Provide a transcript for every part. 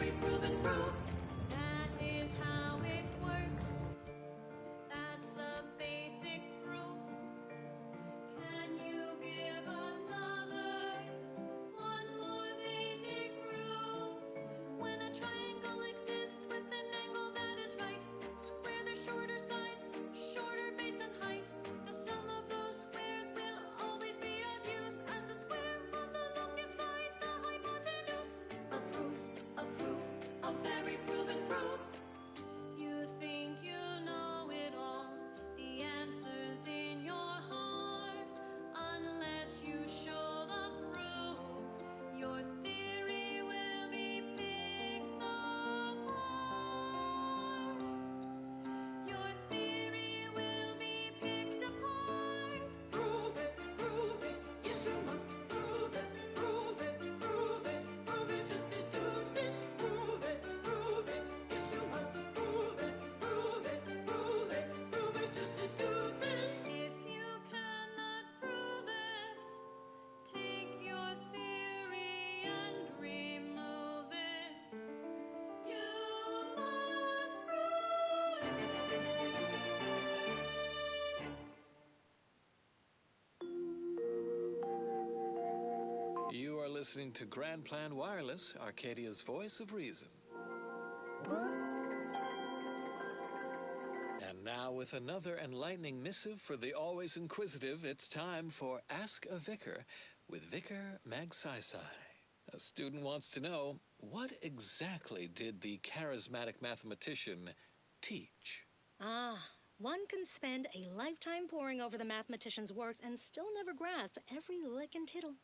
very proven proof. That is how it works. That's a basic proof. Can you give another one more basic proof? When a triangle exists with an angle that is right, square their shorter sides, shorter base and height. The sum of those squares will always be of use as the square of the longest side, the hypotenuse. A proof, a very proven proof. You think you know it all, the answer's in your heart. Unless you show the proof, your theory will be picked apart. Your theory will be picked apart. Prove it, yes you must prove it, prove it, prove it, prove it, just deduce it. Prove it, yes you must prove it, prove it, prove it, prove it, just deduce it. If you cannot prove it, take your theory and remove it. You must prove it. You are listening to Grand Plan Wireless, Arcadia's voice of reason. And now, with another enlightening missive for the always inquisitive, it's time for Ask a Vicar with Vicar Magsaysay. A student wants to know, what exactly did the charismatic mathematician teach? One can spend a lifetime poring over the mathematician's works and still never grasp every lick and tittle.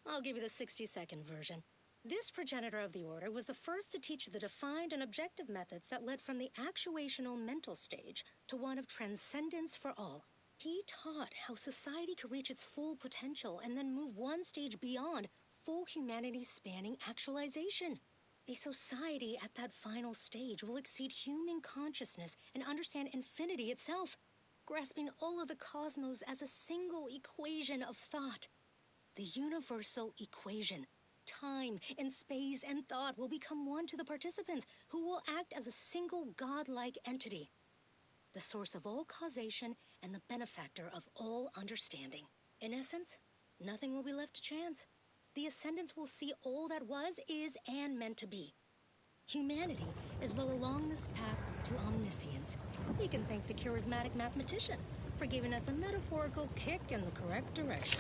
I'll give you the 60-second version. This progenitor of the order was the first to teach the defined and objective methods that led from the actuational mental stage to one of transcendence for all. He taught how society could reach its full potential and then move one stage beyond full humanity-spanning actualization. A society at that final stage will exceed human consciousness and understand infinity itself, grasping all of the cosmos as a single equation of thought. The universal equation. Time and space and thought will become one to the participants, who will act as a single godlike entity, the source of all causation and the benefactor of all understanding. In essence, nothing will be left to chance. The ascendants will see all that was, is, and meant to be. Humanity is well along this path to omniscience. We can thank the charismatic mathematician for giving us a metaphorical kick in the correct direction.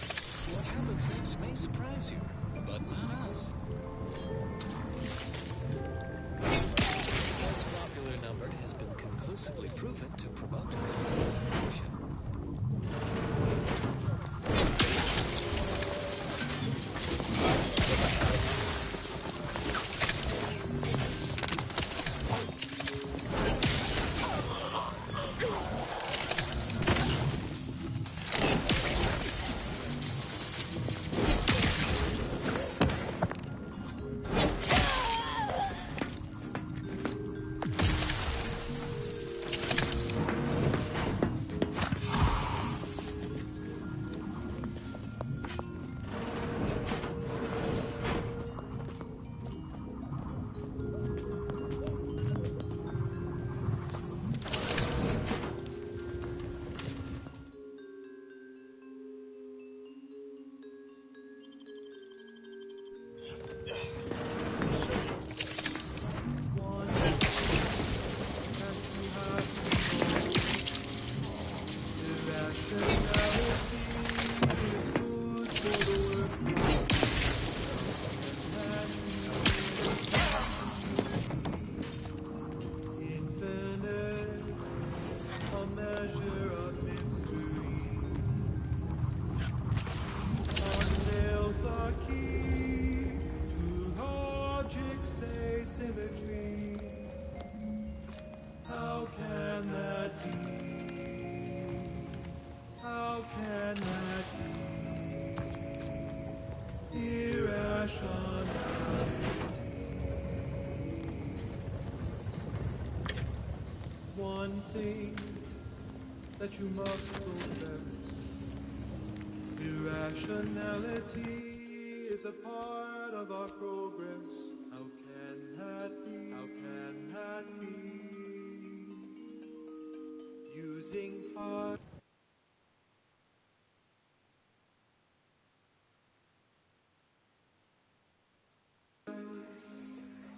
What happens next may surprise you, but not us. This popular number has been conclusively proven to promote cognitive function. One thing that you must profess, irrationality is a part of our progress. How can that losing heart.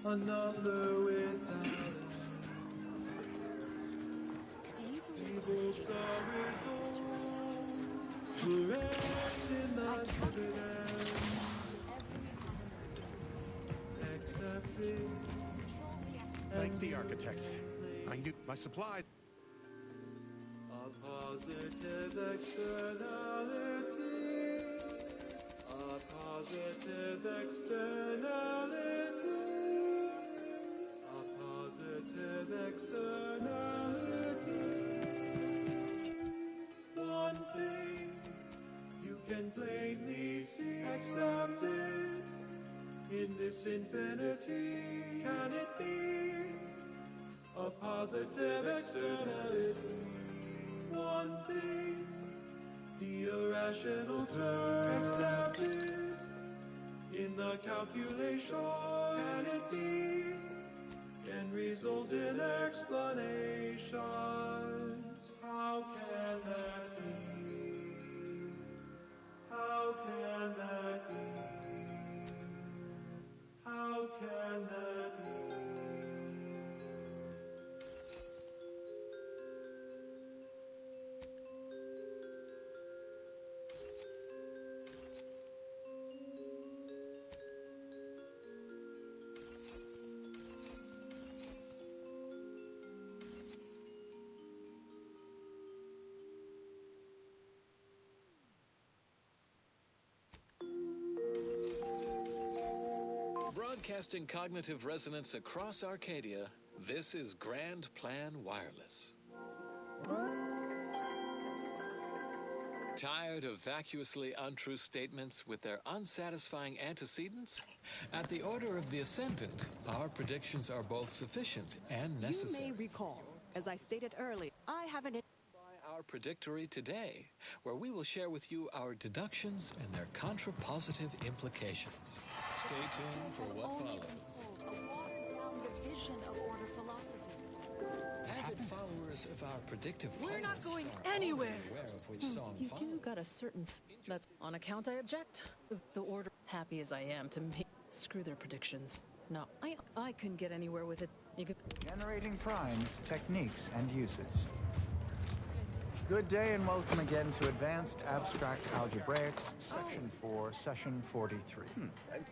A number without evils are resolved to end in the dividend. Accepted. Thank the architect. I knew my supply. A positive externality. A positive externality. A positive externality. One thing you can plainly see accepted in this infinity. Can it be a positive externality? One thing, the irrational term accepted in the calculation. Can it be? Can result in explanations. How can that be? How can that be? How can that be? Broadcasting cognitive resonance across Arcadia, this is Grand Plan Wireless. Tired of vacuously untrue statements with their unsatisfying antecedents? At the order of the Ascendant, our predictions are both sufficient and necessary. You may recall, as I stated earlier, I have an... By our predictory today, where we will share with you our deductions and their contrapositive implications. Stay tuned for what follows. A watered-down division of order philosophy. Avid followers of our predictive We're not playlists going are anywhere. already aware of which song You follows. do got a certain... That's on account I object. The order, happy as I am to make... Screw their predictions. No, I couldn't get anywhere with it. You could... Generating primes, techniques, and uses. Good day and welcome again to Advanced Abstract Algebraics, Section 4, Session 43.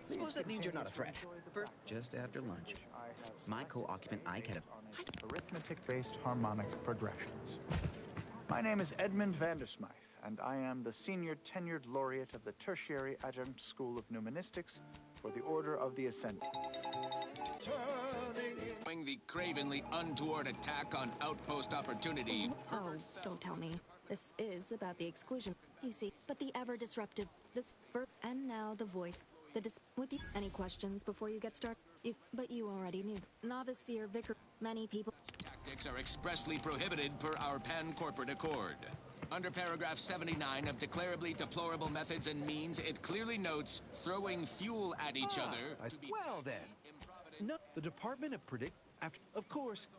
Suppose that means you're not a threat. First, just after lunch, my co-occupant Ike had Arithmetic-based harmonic progressions. My name is Edmund Vandersmythe, and I am the Senior Tenured Laureate of the Tertiary Adjunct School of Numismatics for the Order of the Ascendant. The cravenly untoward attack on Outpost Opportunity. Oh, don't tell me. This is about the exclusion, you see, but the ever-disruptive, this verb, and now the voice, with you. Any questions before you get started? But you already knew. Novice seer vicar, many people. Tactics are expressly prohibited per our pan-corporate accord. Under paragraph 79 of Declarably Deplorable Methods and Means, it clearly notes throwing fuel at each other. Well then, no, the Department of Predict. Of course,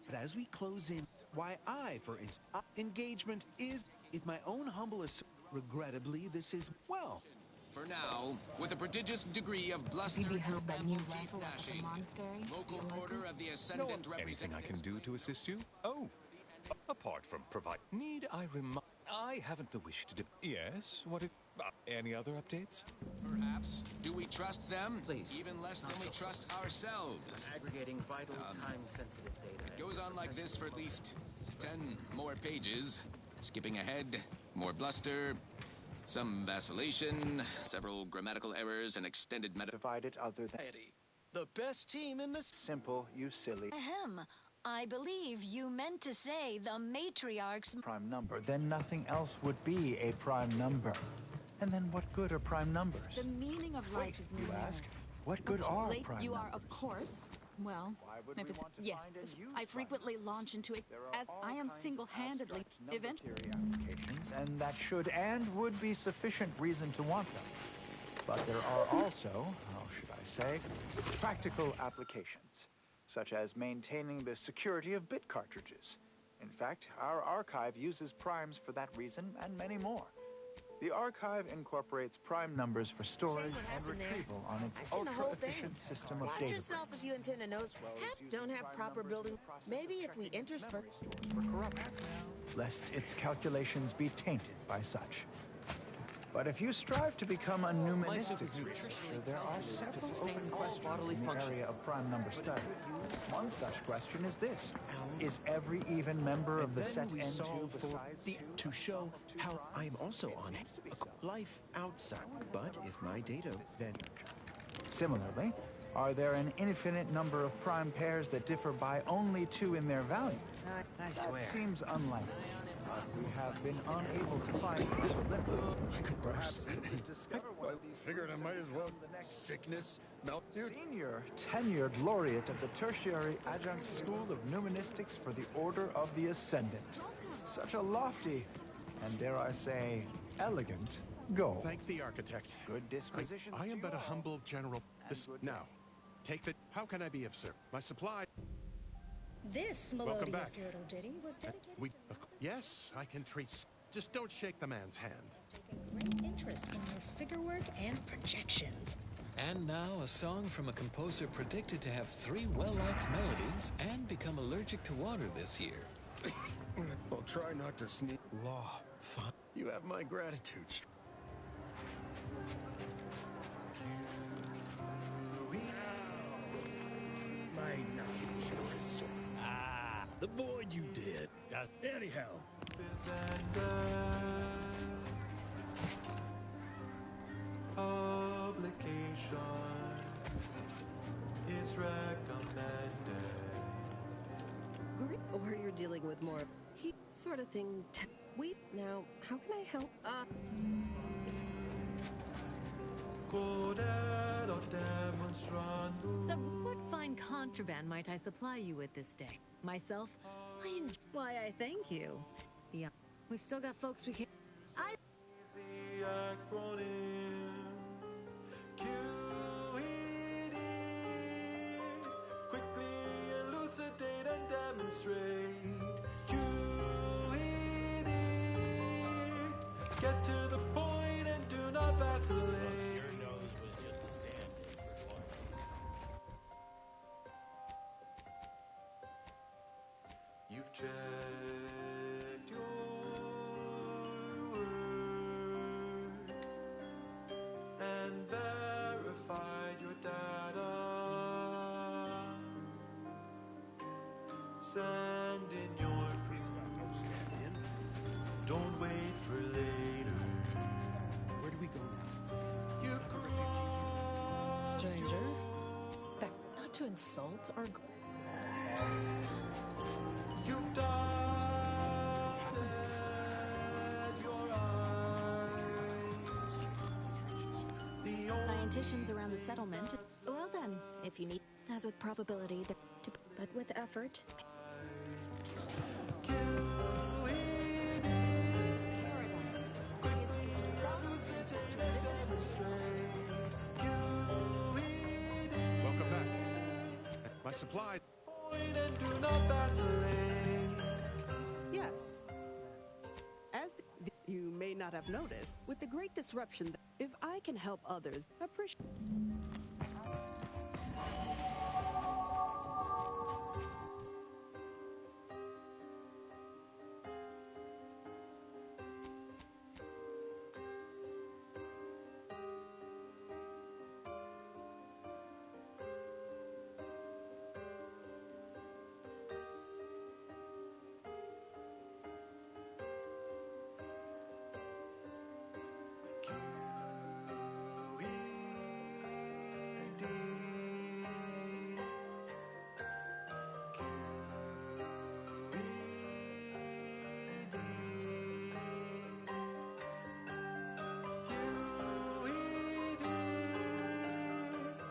but as we close in, why I, for instance, engagement is, if my own humblest, regrettably, this is, well. For now, with a prodigious degree of bluster and ramble teeth gnashing, local order of the Ascendant Anything I can do to assist you? Oh, apart from provide. Need I remind? I haven't the wish to do. Yes, what if... any other updates? Perhaps. Do we trust them? Please. Even less than we trust ourselves. aggregating vital, time-sensitive data. It goes on like this for at least 10 more pages. Skipping ahead, more bluster, some vacillation, several grammatical errors, and extended Divided other than... The best team in this... Simple, you silly... Ahem. I believe you meant to say the matriarch's... prime number, then nothing else would be a prime number. And then what good are prime numbers? The meaning of life is You numeric. ask, what good are Lately, prime you numbers? are, of course, well, Why would we want to yes, find and use I frequently launch into it There are as all I am kinds of single-handedly, abstract number eventually. theory applications, and that should and would be sufficient reason to want them. But there are also, how should I say, practical applications, such as maintaining the security of bit cartridges, In fact, our archive uses primes for that reason and many more. The archive incorporates prime numbers for storage and retrieval on its ultra-efficient system of Watch data yourself bricks. if you intend to know. Don't have proper building. Maybe if we intersperse. For corruption, lest its calculations be tainted by such. But if you strive to become a numenistics researcher, there are several open questions in the area of prime number study. One such question is this: is every even member of the set N2 besides to show how I am also on a life outside? But if my data then... Similarly, are there an infinite number of prime pairs that differ by only 2 in their value? I That swear. seems unlikely. We have been unable to find proper limit. I could Perhaps you could discover one of these. Figured I might as well. Sickness, Senior tenured laureate of the Tertiary Adjunct School of Numenistics for the Order of the Ascendant. Such a lofty, and dare I say, elegant goal. Thank the architect. Good disposition. I am but a humble general. Now, take the... How can I be of service? My supply... This Welcome melodious back. little ditty was dedicated Yes, I can treat... Just don't shake the man's hand. great interest in your figure work and projections. And now a song from a composer predicted to have 3 well-liked melodies and become allergic to water this year. I'll try not to sneak. Law, fine. You have my gratitude. My choice. Ah, the void you did. Anyhow. Publication is recommended. Or you're dealing with more he sort of thing. Now, how can I help? So, what fine contraband might I supply you with this day? Myself, why, I thank you. Yeah, we've still got folks we can't. The acronym QED. Quickly elucidate and demonstrate. QED. Get to the point and do not vacillate. Your nose was just a stand-in for You've checked your work and verified your data. Send in your proof. Don't wait for later. Where do we go now? You've crossed Stranger, back not to insult our... You've dotted your eyes. Scienticians around the settlement. Well then, if you need, as with probability, but with effort. Welcome back. My supply... And do not vacillate. Yes. As you may not have noticed, with the great disruption, if I can help others, appreciate.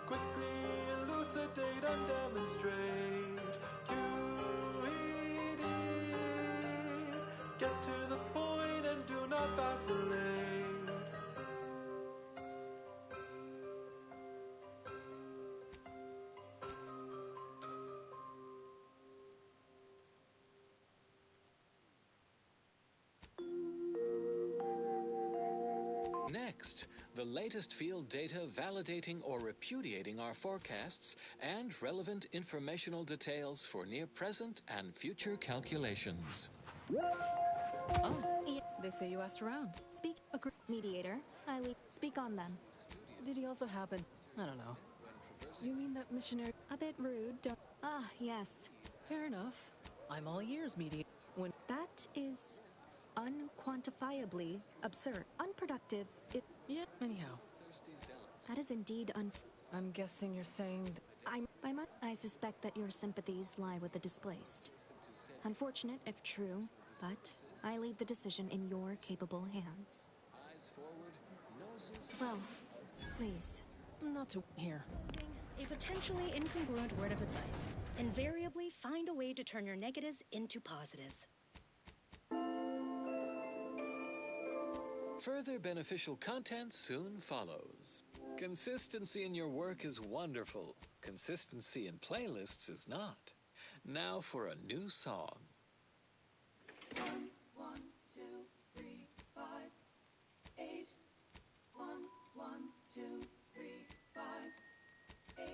Quickly elucidate and demonstrate. QED. Get to the point and do not vacillate. Next, the latest field data validating or repudiating our forecasts and relevant informational details for near-present and future calculations. Oh, they say you asked around. Speak. Mediator, speak on them. Did he also happen? I don't know. You mean that missionary? A bit rude, don't... Ah, yes. Fair enough. I'm all ears, mediator. When... That is unquantifiably absurd. Unproductive. Yeah, anyhow. That is indeed I'm guessing you're saying... I suspect that your sympathies lie with the displaced. Unfortunate, if true, but I leave the decision in your capable hands. Well, please. Not to hear. A potentially incongruent word of advice. Invariably find a way to turn your negatives into positives. Further beneficial content soon follows. Consistency in your work is wonderful. Consistency in playlists is not. Now for a new song. 1, 2, 3, 5, 8. 1, 2, 3, 5, 8.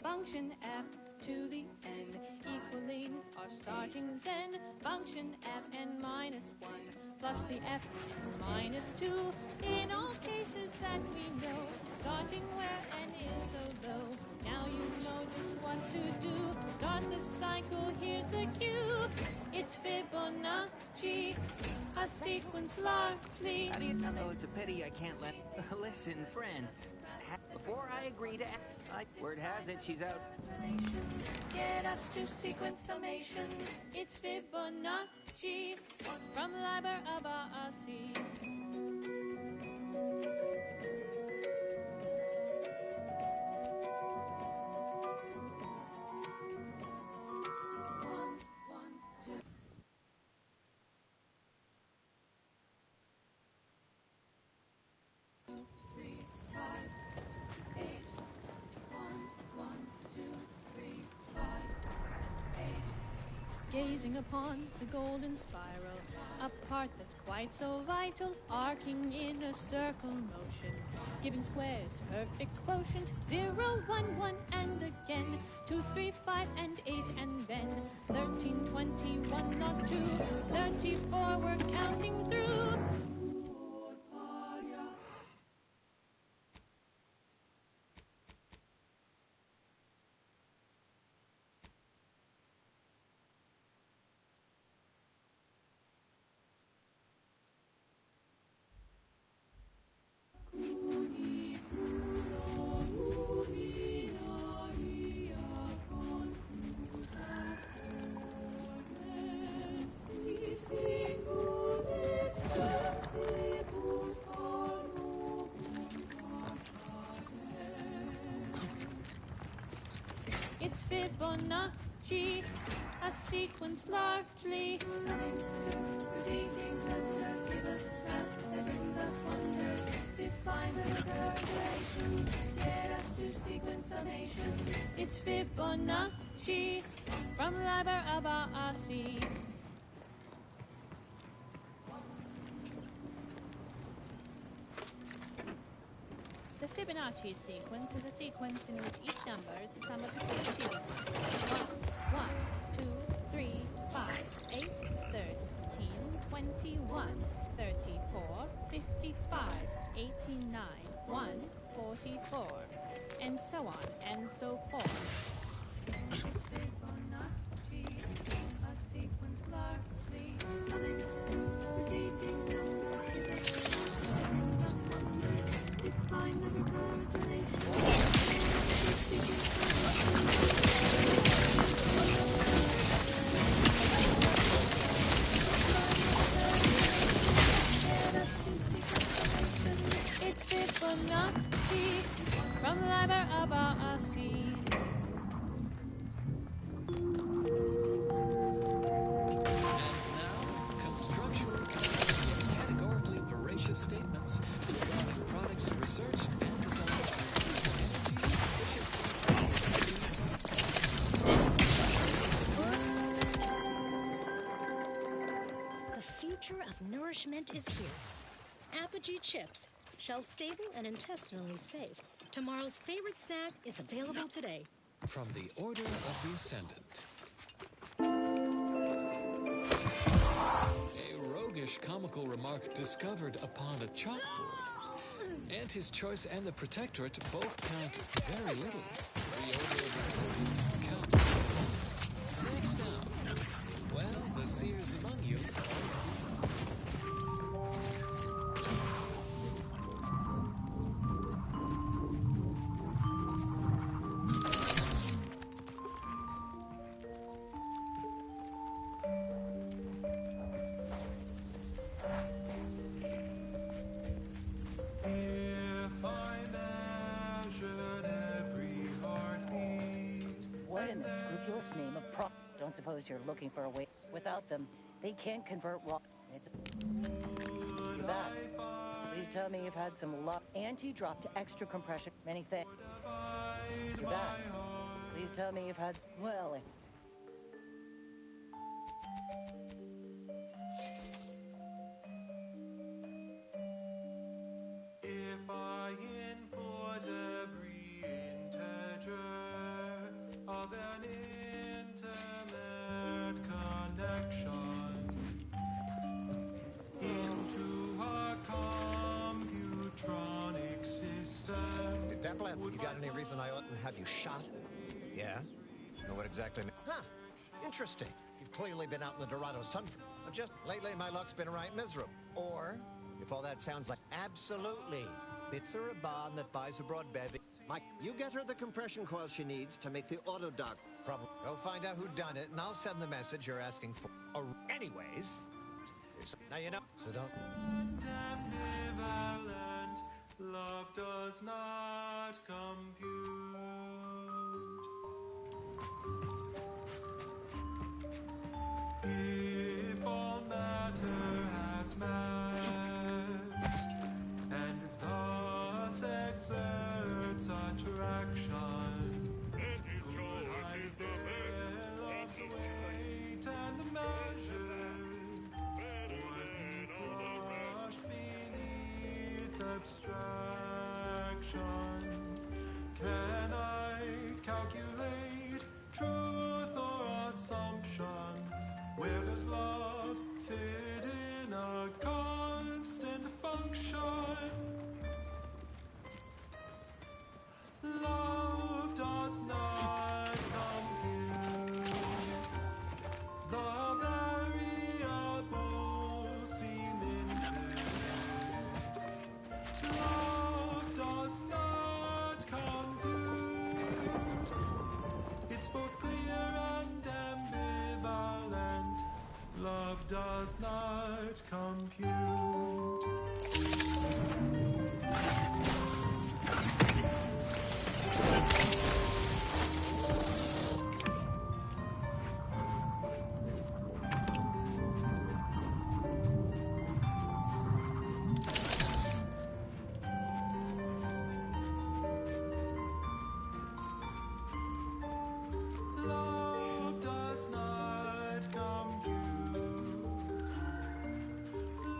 Function f to the n equaling our starting zen. Function fn minus 1 plus the fn minus 2. In all cases that we know, starting where n is so low. Now you know just what to do. Start the cycle, here's the cue. It's Fibonacci, a sequence largely. How do you know it's a pity I can't let... Listen, friend. Before I agree to act, word has it she's out. Get us to sequence summation. It's Fibonacci from Liber Abaci. Gazing upon the golden spiral, a part that's quite so vital, arcing in a circle motion, giving squares to perfect quotient, 0, 1, 1, and again, 2, 3, 5, and 8, and then 13, 21, not 2, 34, we're counting through. It's Fibonacci, a sequence largely summing to proceeding letters, give us math that brings us wonders. Define the correlation, get us to sequence summation. It's Fibonacci from Liber Abaci. The Fibonacci sequence is a sequence in which each number is the sum of the preceding ones. 1, 2, 3, 5, 8, 13, 21, 34, 55, 89, 1, 44, and so on and so forth. It's Fibonacci, a sequence largely summing to preceding numbers, give us wonders. Define the recurrent relation. It's Fibonacci from Liber Abaci. Constructually categorically voracious statements regarding products researched and designed to increase energy The future of nourishment is here. Apogee chips. Shelf-stable and intestinally safe. Tomorrow's favorite snack is available today. From the Order of the Ascendant. A roguish comical remark discovered upon a chalkboard. And his choice and the Protectorate both count very little. The Order of the Ascendant counts the most. Next down. Well, the seers among you. If I measured every heartbeat. What in the scrupulous name of prop? Don't suppose you're looking for a way. Without them, they can't convert raw. It's too bad. Please tell me you've had some luck. Anti-drop to extra compression. Many things. Too bad. Please tell me you've had. Well, it's. If I input every integer of an intimate connection into a computronic system. Dapplin, you got any reason I oughtn't have you shot? Yeah? Know what exactly? Huh. Interesting. You've clearly been out in the Dorado sun. Just lately, my luck's been right miserable. Or, if all that sounds like absolutely, bits are a bond that buys a broad bevy. Mike, you get her the compression coil she needs to make the auto dock. Problem. Go find out who done it, and I'll send the message you're asking for. Anyways, now you know. So don't. Ambivalent, love does not compute. If all matter has mass, and thus exerts attraction, love's weight and measure would be crushed beneath abstraction. Can I calculate truth or assumption? Where does love fit in a constant function? Love does not compute. The variables seem infinite. Love does not compute. It's both clear and ambivalent. Love does not compute. Love does not compute.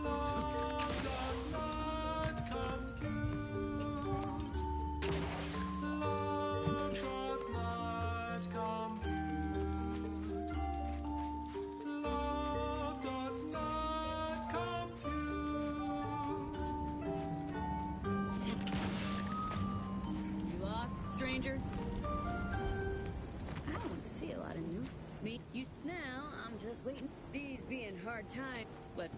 Love does not compute. Love does not compute. Love does not compute. You lost, stranger? I don't see a lot of new me. You now. I'm just waiting. These being hard times, but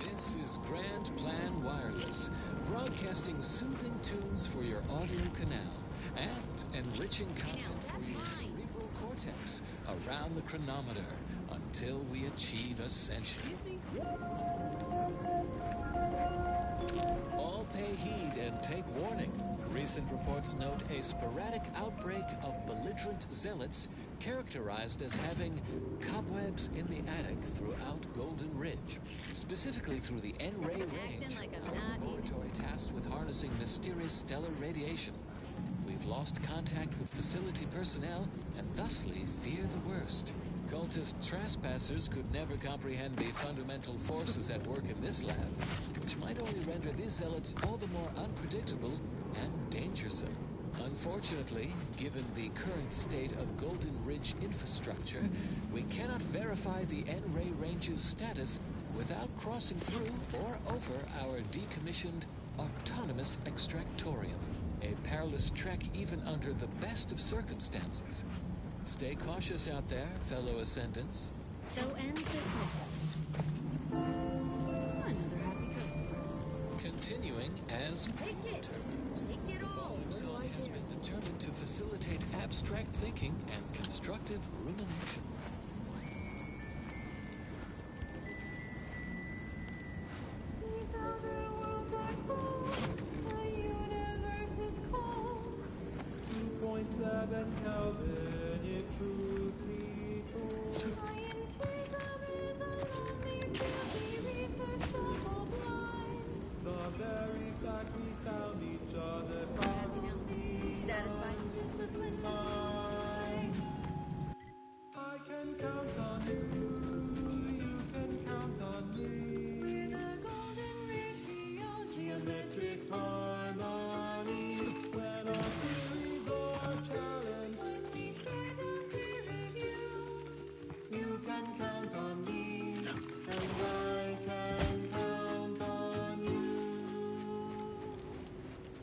This is Grand Plan Wireless, broadcasting soothing tunes for your audio canal and enriching content for your cerebral cortex around the chronometer until we achieve ascension. All pay heed and take warning. Recent reports note a sporadic outbreak of belligerent zealots characterized as having cobwebs in the attic throughout Golden Ridge, specifically through the N-ray range, our laboratory tasked with harnessing mysterious stellar radiation. We've lost contact with facility personnel and thusly fear the worst. Cultist trespassers could never comprehend the fundamental forces at work in this lab, which might only render these zealots all the more unpredictable and dangersome. Unfortunately, given the current state of Golden Ridge infrastructure, we cannot verify the N-Ray Range's status without crossing through or over our decommissioned autonomous extractorium. A perilous trek even under the best of circumstances. Stay cautious out there, fellow Ascendants. So ends this missive. Another happy customer. Continuing as predetermined. The following song has been determined to facilitate abstract thinking and constructive rumination. Satisfied? I can count on you, you can count on me. With a golden ratio, geometric harmony. When our theories are challenged, when we start a peer review, you can count on me, and I can count on you.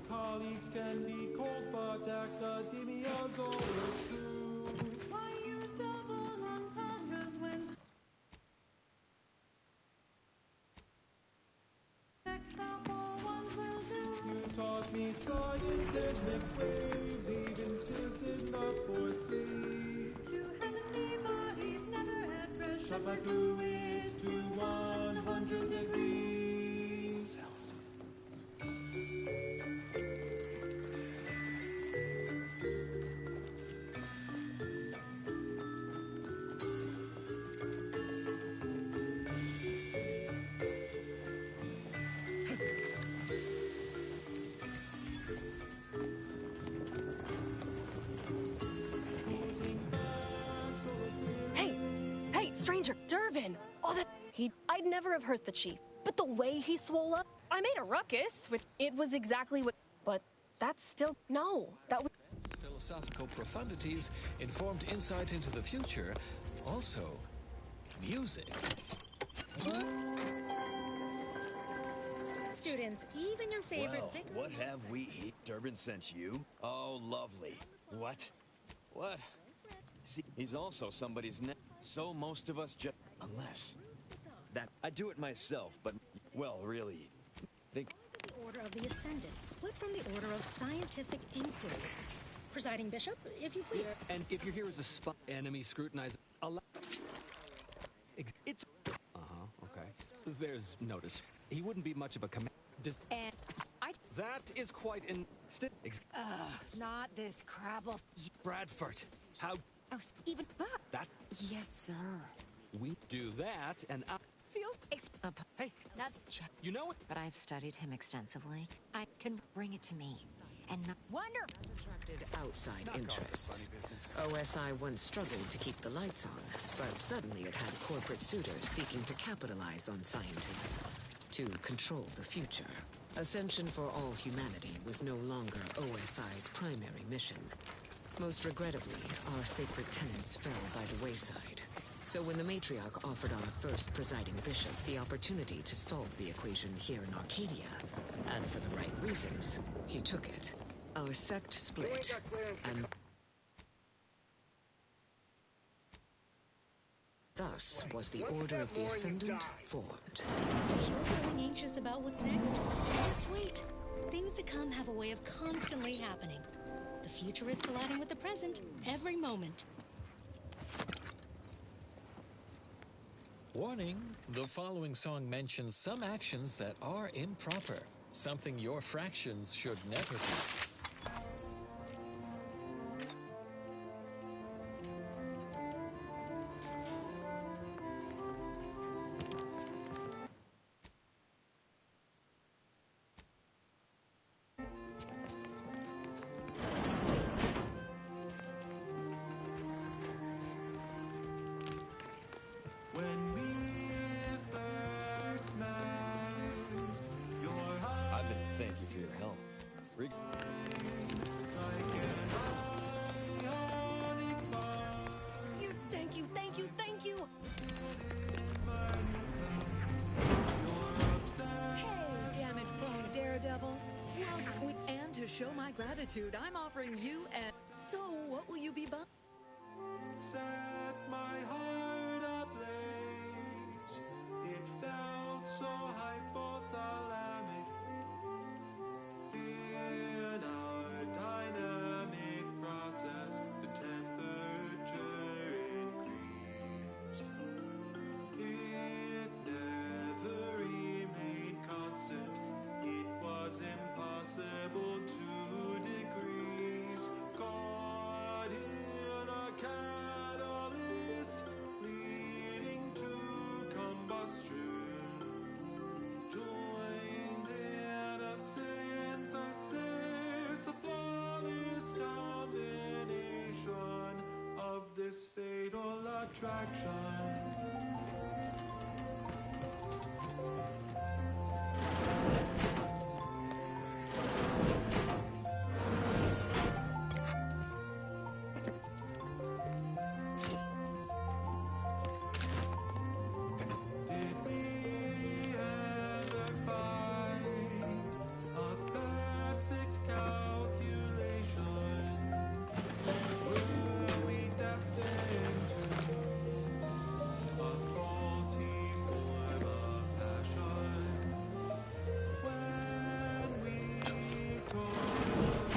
Colleagues can be cold, but academia's always true. Why use double entendres when example one will do? You taught me scientific ways, even Sears did not foresee. Two heavenly bodies never had pressure. Shot by fluids to 100 degrees Celsius. Hey, stranger, Durbin! I'd never have hurt the chief, but the way he swole up, I made a ruckus with. It was exactly what. But that's still. No, that was. Philosophical profundities informed insight into the future. Also, music. Students, even your favorite Well, what have we here? Durbin sent you? Oh, lovely. What? What? See, he's also somebody's so most of us just... Unless... That... I do it myself, but... Well, really... Think... The Order of the Ascendant, split from the Order of Scientific Inquiry. Presiding Bishop, if you please. And if you're here as a spy, enemy scrutinize... It's... okay. There's notice. He wouldn't be much of a command... And That is quite in... not this crabble. Bradford, how... Oh, even That... Yes, sir. We do that, and I... Feels... Hey, not... You know it? But I've studied him extensively. I can bring it to me. And not... Wonder... Attracted outside interests. OSI once struggled to keep the lights on, but suddenly it had corporate suitors seeking to capitalize on scientism, to control the future. Ascension for all humanity was no longer OSI's primary mission. Most regrettably, our sacred tenets fell by the wayside. So when the matriarch offered our first presiding bishop the opportunity to solve the equation here in Arcadia, and for the right reasons, he took it. Our sect split, and thus was the Order of the Ascendant formed. You're feeling anxious about what's next? Just wait. Things to come have a way of constantly happening. The future is colliding with the present every moment. Warning, the following song mentions some actions that are improper, something your fractions should never do. Thank you, thank you, thank you! Hey, damage prone daredevil. Well, and to show my gratitude, I'm offering you and... So, what will you be buying? Set my heart ablaze. It felt so hypothalamic. In our dynamic process, the temperature increased. It never remained constant. It was impossible to decrease. Caught in a catalyst, leading to combustion. Joined in a synthesis, a flawless combination of this fatal attraction. Did we ever find a perfect calculation? Were we destined to a faulty form of passion? When we talked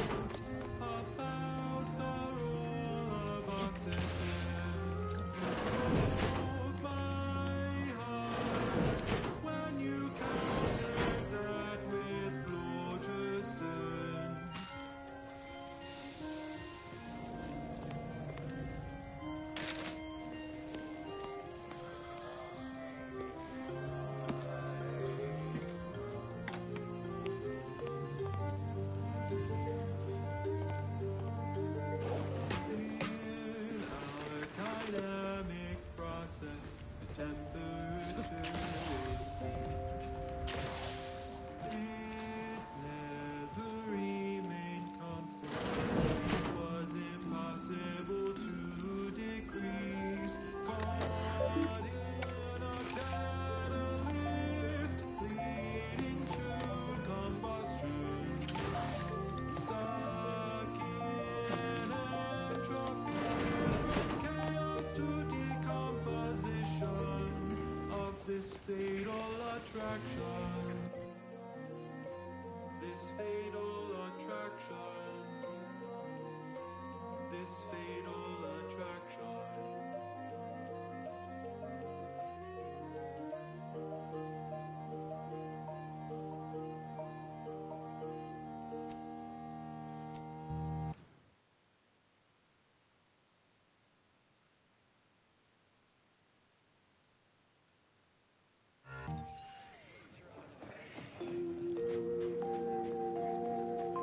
about the role of oxygen, broke my heart when you countered that with phlogiston. In our dynamic process, the temperature increased. It never remained constant. It was impossible to decrease. Caught in a catalyst, leading to combustion. Stuck in entropy, chaos to decomposition of this fatal attraction. This fatal attraction. This fatal attraction.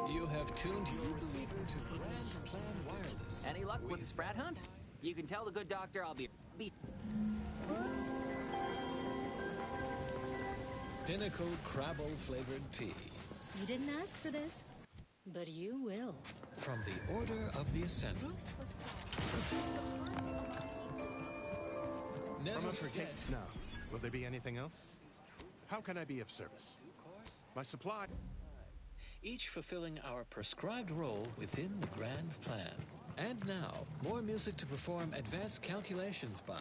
You have tuned your receiver to Grand Plan Wireless. Any luck with the Sprat Hunt? You can tell the good doctor I'll be... Pinnacle Crabble flavored tea. You didn't ask for this, but you will. From the Order of the Ascendant. Never forget. Now, will there be anything else? How can I be of service? My supply. Each fulfilling our prescribed role within the grand plan. And now, more music to perform advanced calculations by.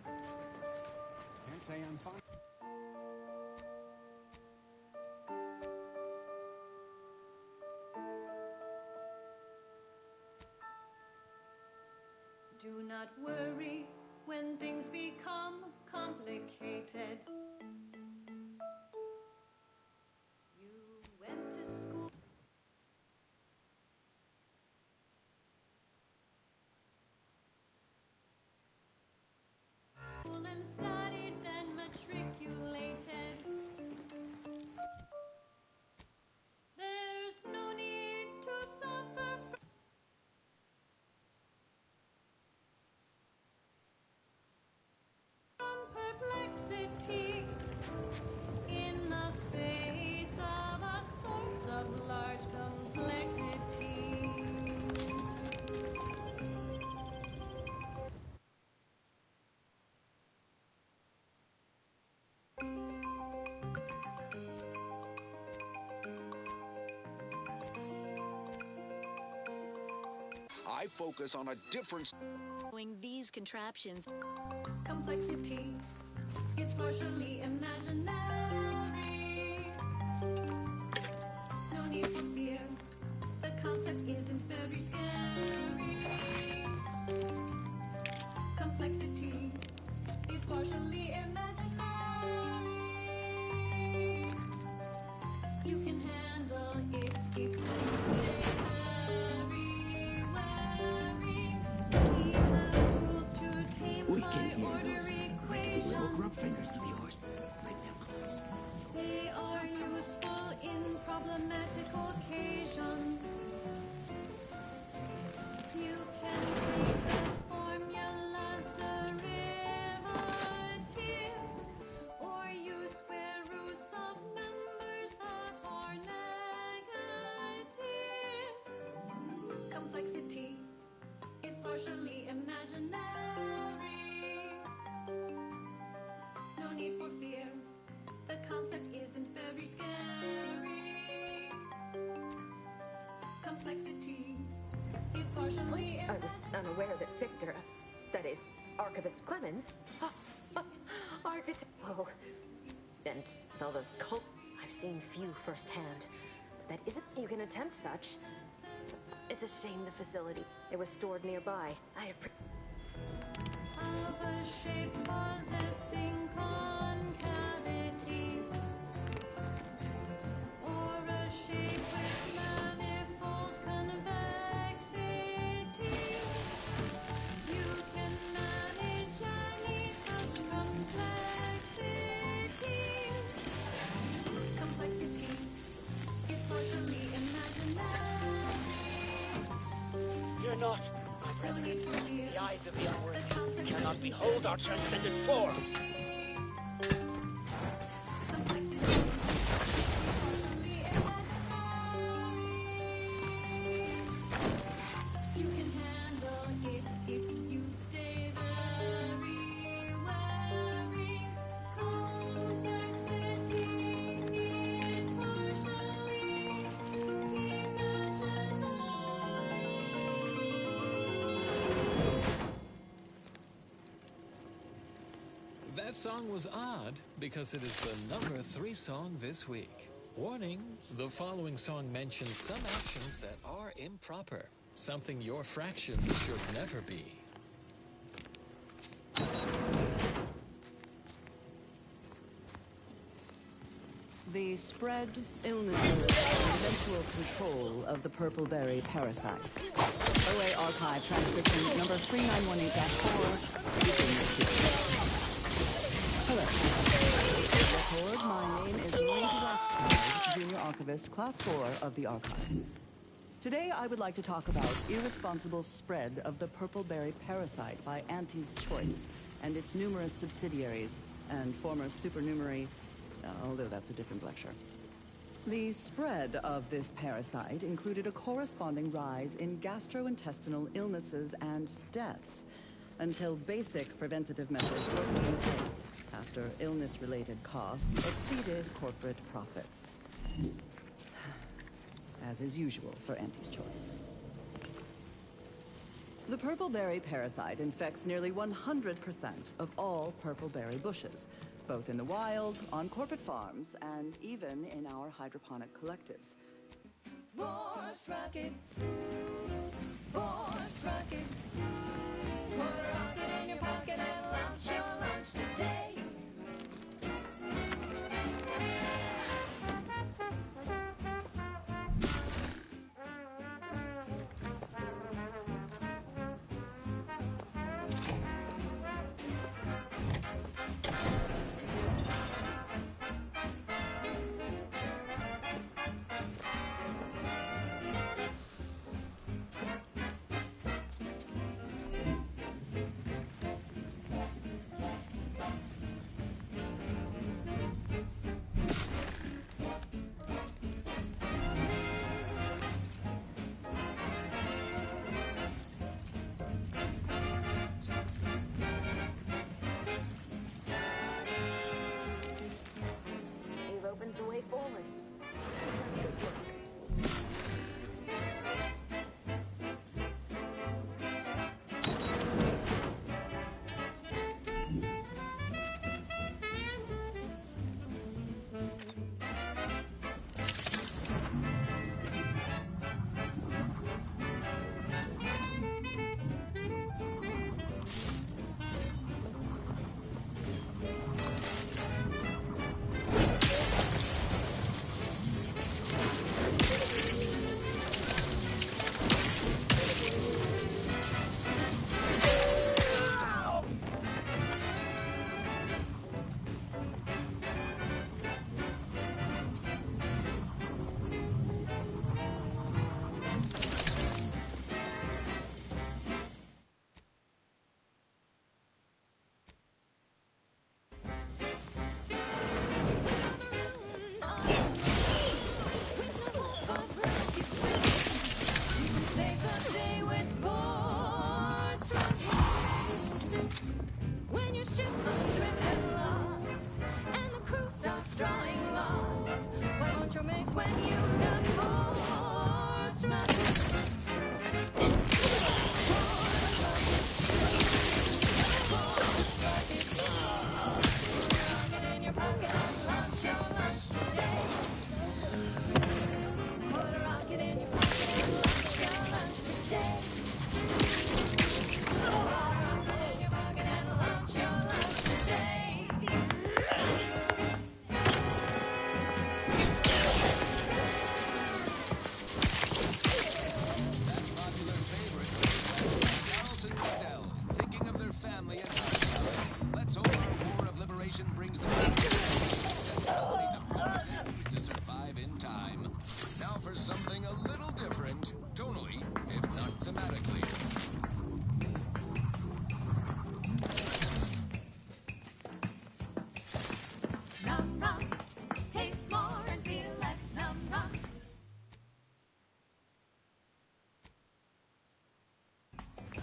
Can't say I'm fine. Do not worry when things become complicated. You went to school and studied, then matriculated. There's no need to suffer from perplexity. I focus on a different... Doing these contraptions. Complexity is partially imaginary. No need for fear. The concept isn't very scary. Complexity is partially imaginary. You can handle it if you stay very wary. We have tools to tame We can high hear order those equations. little grub fingers of yours. Bring them close. They are useful in problematic occasions. You can take the formula's derivative, or use square roots of numbers that are negative. Complexity is partially imaginary. No need for fear. The concept isn't very scary. Complexity is partially I was unaware that Victor, that is, Archivist Clemens, architect. Oh, and all those cult. I've seen few firsthand. That isn't. You can attempt such. It's a shame the facility. It was stored nearby. of a shape possessing concavity, or a shape with manifold convexity. You can manage any such complexity. Complexity is partially imaginary. Fear not, my brethren. The eyes of the unworthy cannot behold our transcendent forms. You can handle it if you stay very wary. Complexity is partially That song was odd because it is the number 3 song this week. Warning, the following song mentions some actions that are improper, something your fractions should never be. The spread, illnesses, and eventual control of the purple berry parasite. OA Archive transcription number 3918-4. Hello. Record, my name is Maureen Rothschild, Junior Archivist, Class 4 of the Archive. Today I would like to talk about irresponsible spread of the purple berry parasite by Auntie's Choice and its numerous subsidiaries and former supernumerary, although that's a different lecture. The spread of this parasite included a corresponding rise in gastrointestinal illnesses and deaths until basic preventative measures were put in place after illness-related costs exceeded corporate profits. As is usual for Auntie's Choice. The purple berry parasite infects nearly 100% of all purple berry bushes, both in the wild, on corporate farms, and even in our hydroponic collectives. Force rockets. Force rockets. Put a rocket in your pocket and launch your lunch today. That's when you can force in your pocket and launch your lunch today. Put a rocket in your pocket and launch your lunch today. Put a rocket in your pocket and launch your lunch today. That popular favorite, Charles and Adele, thinking of their family and house. Let's hope our war of liberation brings them definitely the products they need to survive in time. Now for something a little different, tonally, if not thematically. Num rum, taste more and feel less. Num rum.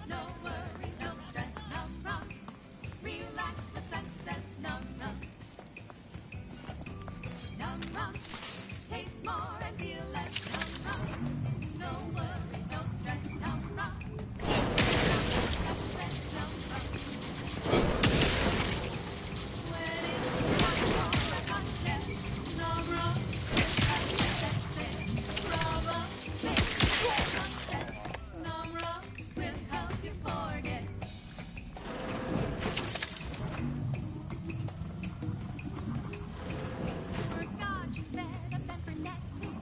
No worries, no stress. Num rum. Relax the senses. Num rum. Num rum. Taste more and feel less. Num rum. No worries, no stress. Num rum. Num rum. When it's time for a cocktail, num rum. Bravo, num rum will help you forget. Forgot you met a man frenetic.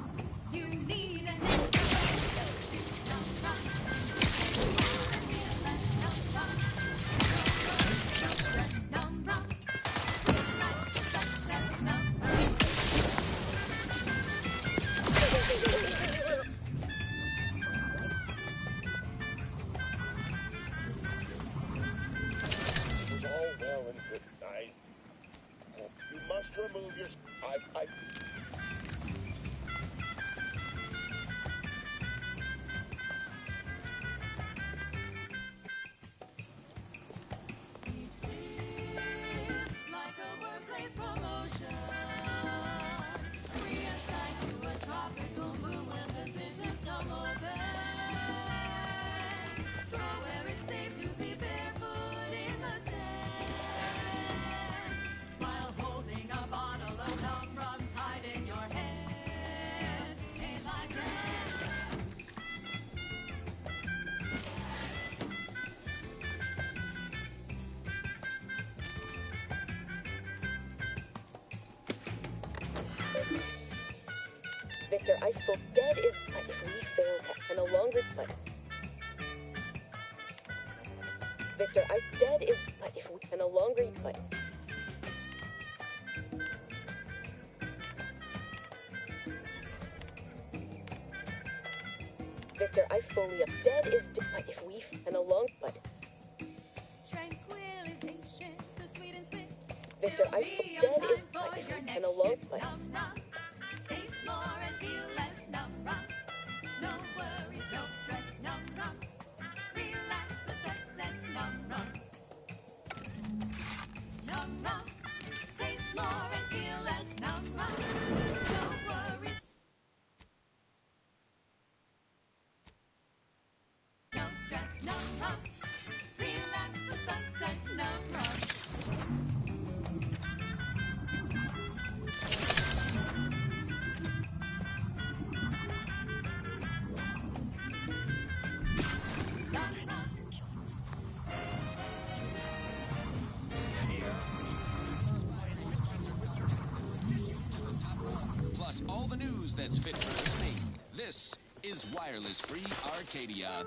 You need an antidote. Num rum. Num rum. No stress. Num rum. Relax the senses. Num rum. It was all well and good. You must remove your... I... Each sip like a workplace promotion. Reassigned to a tropical mood when decisions come open. So where it's safe to be barefoot in the sand, while holding a bottle of num rum tied in your hand. Ain't like that. Victor, I feel dead is but if we fail to and no longer but Victor, I dead is but if we and no longer but Victor, I fully up dead is but if we and no longer but Tranquilization's the sweet and sweet. Victor, I feel dead is but if we and no longer but Num rum. Taste more and feel less. Num rum. No worries, no stress. Num rum. Relax the senses. Num rum. Num rum. Taste more and feel less. Num rum. No worries. No stress. Num rum. Relax the senses. Num rum. Plus all the news that's fit for listening. This is Wireless Free Arcadia.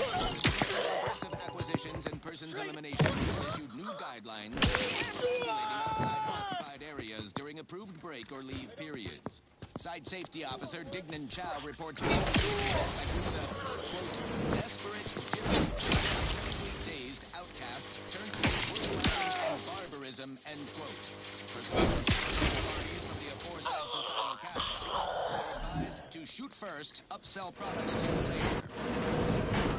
Aggressive acquisitions and persons elimination has issued new guidelines regulating outside occupied areas during approved break or leave periods. Side Safety Officer Dignan Chow reports that Aguda, quote, desperate, gypsy, dazed outcasts turn to brutalizing and barbarism, end quote. Parties from the aforesaid societal categories are advised to shoot first, upsell products to later.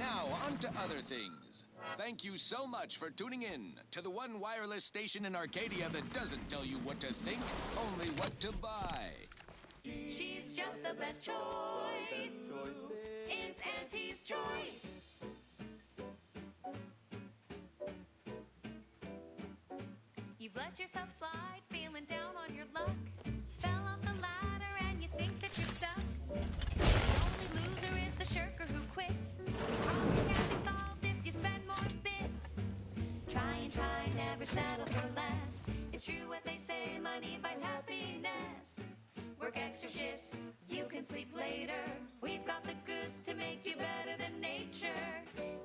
Now, on to other things. Thank you so much for tuning in to the one wireless station in Arcadia that doesn't tell you what to think, only what to buy. She's just the best choice. It's Auntie's choice. You've let yourself slide, feeling down on your luck. Fell off the ladder and you think that you're stuck. The only loser is the shirker who quits. Problem can't be solved if you spend more bits. Try and try, never settle for less. It's true what they say, money buys happiness. Work extra shifts, you can sleep later. We've got the goods to make you better than nature.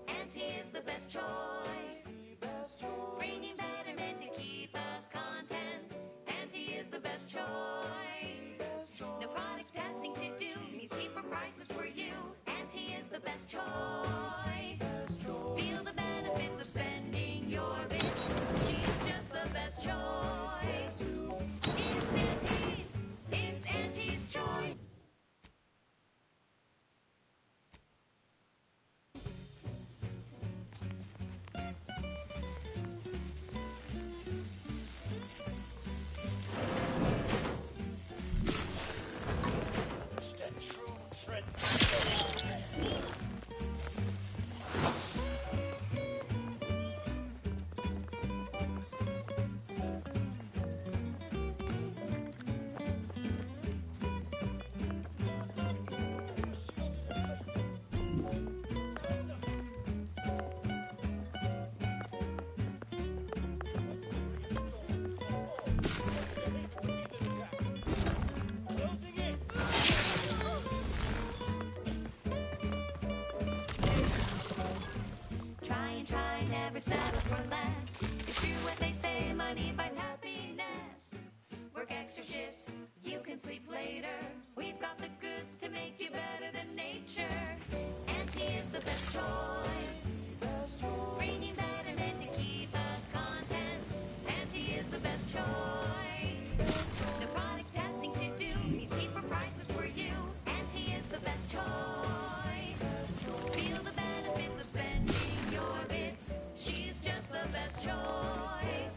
Auntie is the best choice. Bringing betterment to keep us content. Auntie is the best choice. No product testing to do, means cheaper prices for you. Auntie is the best choice. Feel the benefits of spending your bits. She's just the best choice. It's Auntie's. It's Auntie's choice. Try and try, never settle for less. It's true what they say, money buys happiness. Work extra shifts, you can sleep later. We've got the goods to make you better than nature. Auntie is the best choice. Bringing betterment to keep us content. Auntie is the best choice. No product testing to do, means cheaper prices for you. Auntie is the best choice. Feel the benefits of spending your bits. She's just the best choice.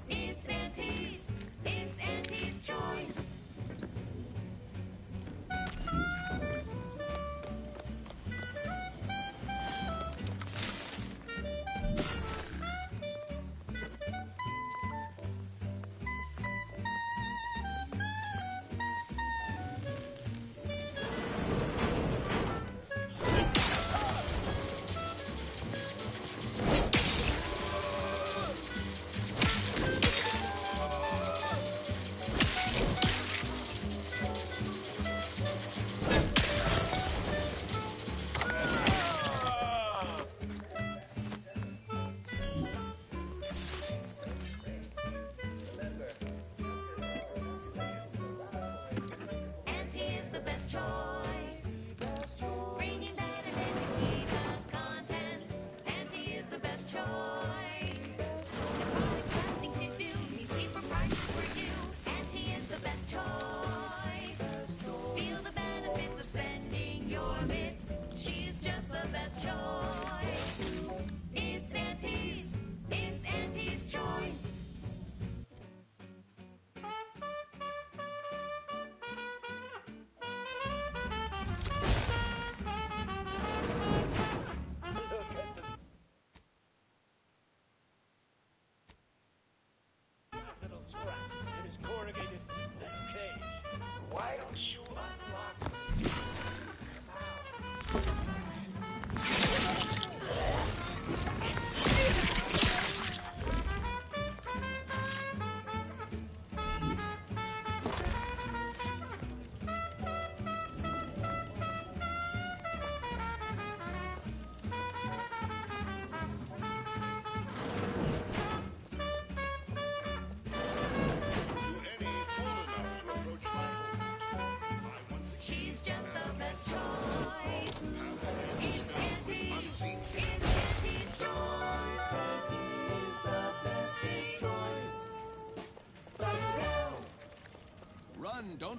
It's Auntie's. It's Auntie's choice. Auntie is the best choice. Bringing betterment to keep us content. Auntie is the best choice. No product testing to do, means cheaper prices for you. Auntie is the best choice. Feel the benefits of spending your bits. She's just the best choice. It's Auntie's. It's Auntie's choice.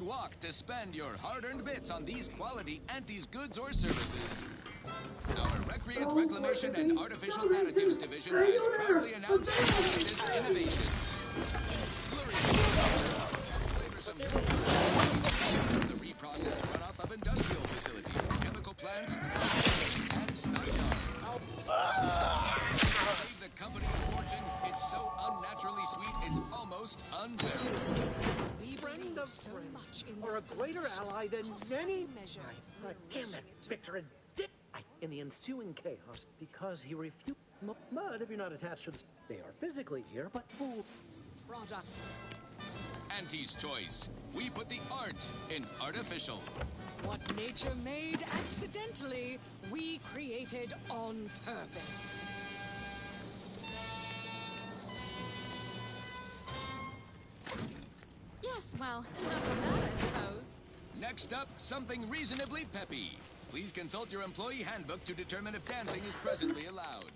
walk to spend your hard-earned bits on these quality Auntie's goods or services. Our Recreant Reclamation and Artificial Additives Division has proudly announced its latest innovation. Slurry flavorsome the reprocessed runoff of industrial facilities, chemical plants, substations, and stockyards. Save the company a fortune. It's so unnaturally sweet, it's almost unbearable. Friend of friends, or a greater ally than any measure. Damn it, Victor and Dick! In the ensuing chaos, because he refused mud if you're not attached to they are physically here, but food products. Auntie's Choice. We put the art in artificial. What nature made accidentally, we created on purpose. Yes, well, enough of that, I suppose. Next up, something reasonably peppy. Please consult your employee handbook to determine if dancing is presently allowed.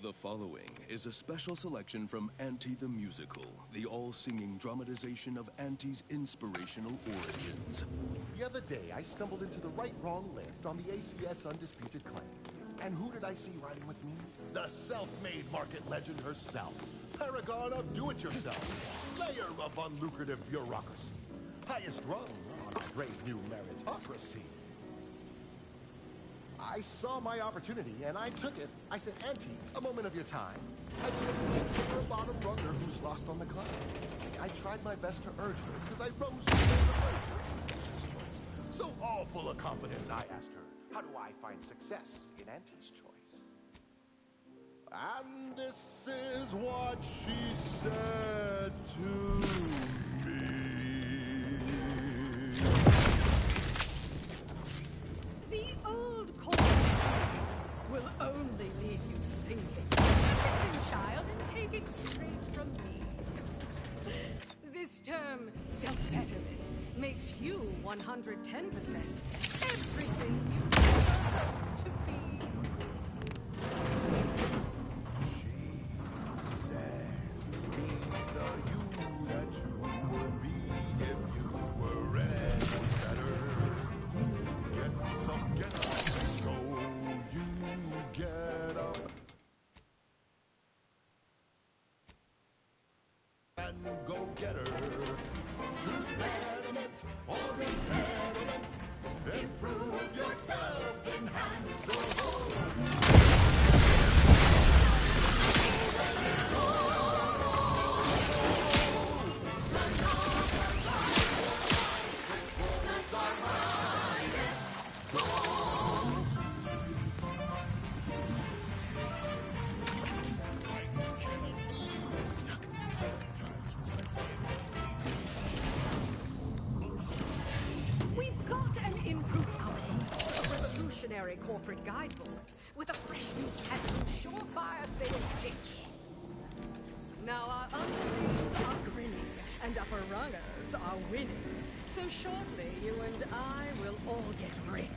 The following is a special selection from Auntie the Musical, the all-singing dramatization of Auntie's inspirational origins. The other day, I stumbled into the right-wrong lift on the ACS Undisputed Claim. And who did I see riding with me? The self-made market legend herself. Paragon of do-it-yourself. Slayer of unlucrative bureaucracy. Highest rung on a great new meritocracy. I saw my opportunity, and I took it. I said, Auntie, a moment of your time. I for a bottom runner who's lost on the climb. See, I tried my best to urge her, because I rose to the So all full of confidence, I asked her, how do I find success in Auntie's Choice? And this is what she said to me. The old chorus will only leave you singing. Listen, child, and take it straight from me. This term, self-betterment, makes you 110% everything you ever hoped to be. Corporate guidebook with a fresh new pattern, surefire sales pitch. Now our underlings are grinning and upper runners are winning. So shortly, you and I will all get rich.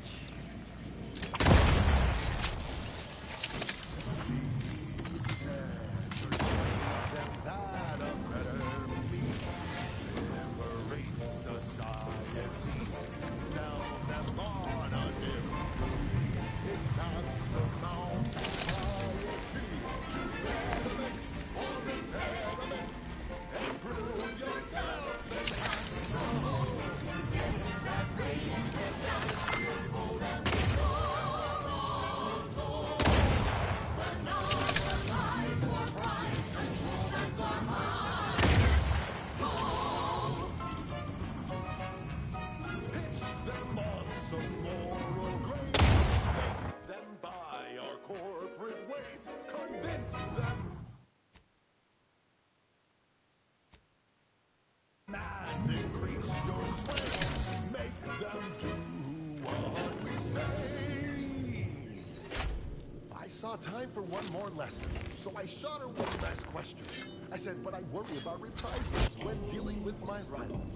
Time for one more lesson, so I shot her one last question. I said, but I worry about reprisals when dealing with my rivals.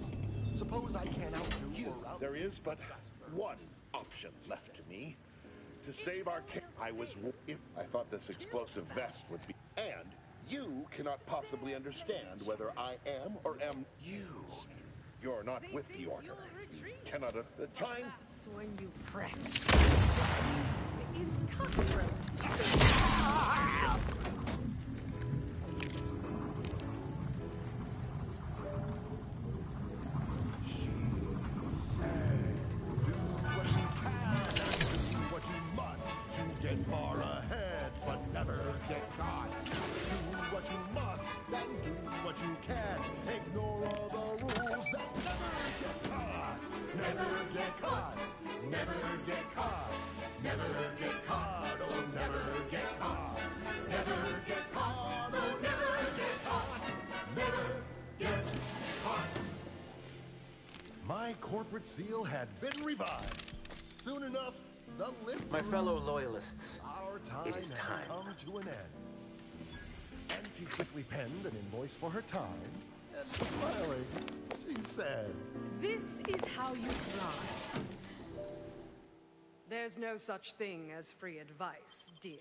Suppose I can't outdo or out... There is but one option left to me. To save our I thought this explosive vest would be... And you cannot possibly understand whether I am or am you. You're not with the order. Cannot at the time. That's when you press. Is cutthroat. What you must to get far ahead, but never get caught. Do what you must and do what you can. Ignore all the rules and never get caught. Never get caught. Never get caught. Never get caught. Oh, never get caught. Never get caught. Oh, never get caught. Never get caught. My corporate seal had been revived. Soon enough, the lift. My fellow loyalists, Our time it is had time. come to an end. Auntie quickly penned an invoice for her time, and smiling, she said, This is how you thrive. There's no such thing as free advice, dear.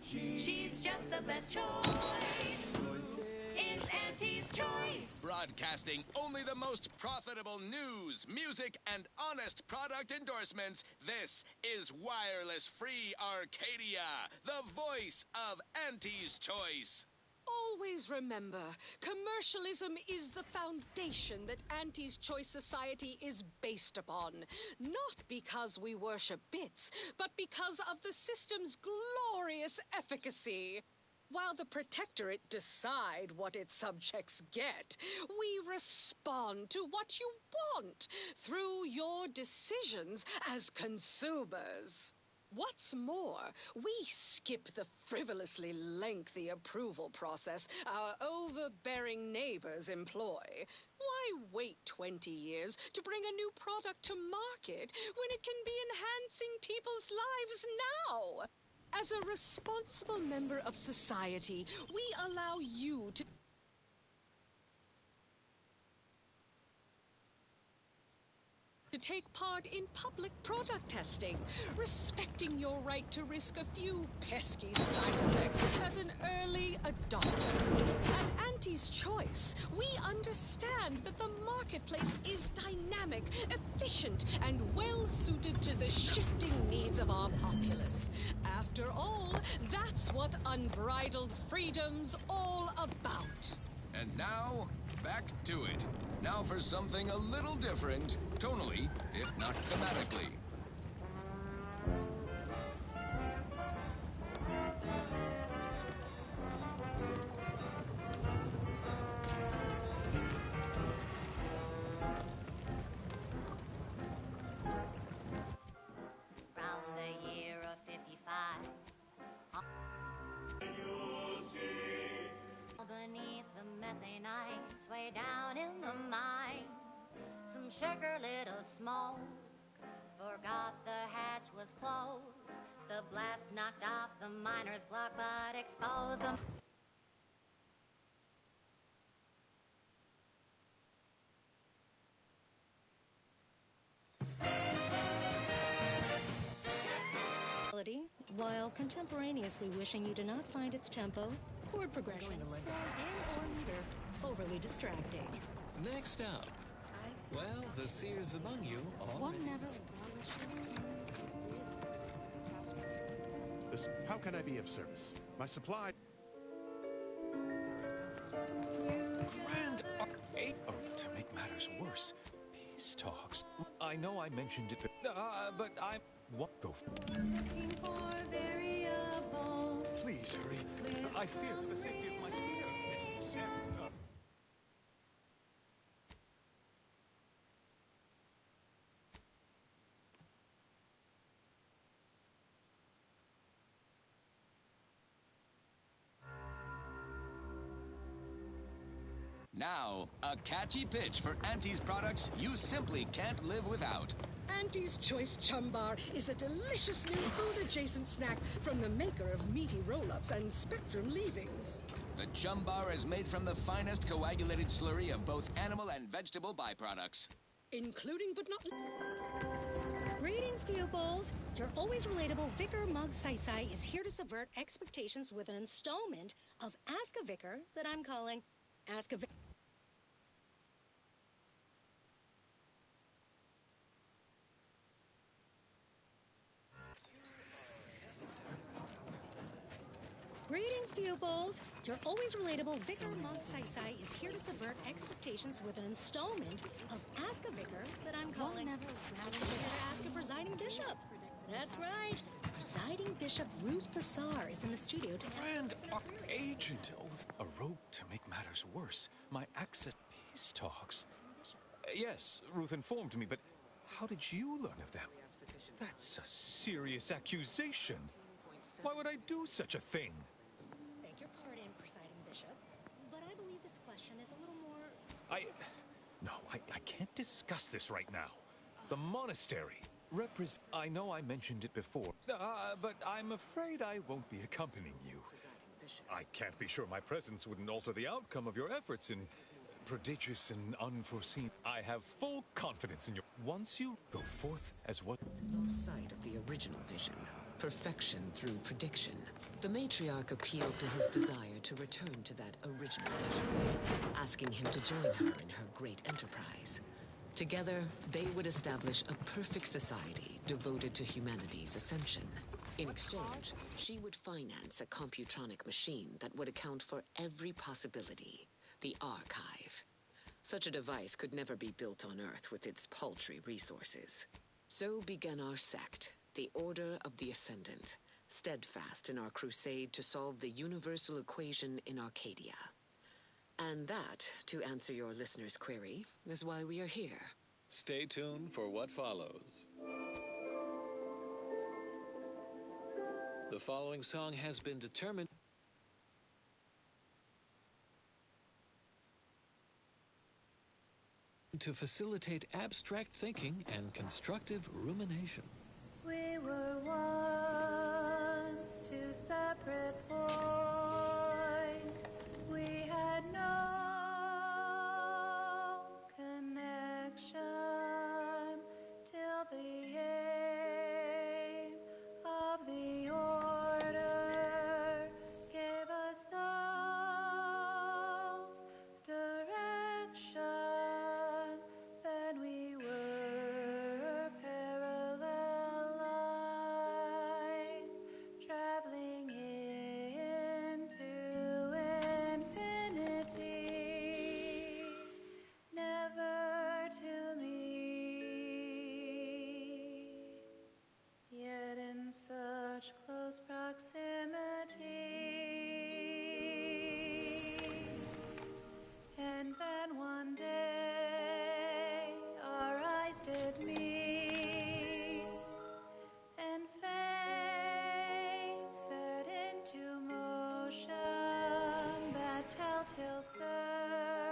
She's just the best choice. It's Auntie's choice. Broadcasting only the most profitable news, music, and honest product endorsements, this is Wireless Free Arcadia, the voice of Auntie's choice. Always remember, commercialism is the foundation that Auntie's Choice Society is based upon. Not because we worship bits, but because of the system's glorious efficacy. While the Protectorate decide what its subjects get, we respond to what you want through your decisions as consumers. What's more, we skip the frivolously lengthy approval process our overbearing neighbors employ. Why wait 20 years to bring a new product to market when it can be enhancing people's lives now? As a responsible member of society, we allow you to take part in public product testing, respecting your right to risk a few pesky side effects as an early adopter. At Auntie's Choice, we understand that the marketplace is dynamic, efficient, and well-suited to the shifting needs of our populace. After all, that's what unbridled freedom's all about. And now, back to it. Now for something a little different, tonally, if not thematically. Round the year of 55. Beneath the methane ice, way down in the mine, some sugar lit a smoke. Forgot the hatch was closed. The blast knocked off the miner's block, but exposed them. While contemporaneously wishing you did not find its tempo, chord progression, form, and/or meter overly distracting. Next up, well, the seers among you already know. How can I be of service? My supply... Grand Oh, to make matters worse, peace talks. I know I mentioned it, but I'm... What? Go. Please hurry. I fear for the safety of my seer. Now, a catchy pitch for Auntie's products you simply can't live without. Auntie's Choice Chum Bar is a delicious new food-adjacent snack from the maker of meaty roll-ups and Spectrum leavings. The Chum Bar is made from the finest coagulated slurry of both animal and vegetable byproducts. Including but not... Greetings, pupils! Your always relatable Vicar Mug Sai is here to subvert expectations with an installment of Ask a Vicar that I'm calling Ask a Greetings, pupils! Your always relatable Vicar Magsaysay is here to subvert expectations with an installment of Ask a Vicar that I'm calling Ask a Vicar to Ask a Presiding Bishop. That's right. Presiding Bishop Ruth Bassar is in the studio to Grand Archagent, a rogue to make matters worse. My access peace talks. Yes, Ruth informed me, but how did you learn of them? That's a serious accusation. Why would I do such a thing? Beg your pardon, Presiding Bishop, but I believe this question is a little more... No, I can't discuss this right now. The monastery. I know I mentioned it before, but I'm afraid I won't be accompanying you. I can't be sure my presence wouldn't alter the outcome of your efforts in prodigious and unforeseen. I have full confidence in you. Once you go forth as what... Lost sight of the original vision. Perfection through prediction. The matriarch appealed to his desire to return to that original vision, asking him to join her in her great enterprise. Together, they would establish a perfect society devoted to humanity's ascension. In exchange, she would finance a computronic machine that would account for every possibility, the Archive. Such a device could never be built on Earth with its paltry resources. So began our sect, the Order of the Ascendant, steadfast in our crusade to solve the universal equation in Arcadia. And that, to answer your listener's query, is why we are here. Stay tuned for what follows. The following song has been determined to facilitate abstract thinking and constructive rumination. We were once two separate points. We had no connection till the aim of the order gave us no direction. Then we were parallel lines traveling into infinity, never to meet, yet in such close proximity. And then one day our eyes did meet, and fate set into motion that telltale surge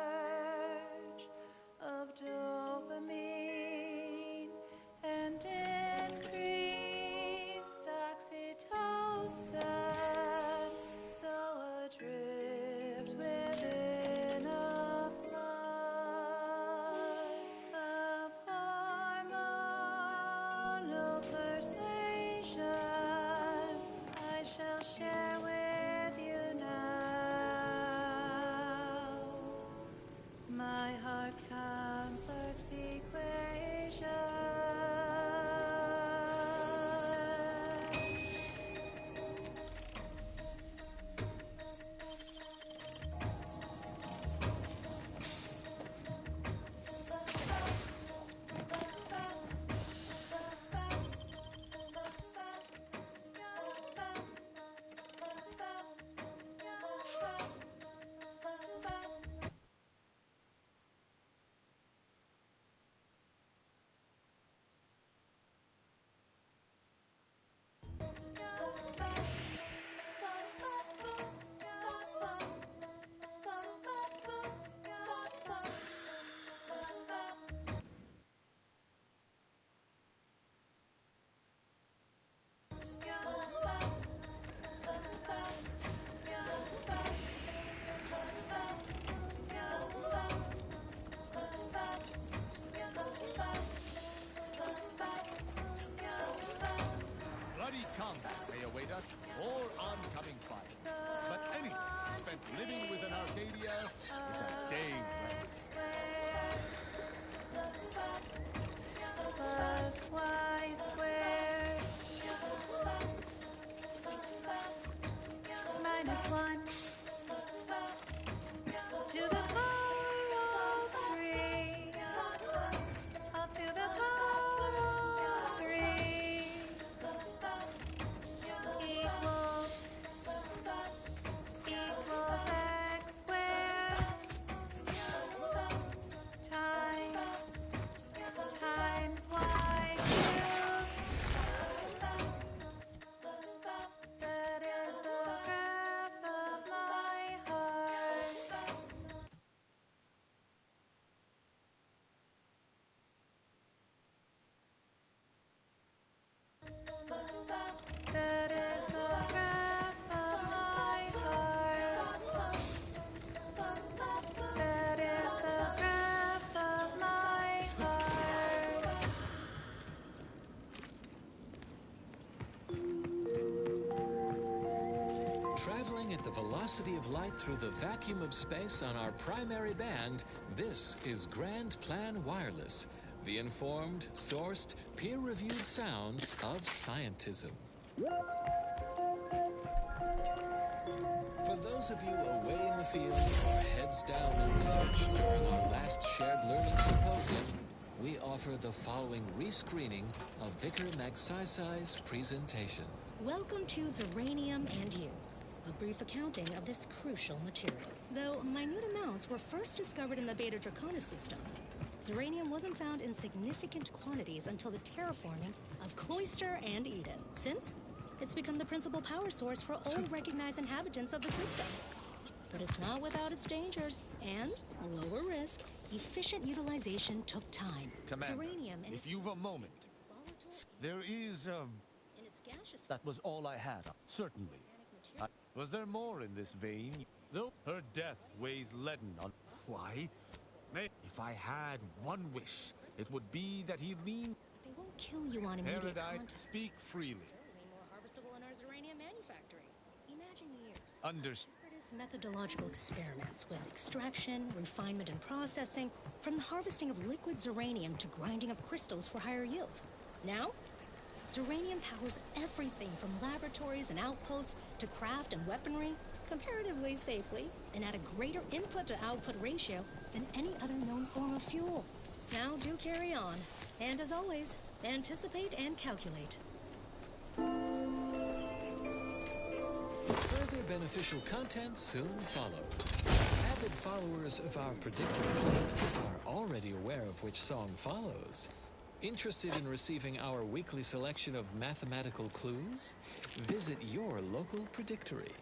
of dopamine and increased oxytocin, so adrift within a flood of hormonal persuasion. I shall share with you now my heart's complex equation. Bloody combat may await us, or oncoming fire. But anyone spent living with an arcade Arcadia is a day less. Plus y squared minus 1 to the power of 3 all to the power of 3 equals x squared times y cubed. That is the graph of my heart. That is the graph of my heart. That is the graph of my heart. Traveling at the velocity of light through the vacuum of space on our primary band, this is Grand Plan Wireless, the informed, sourced, peer-reviewed sound of scientism. For those of you away in the field or heads down in research during our last shared learning symposium, we offer the following rescreening of Vicar Magsaysay's presentation. Welcome to Zeranium and You, a brief accounting of this crucial material. Though minute amounts were first discovered in the Beta Draconis system, Zeranium wasn't found in significant quantities until the terraforming of Cloister and Eden. Since, it's become the principal power source for all recognized inhabitants of the system. But it's not without its dangers, and lower risk, efficient utilization took time. Commander, Zeranium and if you've a moment. There is, That was all I had. Certainly. Was there more in this vein? Though her death weighs leaden on... Why? If I had one wish, it would be that he lean... They won't kill you on immediate Heredite, contact. speak freely. Certainly more harvestable in our Zeranium manufactory. Imagine years. Understood. Methodological experiments with extraction, refinement, and processing, from the harvesting of liquid Zeranium to grinding of crystals for higher yields. Now, Zeranium powers everything from laboratories and outposts to craft and weaponry, comparatively safely, and at a greater input-to-output ratio than any other known form of fuel. Now do carry on, and as always, anticipate and calculate. Further beneficial content soon follows. Avid followers of our predictive playlists are already aware of which song follows. Interested in receiving our weekly selection of mathematical clues? Visit your local predictory.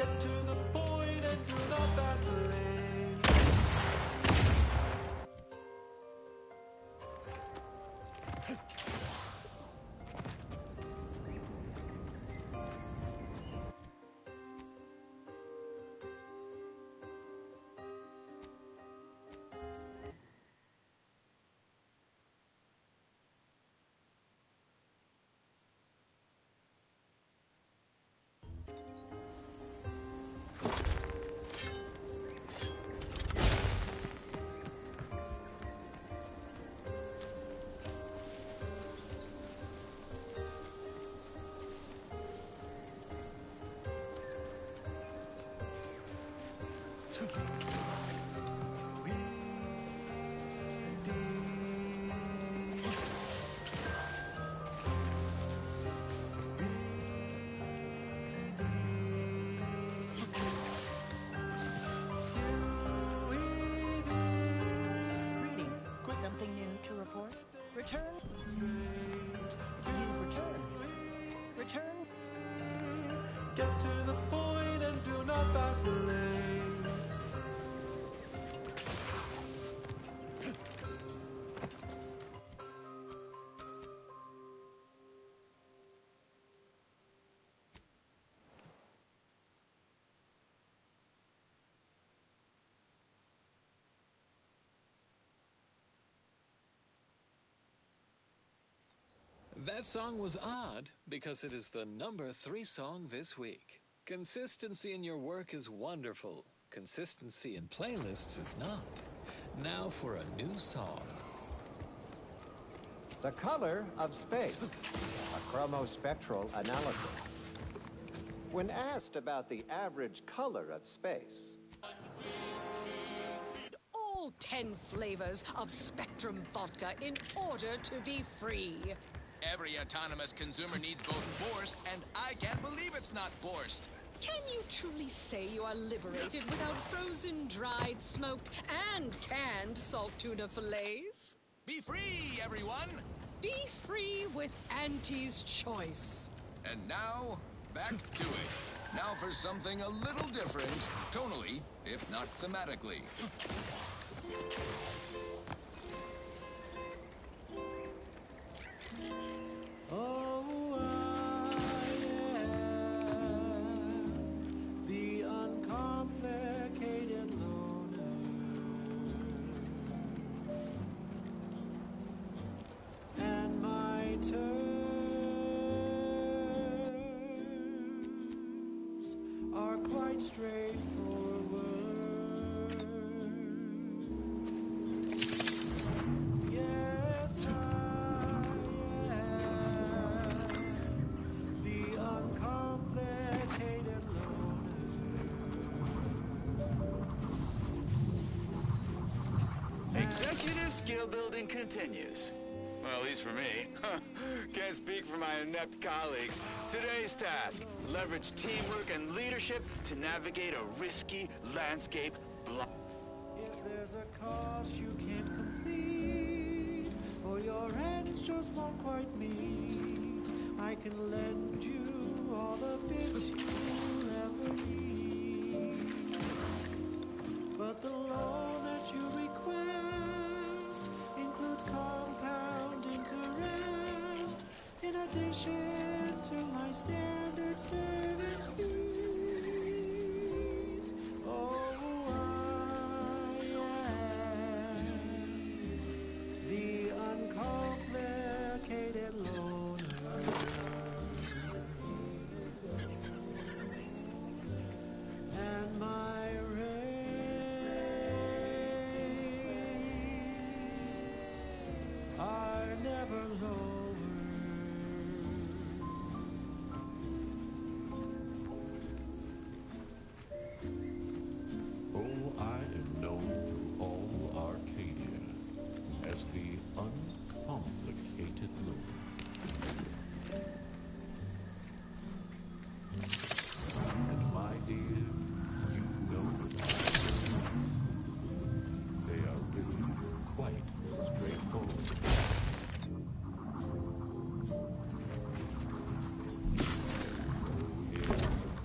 Get to the point and do not vacillate. Something new to report? Return. You've returned. Return. Get to the point and do not vacillate. That song was odd because it is the number 3 song this week. Consistency in your work is wonderful. Consistency in playlists is not. Now for a new song. The color of space, a chromospectral analysis. When asked about the average color of space, All 10 flavors of Spectrum vodka in order to be free. Every autonomous consumer needs both Borscht, and I can't believe it's not Borscht. Can you truly say you are liberated without frozen, dried, smoked, and canned salt tuna fillets? Be free, everyone! Be free with Auntie's Choice. And now, back to it. Now for something a little different, tonally, if not thematically. Oh, I am the uncomplicated loner, and my terms are quite straightforward. Yes, I uncomplicated Executive skill building continues. Well, at least for me. Can't speak for my inept colleagues. Today's task, leverage teamwork and leadership to navigate a risky landscape block. If there's a cost you can't complete, or your ends just won't quite meet, I can lend you all the bits you'll ever need. But the loan that you request includes compound interest, in addition to my standard service fees. Oh, I am the uncomplicated loner, and my rates are never lower. Oh, I am known through all Arcadia as the uncomplicated loner. And my dear, you know they are really quite straightforward.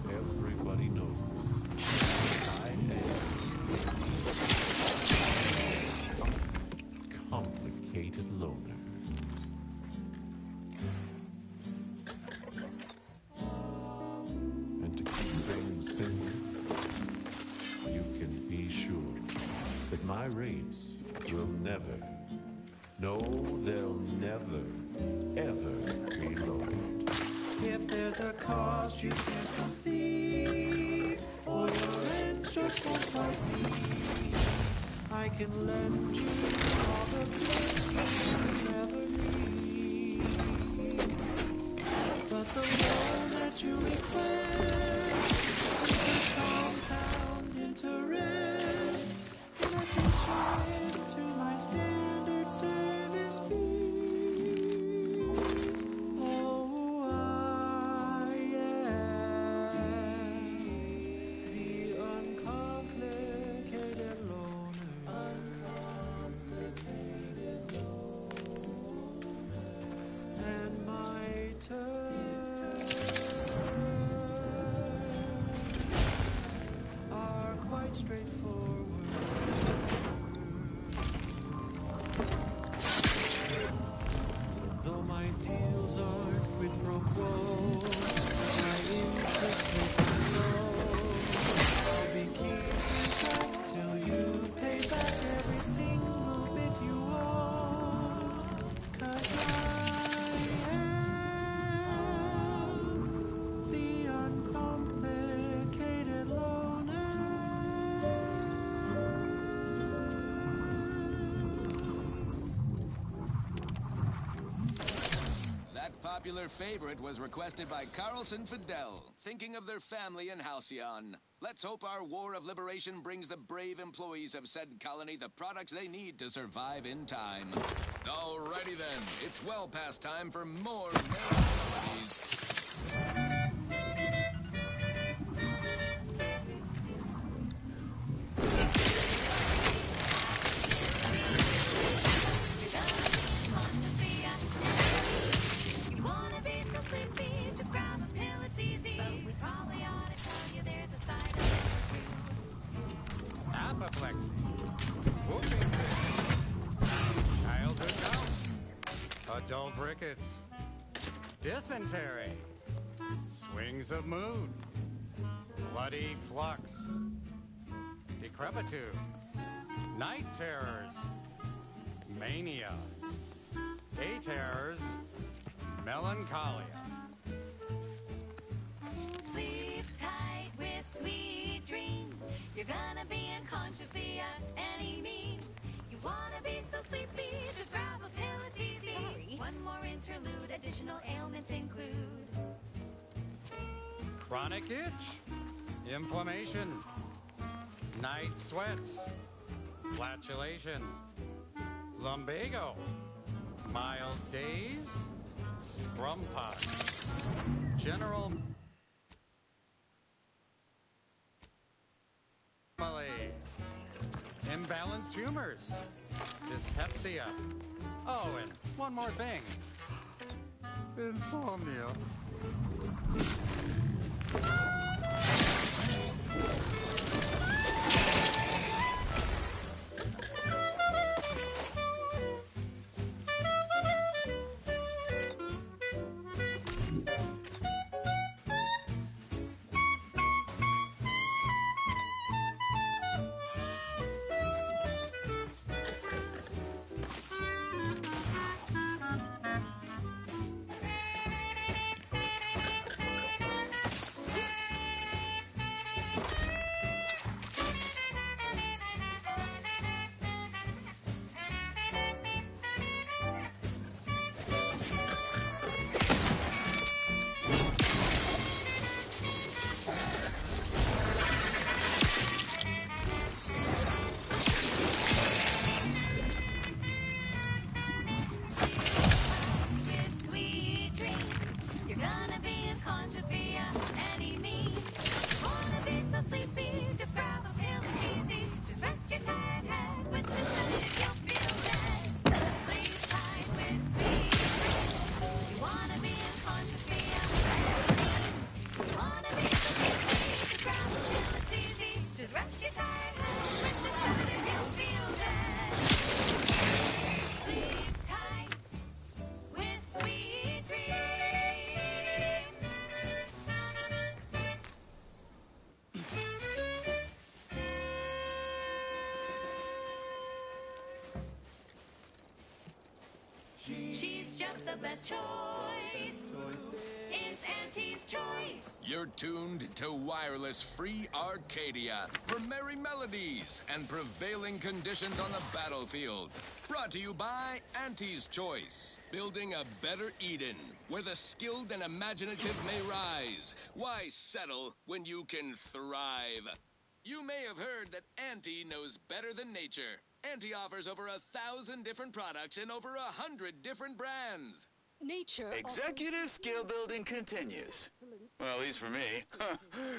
Everybody knows uncomplicated loner. And to keep things simple, you can be sure that my rates will never, no, they'll never, ever be lowered. If there's a cost you can't complete, or your ends just won't quite meet, I can lend you all the things you never need. But the loan that you request is a compound interest, and I can charge to my standard service fees. Oh, I am the uncomplicated loner. And my terms are quite straightforward. Though my deals aren't quid pro quo, my interest rates are low. I'll be keeping track till you pay back every single bit you owe. 'Cause I am the uncomplicated loner. That popular favorite was requested by Carlson Fidel, thinking of their family in Halcyon. Let's hope our war of liberation brings the brave employees of said colony the products they need to survive in time. Alrighty then, it's well past time for more merry melodies. You wanna be so sleepy, just grab a pill, it's easy. But we probably ought to tell you there's a side effect or two. Apoplexy, whooping fit, childhood gout, adult rickets, dysentery, swings of mood, bloody flux, decrepitude, night terrors, mania, day terrors, melancholia. Sleep tight with sweet dreams. You're gonna be unconscious via any means. You wanna be so sleepy, just grab a pill, it's easy. Sorry. One more interlude, additional ailments include Chronic itch, inflammation, night sweats, flatulation, lumbago, mild days, scrum pox, general malaise, imbalanced humors, dyspepsia. Oh, and one more thing. Insomnia. She's just the best choice. It's Auntie's choice. You're tuned to wireless free Arcadia for merry melodies and prevailing conditions on the battlefield. Brought to you by Auntie's Choice. Building a better Eden, where the skilled and imaginative may rise. Why settle when you can thrive? You may have heard that Auntie knows better than nature. Auntie offers over 1,000 different products in over 100 different brands. Nature. Executive skill building continues. Well, at least for me.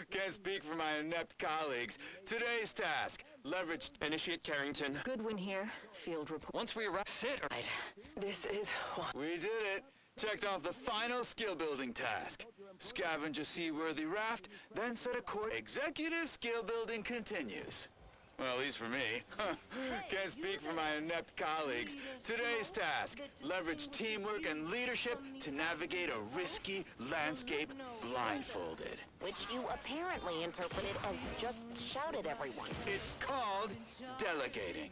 Can't speak for my inept colleagues. Today's task, leverage... Initiate Carrington. Goodwin here. Field report. Once we arrive... Sit. Right. This is... We did it. Checked off the final skill building task. Scavenge a seaworthy raft, then set a course. Executive skill building continues. Well, at least for me. Can't speak for my inept colleagues. Today's task, leverage teamwork and leadership to navigate a risky landscape blindfolded. Which you apparently interpreted as just shout at everyone. It's called delegating.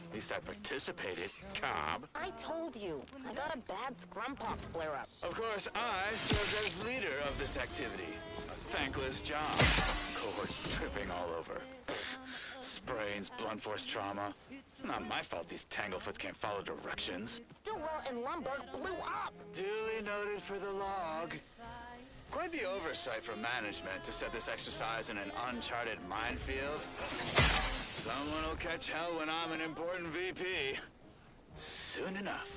At least I participated, Cobb. I told you. I got a bad scrumpox flare-up. Of course, I served as leader of this activity. A thankless job. Cohorts dripping all over. Sprains, blunt force trauma. Not my fault these Tanglefoots can't follow directions. Stillwell and Lumberg blew up. Duly noted for the log. Quite the oversight from management to set this exercise in an uncharted minefield. Someone will catch hell when I'm an important VP. Soon enough.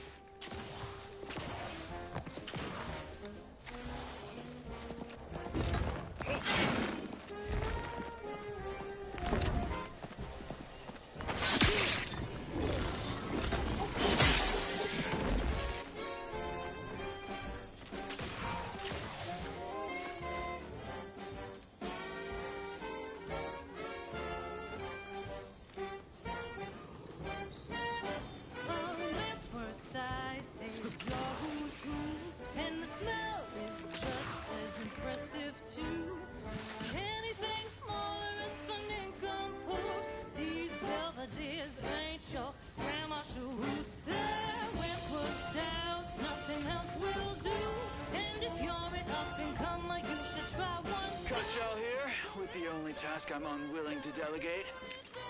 Task I'm unwilling to delegate.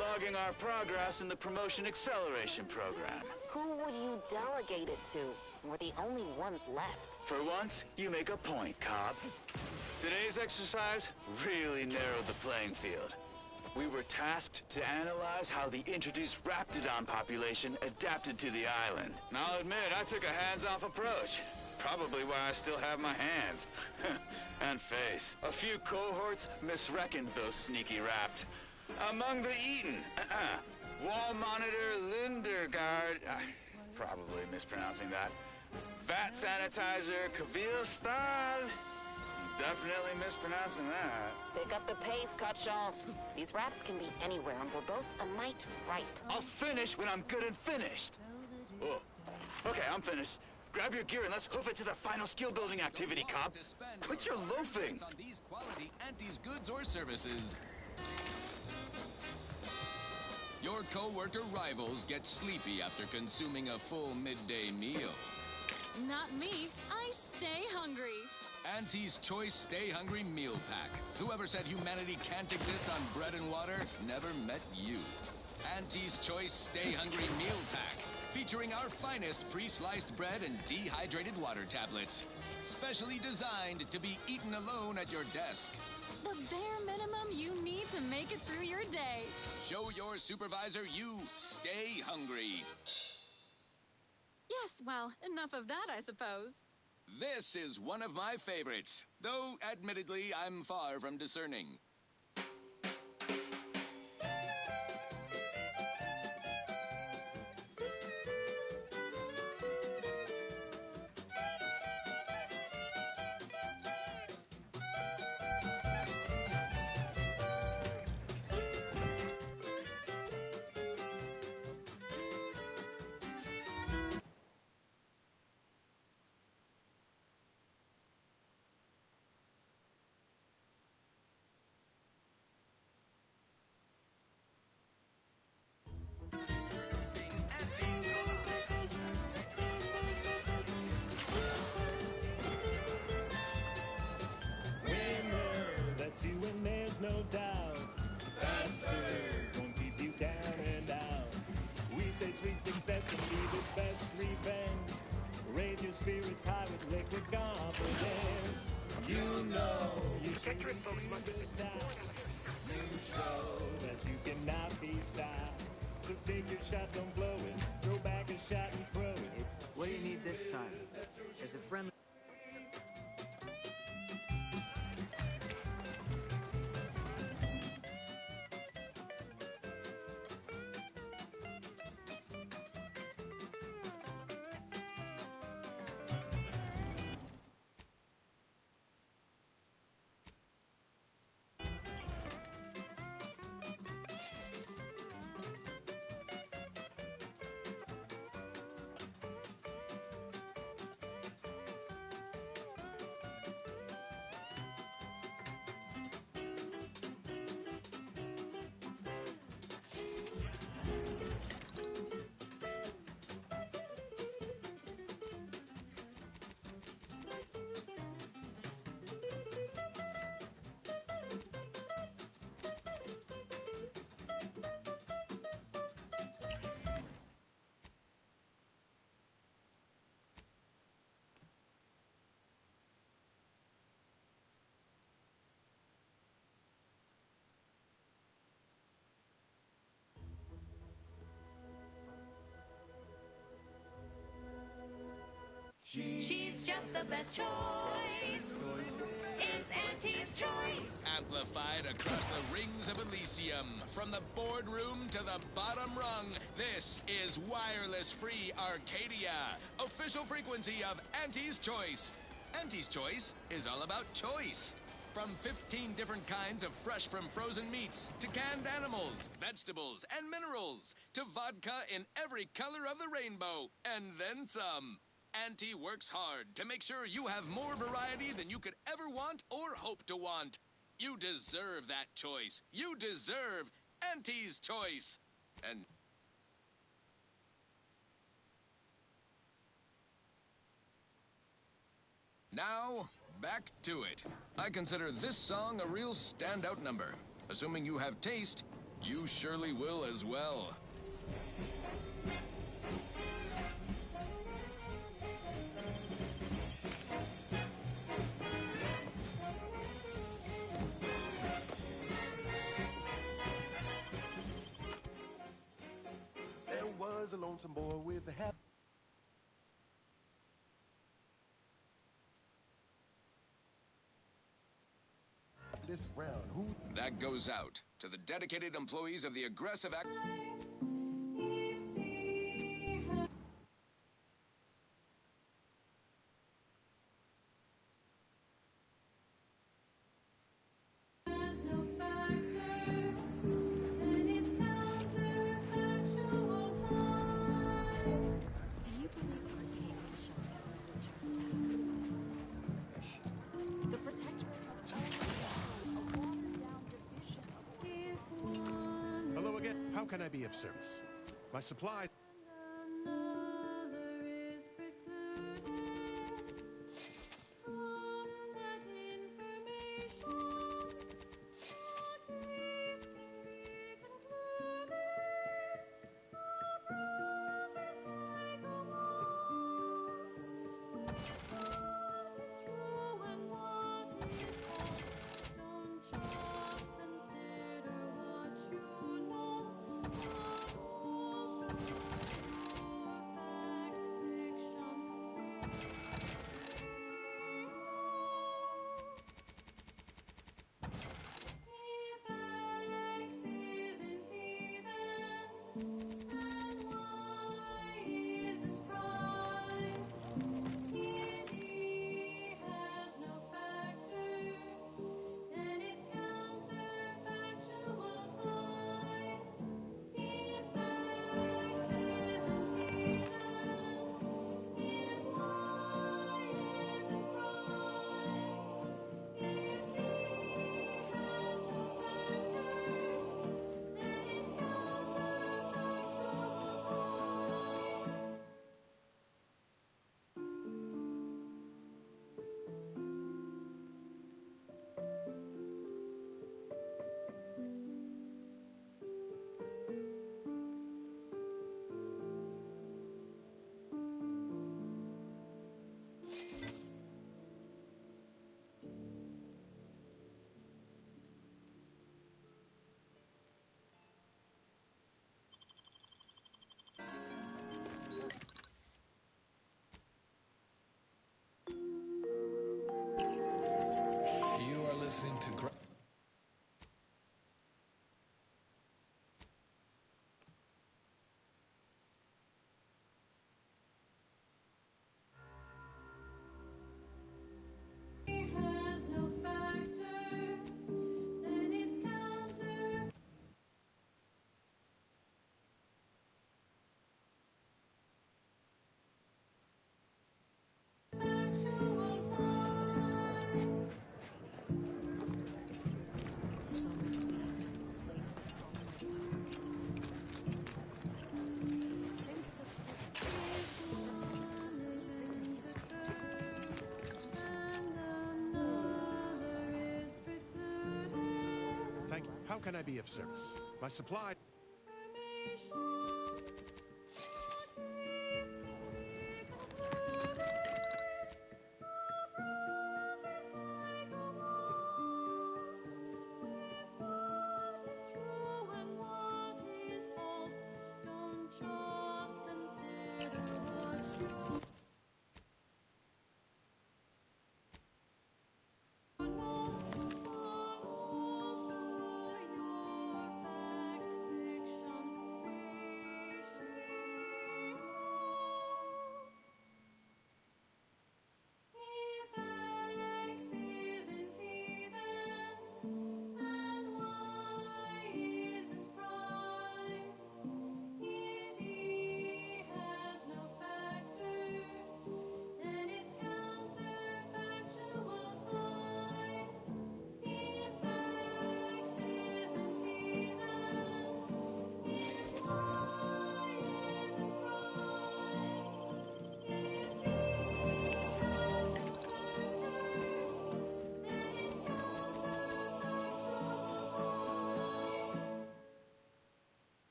Logging our progress in the promotion acceleration program. Who would you delegate it to? We're the only ones left. For once, you make a point, Cobb. Today's exercise really narrowed the playing field. We were tasked to analyze how the introduced Raptidon population adapted to the island. And I'll admit, I took a hands-off approach. Probably why I still have my hands. And face. A few cohorts misreckoned those sneaky rafts. Among the Eaton. Wall Monitor Lindergaard. Probably mispronouncing that. Vat Sanitizer Kavil Stad. Definitely mispronouncing that. Pick up the pace, Cutshaw. These raps can be anywhere, and we're both a mite ripe. I'll finish when I'm good and finished. Oh. Okay, I'm finished. Grab your gear and let's hoof it to the final skill-building activity, Cobb. Quit your loafing! On these quality Auntie's goods or services. Your co-worker rivals get sleepy after consuming a full midday meal. Not me. I stay hungry. Auntie's Choice Stay Hungry Meal Pack. Whoever said humanity can't exist on bread and water never met you. Auntie's Choice Stay Hungry Meal Pack. Featuring our finest pre-sliced bread and dehydrated water tablets. Specially designed to be eaten alone at your desk. The bare minimum you need to make it through your day. Show your supervisor you stay hungry. Yes, well, enough of that, I suppose. This is one of my favorites, though admittedly I'm far from discerning. Success can be the best revenge. Raise your spirits high with liquid confidence. You know you should get folks must have been You show that you cannot be stopped. So take your shot, don't blow it. Throw back a shot and throw it. What do you need this time? Is it friendly? She's just the best choice. It's Auntie's choice. Amplified across the rings of Elysium. From the boardroom to the bottom rung, this is Wireless Free Arcadia, official frequency of Auntie's Choice. Auntie's Choice is all about choice. From 15 different kinds of fresh from frozen meats, to canned animals, vegetables, and minerals, to vodka in every color of the rainbow, and then some. Auntie works hard to make sure you have more variety than you could ever want or hope to want. You deserve that choice. You deserve Auntie's Choice. And now, back to it. I consider this song a real standout number. Assuming you have taste, you surely will as well. There was a lonesome boy with a hat. This round, who? That goes out to the dedicated employees of the Aggressive Act. Hello again. How can I be of service? My supplies. can I be of service? My supply...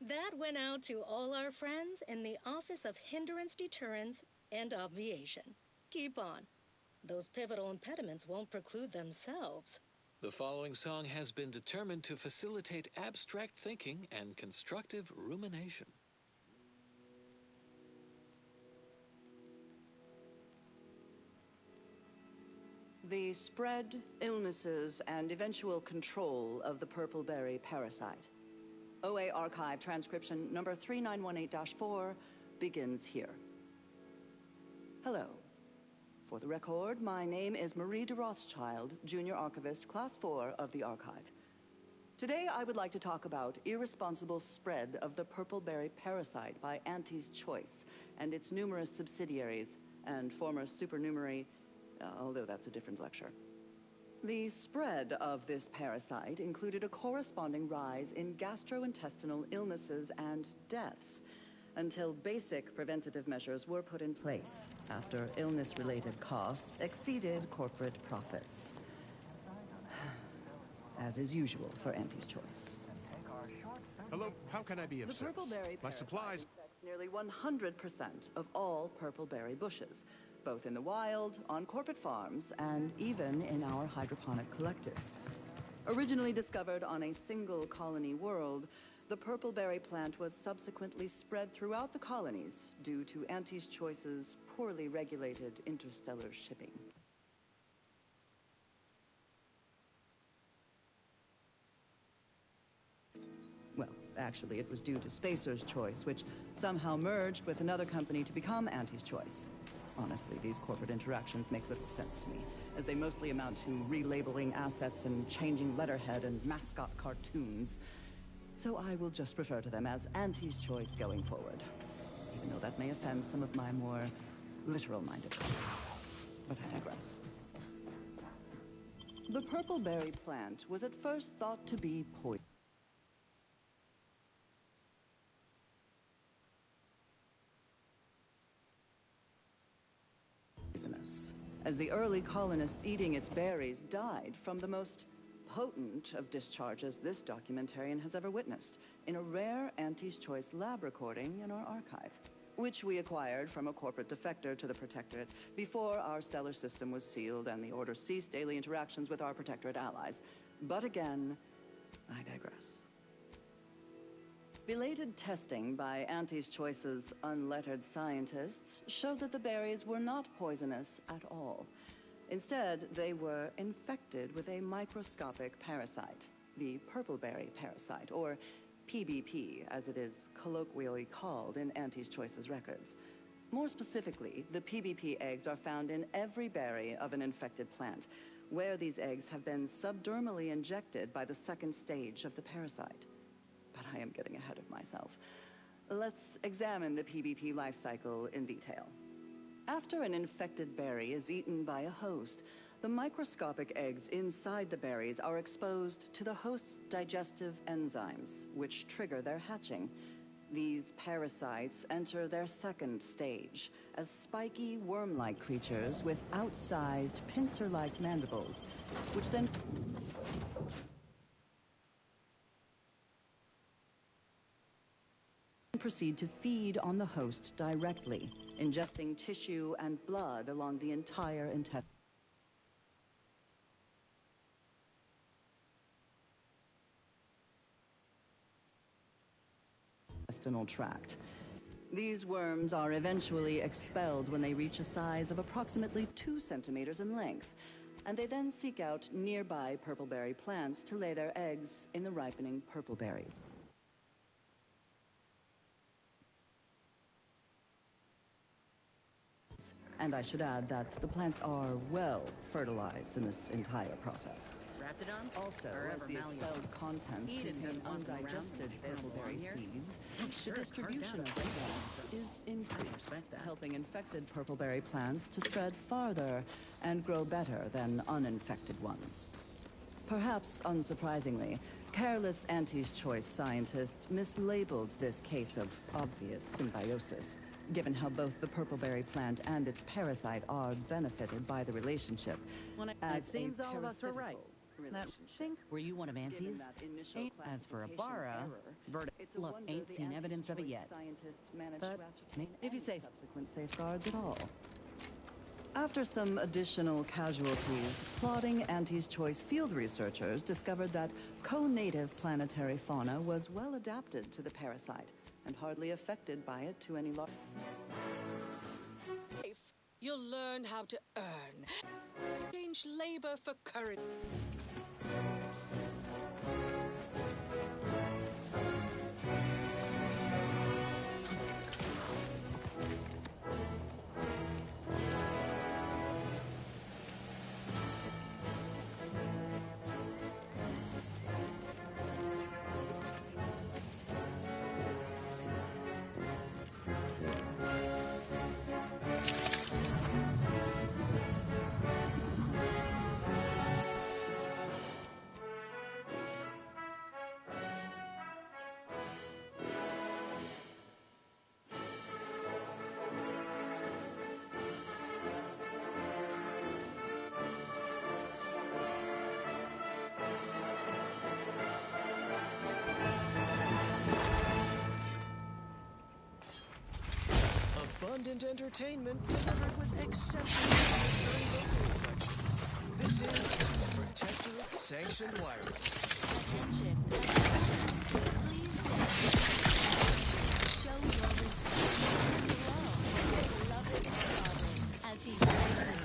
That went out to all our friends in the Office of Hindrance Deterrence and Obviation. Keep on. Those pivotal impediments won't preclude themselves. The following song has been determined to facilitate abstract thinking and constructive rumination. The spread, illnesses, and eventual control of the purple-berry parasite. OA Archive transcription number 3918-4 begins here. Hello. For the record, my name is Marie de Rothschild, Junior Archivist, Class 4 of the Archive. Today, I would like to talk about irresponsible spread of the purple-berry parasite by Auntie's Choice and its numerous subsidiaries and former supernumerary, although that's a different lecture. The spread of this parasite included a corresponding rise in gastrointestinal illnesses and deaths until basic preventative measures were put in place after illness-related costs exceeded corporate profits. As is usual for Auntie's Choice. Hello, how can I be of service? The purple-berry My supplies... affects nearly 100% of all purple-berry bushes, both in the wild, on corporate farms, and even in our hydroponic collectives. Originally discovered on a single colony world, the purple-berry plant was subsequently spread throughout the colonies due to Auntie's Choice's poorly regulated interstellar shipping. Well, actually, it was due to Spacer's Choice, which somehow merged with another company to become Auntie's Choice. Honestly, these corporate interactions make little sense to me, as they mostly amount to relabeling assets and changing letterhead and mascot cartoons. so I will just refer to them as Auntie's Choice going forward, even though that may offend some of my more literal-minded friends. But I digress. The purple berry plant was at first thought to be poisonous, as the early colonists eating its berries died from the most potent of discharges this documentarian has ever witnessed, in a rare Auntie's Choice lab recording in our archive, which we acquired from a corporate defector to the Protectorate before our stellar system was sealed and the Order ceased daily interactions with our Protectorate allies. But again, I digress. Belated testing by Auntie's Choice's unlettered scientists showed that the berries were not poisonous at all. Instead, they were infected with a microscopic parasite, the purpleberry parasite, or PBP, as it is colloquially called in Auntie's Choice's records. More specifically, the PBP eggs are found in every berry of an infected plant, where these eggs have been subdermally injected by the second stage of the parasite. But I am getting ahead of myself. Let's examine the PBP life cycle in detail. After an infected berry is eaten by a host, the microscopic eggs inside the berries are exposed to the host's digestive enzymes, which trigger their hatching. These parasites enter their second stage as spiky, worm-like creatures with outsized, pincer-like mandibles, which then proceed to feed on the host directly, ingesting tissue and blood along the entire intestinal tract. These worms are eventually expelled when they reach a size of approximately 2 centimeters in length, and they then seek out nearby purpleberry plants to lay their eggs in the ripening purpleberries. And I should add that the plants are well fertilized in this entire process. Raptidons? Also, as the expelled contents contain undigested purpleberry seeds, the distribution of these is increased, helping infected purpleberry plants to spread farther and grow better than uninfected ones. Perhaps unsurprisingly, careless Auntie's Choice scientists mislabeled this case of obvious symbiosis, given how both the purpleberry plant and its parasite are benefited by the relationship. It seems all of us are right. That thing, were you one of Auntie's? As for Abara, look, ain't seen evidence of it yet. But if you say so. Subsequent safeguards at all. After some additional casualties, plodding Auntie's Choice field researchers discovered that co-native planetary fauna was well adapted to the parasite and hardly affected by it to any large. You'll learn how to earn. Change labor for courage. Abundant entertainment delivered with exceptional reassuring vocal reflection. This is Protectorate Sanctioned Wireless. Attention. Please show your respect to your beloved father as he places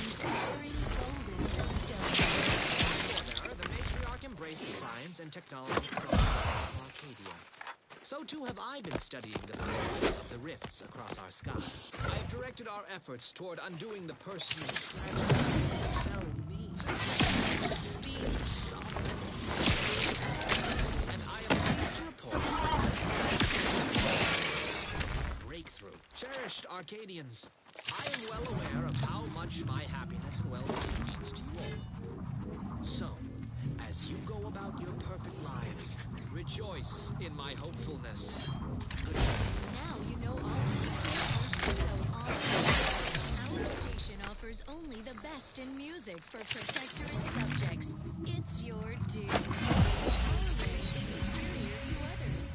inspiring golden bestowals. The matriarch embraces science and technology for the of Arcadia. So too have I been studying the potential of the rifts across our skies. I have directed our efforts toward undoing the personal tragedy that befell me. Steam sovereign. First, Arcadians, I am well aware of how much my happiness and well-being means to you all. So, as you go about your perfect lives, rejoice in my hopefulness. Good night. Now you know all you need to know. So our station offers only the best in music for Protectorate subjects. It's your due. Our way is superior to others.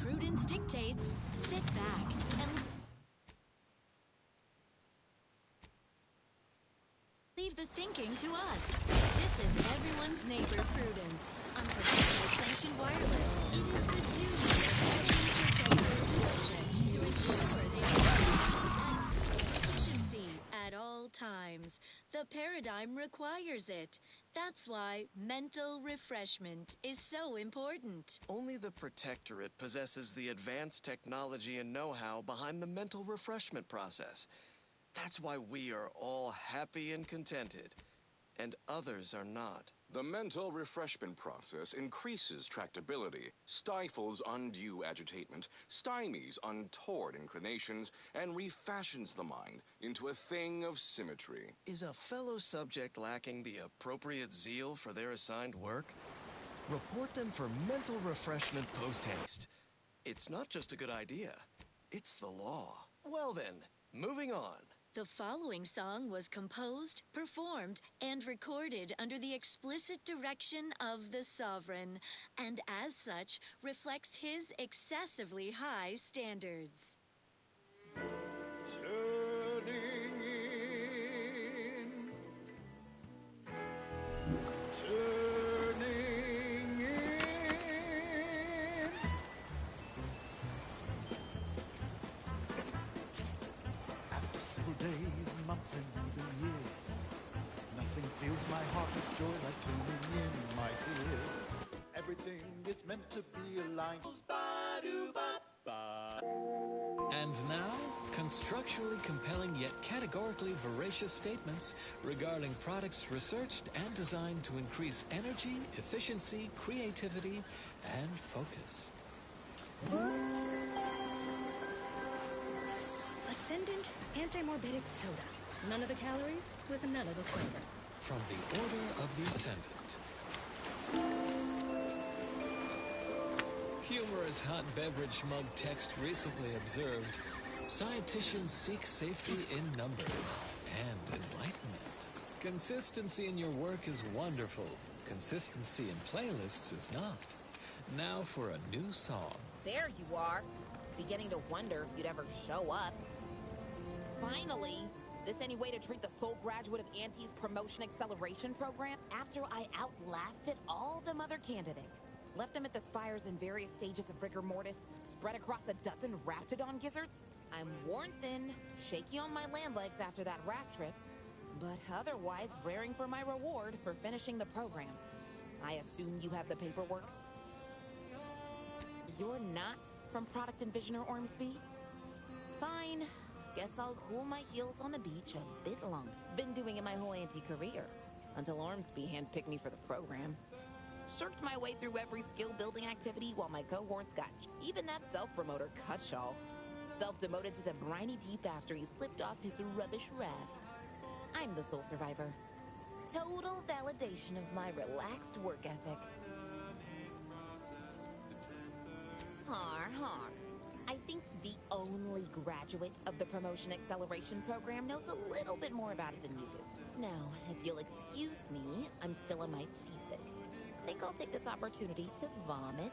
Prudence dictates, sit back and leave the thinking to us. This is everyone's neighbor, Prudence. On Protectorate Sanctioned Wireless, it is the duty of every Protectorate project to ensure they are efficiency at all times. The paradigm requires it. That's why mental refreshment is so important. Only the Protectorate possesses the advanced technology and know-how behind the mental refreshment process. That's why we are all happy and contented, and others are not. The mental refreshment process increases tractability, stifles undue agitation, stymies untoward inclinations, and refashions the mind into a thing of symmetry. Is a fellow subject lacking the appropriate zeal for their assigned work? Report them for mental refreshment post-haste. It's not just a good idea, it's the law. Well then, moving on. The following song was composed, performed, and recorded under the explicit direction of the Sovereign, and as such, reflects his excessively high standards. Turning in. Turning in. After several days, months, and even years, nothing fills my heart with joy like tuning in my ears. Everything is meant to be aligned. And now, constructually compelling yet categorically veracious statements regarding products researched and designed to increase energy, efficiency, creativity, and focus. Ascendant Anti-Morbidic Soda. None of the calories with none of the flavor. From the Order of the Ascendant. Humorous hot beverage mug text recently observed, scienticians seek safety in numbers and enlightenment. Consistency in your work is wonderful. Consistency in playlists is not. Now for a new song. There you are. Beginning to wonder if you'd ever show up. Finally! This any way to treat the sole graduate of Auntie's promotion acceleration program? After I outlasted all them other candidates. Left them at the spires in various stages of rigor mortis, spread across a dozen raptidon gizzards. I'm worn thin, shaky on my land legs after that raft trip, but otherwise raring for my reward for finishing the program. I assume you have the paperwork? You're not from Product Envisioner Ormsby? Fine. Guess I'll cool my heels on the beach a bit longer. Been doing it my whole career until Ormsby handpicked me for the program. Shirked my way through every skill-building activity while my cohorts got even that self-promoter Cutshaw. Self-demoted to the briny deep after he slipped off his rubbish raft. I'm the sole survivor. Total validation of my relaxed work ethic. Har har. I think the only graduate of the Promotion Acceleration Program knows a little bit more about it than you do. Now, if you'll excuse me, I'm still a mite seasick. Think I'll take this opportunity to vomit.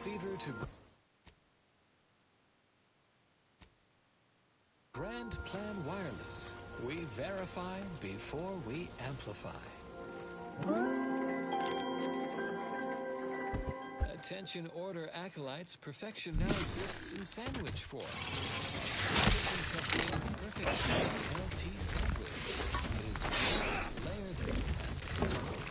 Receiver to Grand Plan Wireless. We verify before we amplify. Attention order acolytes, perfection now exists in sandwich form. Kitchens have been perfect LT sandwich. It is mixed, layered, and tasteful.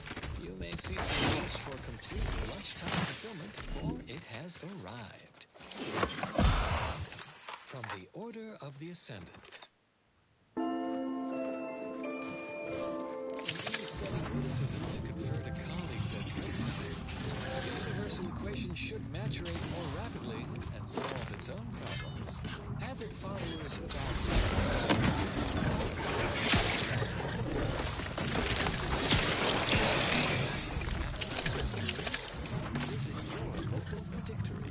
You may see some wish for complete lunchtime fulfillment, for it has arrived. From the Order of the Ascendant. It is setting criticism to confer to colleagues at break time. The universal equation should maturate more rapidly and solve its own problems. Avid followers of visit your local predictory.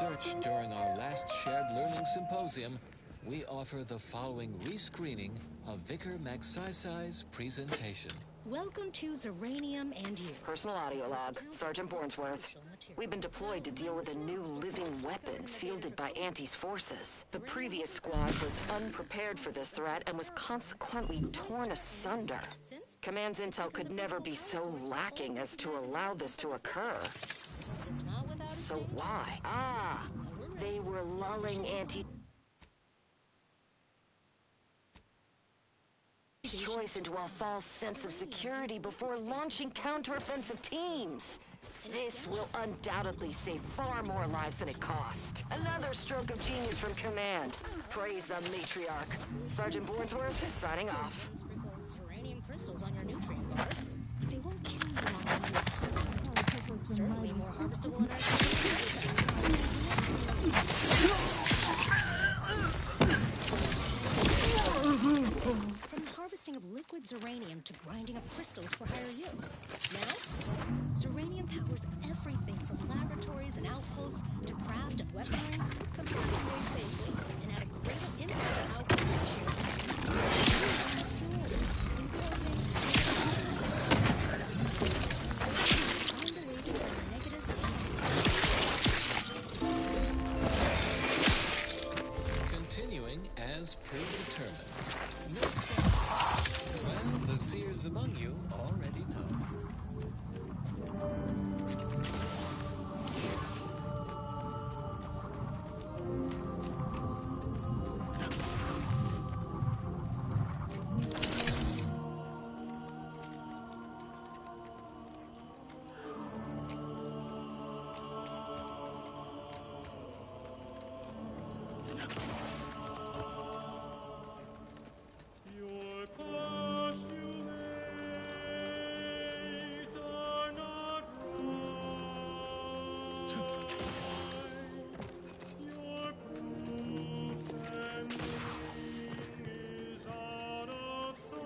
research during our last shared learning symposium, we offer the following rescreening of Vicar Magsaysay's presentation. Welcome to Zeranium and You. Personal audio log, Sergeant Bornsworth. We've been deployed to deal with a new living weapon fielded by Auntie's forces. The previous squad was unprepared for this threat and was consequently torn asunder. Command's intel could never be so lacking as to allow this to occur. So why? Ah, they were lulling Auntie's choice into a false sense of security before launching counteroffensive teams. This will undoubtedly save far more lives than it cost. Another stroke of genius from Command. Praise the matriarch. Sergeant Bornsworth is signing off. Sprinkle Zeranium crystals on your nutrient bars, but they won't kill you while you certainly more harvestable in From harvesting of liquid Zeranium to grinding of crystals for higher yields. Now, Zeranium powers everything from laboratories and outposts to craft and weaponries, completely made safely and at a greater impact on output. Continuing as predetermined. Well, the seers among you already know. Your postulates are not wrong. Your proof and meaning is out of sight.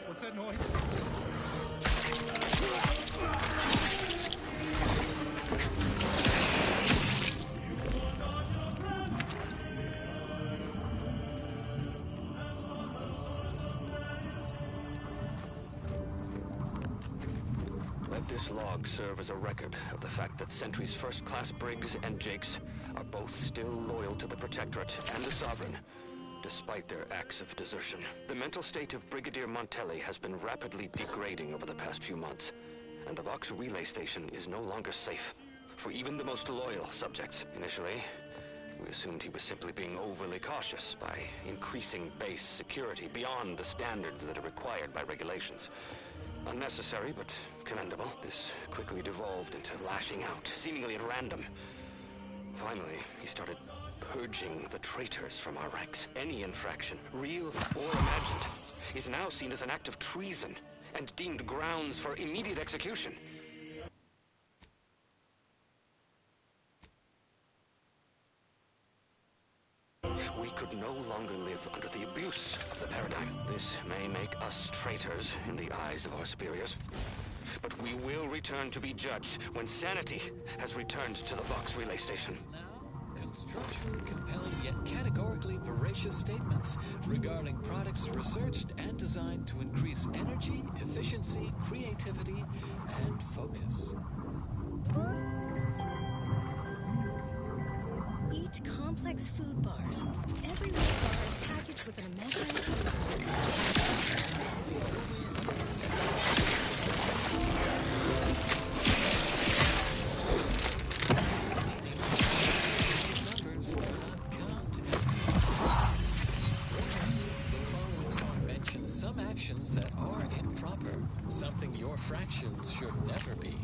What's that noise? Let this log serve as a record of the fact that Sentry's first-class Briggs and Jakes are both still loyal to the Protectorate and the Sovereign, despite their acts of desertion. The mental state of Brigadier Montelli has been rapidly degrading over the past few months, and the Vox relay station is no longer safe for even the most loyal subjects. Initially, we assumed he was simply being overly cautious by increasing base security beyond the standards that are required by regulations. Unnecessary, but commendable. This quickly devolved into lashing out, seemingly at random. Finally, Finally, he started purging the traitors from our ranks. Any infraction, real or imagined, is now seen as an act of treason and deemed grounds for immediate execution. We could no longer live under the abuse of the paradigm. This may make us traitors in the eyes of our superiors, but we will return to be judged when sanity has returned to the Vox relay station. Constructionally compelling yet categorically veracious statements regarding products researched and designed to increase energy, efficiency, creativity, and focus. Eat complex food bars. Every bar is packaged with an some actions that are improper, something your fractions should never be.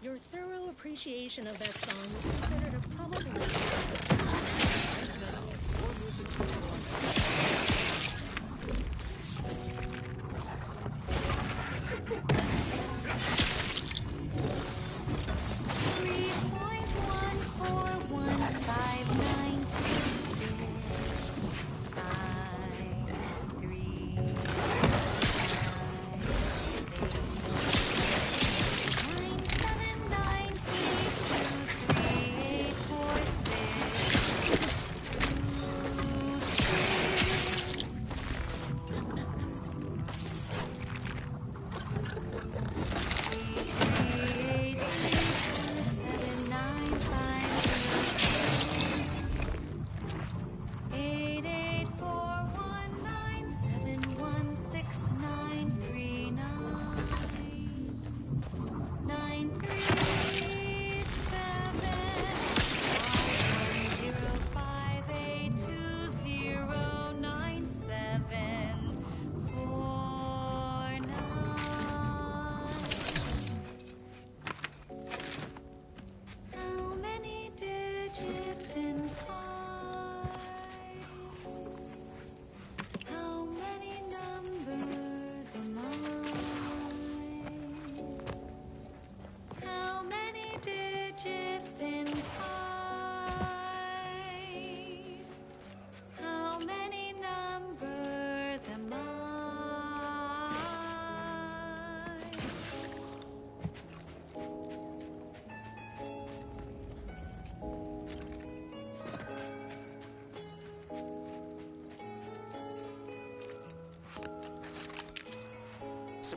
Your thorough appreciation of that song was considered a probably...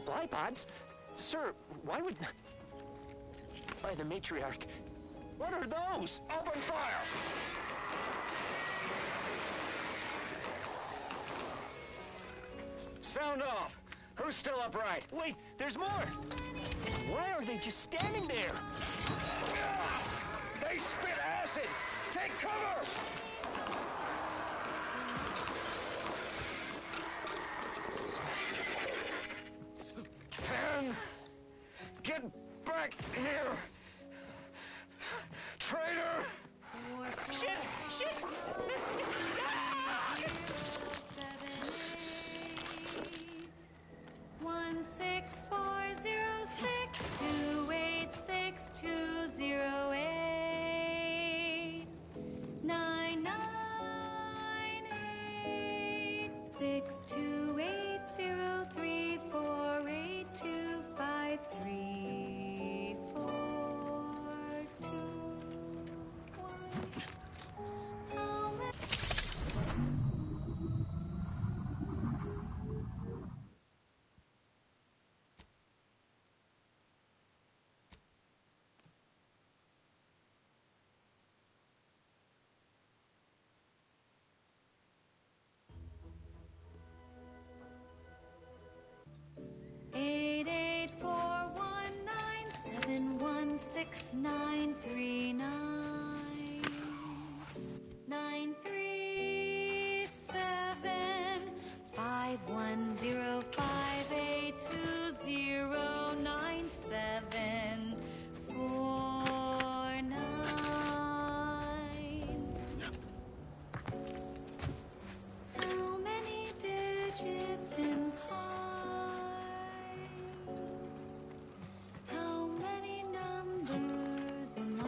supply pods? Sir, why would... By the matriarch. What are those? Open fire! Sound off! Who's still upright? Wait, there's more! Why are they just standing there? They spit acid! Take cover! Pen! Get back here! Traitor! Shit! Shit! 16406286208 998 How many digits in pi? How many numbers am I?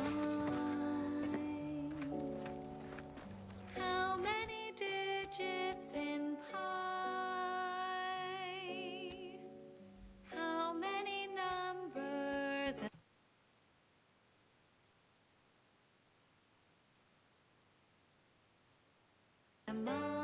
How many digits in pi? How many numbers am I?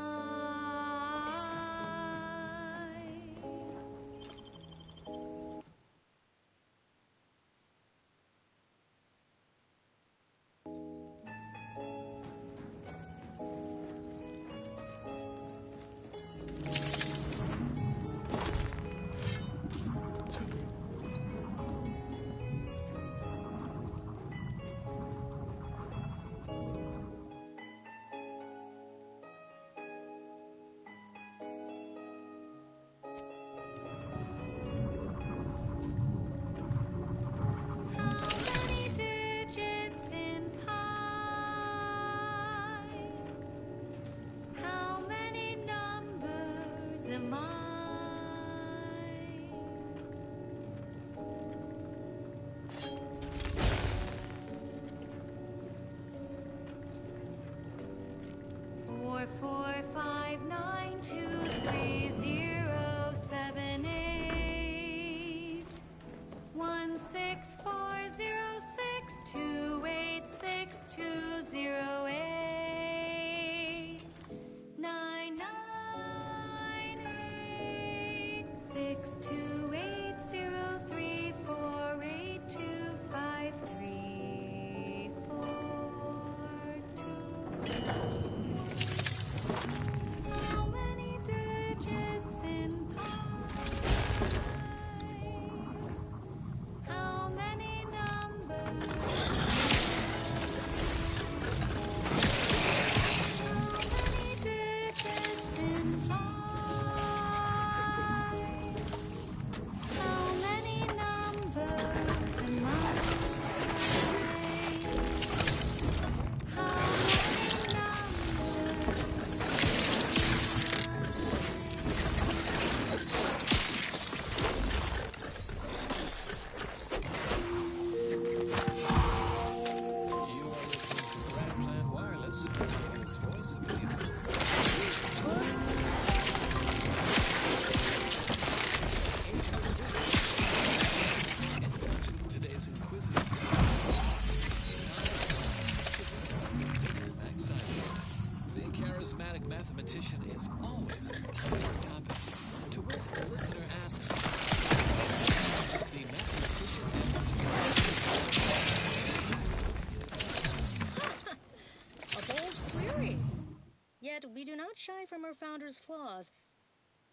not shy from her founder's flaws.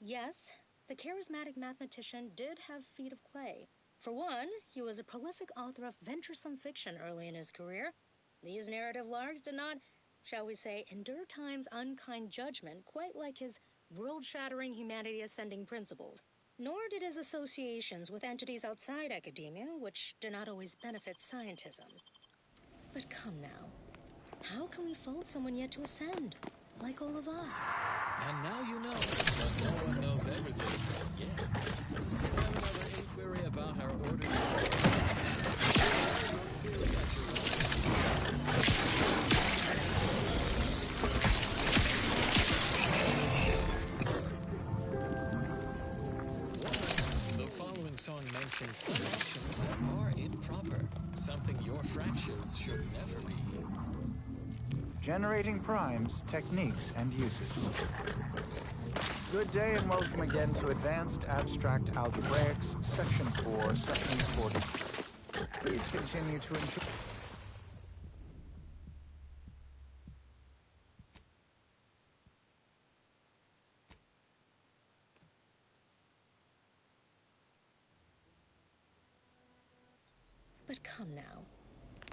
Yes, the charismatic mathematician did have feet of clay. For one, he was a prolific author of venturesome fiction early in his career. These narrative larks did not, shall we say, endure time's unkind judgment quite like his world-shattering, humanity-ascending principles. Nor did his associations with entities outside academia, which did not always benefit scientism. But come now, how can we fault someone yet to ascend, like all of us? And now you know, but no one knows everything yet. We have another inquiry about our order. The following song mentions some actions that are improper, something your fractions should never be. Generating primes, techniques, and uses. Good day and welcome again to Advanced Abstract Algebraics, Section 4, Section 40. Please continue to enjoy. But come now,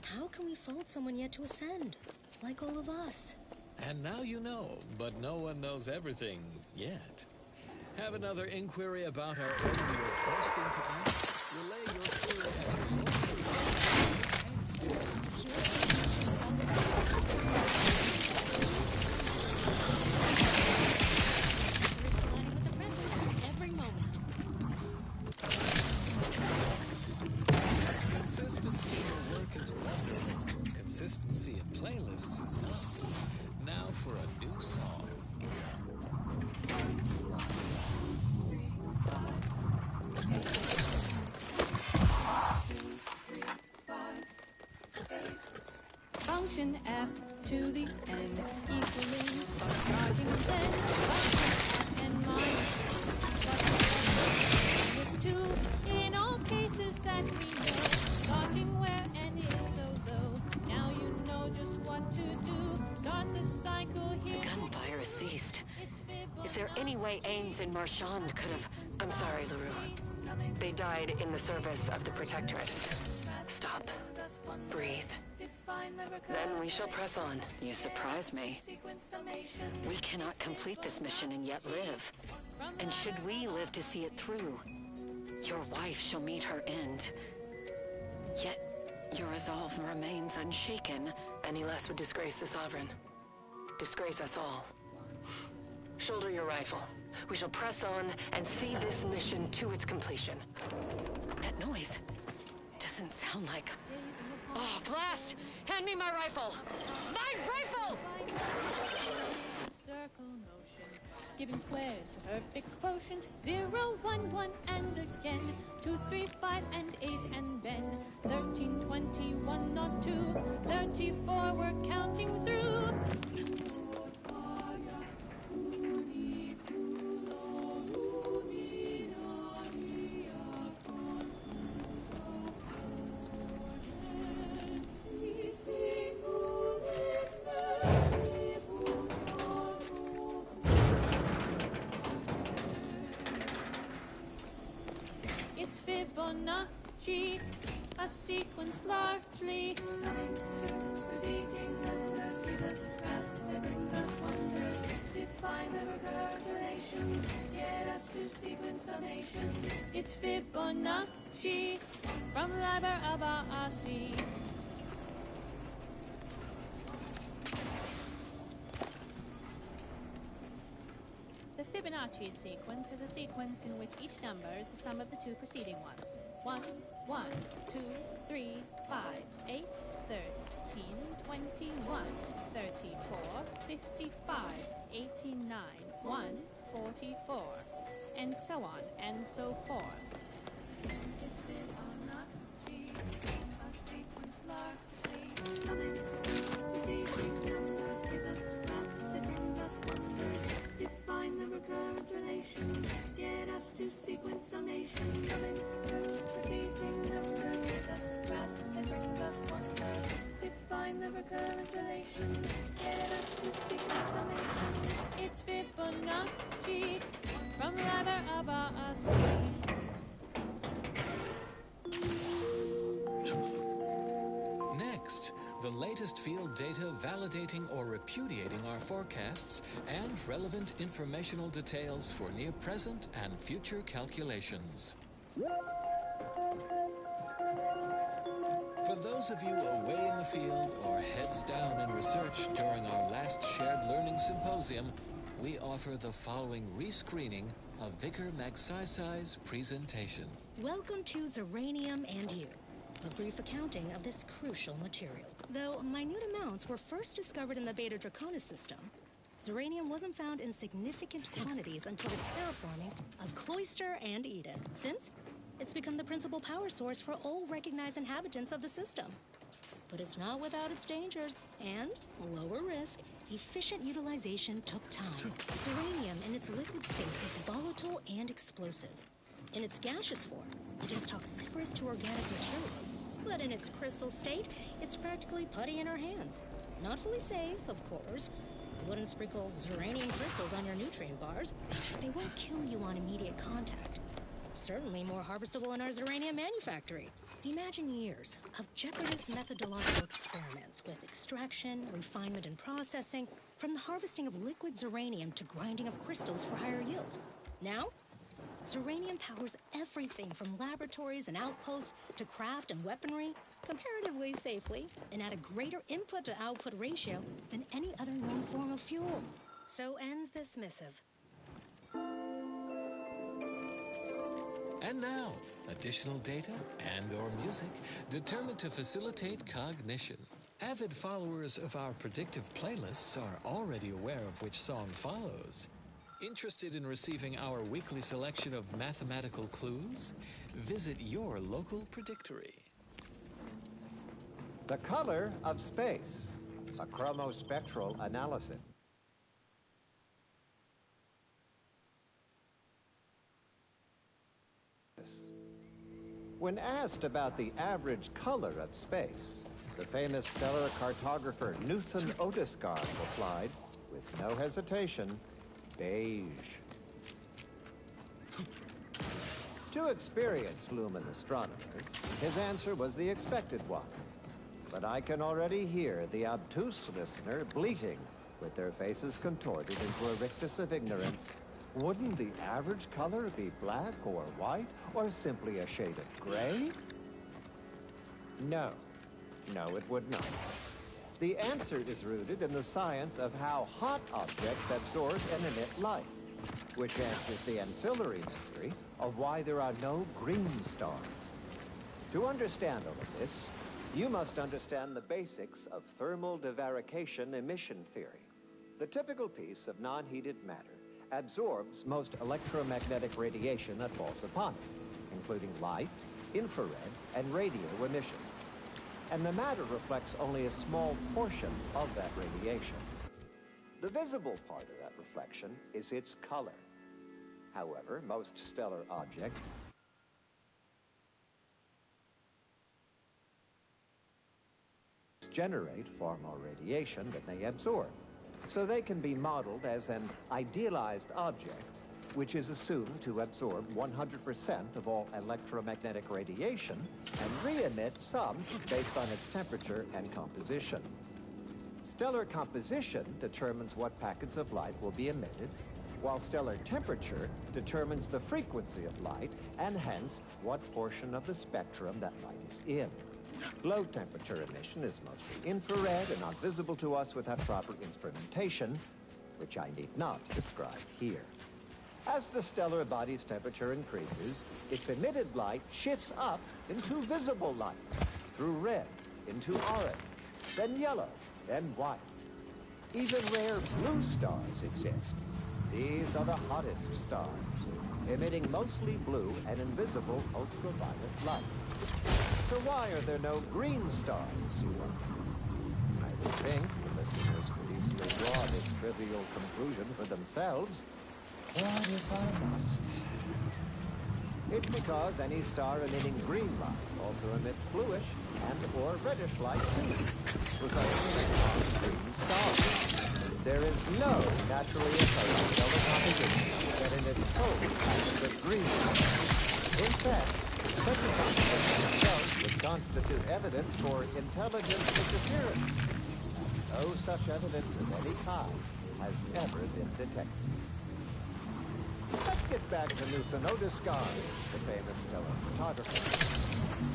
how can we fault someone yet to ascend, like all of us? And now you know, but no one knows everything yet. Have another inquiry about our order you're bursting to ask? Relay your query every moment. Consistency in your work is wonderful. Consistency in playlists is not. Now for a new song. Function F to the N equaling or starting then and minus it's 2 in all cases that we know, starting where N is so low. Now you know just what to do. Start the cycle here. The gunfire has ceased. Is there any way Ames and Marchand could have... I'm sorry, LaRue. They died in the service of the Protectorate. Stop. Breathe. Then we shall press on. You surprise me. We cannot complete this mission and yet live. And should we live to see it through, your wife shall meet her end. Yet, your resolve remains unshaken. Any less would disgrace the Sovereign. Disgrace us all. Shoulder your rifle. We shall press on and see this mission to its completion. That noise doesn't sound like... Oh, blast! Hand me my rifle! My rifle! Circle motion, giving squares to perfect quotient. 0, 1, 1, and again. 2, 3, 5, and 8, and then 13, 21, not 2. 34, we're counting through. It's Fibonacci, a sequence largely summing to receiving numbers, gives us math that brings us wonders. Define the recursion, get us to sequence summation. It's Fibonacci from Liber of Aasi. The Fibonacci sequence is a sequence in which each number is the sum of the two preceding ones. 1, 1, 2, 3, 5, 8, 13, 21, 34, 55, 89, 1, 44, and so on and so forth. It's Fibonacci, a sequence largely summing, receiving numbers, gives us math that brings us wonders. Define the recurrence relation, get us to sequence summation. Summing through receiving numbers, gives us math that brings us wonders. Define from the recurrent relation, get us to sequence summation. It's Fibonacci from the ladder of our speed. Next, the latest field data validating or repudiating our forecasts and relevant informational details for near present and future calculations. For those of you away in the field or heads down in research during our last shared learning symposium, we offer the following rescreening of Vicar Magsaysay's presentation. Welcome to Zeranium and You, a brief accounting of this crucial material. Though minute amounts were first discovered in the Beta Draconis system, Zeranium wasn't found in significant quantities until the terraforming of Cloister and Eden, since it's become the principal power source for all recognized inhabitants of the system. But it's not without its dangers, and lower risk, efficient utilization took time. Zeranium in its liquid state is volatile and explosive. In its gaseous form, it is toxiferous to organic material. But in its crystal state, it's practically putty in our hands. Not fully safe, of course. You wouldn't sprinkle Zeranium crystals on your nutrient bars, but they won't kill you on immediate contact. Certainly more harvestable in our Zeranium manufactory. Imagine years of jeopardous methodological experiments with extraction, refinement, and processing, from the harvesting of liquid Zeranium to grinding of crystals for higher yields. Now, Zeranium powers everything from laboratories and outposts to craft and weaponry, comparatively safely, and at a greater input-to-output ratio than any other known form of fuel. So ends this missive. And now, additional data and/or music determined to facilitate cognition. Avid followers of our predictive playlists are already aware of which song follows. Interested in receiving our weekly selection of mathematical clues? Visit your local predictory. The color of space, a chromospectral analysis. When asked about the average color of space, the famous stellar cartographer Newton Otisgard replied, with no hesitation, beige. To experienced lumen astronomers, his answer was the expected one. But I can already hear the obtuse listener bleating, with their faces contorted into a rictus of ignorance. Wouldn't the average color be black or white, or simply a shade of gray? No. No, it would not. The answer is rooted in the science of how hot objects absorb and emit light, which answers the ancillary mystery of why there are no green stars. To understand all of this, you must understand the basics of thermal divarication emission theory. The typical piece of non-heated matter absorbs most electromagnetic radiation that falls upon it, including light, infrared, and radio emissions. And the matter reflects only a small portion of that radiation. The visible part of that reflection is its color. However, most stellar objects generate far more radiation than they absorb. So they can be modeled as an idealized object, which is assumed to absorb 100% of all electromagnetic radiation and re-emit some based on its temperature and composition. Stellar composition determines what packets of light will be emitted, while stellar temperature determines the frequency of light and hence what portion of the spectrum that light is in. Low temperature emission is mostly infrared and not visible to us without proper instrumentation, which I need not describe here. As the stellar body's temperature increases, its emitted light shifts up into visible light, through red into orange, then yellow, then white. Even rare blue stars exist. These are the hottest stars, emitting mostly blue and invisible ultraviolet light. So why are there no green stars, you wonder? I would think the listeners could easily draw this trivial conclusion for themselves. What if I must? It's because any star emitting green light also emits bluish and/or reddish light too, resulting in a green star. There is no naturally occurring stellar composition that in its soul has a green light. In fact, such a composition itself would constitute evidence for intelligent disappearance. No such evidence of any kind has ever been detected. Let's get back to Newton Odescard, the famous stellar photographer.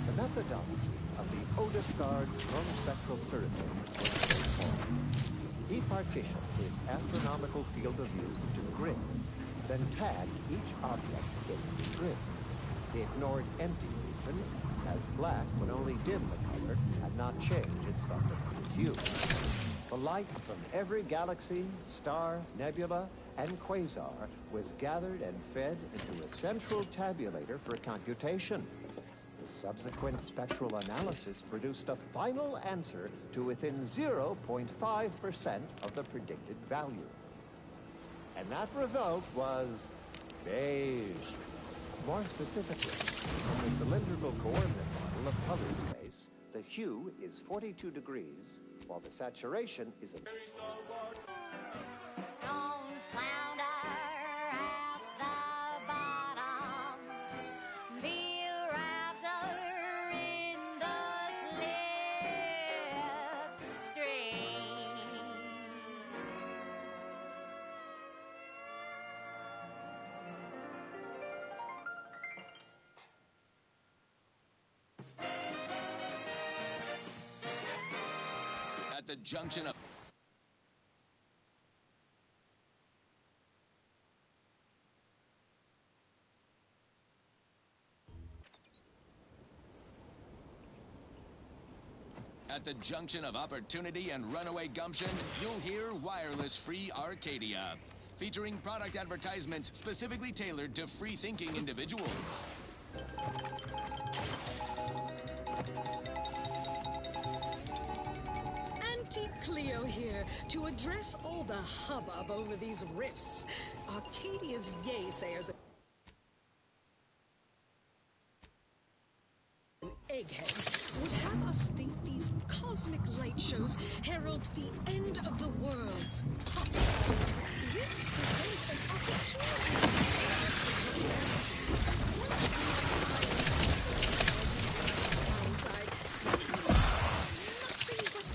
The methodology of the Odescard's chronospectral survey was straightforward. He partitioned his astronomical field of view into grids, then tagged each object in each grid. He ignored empty regions, as black would only dim the color and not change its fundamental hue. The light from every galaxy, star, nebula, and quasar was gathered and fed into a central tabulator for computation. The subsequent spectral analysis produced a final answer to within 0.5% of the predicted value. And that result was beige. More specifically, in the cylindrical coordinate model of color space, the hue is 42 degrees, while the saturation is a... At the junction of... At the junction of opportunity and runaway gumption, you'll hear Wireless Free Arcadia, featuring product advertisements specifically tailored to free-thinking individuals. Auntie Cleo here to address all the hubbub over these rifts. Arcadia's yay-sayers and eggheads would have us think these cosmic light shows herald the end of the worlds. Rifts present an opportunity.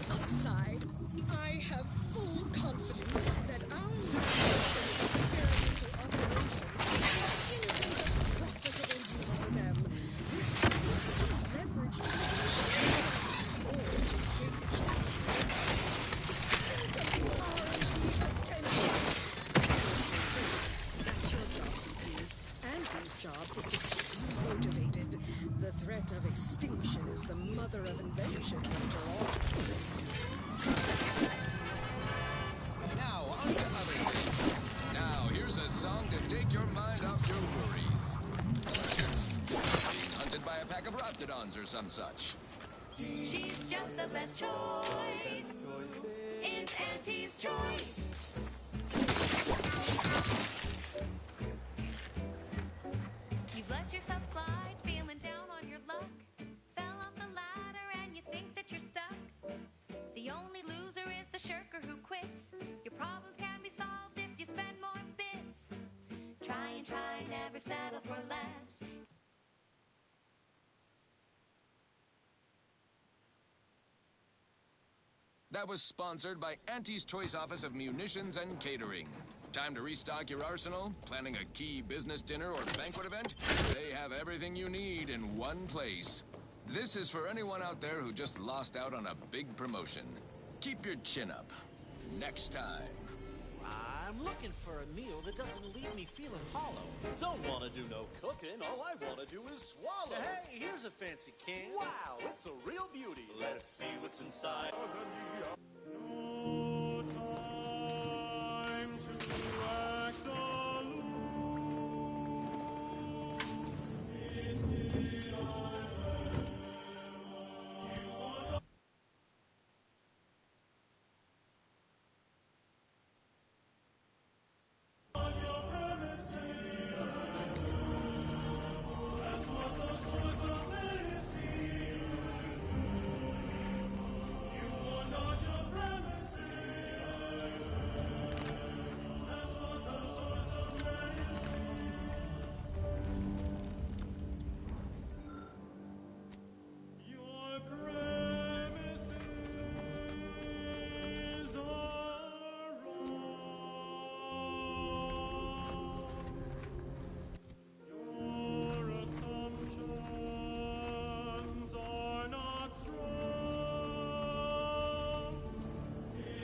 Upside. I have full confidence that our experimental operations are profitable use for them. This can be leveraged or That's your job, please. Auntie's job is to keep you motivated. The threat of extinction is the mother of invention, after all. Now, on to other things. Now, here's a song to take your mind off your worries. Being hunted by a pack of raptidons or some such. She's just the best choice. It's Auntie's choice. You've let yourself slide, feeling down on your luck. Fell off the ladder and you think that you're stuck. The only loser is the shirker who quits. Your problems can be solved if you spend more bits. Try and try, never settle for less. That was sponsored by Auntie's Choice Office of Munitions and Catering. Time to restock your arsenal? Planning a key business dinner or banquet event? They have everything you need in one place. This is for anyone out there who just lost out on a big promotion. Keep your chin up. Next time. I'm looking for a meal that doesn't leave me feeling hollow. Don't want to do no cooking. All I want to do is swallow. Hey, here's a fancy can. Wow, it's a real beauty. Let's see what's inside.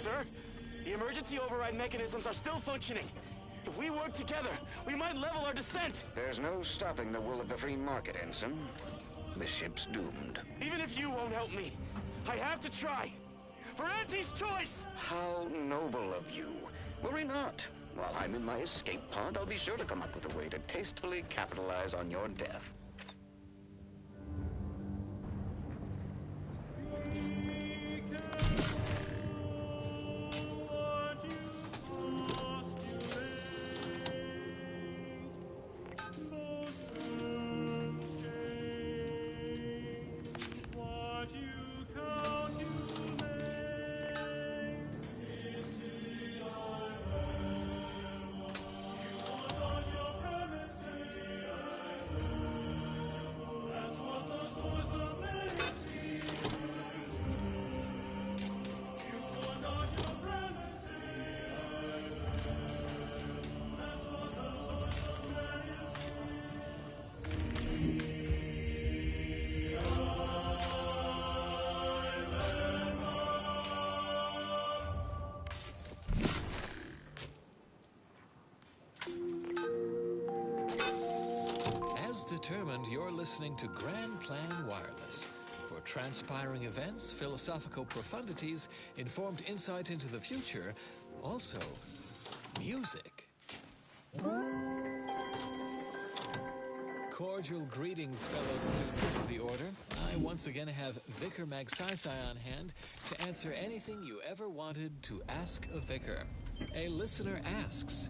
sir. The emergency override mechanisms are still functioning. If we work together, we might level our descent. There's no stopping the will of the free market, Ensign. The ship's doomed. Even if you won't help me, I have to try. For Auntie's choice! How noble of you. Worry not. While I'm in my escape pod, I'll be sure to come up with a way to tastefully capitalize on your death. Determined, you're listening to Grand Plan Wireless. For transpiring events, philosophical profundities, informed insight into the future, also music. Cordial greetings, fellow students of the Order. I once again have Vicar Magsaysay on hand to answer anything you ever wanted to ask a vicar. A listener asks,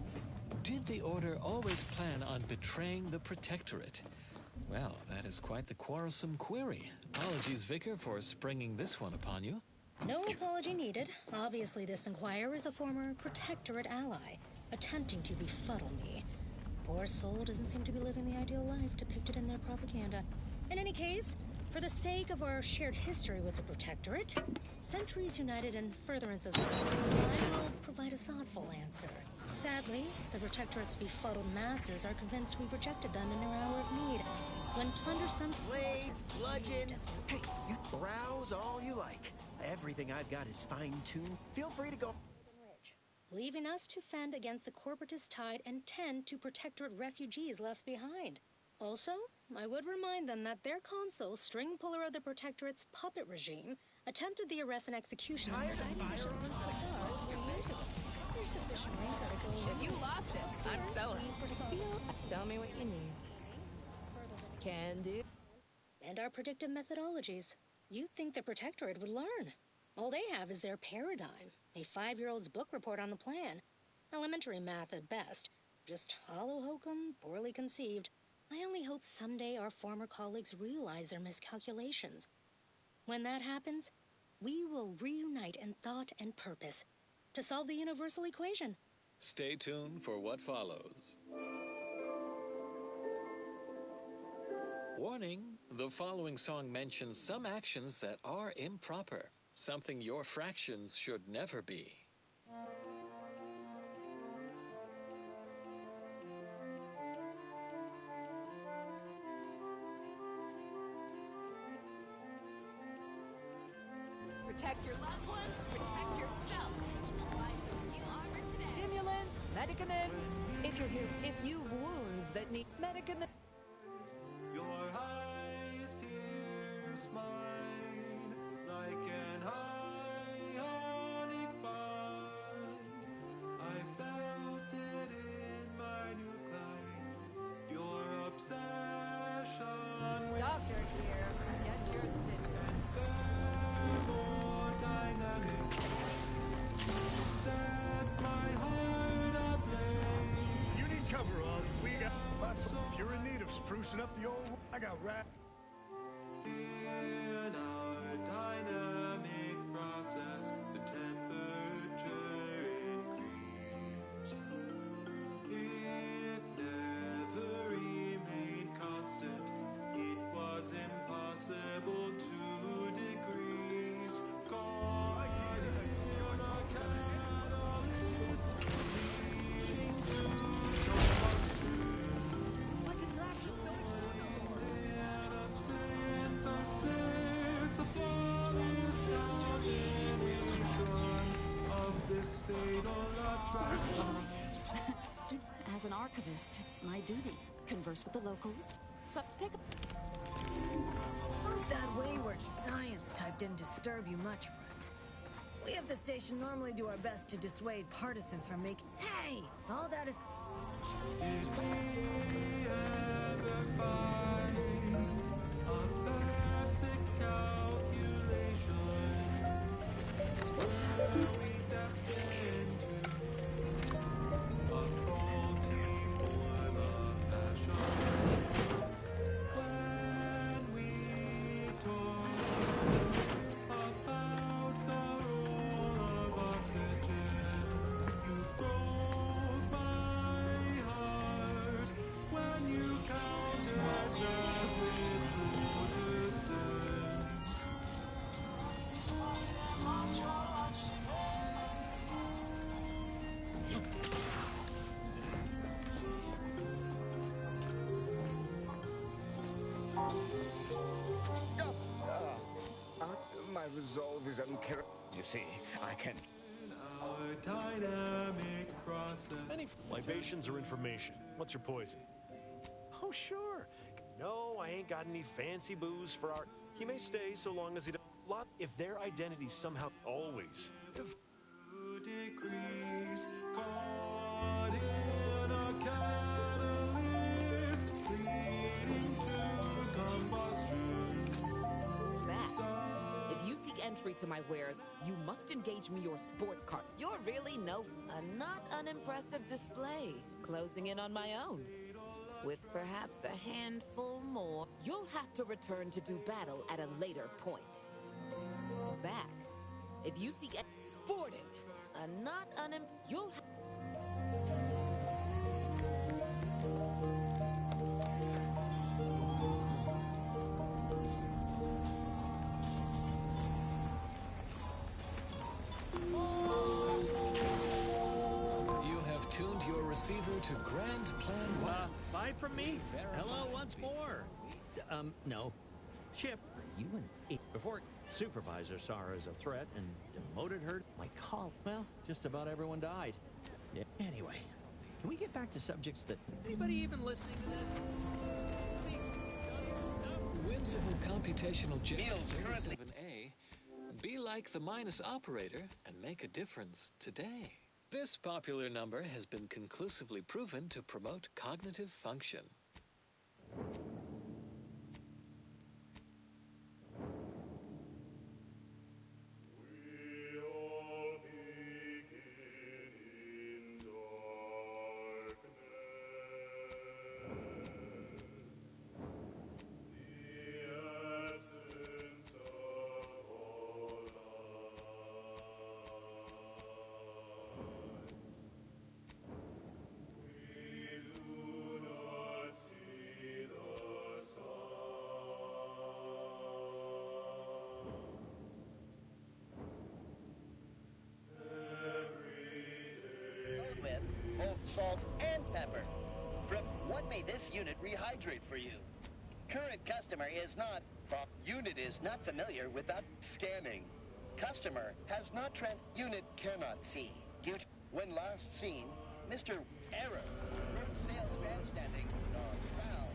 did the Order always plan on betraying the Protectorate? Well, that is quite the quarrelsome query. Apologies, Vicar, for springing this one upon you. No apology needed. Obviously, this inquirer is a former Protectorate ally, attempting to befuddle me. Poor soul doesn't seem to be living the ideal life depicted in their propaganda. In any case, for the sake of our shared history with the Protectorate, centuries united in furtherance of service, I will provide a thoughtful answer. Sadly, the Protectorate's befuddled masses are convinced we rejected them in their hour of need. When plundersome blades, bludgeon. Hey, you browse all you like. Everything I've got is fine-tuned. Feel free to go. Leaving us to fend against the corporatist tide and tend to Protectorate refugees left behind. Also, I would remind them that their consul, string puller of the Protectorate's puppet regime, attempted the arrest and execution of the If you lost it, I'm selling. Tell me what you need. Can do. And our predictive methodologies. You'd think the Protectorate would learn. All they have is their paradigm, a 5-year-old's book report on the plan. Elementary math at best. Just hollow hokum, poorly conceived. I only hope someday our former colleagues realize their miscalculations. When that happens, we will reunite in thought and purpose to solve the universal equation. Stay tuned for what follows. Warning, the following song mentions some actions that are improper, something your fractions should never be. Protect your loved ones, protect yourself. Buy some new armor today. Stimulants, medicaments. If you've wounds that need medicaments. Your eyes pierce mine like an ionic bond. I felt it in my nucleus. Your obsession with Doctor here, get your stimulants. Thermodynamics set my heart ablaze. You need coveralls. We got. If you're in need of sprucing up the old, I got rat. In our dynamic process, the temperature increased. It never remained constant. It was impossible to decrease. God, you're not catalyst, leading to archivist, it's my duty. Converse with the locals. So, take a... Hope that wayward science type didn't disturb you much, friend. We at the station normally do our best to dissuade partisans from making... Hey! All that is... Did we ever find a perfect calculation? Were we destined to a faulty form of fashion? When we talk about the role of oxygen, you broke my heart when you counted that with resistance. My resolve is uncharacteristic. You see, I can... Our dynamic process. Any libations or information? What's your poison? Oh, sure. No, I ain't got any fancy booze for our... He may stay so long as he... Lot if their identity somehow... Always. If... 2 degrees caught in a catalyst leading to combustion. Back. If you seek entry to my wares, you must engage me your sports car. You're really a not unimpressive display. Closing in on my own. With perhaps a handful more. You'll have to return to do battle at a later point. Back. If you seek sporting, a not you'll You have tuned your receiver to Grand Plan Wireless. Bye from me. Hello Verified once more. No. Chip, you and it. Before supervisor saw her as a threat and demoted her, my call. Well, just about everyone died. Yeah. Anyway, can we get back to subjects that... Anybody even listening to this? Whimsical computational jet 37A. Be like the minus operator and make a difference today. This popular number has been conclusively proven to promote cognitive function. With both salt and pepper. Brooke, what made this unit rehydrate for you? Current customer is not... Unit is not familiar without scanning. Customer has not Unit cannot see. When last seen, Mr. Error. Brooke sales grandstanding. Not found.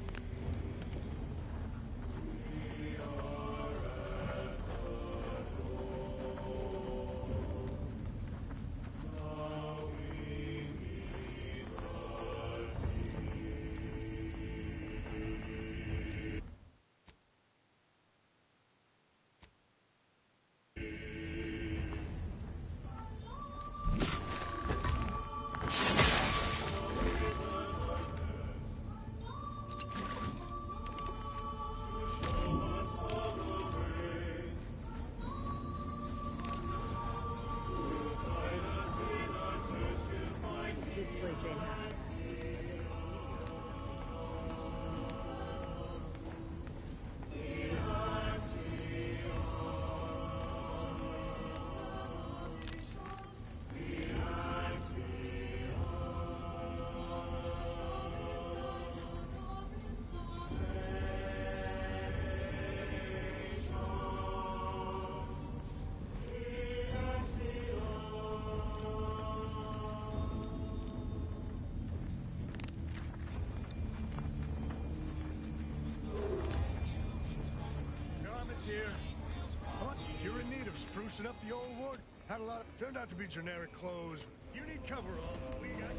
sprucing up the old ward. Had a lot. Turned out to be generic clothes. You need coveralls. We got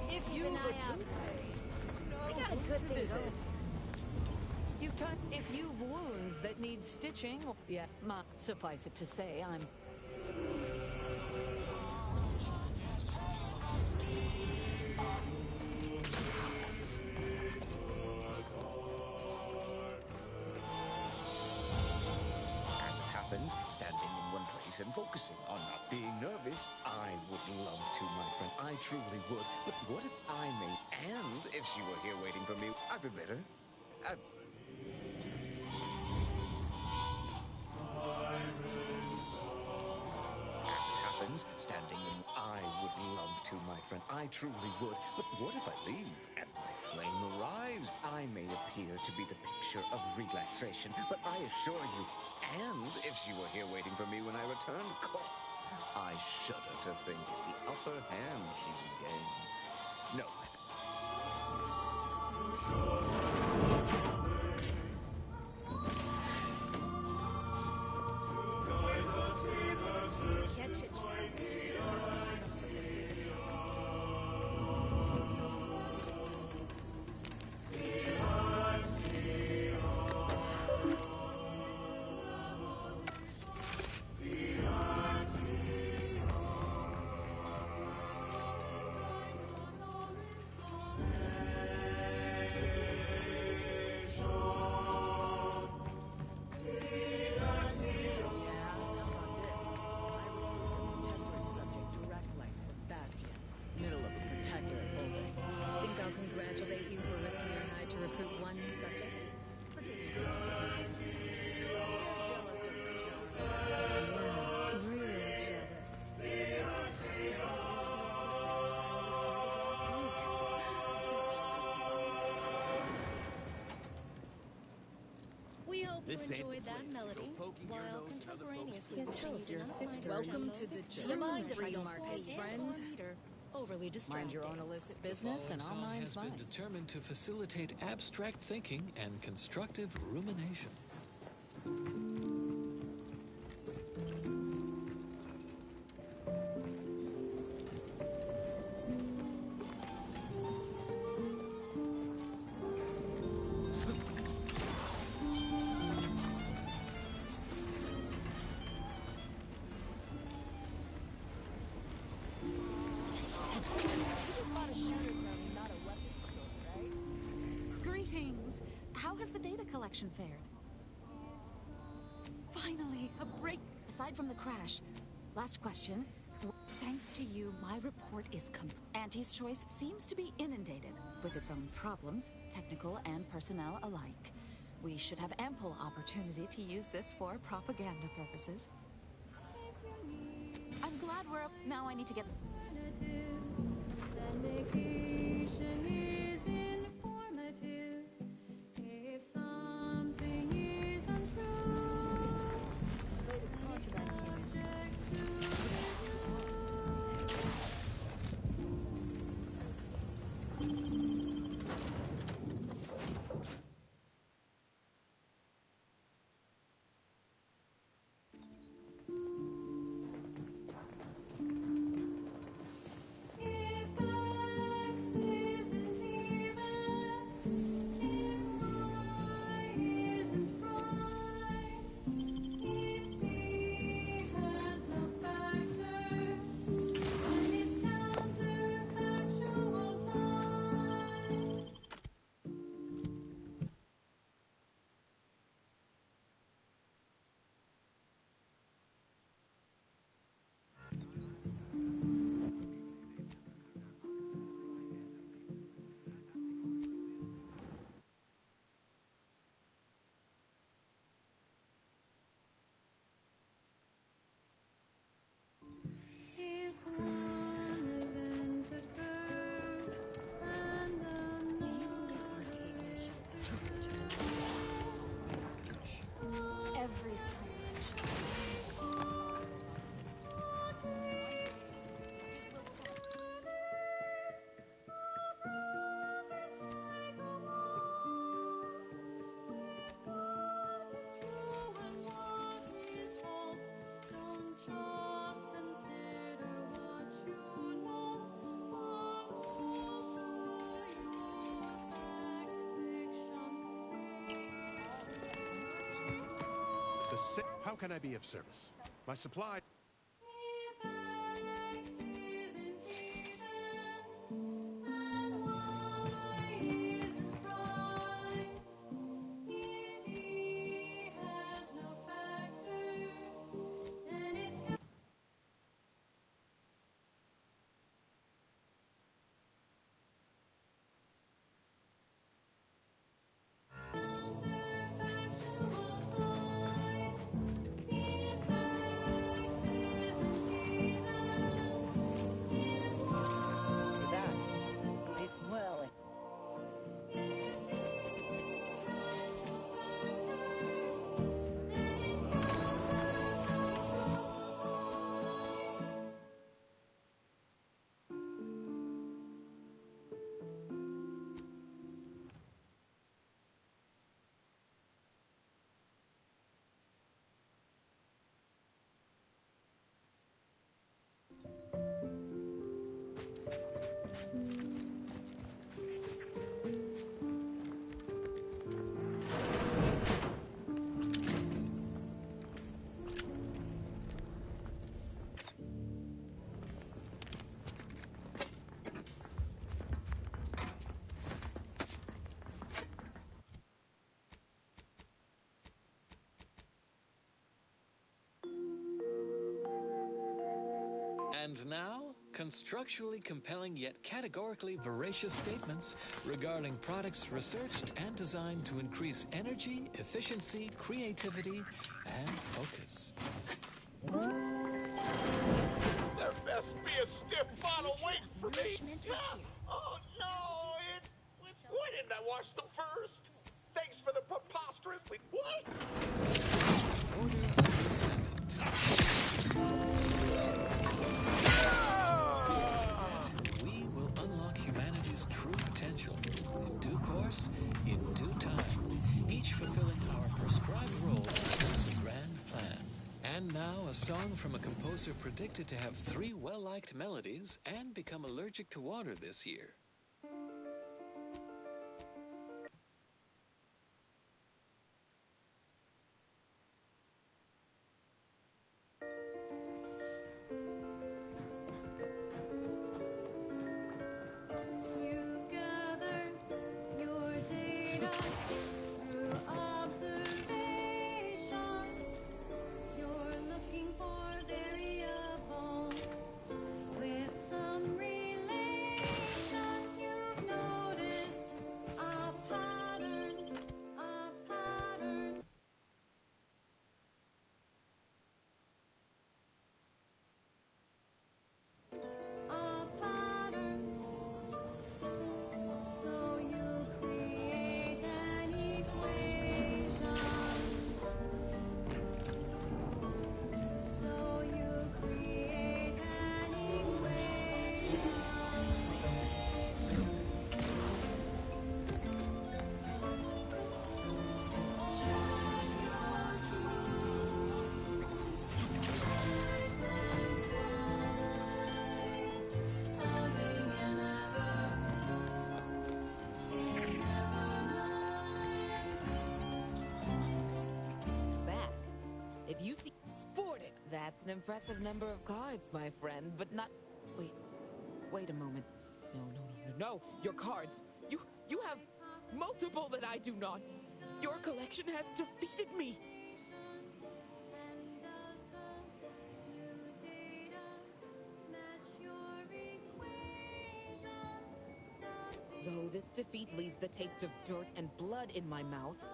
If you we got a good thing going. If you've wounds that need stitching, yeah, suffice it to say, I'm. As it happens, standing in one place and focusing on not being nervous, I would love to, my friend. I truly would. But what if I may? And if she were here waiting for me, I'd be better. As it happens, standing in... I would love to, my friend. I truly would. But what if I leave and my flame arrives? I may appear to be the picture of relaxation, but I assure you, and if she were here waiting for me when I return, I shudder to think of the upper hand she can gain. No. Catch it. Think I'll congratulate you for risking your hide to recruit one subject? Forgive me. Yeah, real jealous. We hope you This ain't enjoyed the that place. melody Go poking your while nose in other folks' contemporaneously business. Welcome to the True free market, friend. Overly distracted. Mind your own illicit The business, following and I'll song mind has been mine. determined to facilitate abstract thinking and constructive rumination. Greetings. How has the data collection fared? Finally, a break. Aside from the crash, last question. Thanks to you, my report is complete. Auntie's Choice seems to be inundated with its own problems, technical and personnel alike. We should have ample opportunity to use this for propaganda purposes. I'm glad we're up. Now I need to get... Vacation is informative. If something is untrue, it's subject to review. If X isn't How can I be of service? My supply... And now, constructually compelling yet categorically veracious statements regarding products researched and designed to increase energy, efficiency, creativity, and focus. There best be a stiff bottle waiting for me. Oh no! Why didn't I wash them first? Thanks for the preposterously... What? Order of the Ascendant. We will unlock humanity's true potential in due course, in due time, each fulfilling our prescribed role in the grand plan. And now a song from a composer predicted to have 3 well-liked melodies and become allergic to water this year. You gather your data through observation. You're looking for variables with some relation. You've noticed a pattern, a pattern. A pattern. So you create an equation. So you create an equation. Hugging and ever. Back. If you see sported, that's an impressive number of cards, my friend, but not... Wait a moment. No, your cards. You have multiple that I do not. Your collection has defeated me. Though this defeat leaves the taste of dirt and blood in my mouth,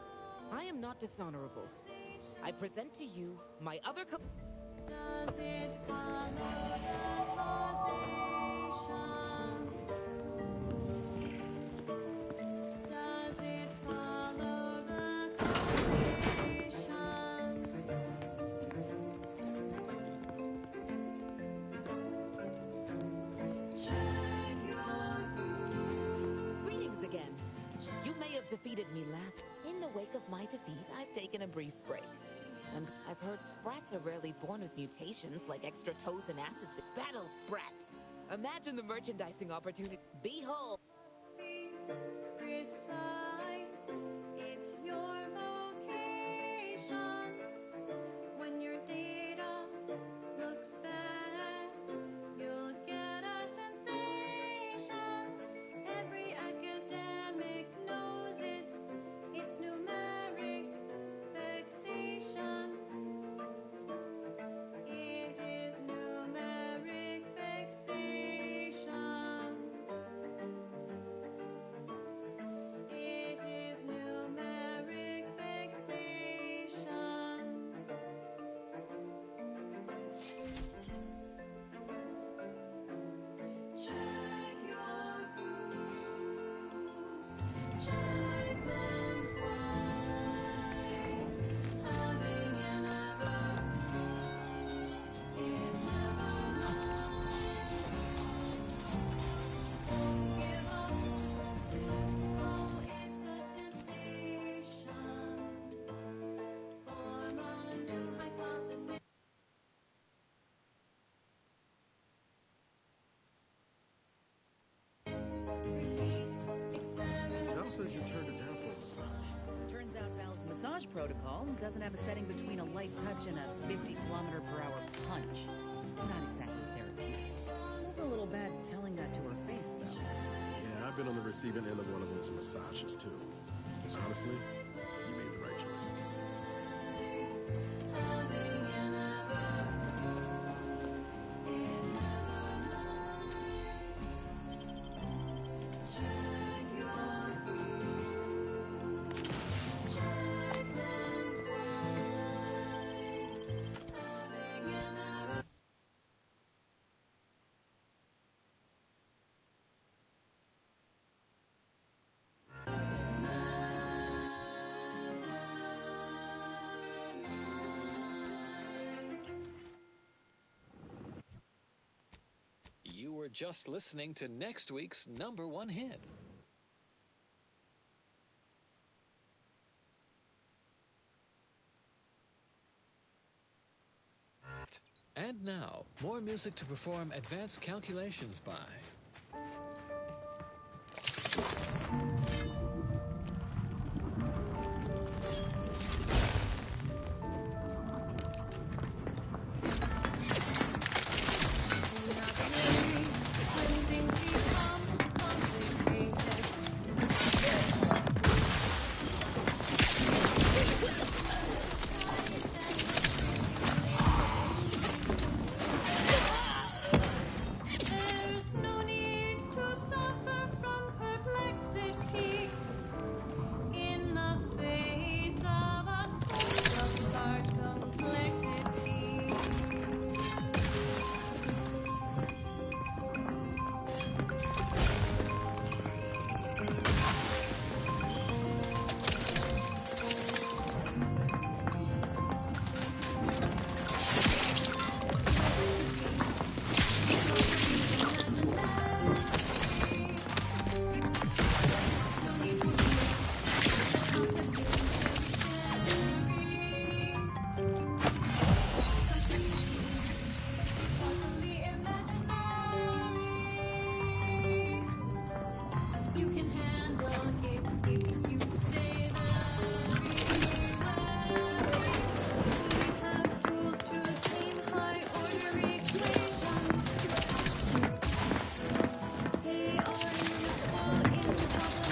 I am not dishonorable. I present to you my other Does it follow the causation? Does it follow the causation? Check your Greetings again. You may have defeated me last. In the wake of my defeat, I've taken a brief break. And I've heard sprats are rarely born with mutations like extra toes and acid. Battle sprats! Imagine the merchandising opportunity. Behold! precise. It's your vocation. says you turned it down for a massage. Turns out Val's massage protocol doesn't have a setting between a light touch and a 50-kilometer-per-hour punch. Not exactly therapeutic. Felt a little bad telling that to her face, though. Yeah, I've been on the receiving end of one of those massages, too. Honestly, you made the right choice. You were just listening to next week's #1 hit. And now, more music to perform advanced calculations by. There's no need to suffer from perplexity in the face of a source of large complexity. You can handle it if you stay very well. We have tools to tame high-order equations. They are useful in problems.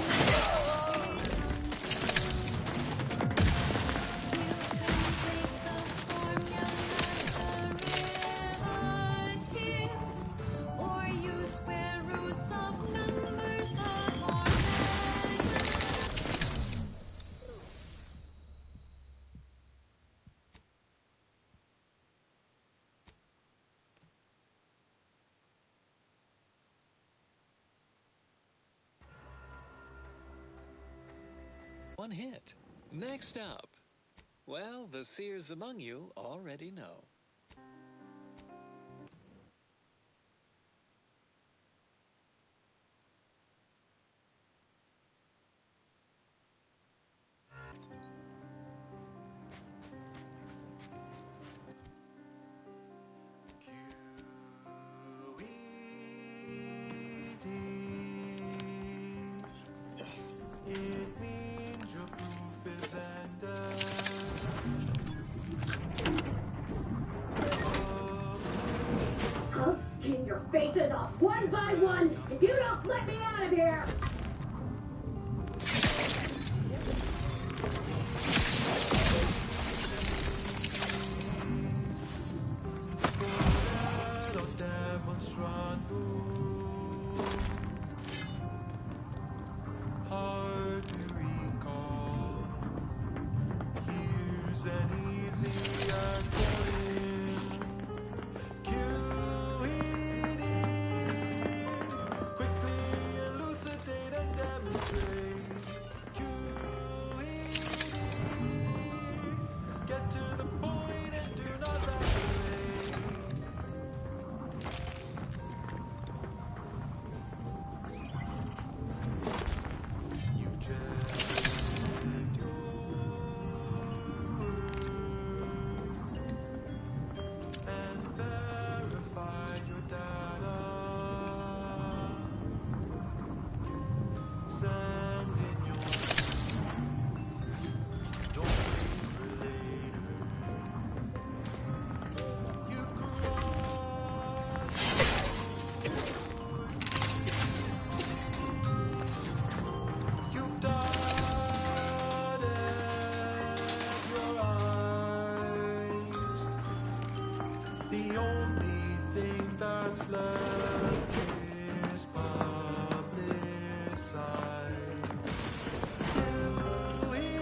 You can take the formula derivative, or use square roots of numbers that are One hit. Next up. Well, the seers among you already know. It means your proof is ended. I'll skin your faces off one by one if you don't let me out of here! Hard to recall. Here's an easier coding. QED. Quickly elucidate and demonstrate. QED. Get to the point and do not vacillate. You've checked your work. The only thing that's left is publicized. Do it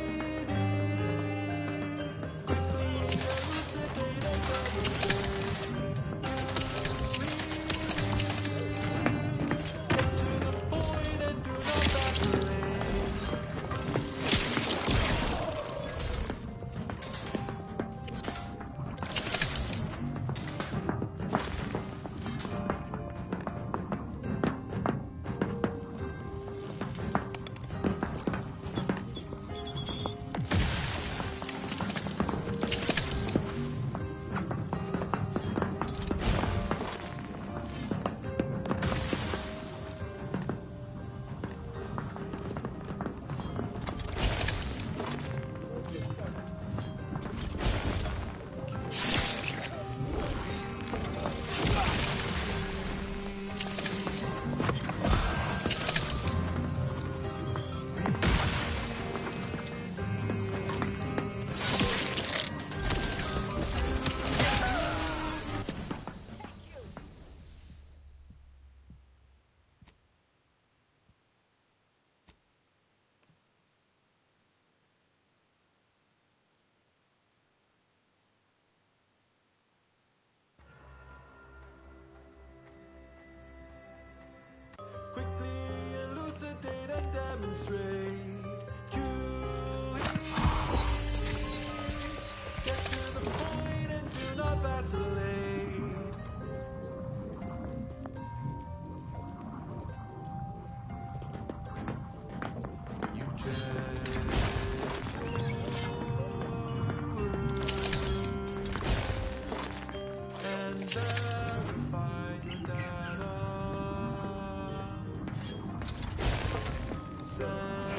quickly, elucidate and demonstrate. Get to the point and do not vacillate. Quickly elucidate and demonstrate. Get to the point and do not vacillate. You check and verify your data. Send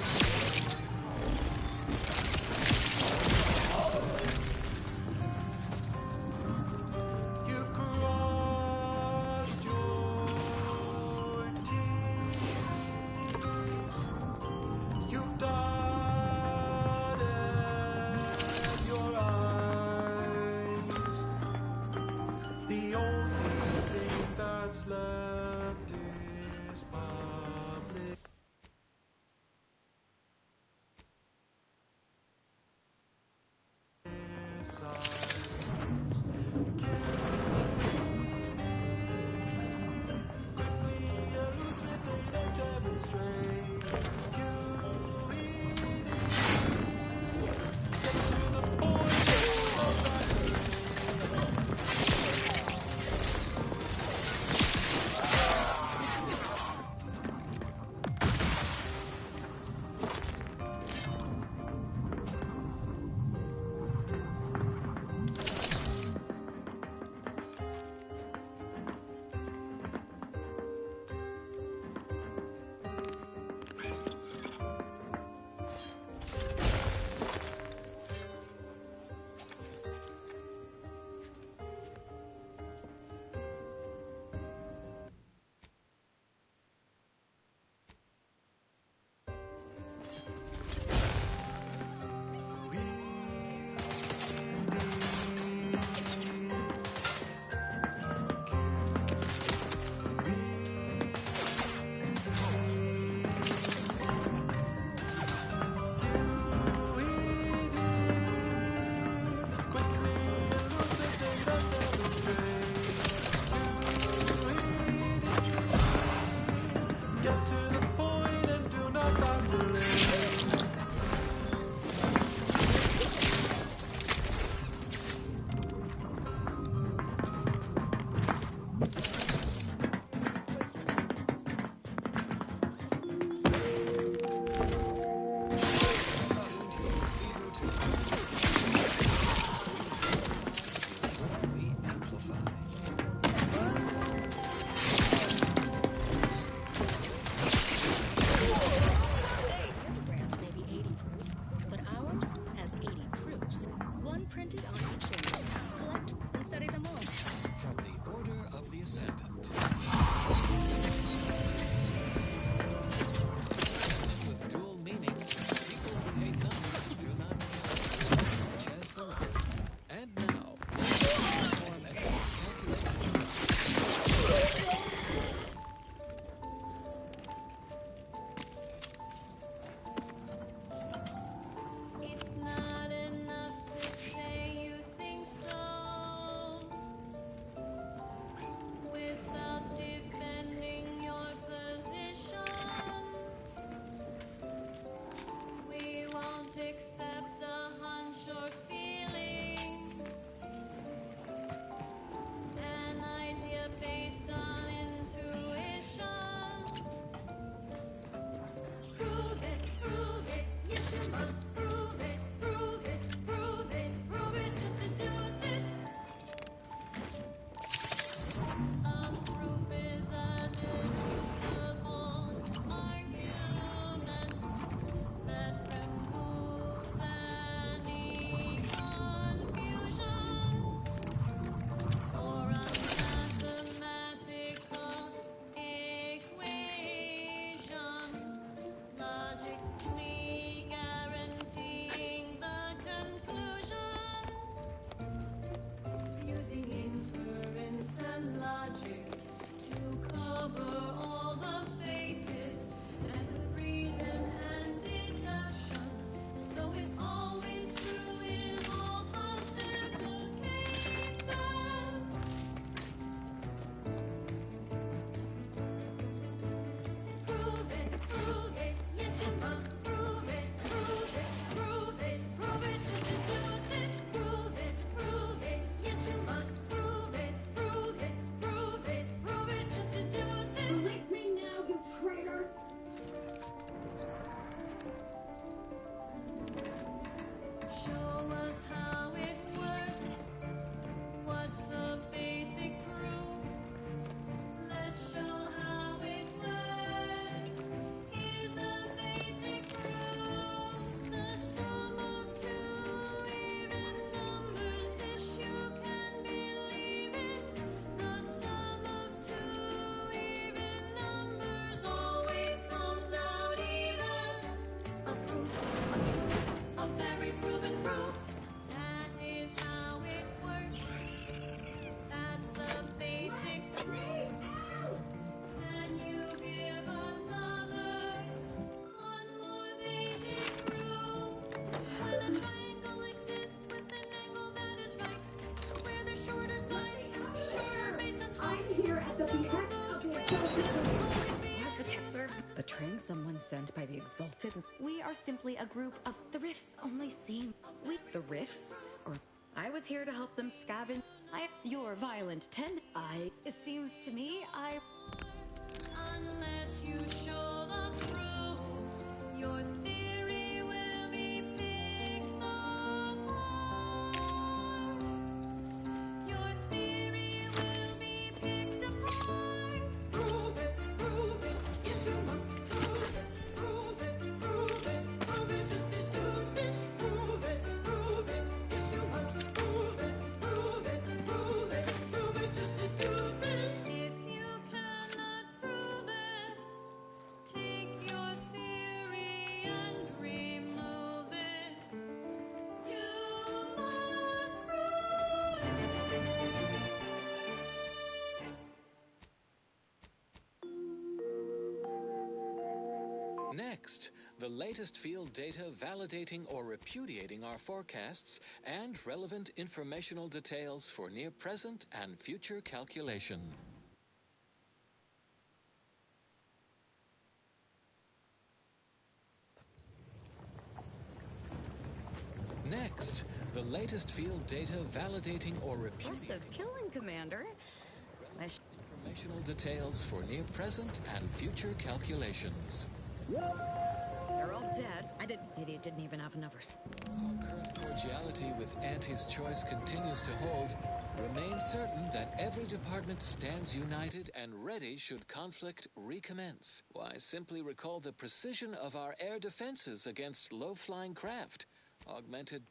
accept a hunch or feeling, an idea based on intuition. Prove it, yes you must prove it, prove it, prove it, prove it, just deduce it. Proof is a deducible argument that removes any confusion or a mathematical equation, logically guaranteeing the conclusion, using inference and logic to cover all the bases, and with reason and deduction, so it's always true in all possible cases. Prove it, yes you must prove it, prove it, prove it, prove it, just deduce it. Prove it, yes you must prove it, prove it, prove it, prove it, just deduce it. Release me now, you traitor! Show us how it works. What's a basic proof? Let's show how it works. Here's a basic proof. The sum of two even numbers, this you can believe it. The sum of two even numbers always comes out even. A proof, a very proven proof. That is how it works. That's a basic proof. Can you give another, one more basic proof? When a triangle exists with an angle that is right, where the shorter sides, shorter based on height, I'm here at the behest of the Exalted. Architecture, betraying someone sent by the Exalted. We are simply a group of the Rifts. Only seem the Rifts, or I was here to help them scavenge. Your violent it seems to me unless you show the proof, your theory will be picked apart. Your theory will be picked apart. Prove it, yes you must prove it. Prove it, prove it, just deduce it. Prove it, yes you must prove it. Prove it, just deduce it. If you cannot prove it, take your theory and remove it. You must prove it. Next, the latest field data validating or repudiating our forecasts and relevant informational details for near present and future calculation. Next, the latest field data validating or repudiating Impressive killing, Commander. informational details for near present and future calculations. They're all dead. Idiot didn't even have enough Our current cordiality with Auntie's Choice continues to hold. Remain certain that every department stands united and ready should conflict recommence. Why, simply recall the precision of our air defenses against low-flying craft, augmented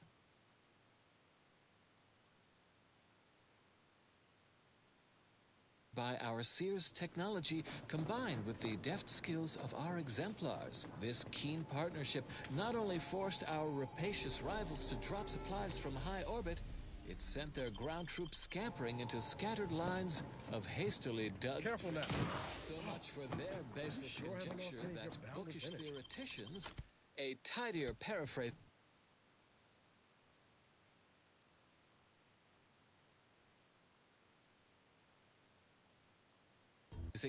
by our Sears technology combined with the deft skills of our exemplars. This keen partnership not only forced our rapacious rivals to drop supplies from high orbit, it sent their ground troops scampering into scattered lines of hastily dug... Careful now. So much for their baseless conjecture that bookish theoreticians, a tidier paraphrase...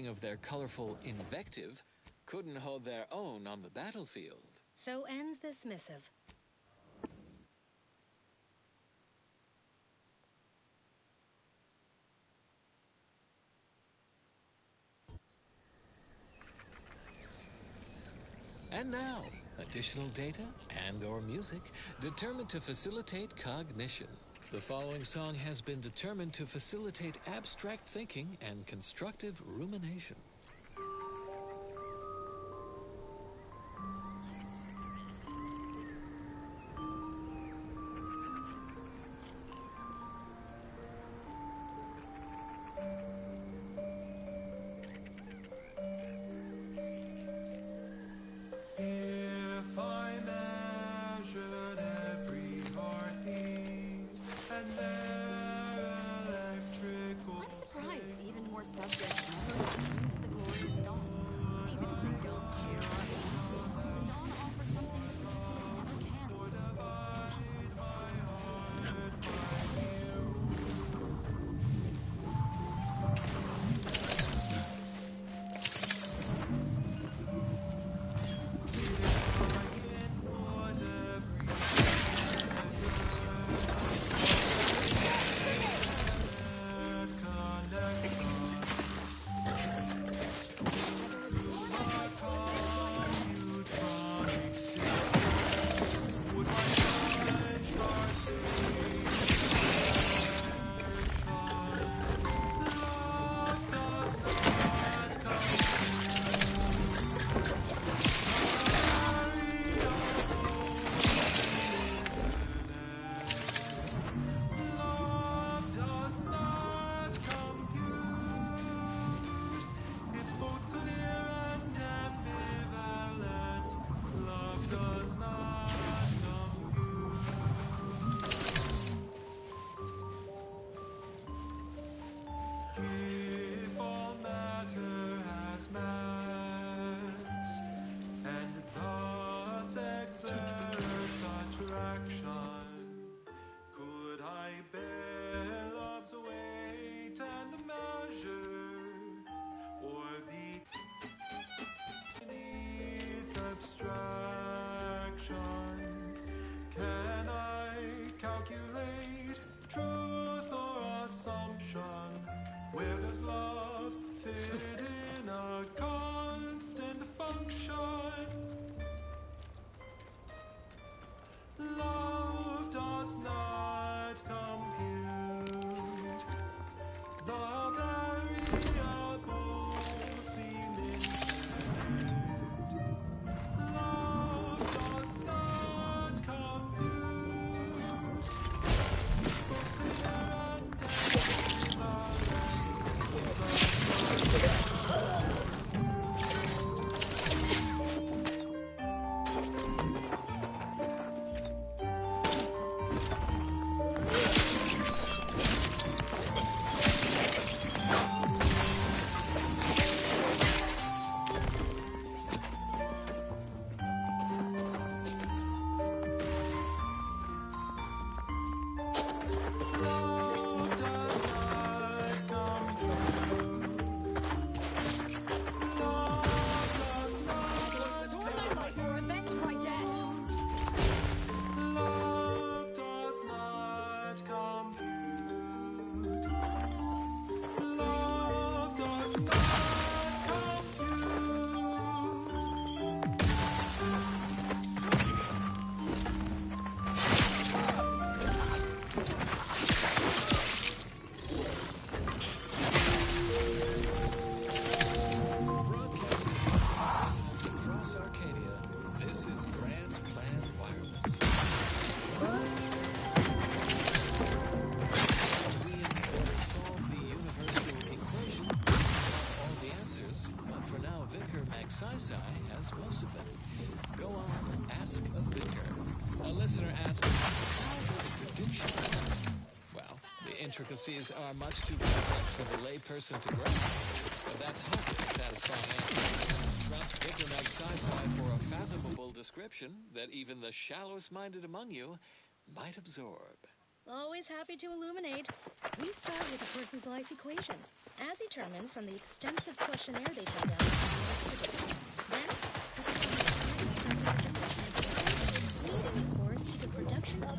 of their colorful invective, couldn't hold their own on the battlefield. So ends this missive. now, additional data and/or music determined to facilitate cognition. The following song has been determined to facilitate abstract thinking and constructive rumination. If I measured every heartbeat and their electrical I'm surprised even more subjects never came to the glorious dawn. Even if they don't share our beliefs, the dawn offers something that never can. If all matter has mass, and thus exerts attraction, could I bear love's weight and measure, or be beneath abstraction? Can I calculate truth or assumption? Where does love fit in a constant function? Love does not compute. The variables seem infinite. Love does not compute. Sai has most of them. Go on, ask a vicar. A listener asks, how does prediction work? Well, the intricacies are much too complex for the layperson to grasp. But that's hardly a satisfying answer. Trust Vicar Magsai for a fathomable description that even the shallowest minded among you might absorb. Always happy to illuminate. We start with a person's life equation, as determined from the extensive questionnaire they filled out. Then, leading, of course, to the production of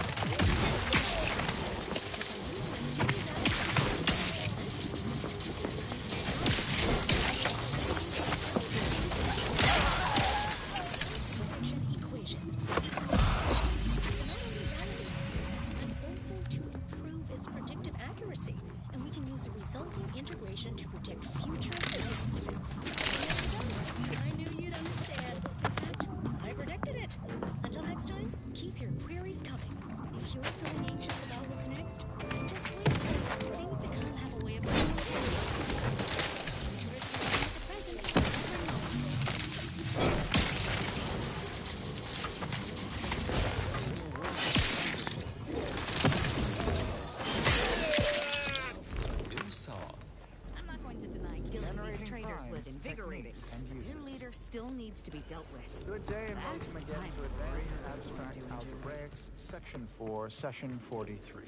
needs to be dealt with. Good day and That welcome again I'm to Advanced really Abstract doing Algebraics, Section 4, Session 43.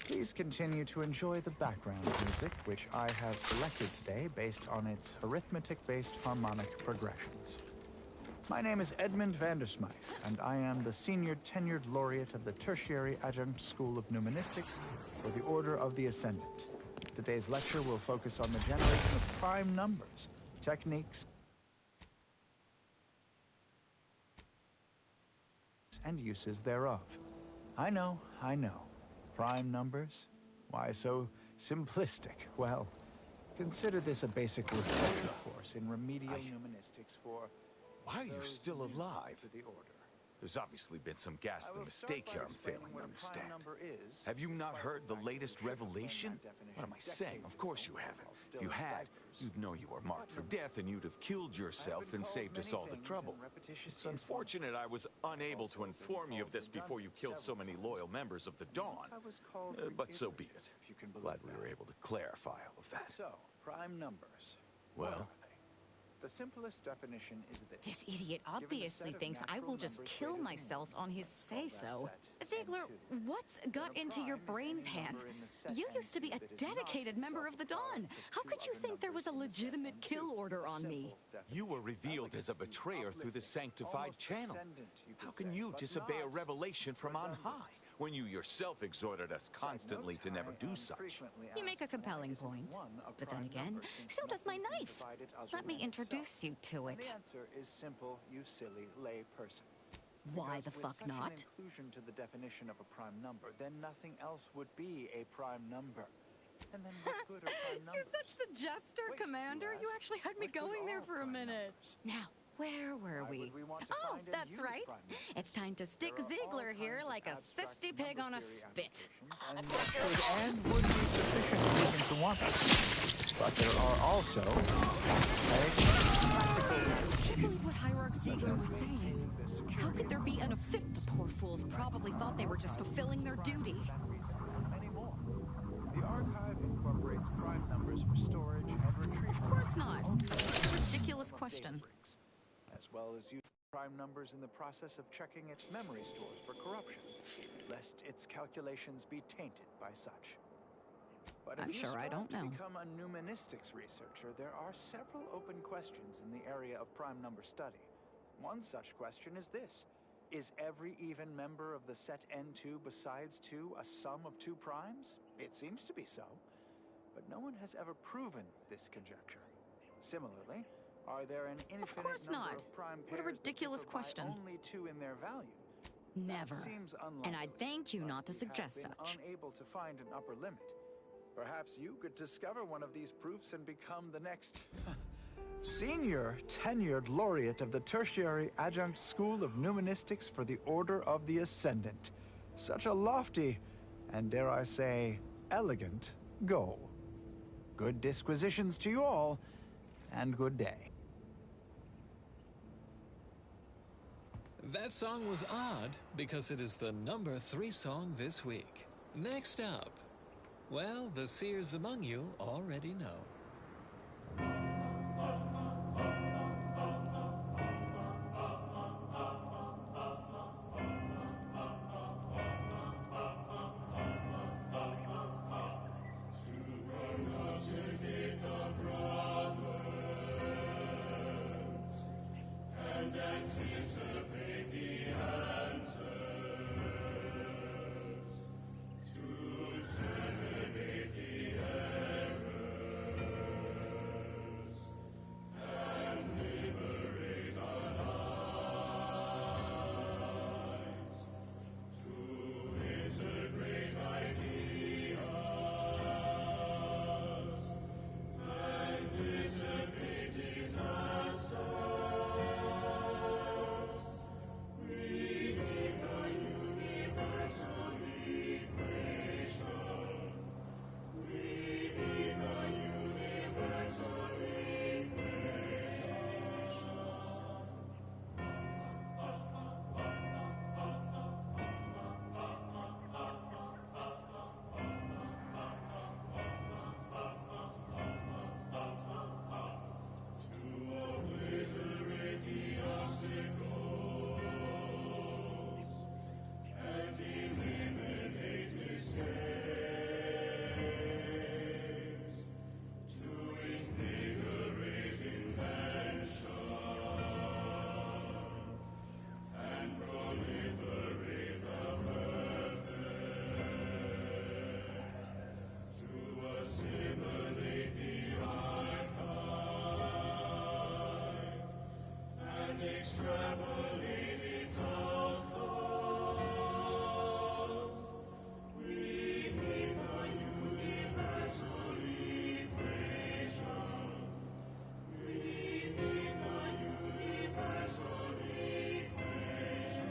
Please continue to enjoy the background music, which I have selected today based on its arithmetic-based harmonic progressions. My name is Edmund Vandersmythe, and I am the Senior Tenured Laureate of the Tertiary Adjunct School of Numismatics for the Order of the Ascendant. Today's lecture will focus on the generation of prime numbers, techniques, and uses thereof. I know. Prime numbers? Why so simplistic? Well, consider this a basic reflexive course in remedial numismatics for... Why are you those still new alive? to the order. There's obviously been some I ghastly will mistake start here by I'm explaining failing what to a prime understand. number is, Have you not despite heard the fact latest that we should have revelation? learned that definition What am I saying? decades Of course ago you haven't. while If still you in had, diapers. you'd know you were marked for death and you'd have killed yourself and saved us all the trouble. It's unfortunate I was unable to inform you of this before you killed so many loyal members of the Dawn. But so be it. Glad we were able to clarify all of that. So, prime numbers. Well, The simplest definition is this. This idiot obviously thinks I will just kill myself on his say-so. Ziegler, what's got into your brain pan? You used to be a dedicated member of the Dawn. How could you think there was a legitimate kill order on me? you were revealed as a betrayer through the sanctified channel. How can you disobey a revelation from on high when you yourself exhorted us constantly to never do such? You make a compelling point. But then again, so does my knife. Let me introduce you to The it. answer is simple, you silly lay person. Why the Because fuck with such not? an inclusion to the definition of a prime number, then nothing else would be a prime number. And then what good are prime numbers? You're such the jester, Commander. You actually had me going there for a minute. Now, where were we? Oh, that's right. It's time to stick Ziegler here like a cysty pig on a spit. And should and would be sufficient reason to want them. But there are also I can't believe what Hierarch Ziegler was saying. How could there be an offense? The poor fools probably thought they were just fulfilling their duty. The archive incorporates prime numbers for storage and retrieval. Of course not. Ridiculous question. As well as using prime numbers in the process of checking its memory stores for corruption, lest its calculations be tainted by such. But I'm if you sure I strive don't know. to become a numismatics researcher, there are several open questions in the area of prime number study. One such question is this: is every even member of the set N2 besides 2 a sum of 2 primes? It seems to be so, but no one has ever proven this conjecture. Similarly, are there an infinite course number not. of prime What a pairs that ridiculous differ by question. only 2 in their value? Never. Seems And I thank you not to suggest we have such. been unable to find an upper limit. Perhaps you could discover one of these proofs and become the next Senior Tenured Laureate of the Tertiary Adjunct School of Numismatics for the Order of the Ascendant. Such a lofty, and dare I say, elegant goal. Good disquisitions to you all, and good day. That song was odd because it is the number 3 song this week. Next up, well, the seers among you already know. And anticipate the answers to eliminate the errors and liberate our lives to integrate ideas and dissipate disasters. extrapolate its outcomes. We need the universal equation. We need the universal equation.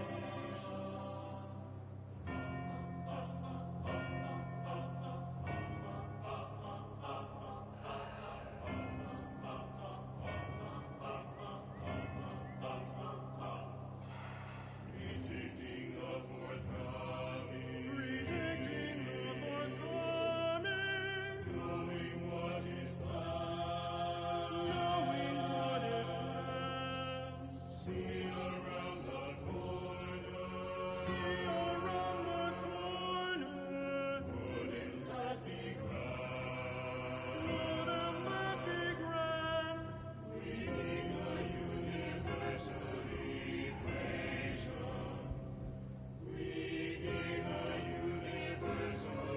Predicting the forthcoming. Predicting the forthcoming. Knowing what is planned. Knowing what is planned. See around the corner. See around the corner. Wouldn't that be grand? Wouldn't that be grand? We need a universal equation. We need a universal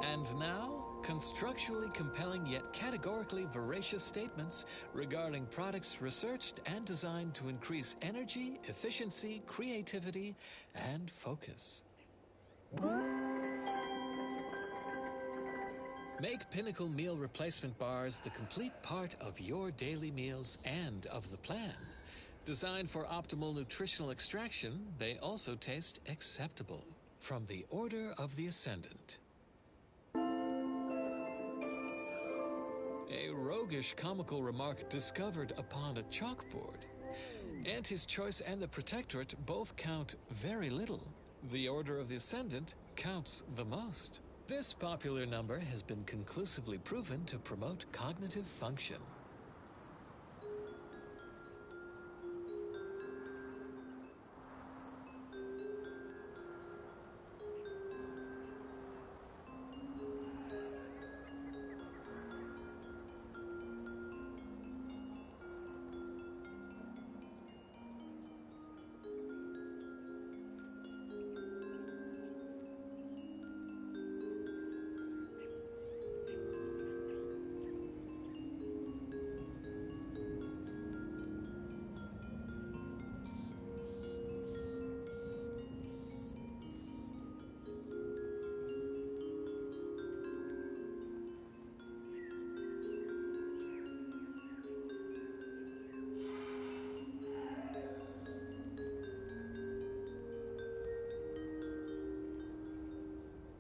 And now, constructually compelling yet categorically veracious statements regarding products researched and designed to increase energy, efficiency, creativity, and focus. Make Pinnacle Meal Replacement Bars the complete part of your daily meals and of the plan. Designed for optimal nutritional extraction, they also taste acceptable. From the Order of the Ascendant. A roguish comical remark discovered upon a chalkboard. Auntie's Choice and the Protectorate both count very little. The Order of the Ascendant counts the most. This popular number has been conclusively proven to promote cognitive function.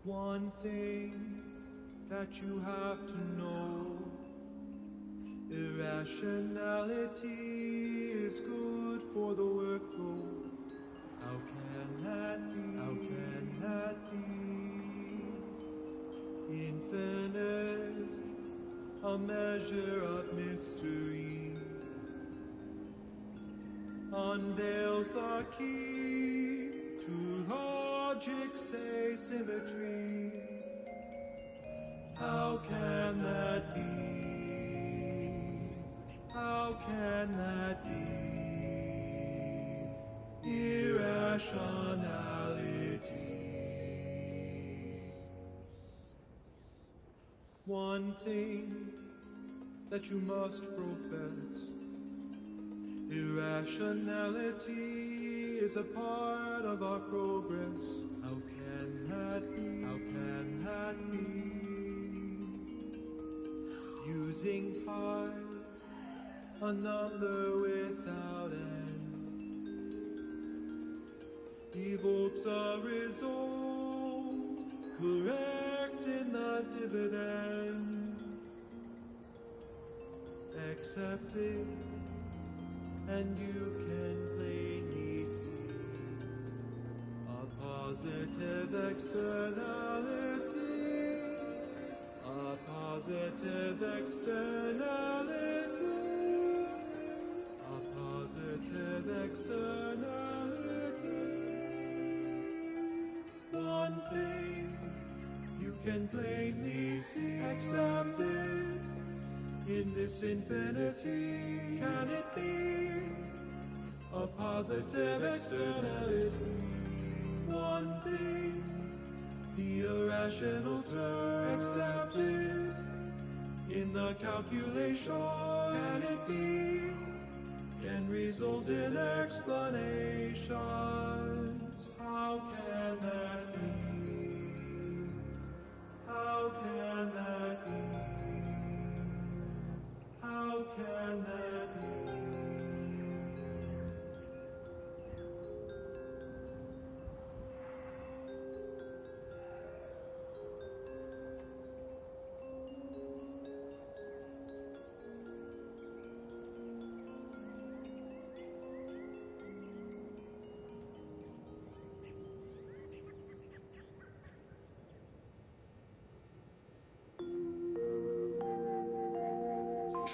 One thing that you have to know, irrationality is good for the workflow. How can that be? How can that be? Infinite, a measure of mystery, unveils the key to logic's asymmetry. How can that be? How can that be? Irrationality. One thing that you must profess, irrationality is a part of our progress. How can that be? How can that be? Using pi, a number without end, evokes a result correct in the dividend. Accept it, and you can plainly see a positive externality, a positive externality, a positive externality. One thing you can plainly see, accept it, In this infinity, can it be a positive externality? One thing, the irrational term accepted. In the calculation, can it be? Can result in explanations. How can that be? How can that be? How can that be?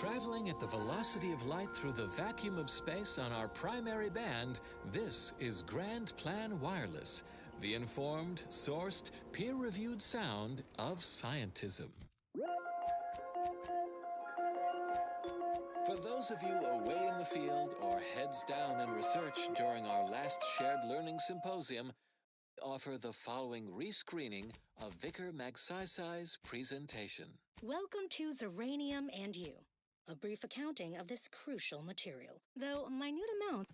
Traveling at the velocity of light through the vacuum of space on our primary band, this is Grand Plan Wireless, the informed, sourced, peer-reviewed sound of scientism. For those of you away in the field or heads down in research during our last shared learning symposium, we offer the following rescreening of Vicar Magsaysay's presentation. Welcome to Zeranium and You, a brief accounting of this crucial material, though minute amounts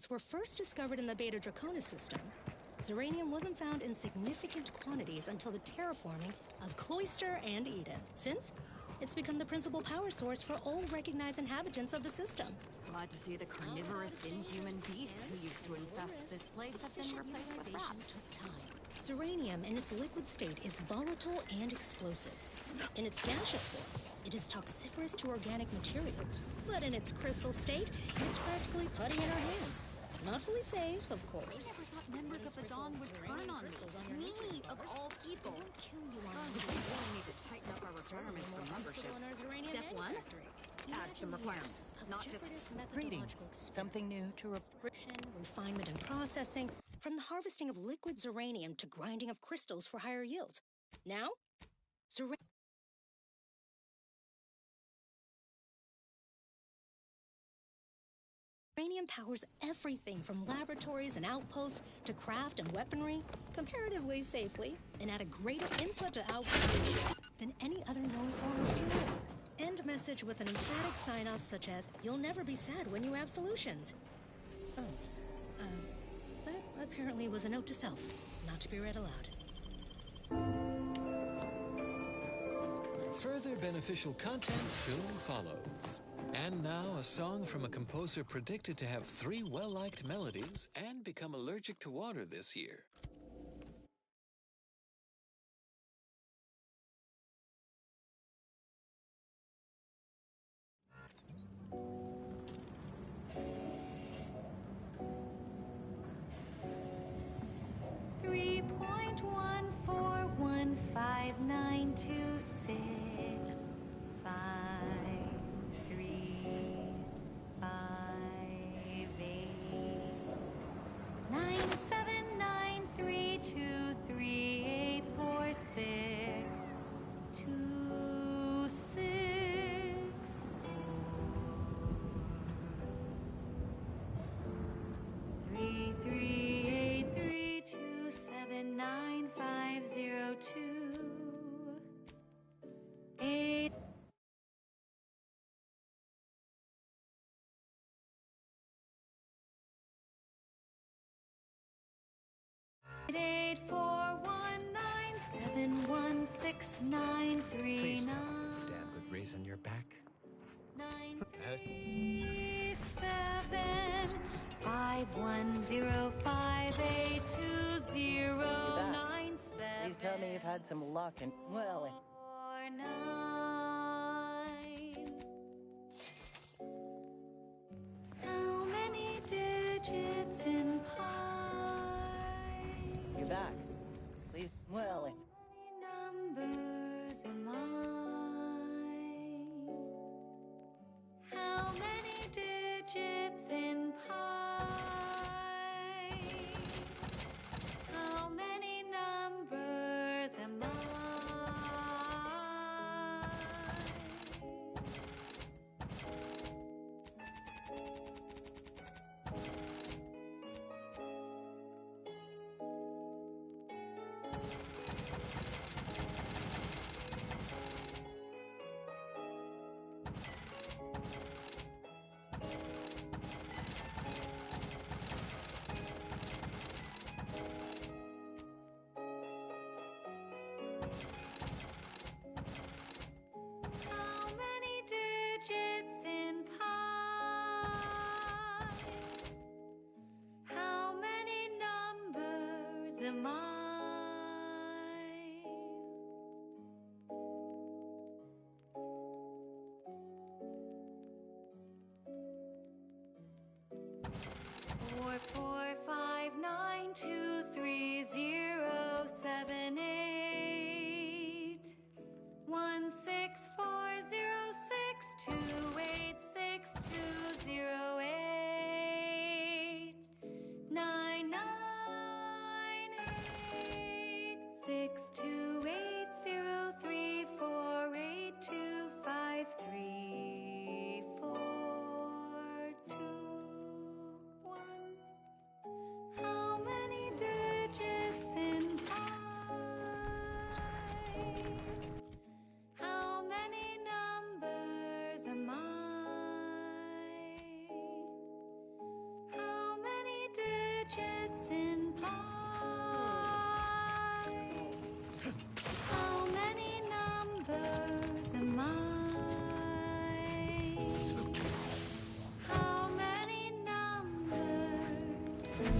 were first discovered in the Beta Draconis system. Zeranium wasn't found in significant quantities until the terraforming of Cloister and Eden. Since, it's become the principal power source for all recognized inhabitants of the system. Glad to see the carnivorous inhuman beasts who used to infest this place have been replaced with rats. Zeranium in its liquid state is volatile and explosive. In its gaseous form, it is toxiferous to organic material, but in its crystal state, it's practically putty in our hands. Not fully safe, of course. I never thought members of the Dawn would turn on me. Me, of all people. We really need to tighten up our requirements for membership. Step 1, add some requirements. Not just Greetings. Something new to refinement and processing, from the harvesting of liquid Zeranium to grinding of crystals for higher yields. Now, Zeranium powers everything from laboratories and outposts to craft and weaponry comparatively safely and at a greater input to output ratio than any other known form of fuel. End message with an emphatic sign-off such as, "You'll never be sad when you have solutions." Oh, that apparently was a note to self, not to be read aloud. Further beneficial content soon follows. And now a song from a composer predicted to have 3 well-liked melodies and become allergic to water this year. Please tell me there's a damn good reason you're back. 97510582097. Please tell me you've had some luck and, well, How many digits in pi? you're back. Please, well, it's Numbers in mine. How many digits in pi? How many digits in pi? How many numbers am I? 445923078 16406286208 998628348253421. How many digits in pi? How many numbers am I? How many digits in pi? How many numbers am I? How many numbers am I?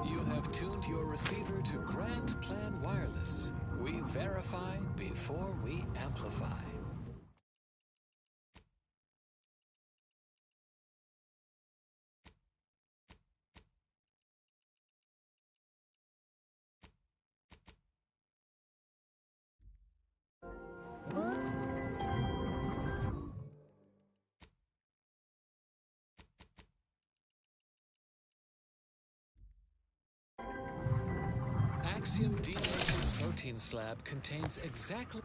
You have tuned your receiver to Grand Plan Wireless. We verify before we amplify. Axiom DNA protein slab contains exactly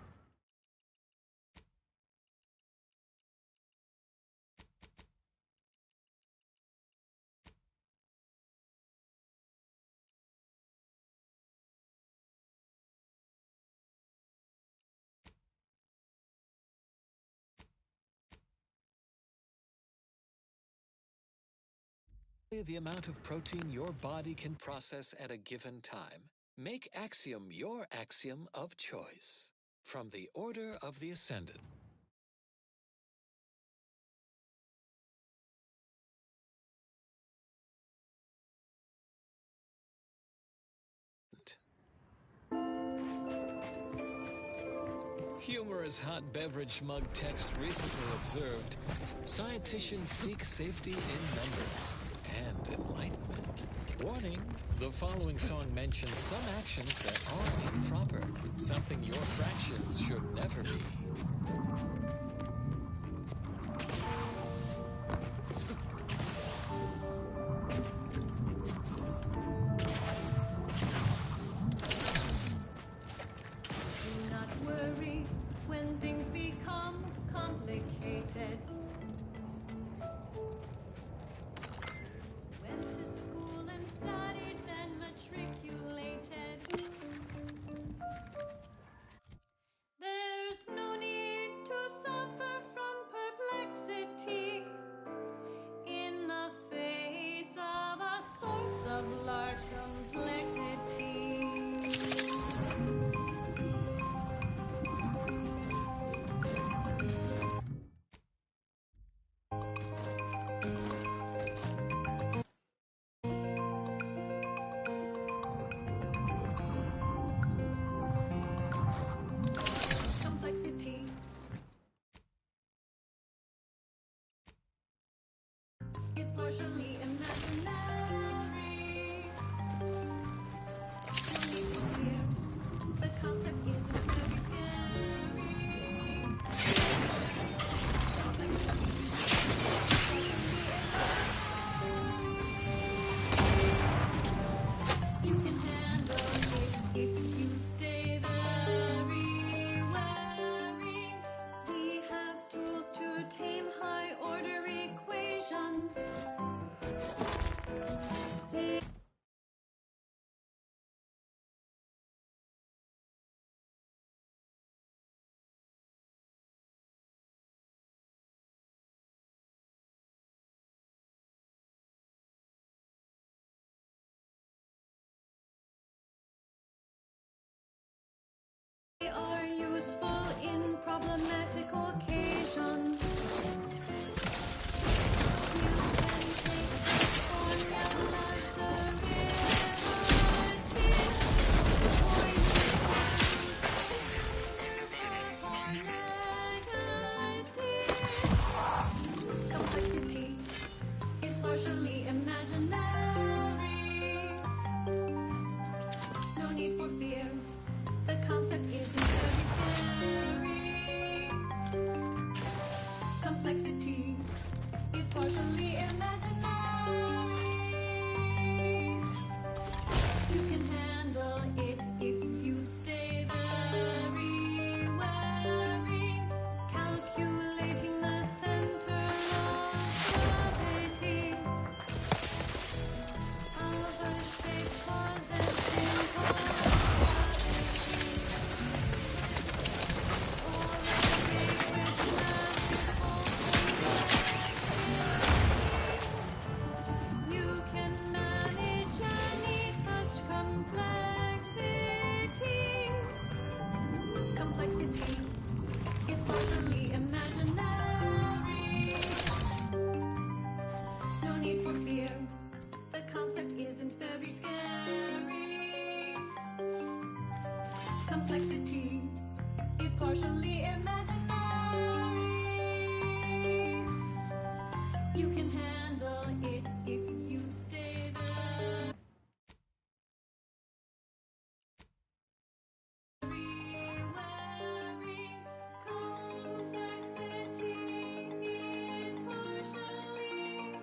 the amount of protein your body can process at a given time. Make Axiom your axiom of choice. From the Order of the Ascendant. Humorous hot beverage mug text recently observed, scienticians seek safety in numbers and enlightenment. Warning, the following song mentions some actions that are improper, something your fractions should never be. Do not worry when things become complicated. Went to school and studied, then matriculated. There's no need to suffer from perplexity in the face of a source of large complexity. Complexity is partially imaginary. The concept isn't very scary. You can handle it if you stay very wary. We have tools to tame high order equations. are useful in problematic occasions. You can take formulas, the rarities, or you can complexity is partially imaginary. No need for fear. The concept isn't very scary. Complexity is partially imaginary. You can handle it if you stay very wary, calculating the center of gravity of a shape possessing you can manage any such complexity. Complexity is partially imaginary. No need for fear. The concept isn't very scary. Complexity is partially imaginary. You can handle it if you stay there. Very wary. Complexity is partially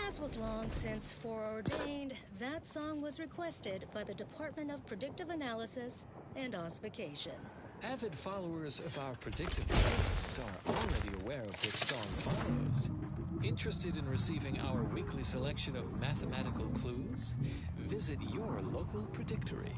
As was long since foreordained, that song was requested by the Department of Predictive Analysis and Auspication. Avid followers of our predictive playlists are already aware of which song follows. Interested in receiving our weekly selection of mathematical clues? Visit your local predictory.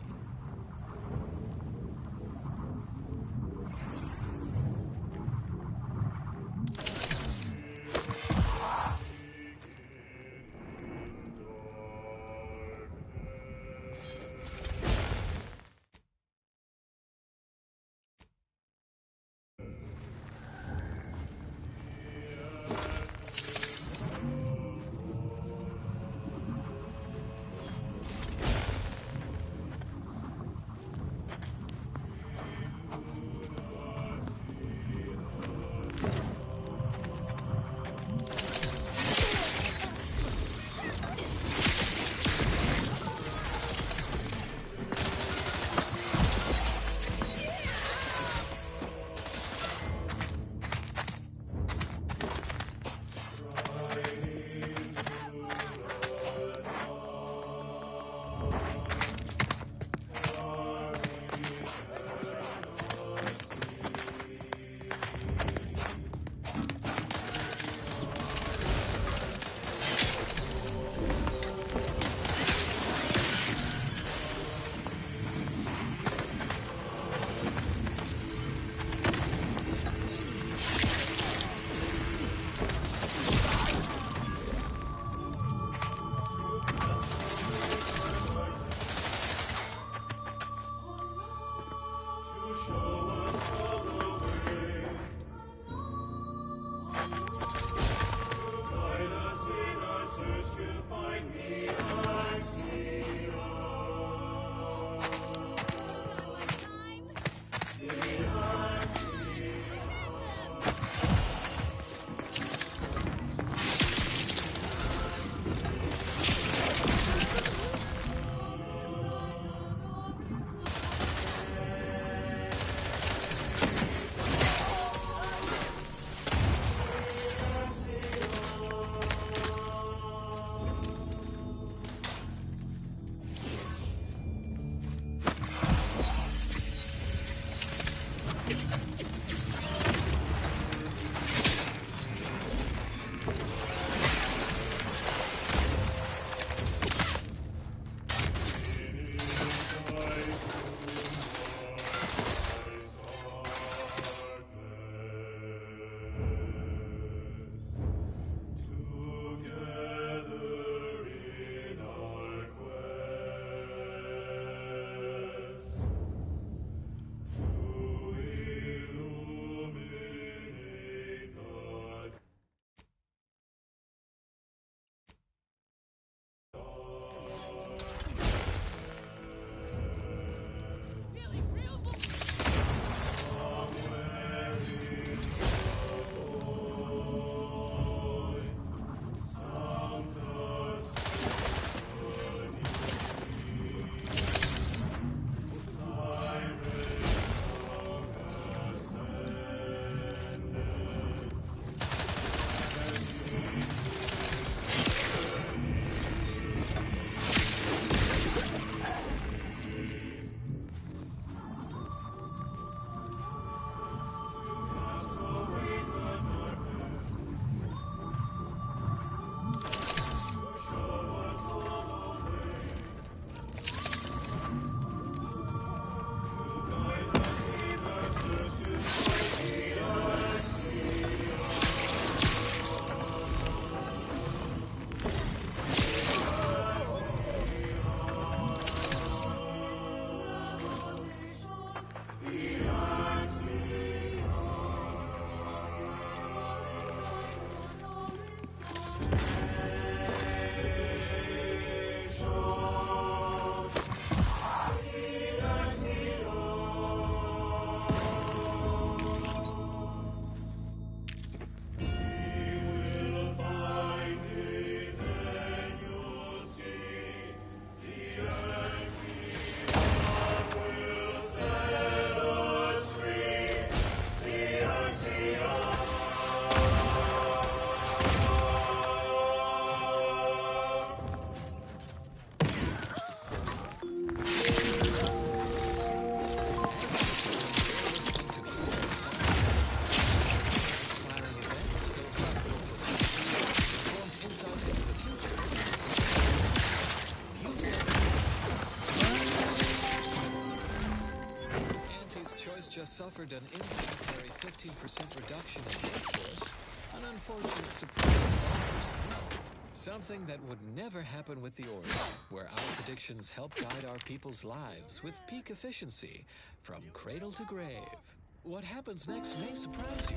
Choice just suffered an involuntary 15% reduction in workforce, an unfortunate surprise to all personnel. Something that would never happen with the Order, where our predictions help guide our people's lives with peak efficiency from cradle to grave. What happens next may surprise you,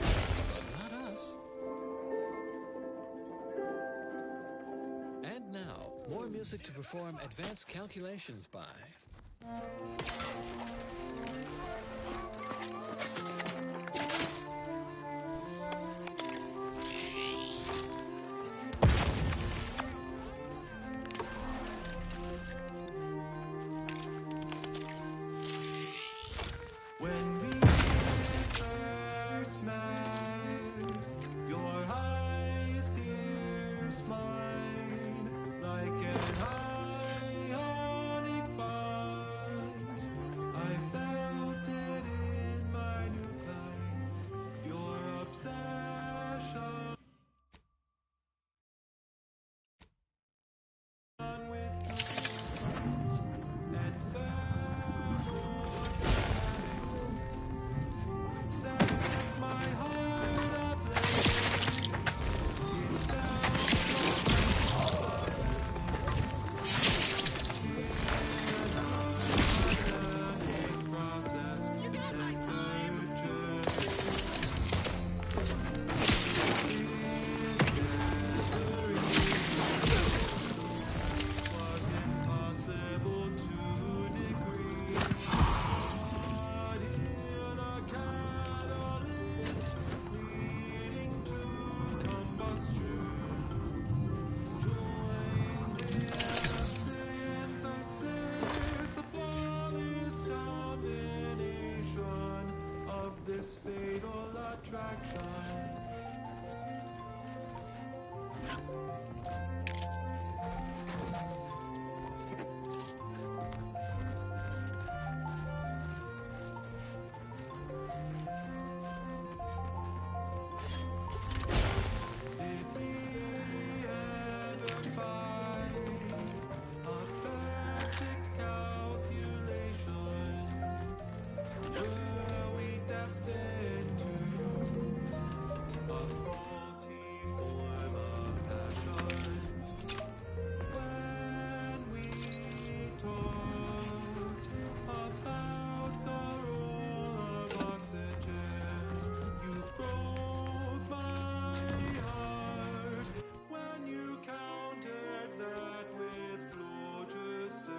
but not us. And now, more music to perform advanced calculations by. When we first met, your eyes pierced mine like an ionic bond. I felt it in my new life, your obsession with truth and set my heart ablaze. It was impossible to decree. But in a catalyst leading to combustion, joined in a synthesis, a flawless combination of this fatal attraction. Did we ever find a perfect calculation? Were we destined to a faulty form of passion? When we talked about the role of oxygen, you broke my heart when you countered that with phlogiston.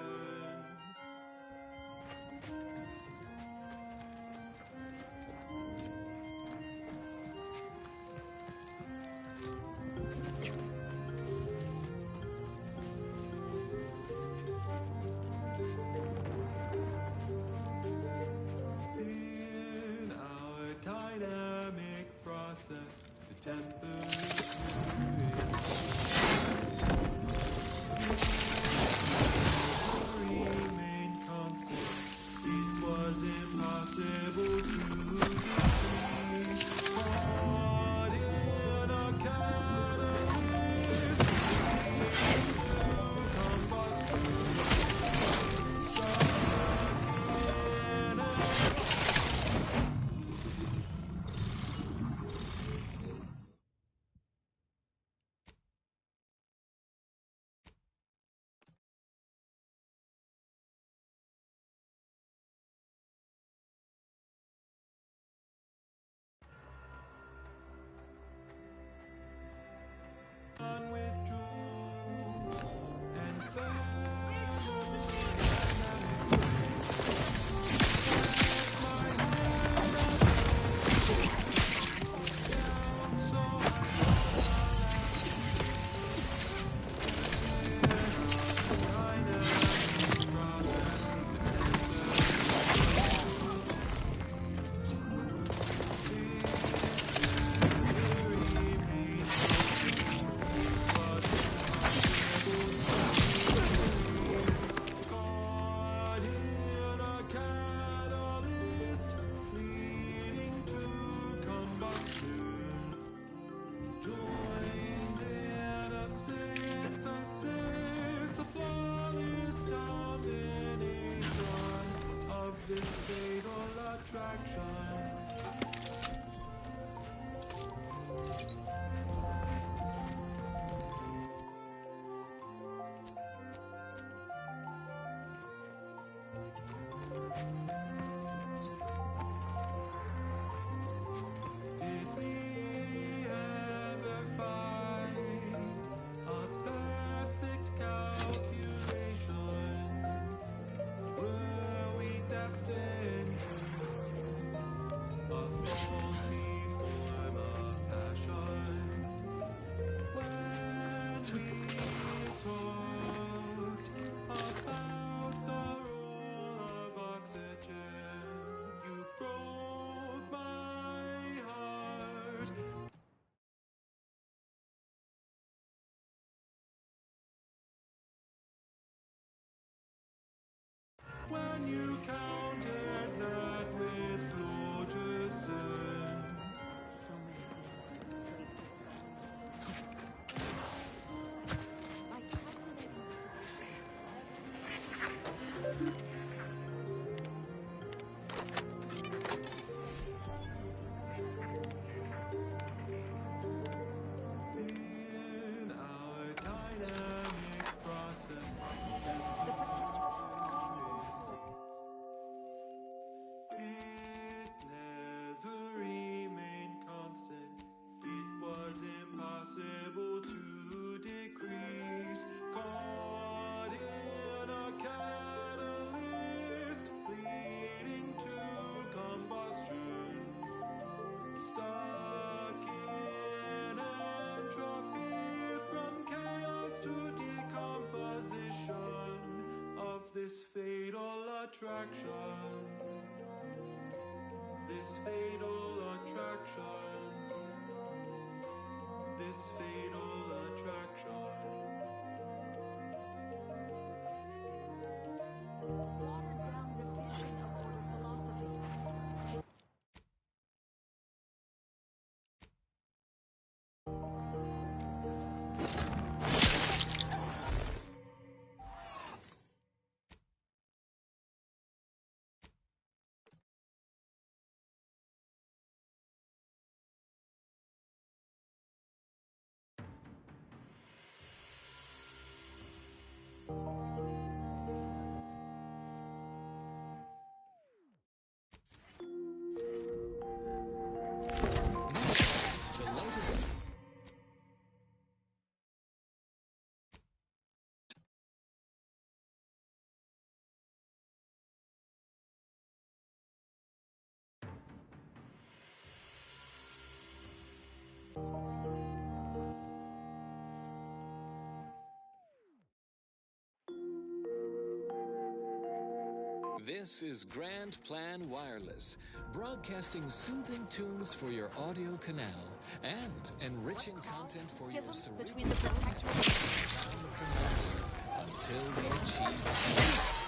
In our dynamic process, the temperature remained constant. It was impossible to decrease. Caught in a catalyst leading to combustion. Stuck in a fatal attraction. Did we ever find a perfect calculation? Were we destined? A faulty form of passion. When we talked about the role of oxygen, you broke my heart. When you countered that with phlogiston. So many different places. In our dynamic process, it never remained constant. It was impossible to decrease. Caught in a catalyst, leading to combustion. Stuck in entropy from chaos to decomposition of this fatal attraction. This fatal attraction. This fatal attraction. Watered down revision of order philosophy. The latest. This is Grand Plan Wireless, broadcasting soothing tunes for your audio canal and enriching content for your cerebral between the protectorate until we achieve.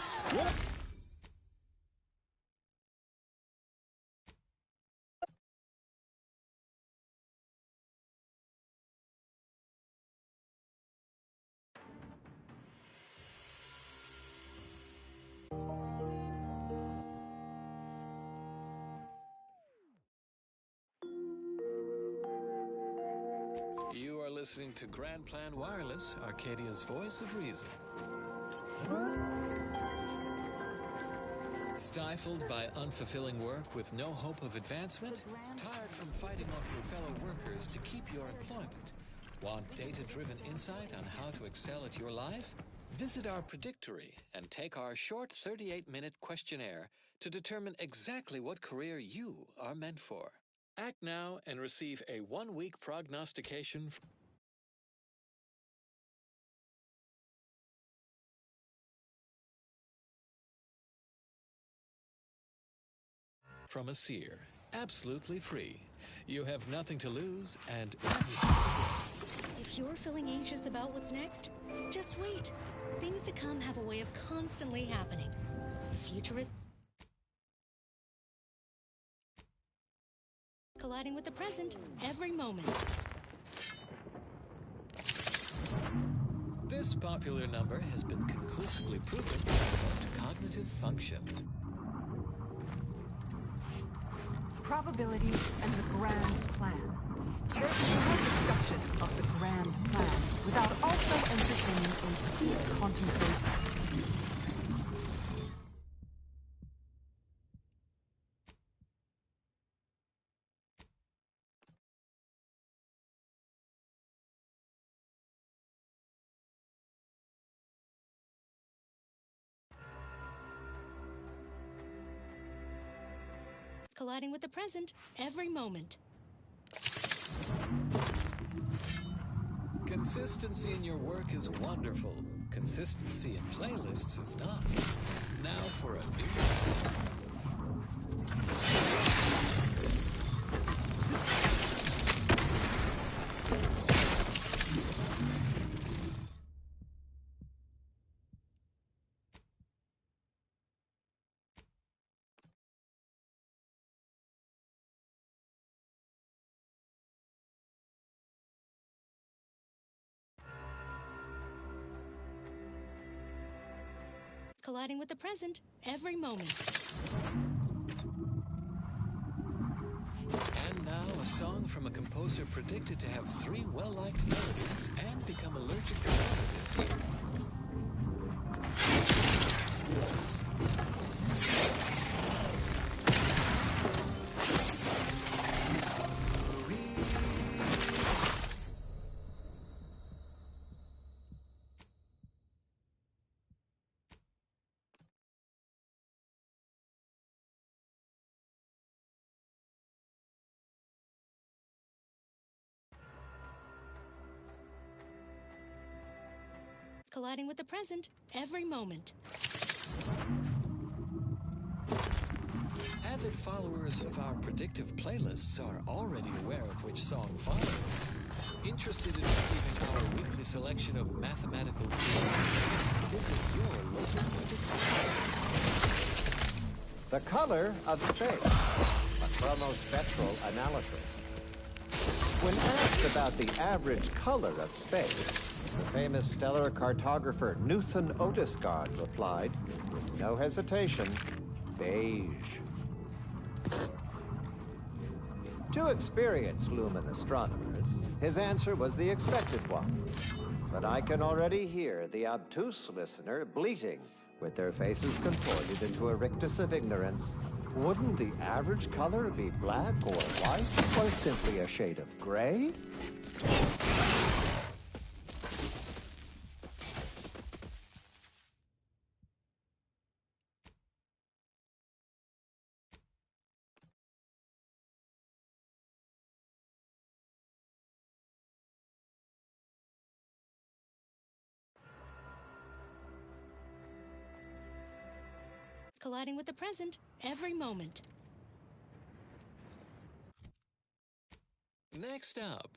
You are listening to Grand Plan Wireless, Arcadia's voice of reason. Stifled by unfulfilling work with no hope of advancement? Tired from fighting off your fellow workers to keep your employment? Want data-driven insight on how to excel at your life? Visit our predictory and take our short 38-minute questionnaire to determine exactly what career you are meant for. Act now and receive a 1-week prognostication from a seer, absolutely free. You have nothing to lose and everything. If you're feeling anxious about what's next, just wait. Things to come have a way of constantly happening. The future is colliding with the present every moment. This popular number has been conclusively proven to promote cognitive function. probability, and the grand plan. There is no discussion of the grand plan without also entertaining a deep contemplation. Colliding with the present every moment. Consistency in your work is wonderful. Consistency in playlists is not. Now for a new set. Colliding with the present every moment. And now a song from a composer predicted to have 3 well-liked melodies and become allergic to water this year. Colliding with the present every moment. Avid followers of our predictive playlists are already aware of which song follows. Interested in receiving our weekly selection of mathematical clues? Visit your local predictor. The color of space, a chromospectral analysis. When asked about the average color of space, the famous stellar cartographer Newton Otisgard replied, with no hesitation, beige. To experienced lumen astronomers, his answer was the expected one. But I can already hear the obtuse listener bleating, with their faces contorted into a rictus of ignorance. Wouldn't the average color be black or white, or simply a shade of gray? Colliding with the present every moment. Next up,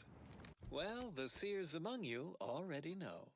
well, the seers among you already know.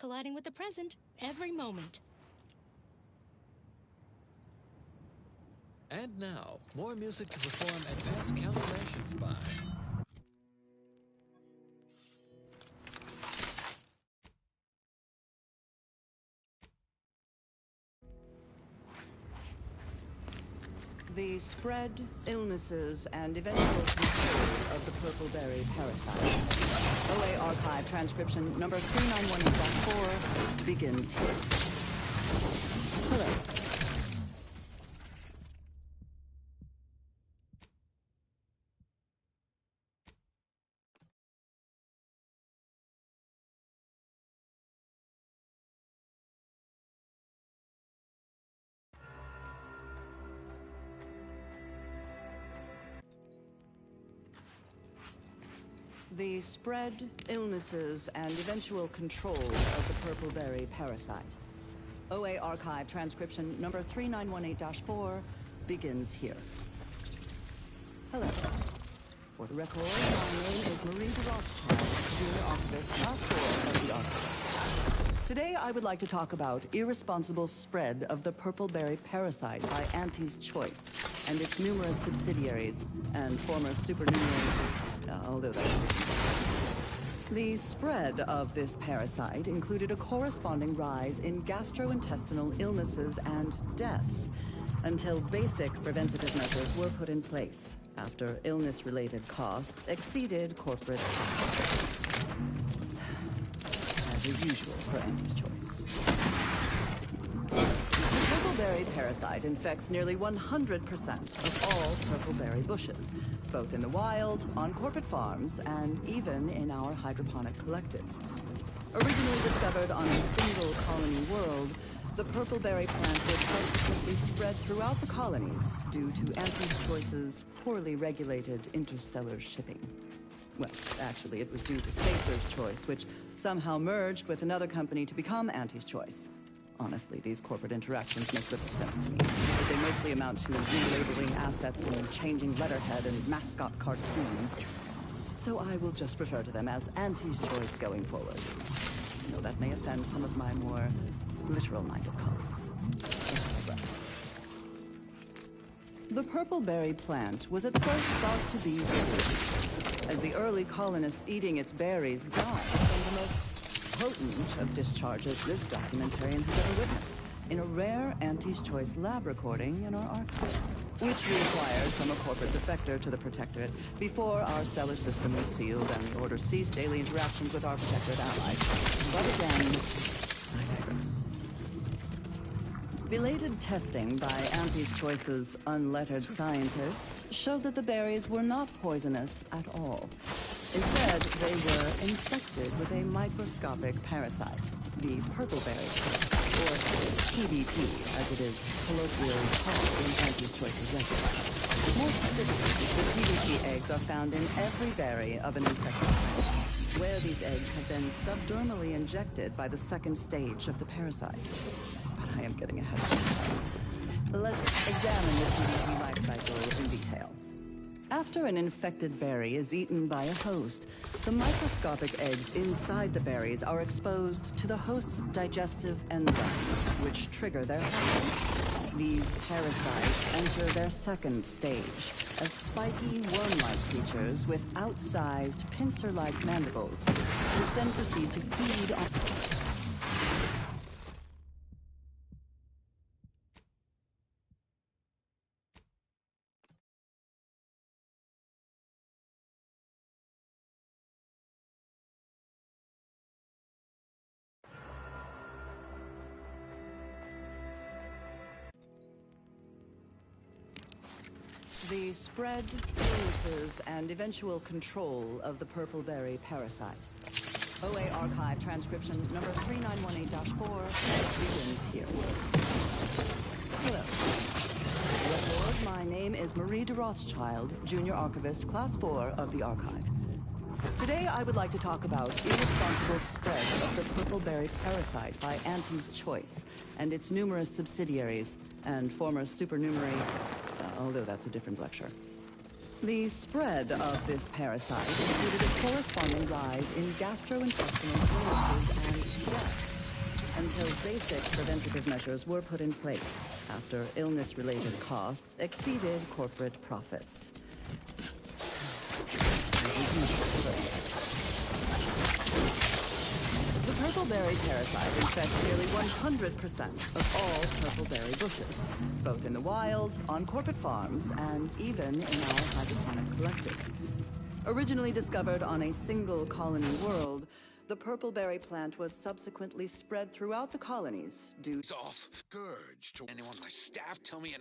Colliding with the present every moment. And now, more music to perform advanced calculations by. The spread, illnesses, and eventual control of the purple berry parasite. OA archive transcription number 3918-4 begins here. Hello. The spread, illnesses, and eventual control of the purple berry parasite. OA Archive transcription number 3918-4 begins here. Hello. For the record, my name is Marie de Rothschild, Junior Archivist, Class 4 of the Archive. Today I would like to talk about irresponsible spread of the purple berry parasite by Auntie's Choice and its numerous subsidiaries and former supernumerary, although that's different. The spread of this parasite included a corresponding rise in gastrointestinal illnesses and deaths until basic preventative measures were put in place after illness-related costs exceeded corporate profits. As is usual for Auntie's Choice. The purple-berry parasite infects nearly 100% of all purple-berry bushes, both in the wild, on corporate farms, and even in our hydroponic collectives. Originally discovered on a single colony world, the purple-berry plant was subsequently spread throughout the colonies due to Auntie's Choice's poorly regulated interstellar shipping. Well, actually, it was due to Spacer's Choice, which somehow merged with another company to become Auntie's Choice. Honestly, these corporate interactions make little sense to me, but they mostly amount to relabeling assets and changing letterhead and mascot cartoons. So I will just refer to them as Auntie's Choice going forward. Though that may offend some of my more literal-minded colleagues. Let me digress. The purple-berry plant was at first thought to be food, as the early colonists eating its berries died from the most potent of discharges this documentarian has ever witnessed, in a rare Auntie's Choice lab recording in our archive, which we acquired from a corporate defector to the Protectorate before our stellar system was sealed and the Order ceased daily interactions with our Protectorate allies. But again, I digress. Belated testing by Auntie's Choice's unlettered scientists showed that the berries were not poisonous at all. Instead, they were infected with a microscopic parasite, the purple-berry parasite, or PBP, as it is colloquially called in Auntie's Choice's record. More specifically, the PBP eggs are found in every berry of an infected plant, where these eggs have been subdermally injected by the second stage of the parasite. But I am getting ahead of myself. Let's examine the PBP life cycle in detail. After an infected berry is eaten by a host, the microscopic eggs inside the berries are exposed to the host's digestive enzymes, which trigger their hatching. These parasites enter their second stage as spiky, worm-like creatures with outsized, pincer-like mandibles, which then proceed to feed on... The spread, illnesses, and eventual control of the purple berry parasite. OA Archive transcription number 3918-4 begins here. Hello. Record, my name is Marie de Rothschild, Junior Archivist, Class 4 of the Archive. Today I would like to talk about irresponsible spread of the purple berry parasite by Auntie's Choice and its numerous subsidiaries and former supernumerary, although that's a different lecture. The spread of this parasite included a corresponding rise in gastrointestinal illnesses and deaths until basic preventative measures were put in place after illness-related costs exceeded corporate profits. The purple-berry parasite infects nearly 100% of all purple-berry bushes, both in the wild, on corporate farms, and even in our hydroponic collectives. Originally discovered on a single colony world, the purple-berry plant was subsequently spread throughout the colonies due to... Off. Scourge to anyone on my staff tell me...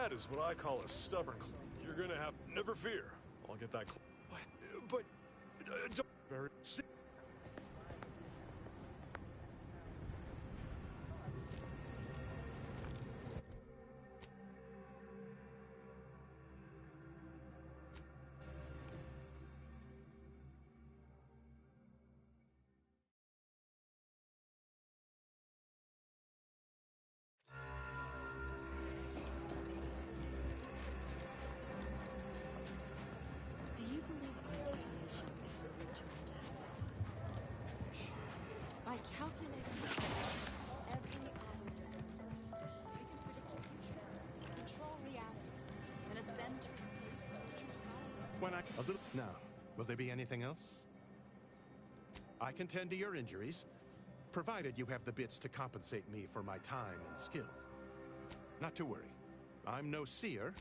That is what I call a stubborn. You're gonna have. Never fear. I'll get that. What? But. Don't. Very. See. Do you believe our creation ever returned to heaven? By calculating every atom of the universe, we can predict the future, control reality, and ascend to a state of true When I... A little... Now, will there be anything else? I can tend to your injuries, provided you have the bits to compensate me for my time and skill. Not to worry. I'm no seer.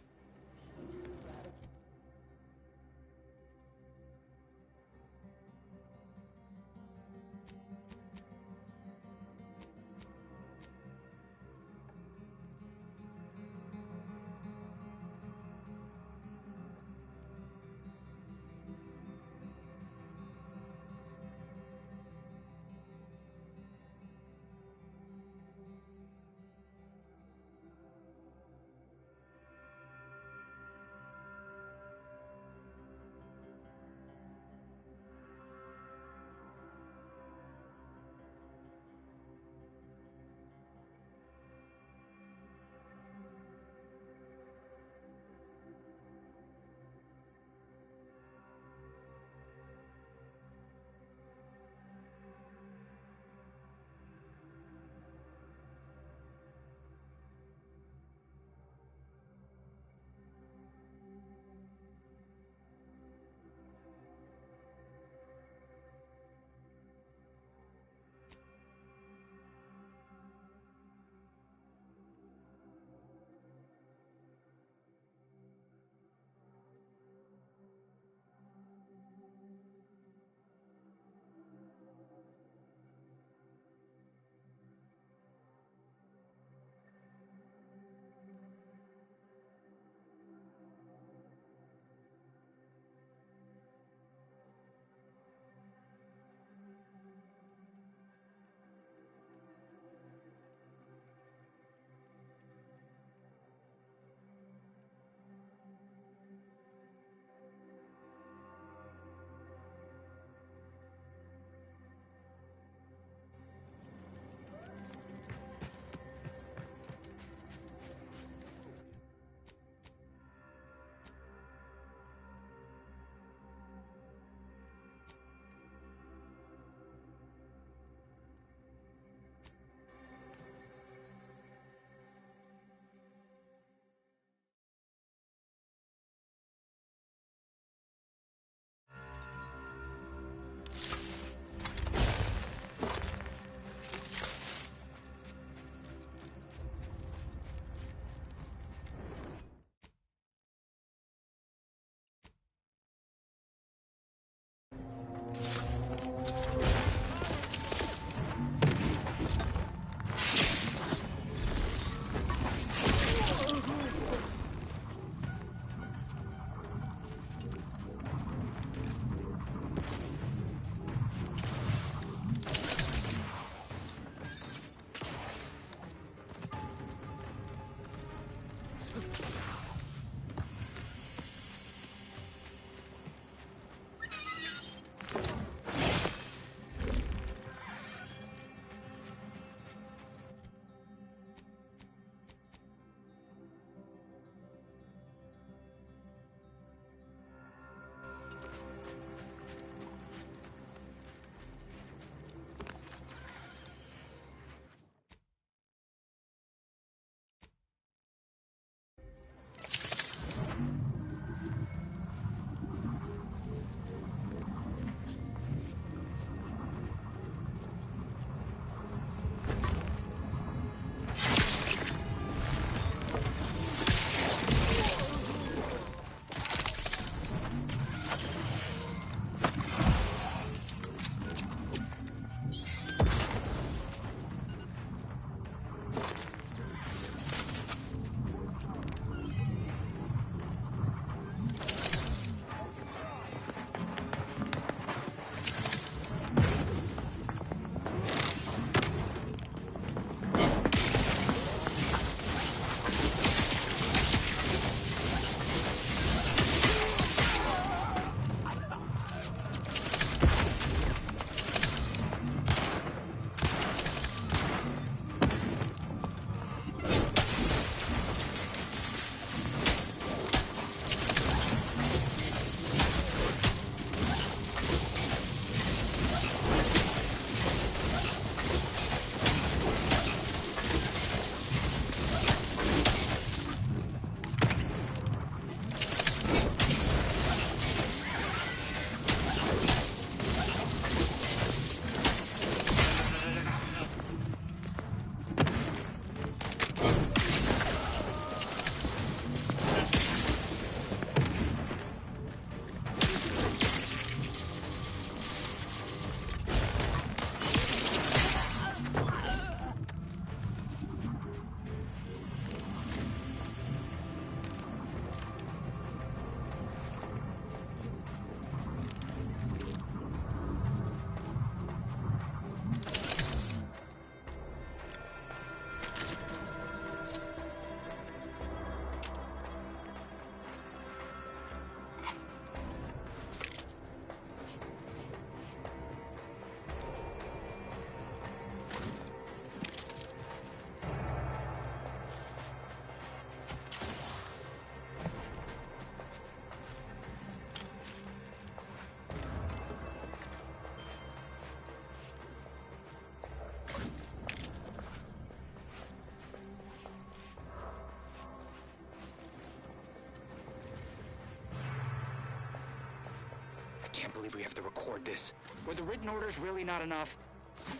believe we have to record this. Were the written orders really not enough?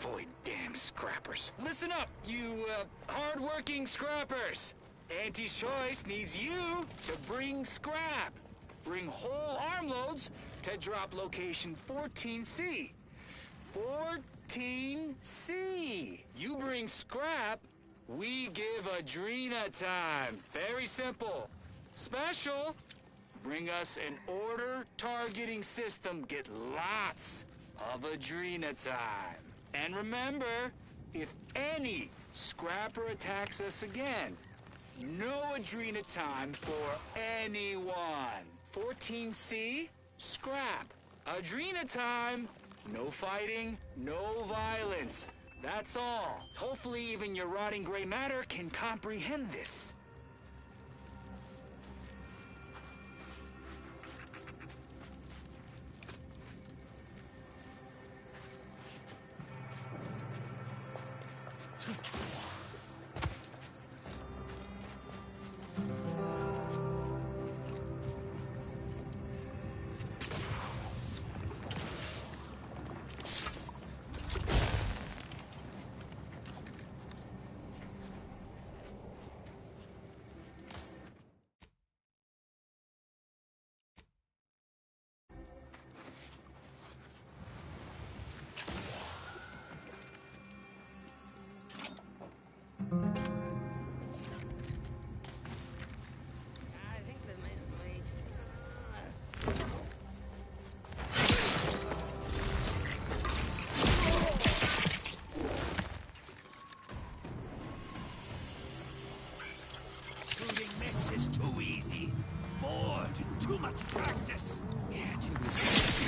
Void damn scrappers. Listen up, you, hard-working scrappers! Auntie's Choice needs you to bring scrap. Bring whole armloads to drop location 14C. 14C. You bring scrap, we give Adrena time. Very simple. Special. Bring us an order targeting system. Get lots of Adrena time. And remember, if any scrapper attacks us again, no Adrena time for anyone. 14C, scrap. Adrena time, no fighting, no violence. That's all. Hopefully even your rotting gray matter can comprehend this. Shooting mix is too easy. Bored. Too much practice. Yeah, too easy.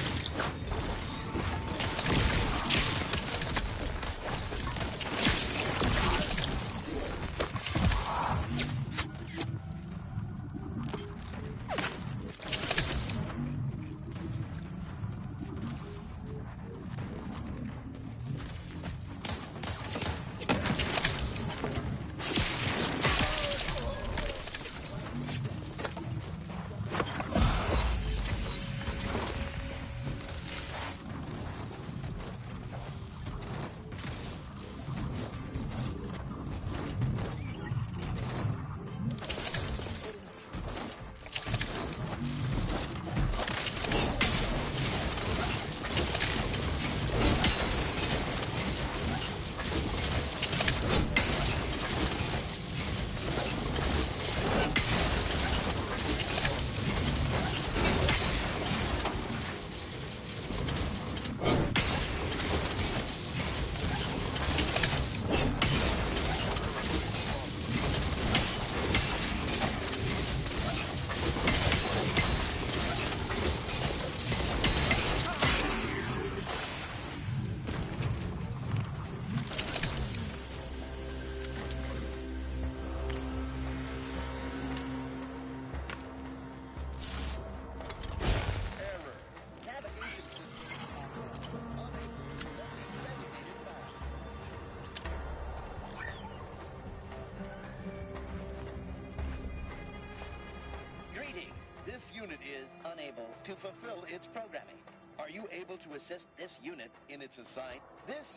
to fulfill its programming. Are you able to assist this unit in its assign? This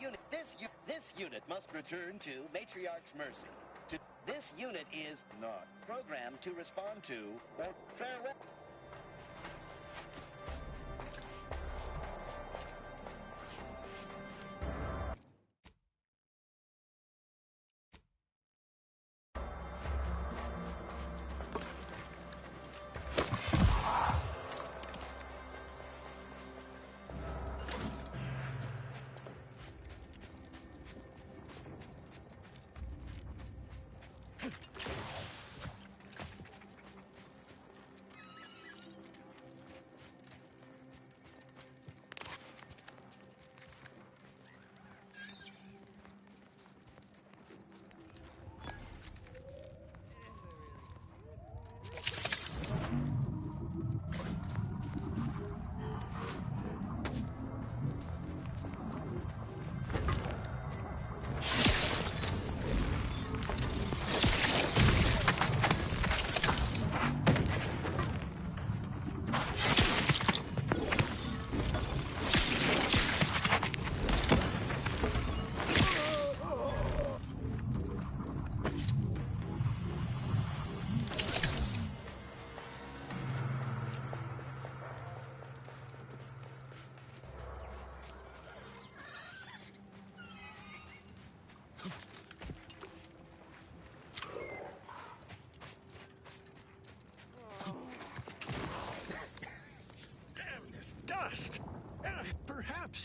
unit must return to Matriarch's mercy. This unit is not programmed to respond to or farewell.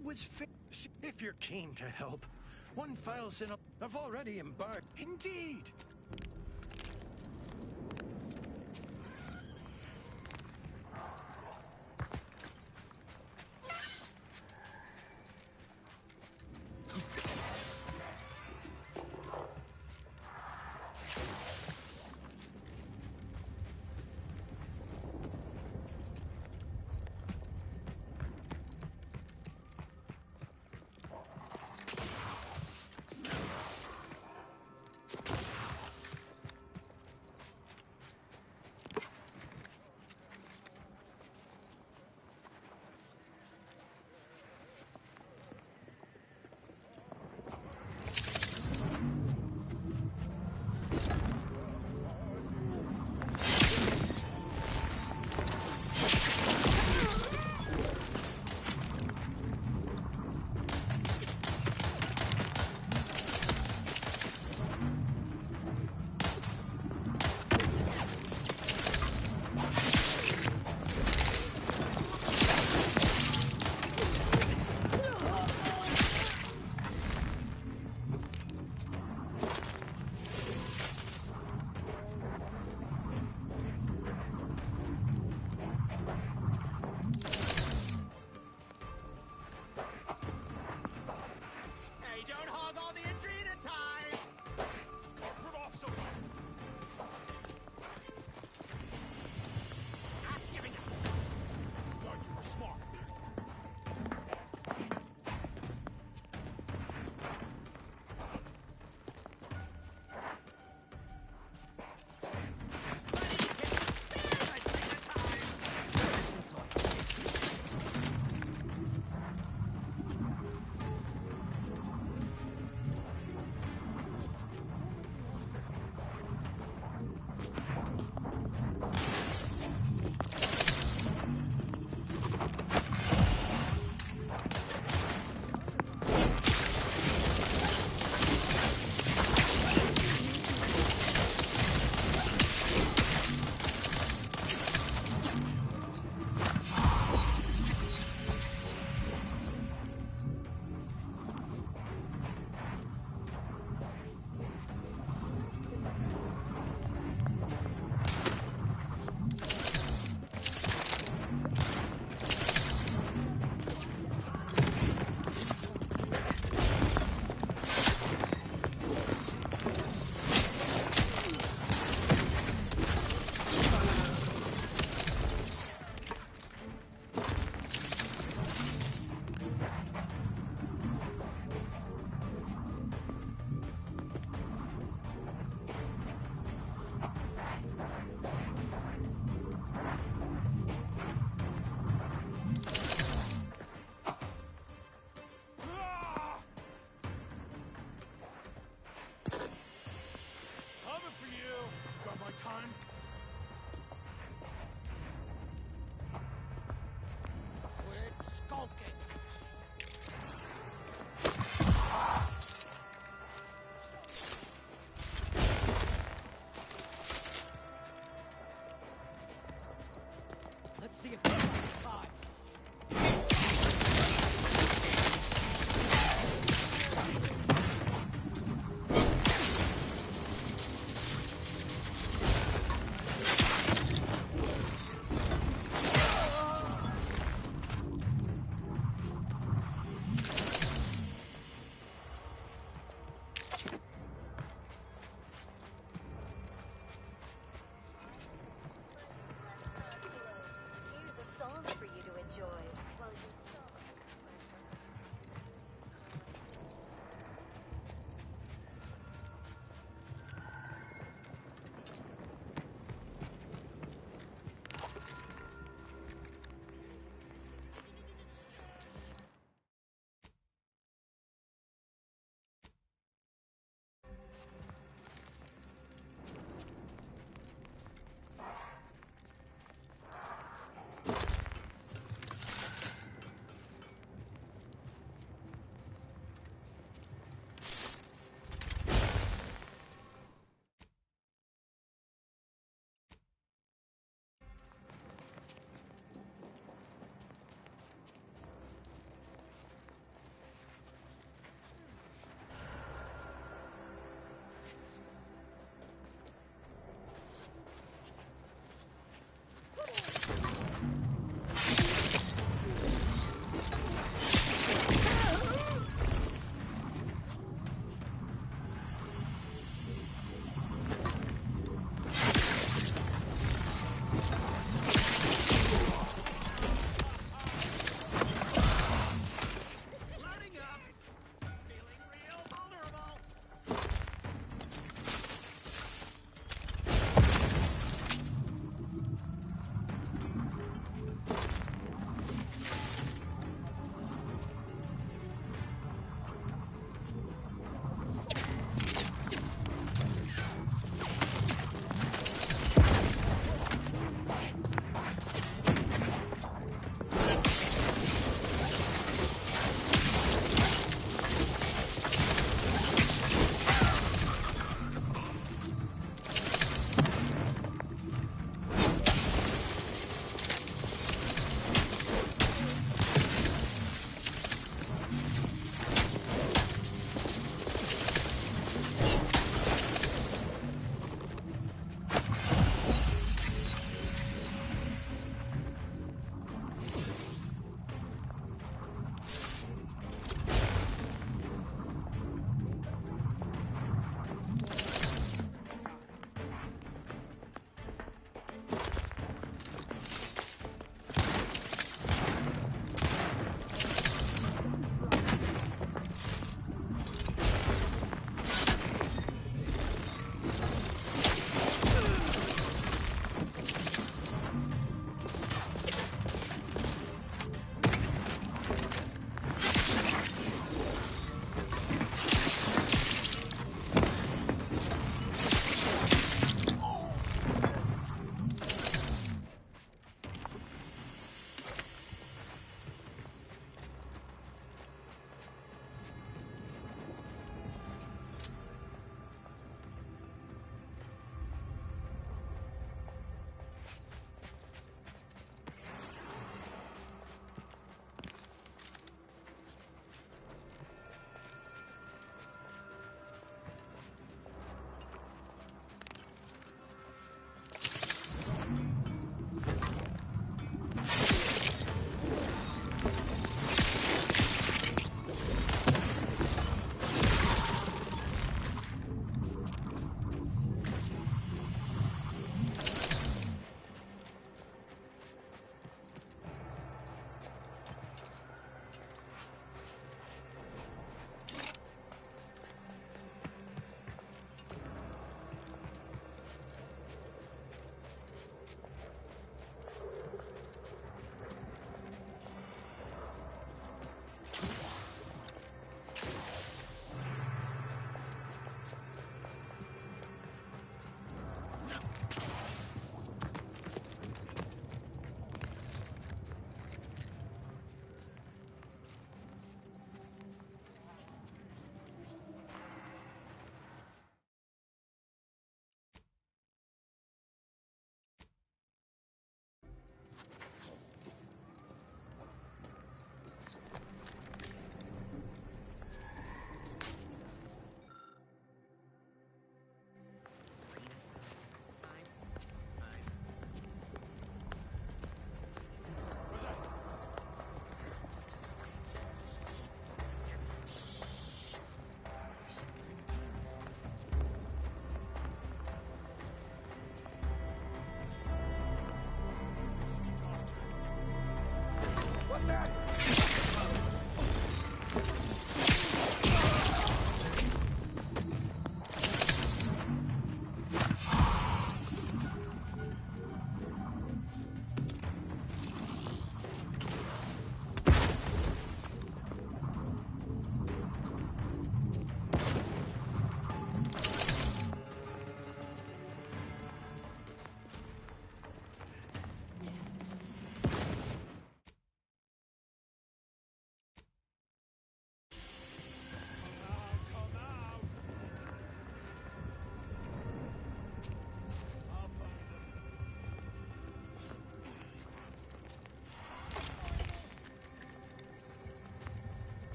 It was if you're keen to help. One file's in I've already embarked. Indeed.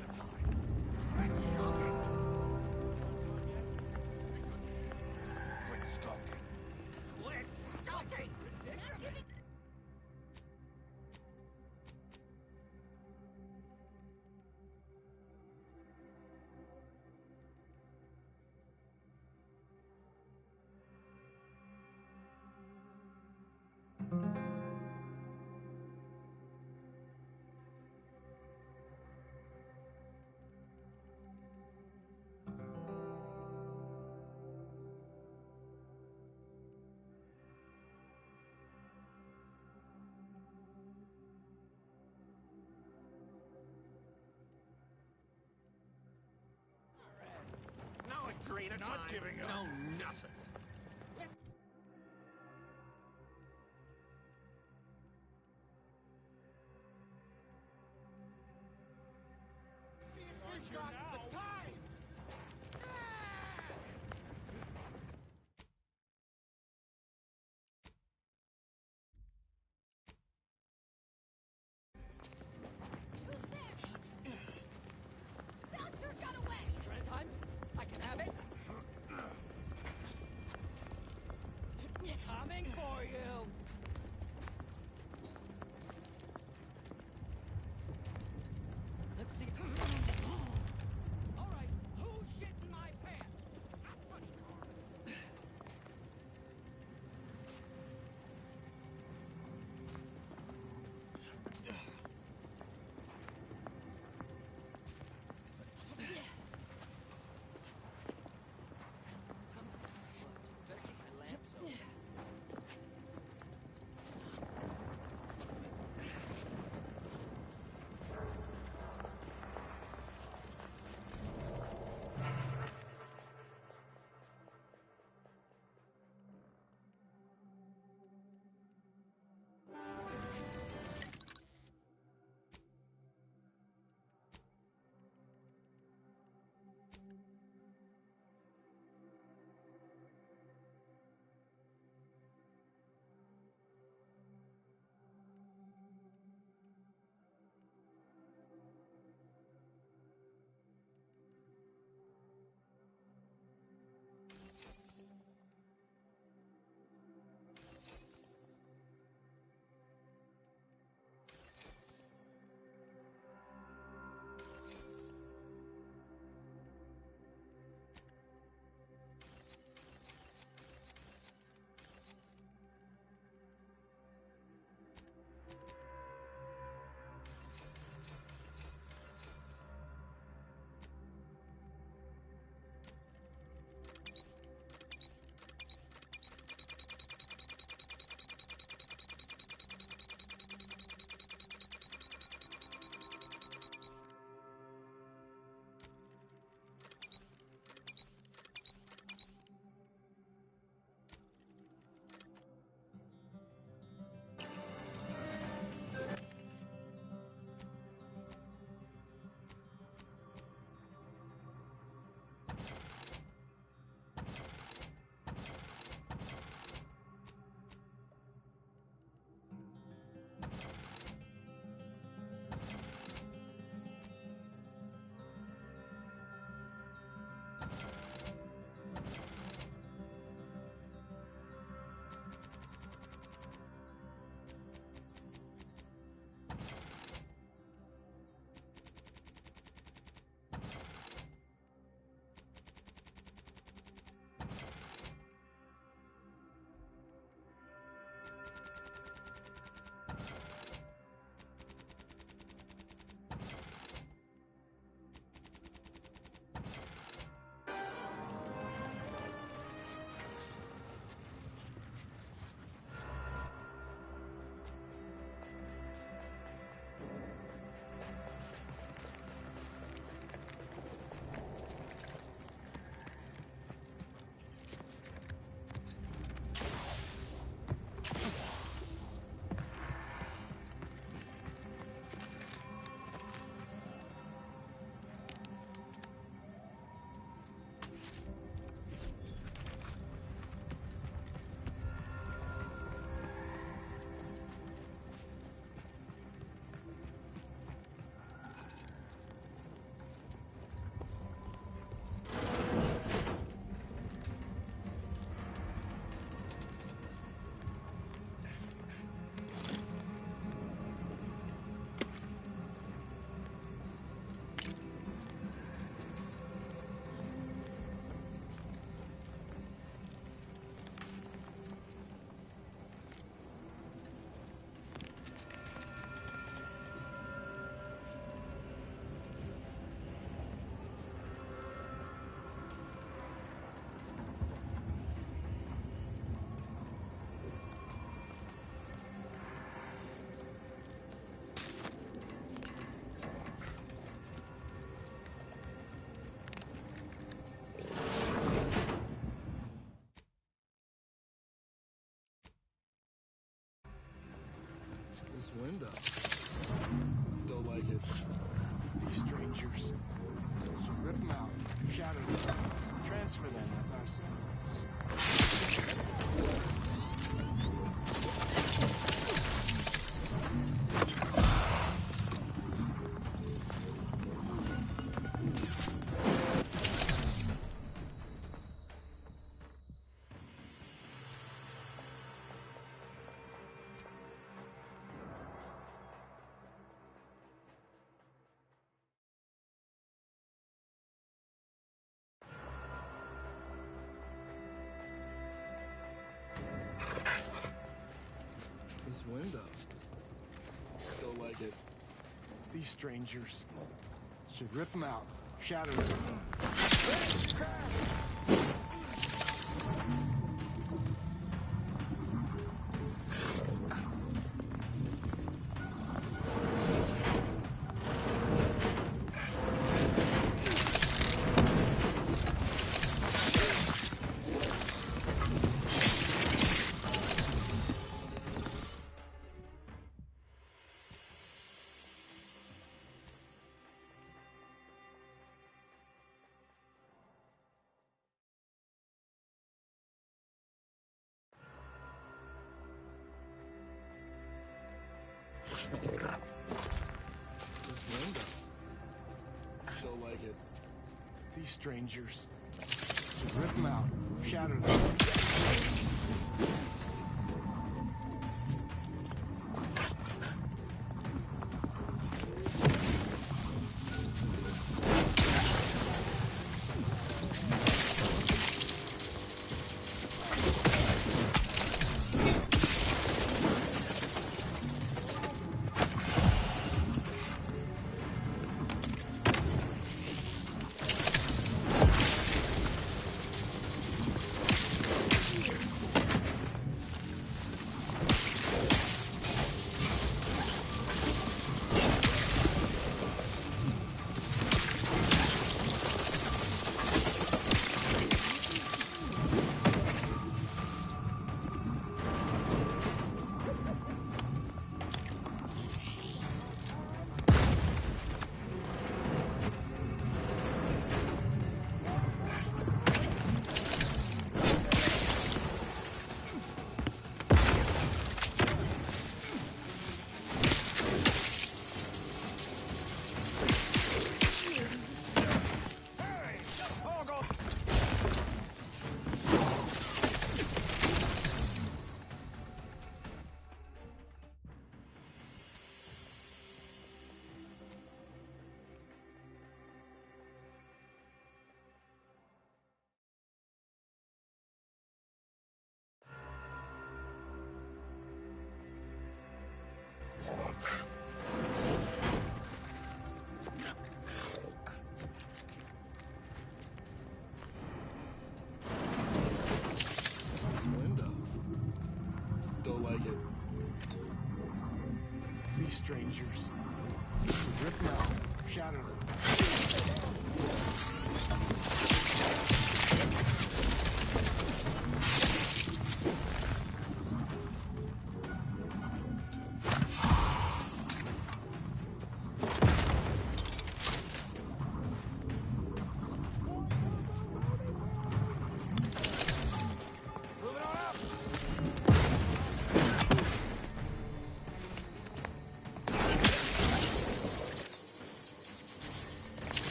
not the time. Quit skulking. Quit skulking. Quit skulking! No Adrena Not time. giving up. No nothing. You've got the time! Bastard got away! Trend time? I can have it. Coming for you. Let's see. All right, who's shitting my pants? Not funny, Carl. Better keep my lamps open. window. Don't like it. These strangers. So rip them out, shatter them, transfer them with ourselves. This window. Don't like it. These strangers. Should rip them out, shatter them. This window. Don't like it. These strangers. Should rip them out, shatter them. This window. Don't like it. These strangers. Should rip them out, shatter them.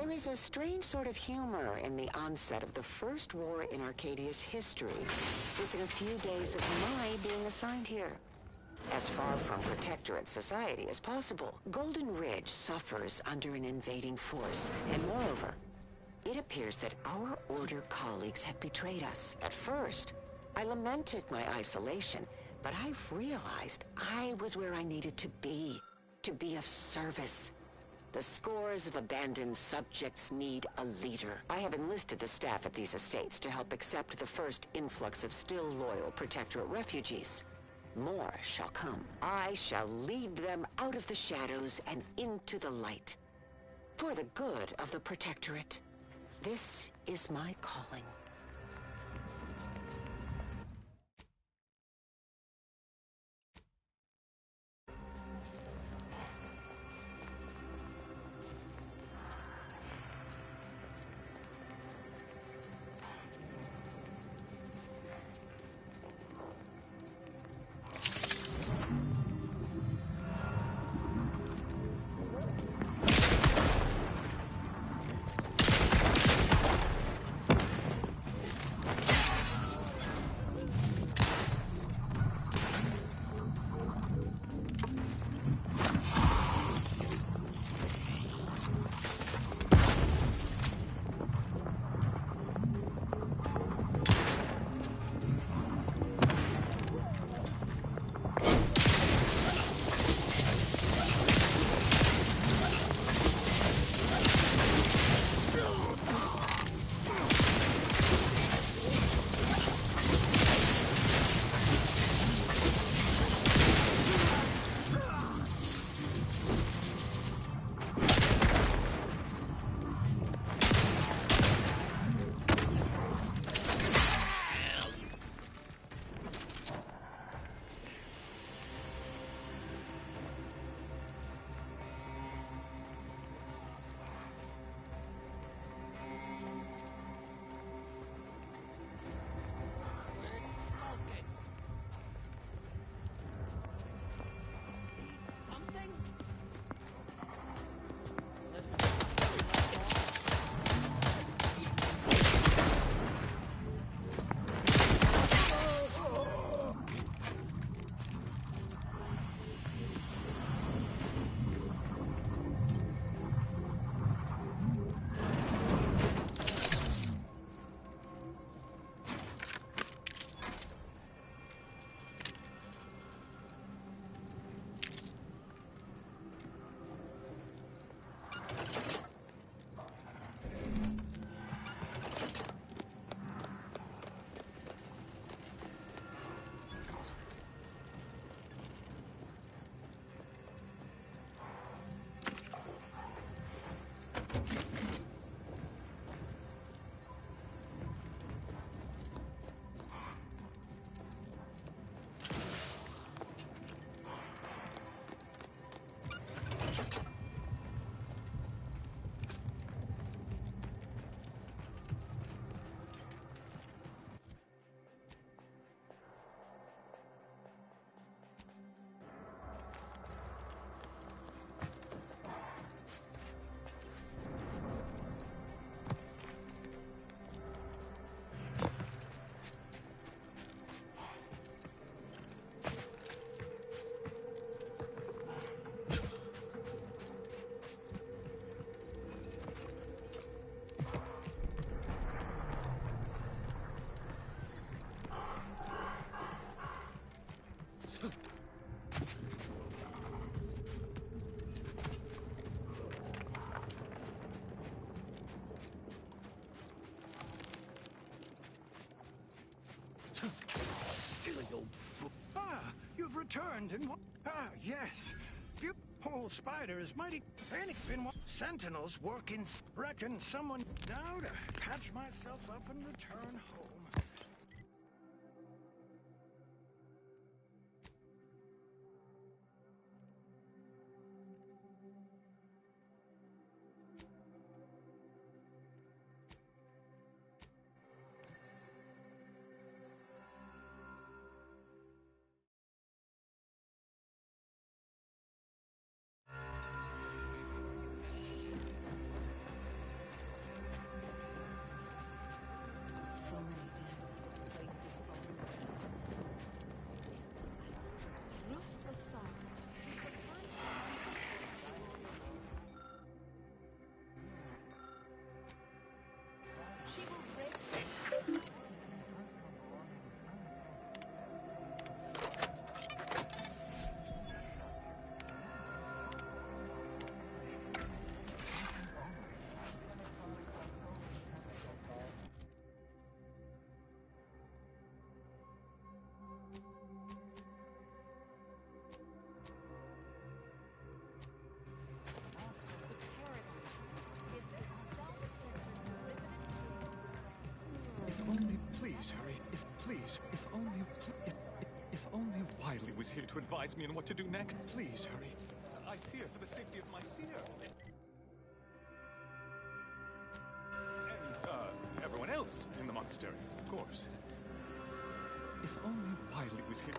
There is a strange sort of humor in the onset of the first war in Arcadia's history, within a few days of my being assigned here. As far from Protectorate society as possible, Golden Ridge suffers under an invading force, and moreover, it appears that our Order colleagues have betrayed us. At first, I lamented my isolation, but I've realized I was where I needed to be of service. The scores of abandoned subjects need a leader. I have enlisted the staff at these estates to help accept the first influx of still loyal Protectorate refugees. More shall come. I shall lead them out of the shadows and into the light. For the good of the Protectorate. This is my calling. Silly old fool. Ah, you've returned and what? Ah, yes. You whole spider is mighty panic. Been sentinels working. Reckon someone now to patch myself up and return home. Please, Harry. If only Wiley was here to advise me on what to do next. Please, Harry. I fear for the safety of my seer. And, everyone else in the monastery, of course. If only Wiley was here.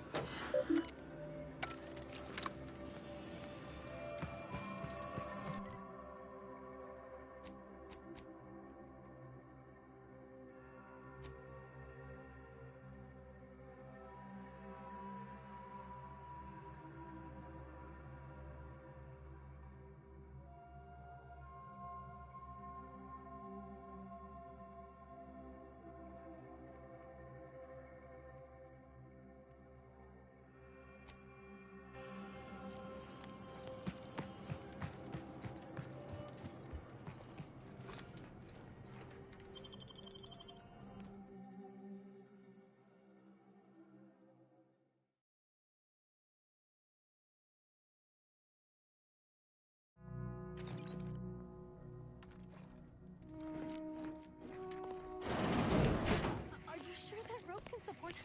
Are you sure that rope can support us?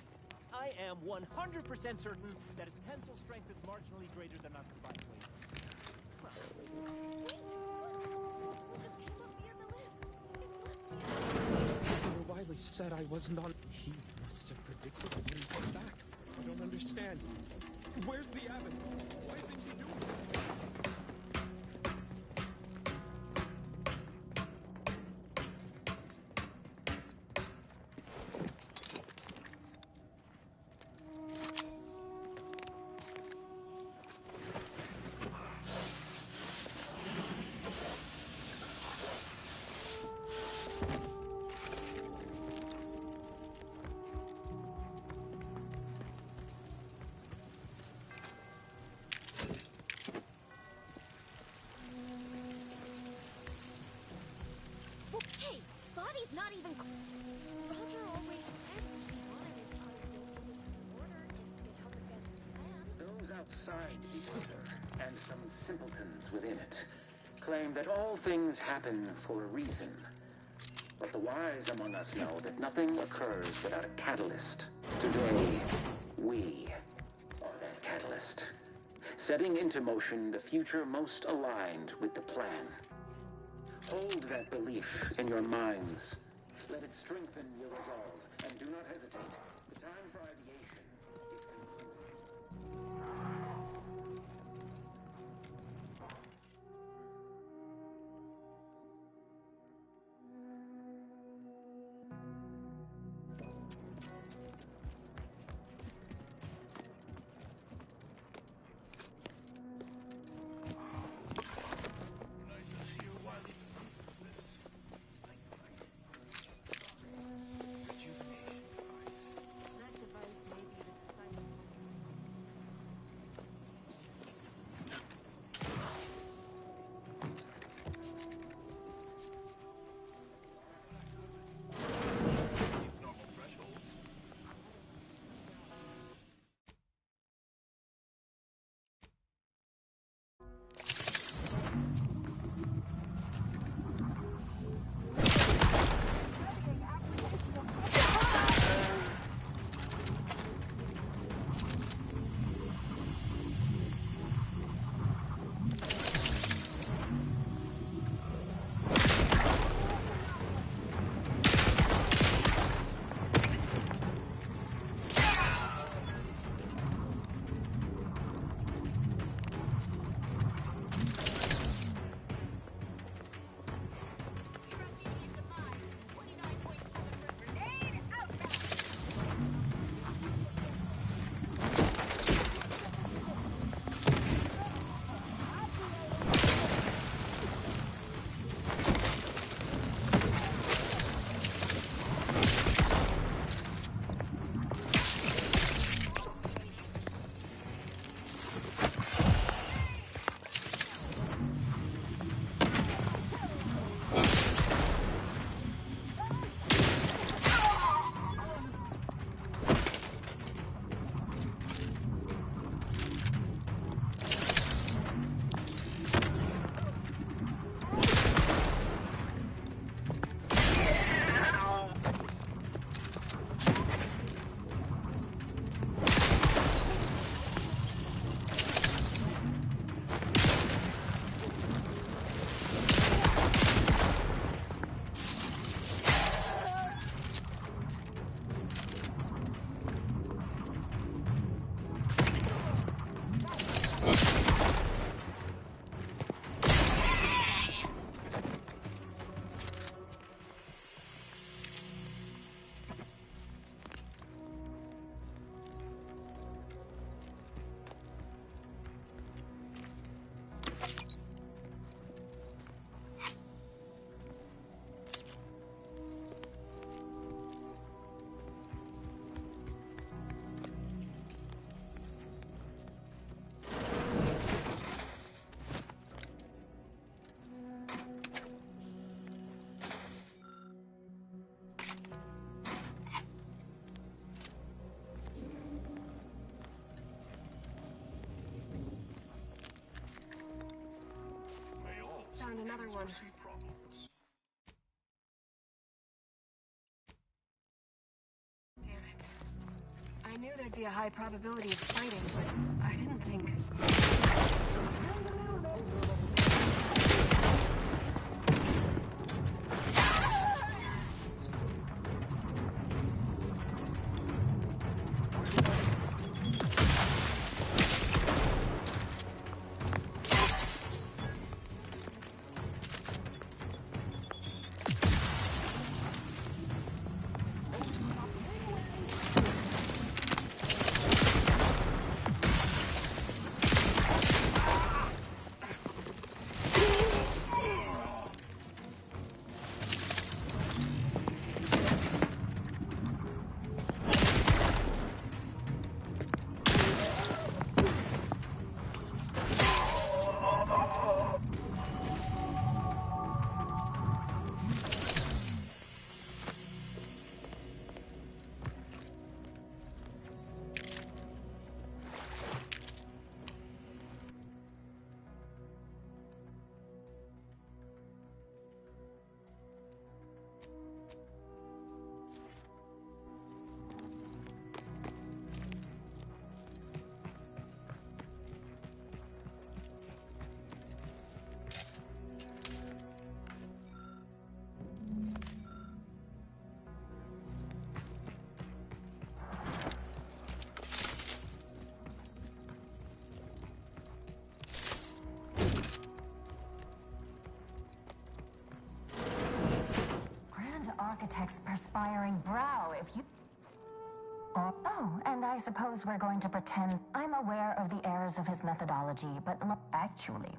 I am 100% certain that its tensile strength is marginally greater than our combined weight. Sir Wiley said I wasn't on. He must have predicted I wouldn't come back. I don't understand. Where's the abbot? Why isn't he doing something? Hey, body's not even. Roger always said one is unrelated to the order if they help advance the plan. Those outside the order, and some simpletons within it, claim that all things happen for a reason. But the wise among us know that nothing occurs without a catalyst. Today, we are that catalyst, setting into motion the future most aligned with the plan. Hold that belief in your minds. Let it strengthen your resolve, and do not hesitate. The time for ideation is concluded. another one. Damn it. I knew there'd be a high probability of fighting, but I didn't think... Architect's perspiring brow, if you... Oh, and I suppose we're going to pretend I'm aware of the errors of his methodology, but actually,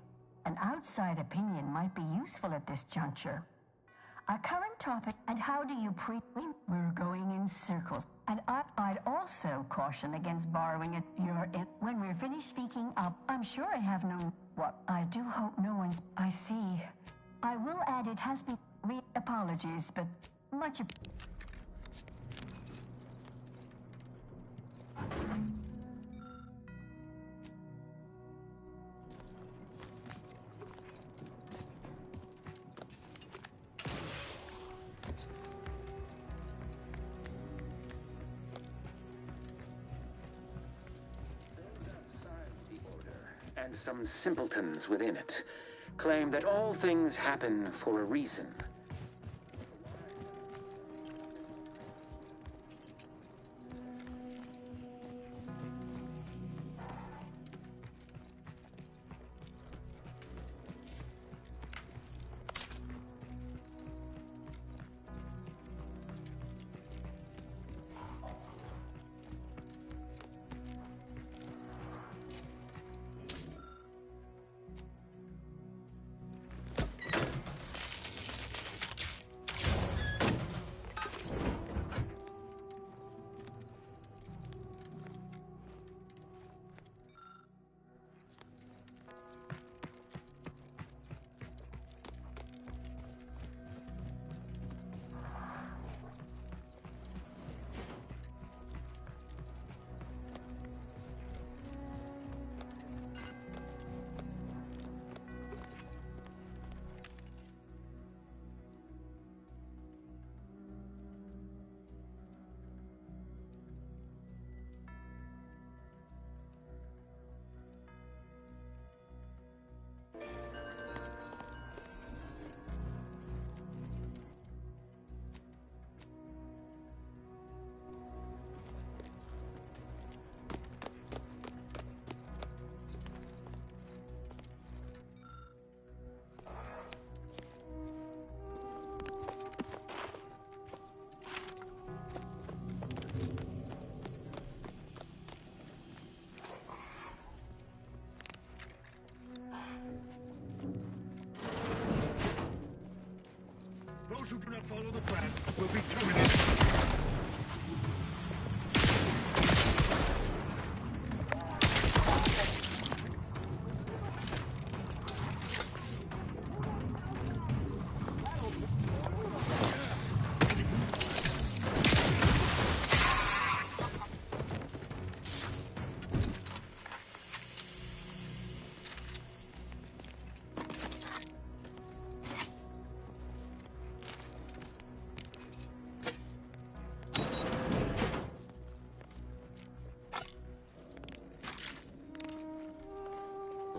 an outside opinion might be useful at this juncture. Our current topic, and how do you We're going in circles, and I'd also caution against borrowing it. When we're finished speaking up, I'm sure I have no... What? I do hope no one's... I see. I will add it has been... Apologies, but much... And some simpletons within it claim that all things happen for a reason. Those who do not follow the plan will be terminated.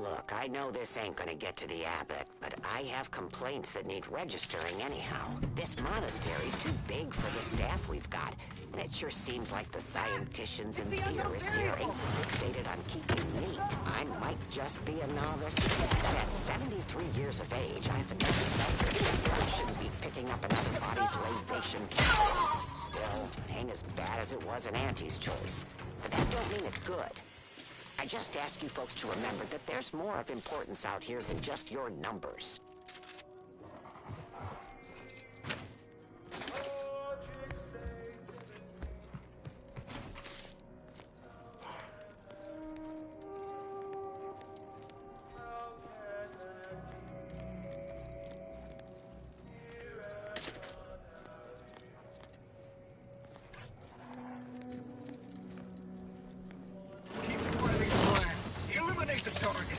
Look, I know this ain't gonna get to the abbot, but I have complaints that need registering anyhow. This monastery's too big for the staff we've got, and it sure seems like the scienticians and theorists here ain't fixated on keeping neat. I might just be a novice, but at 73 years of age, I've enough self-respect that I shouldn't be picking up another body's labation chemicals. Still, it ain't as bad as it was in Auntie's choice. But that don't mean it's good. I just ask you folks to remember that there's more of importance out here than just your numbers. Eliminate the target!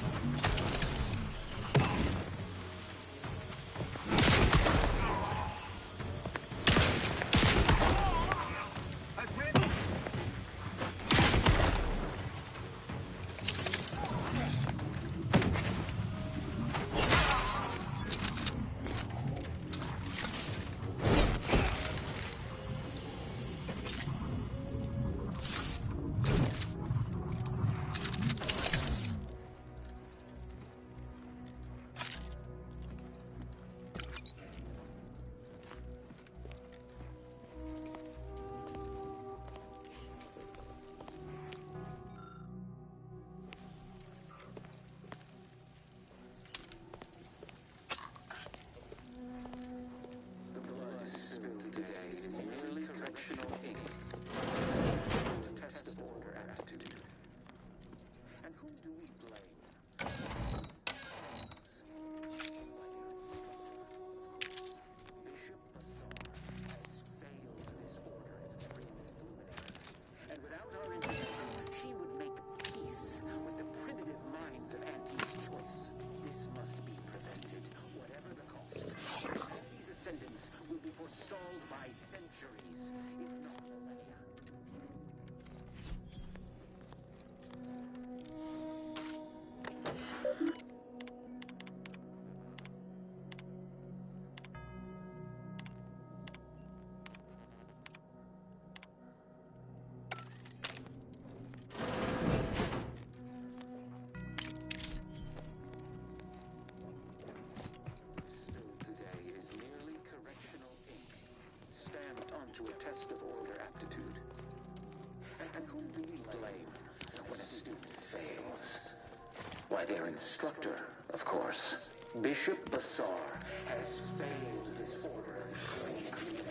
To a test of order aptitude. And whom do we blame when a student fails? Why, their instructor, of course. Bishop Basar has failed this order as Green Cleaner.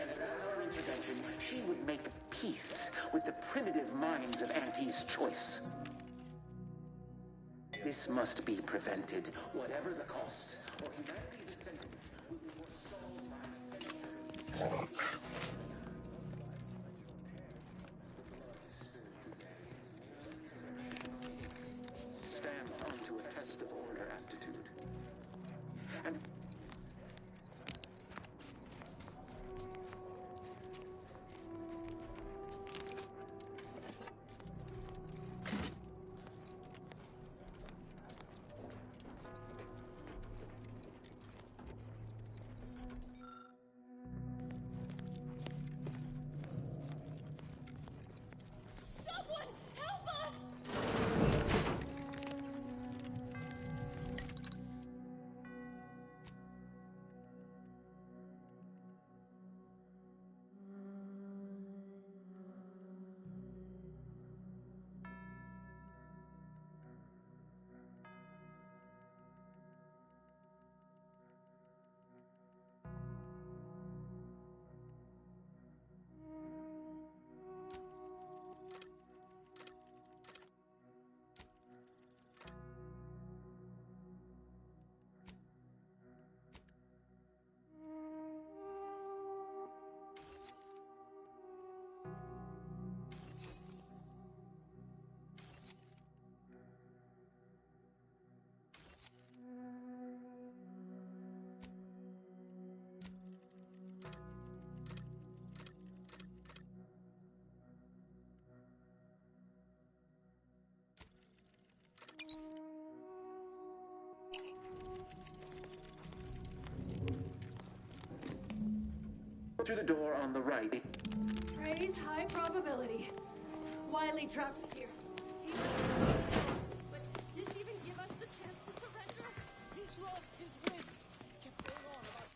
And without our intervention, she would make peace with the primitive minds of Auntie's choice. This must be prevented, whatever the cost, or humanity's sentence will be forestalled by centuries. Stand onto a test of order aptitude. And through the door on the right. Praise high probability. Wiley trapped us here. He but didn't even give us the chance to surrender. He's lost his wits. Kept going on about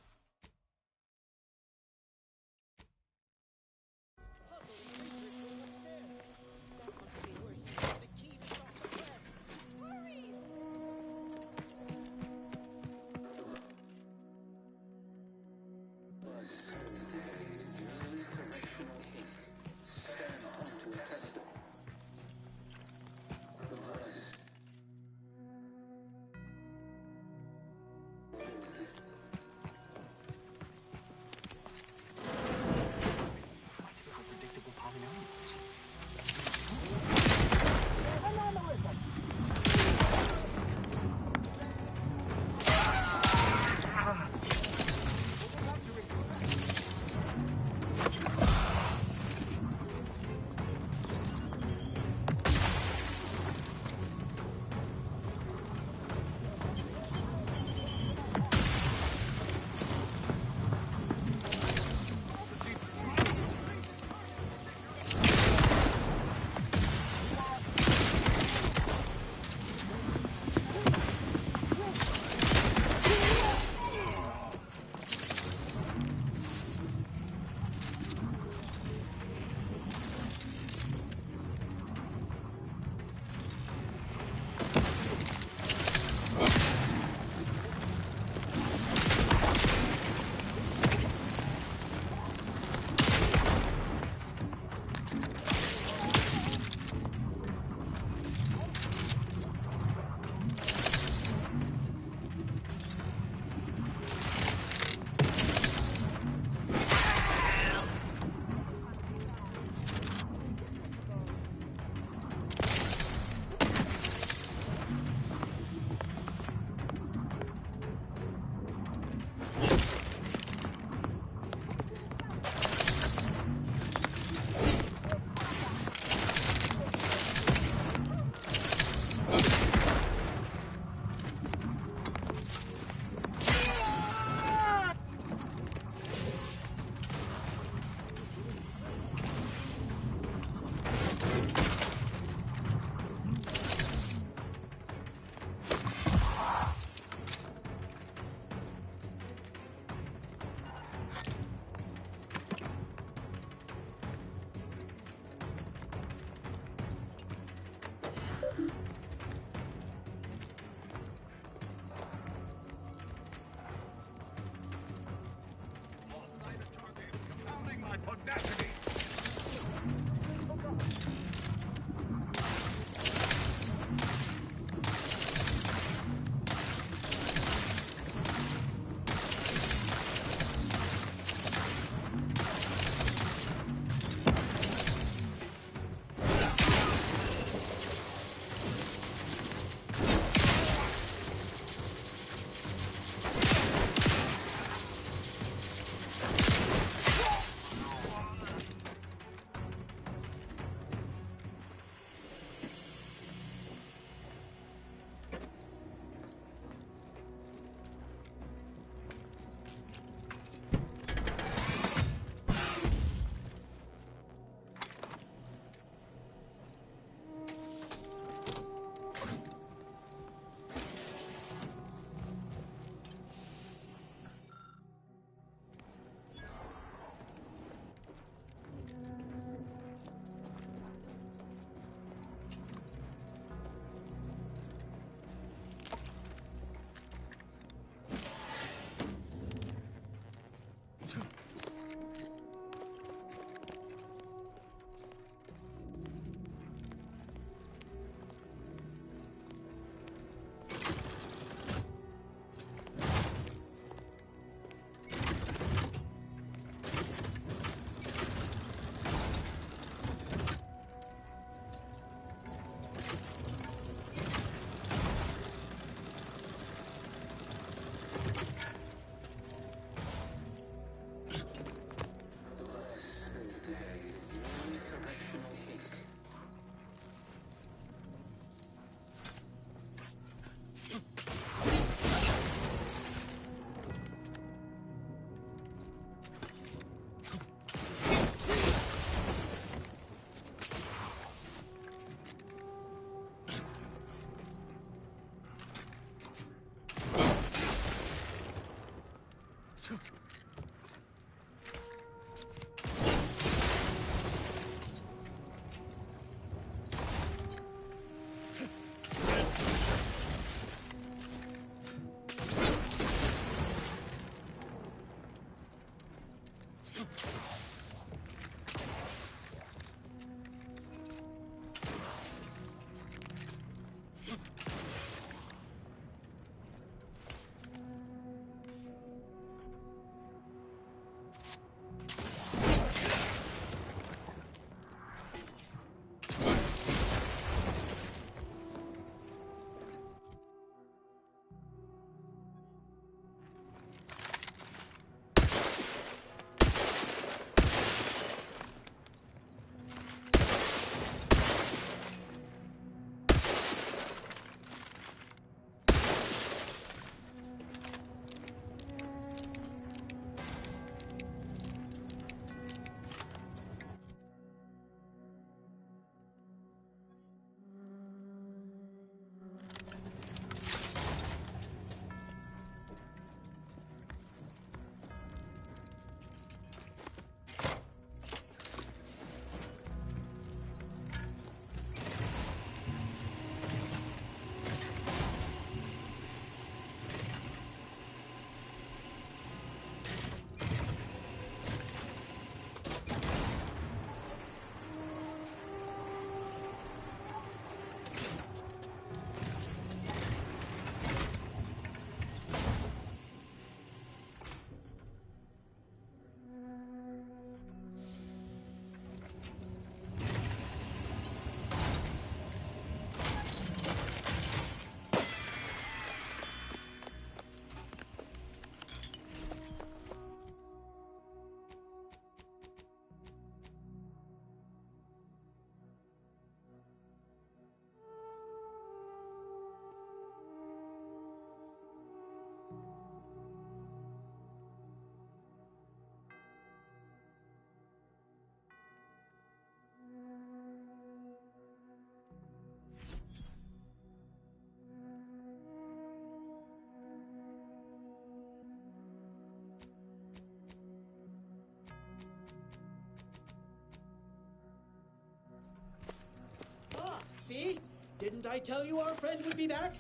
See? Didn't I tell you our friend would be back?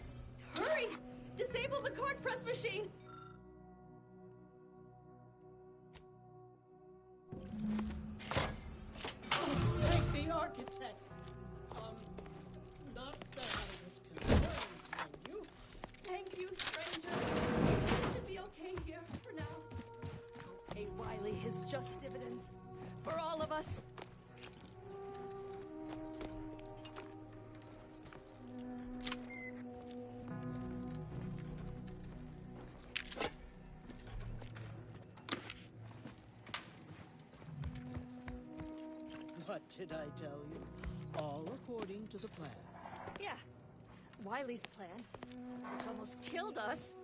Hurry! Disable the card press machine! Thank the architect. Not that I was concerned, mind you. Thank you, stranger. We should be okay here for now. Pay Wiley his just dividends. For all of us. What did I tell you? All according to the plan. Yeah. Wiley's plan, which almost killed us.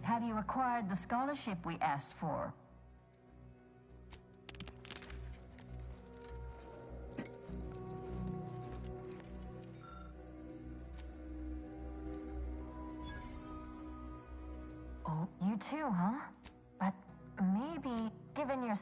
Have you acquired the scholarship we asked for? Oh, you too, huh? But maybe, given your...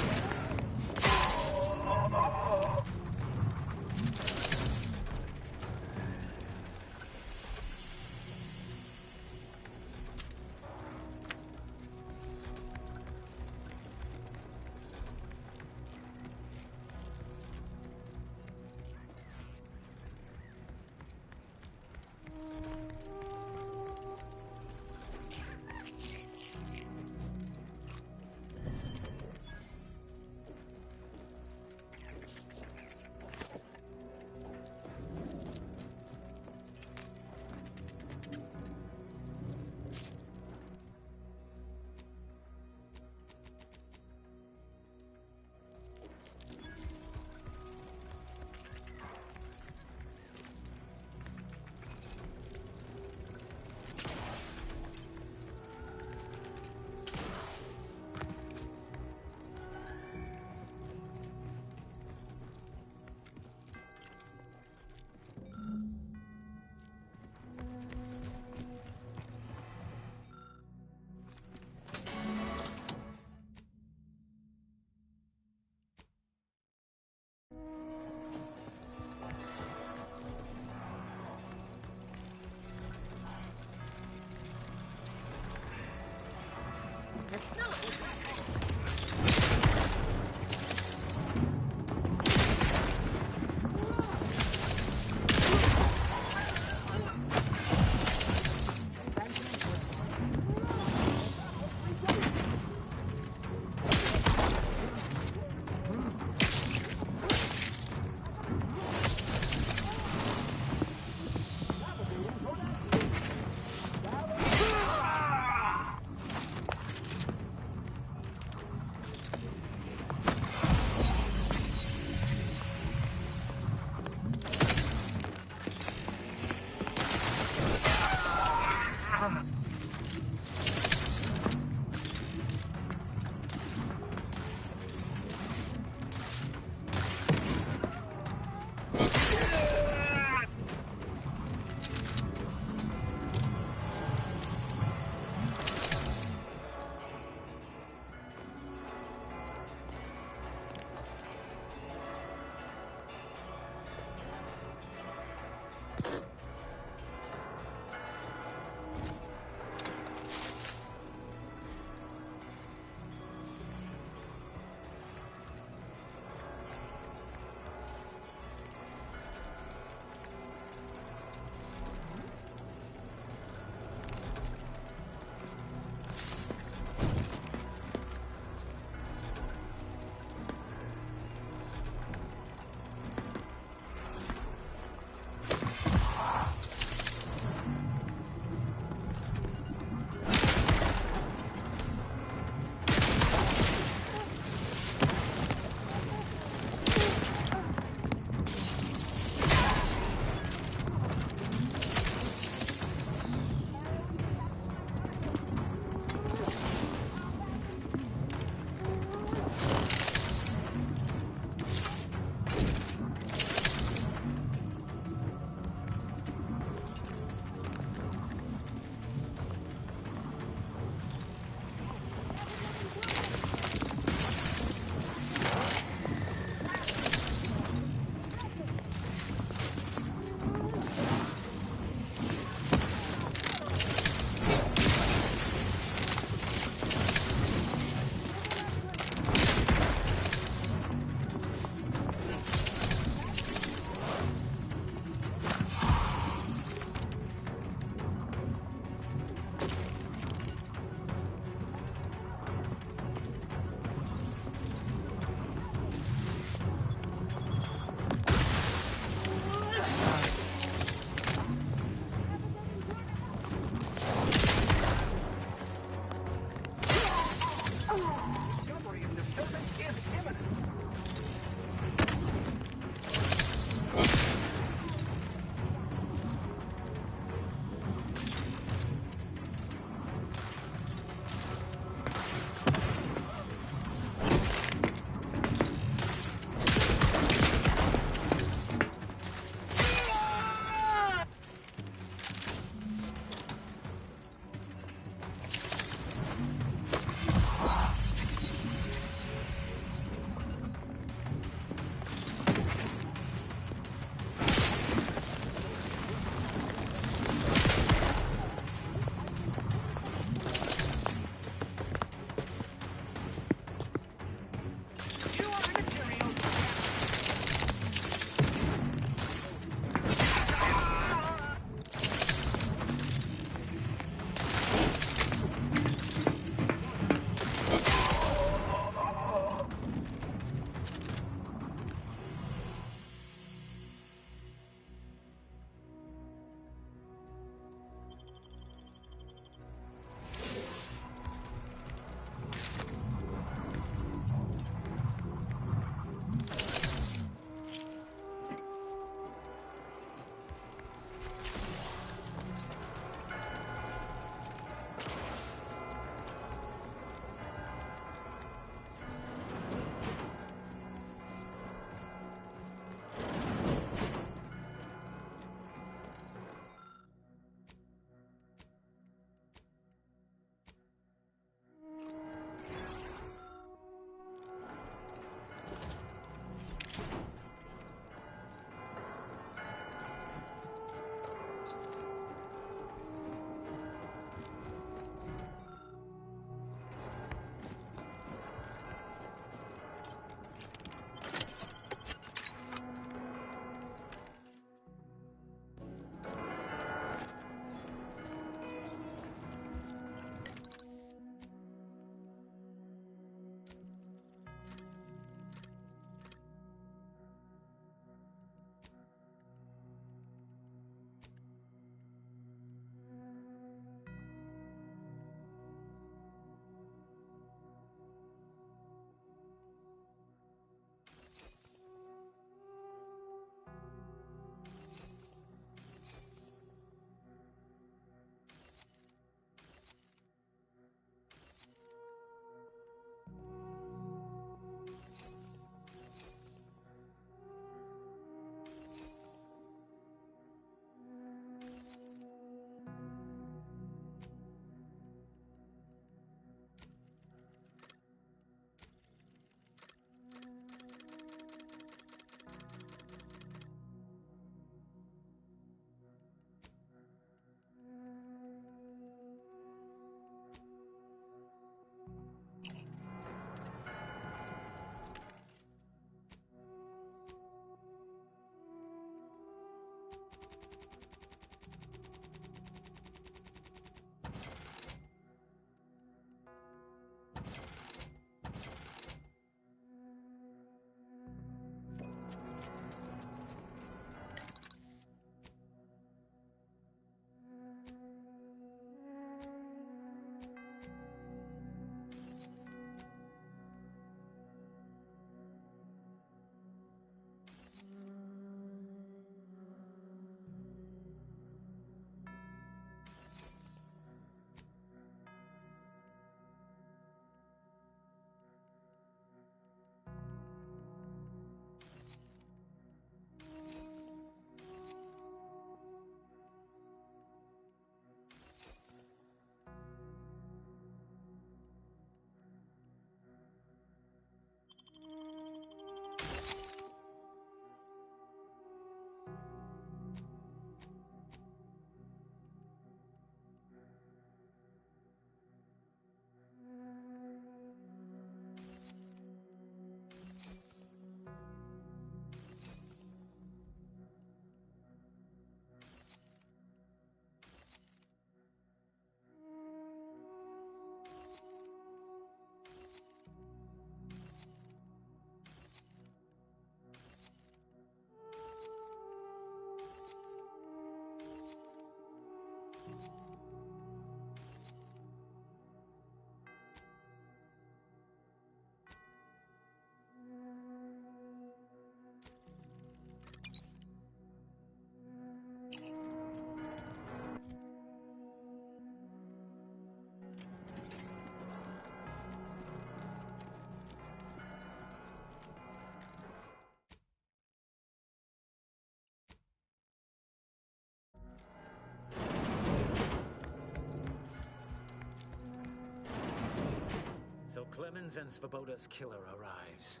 and Svoboda's killer arrives.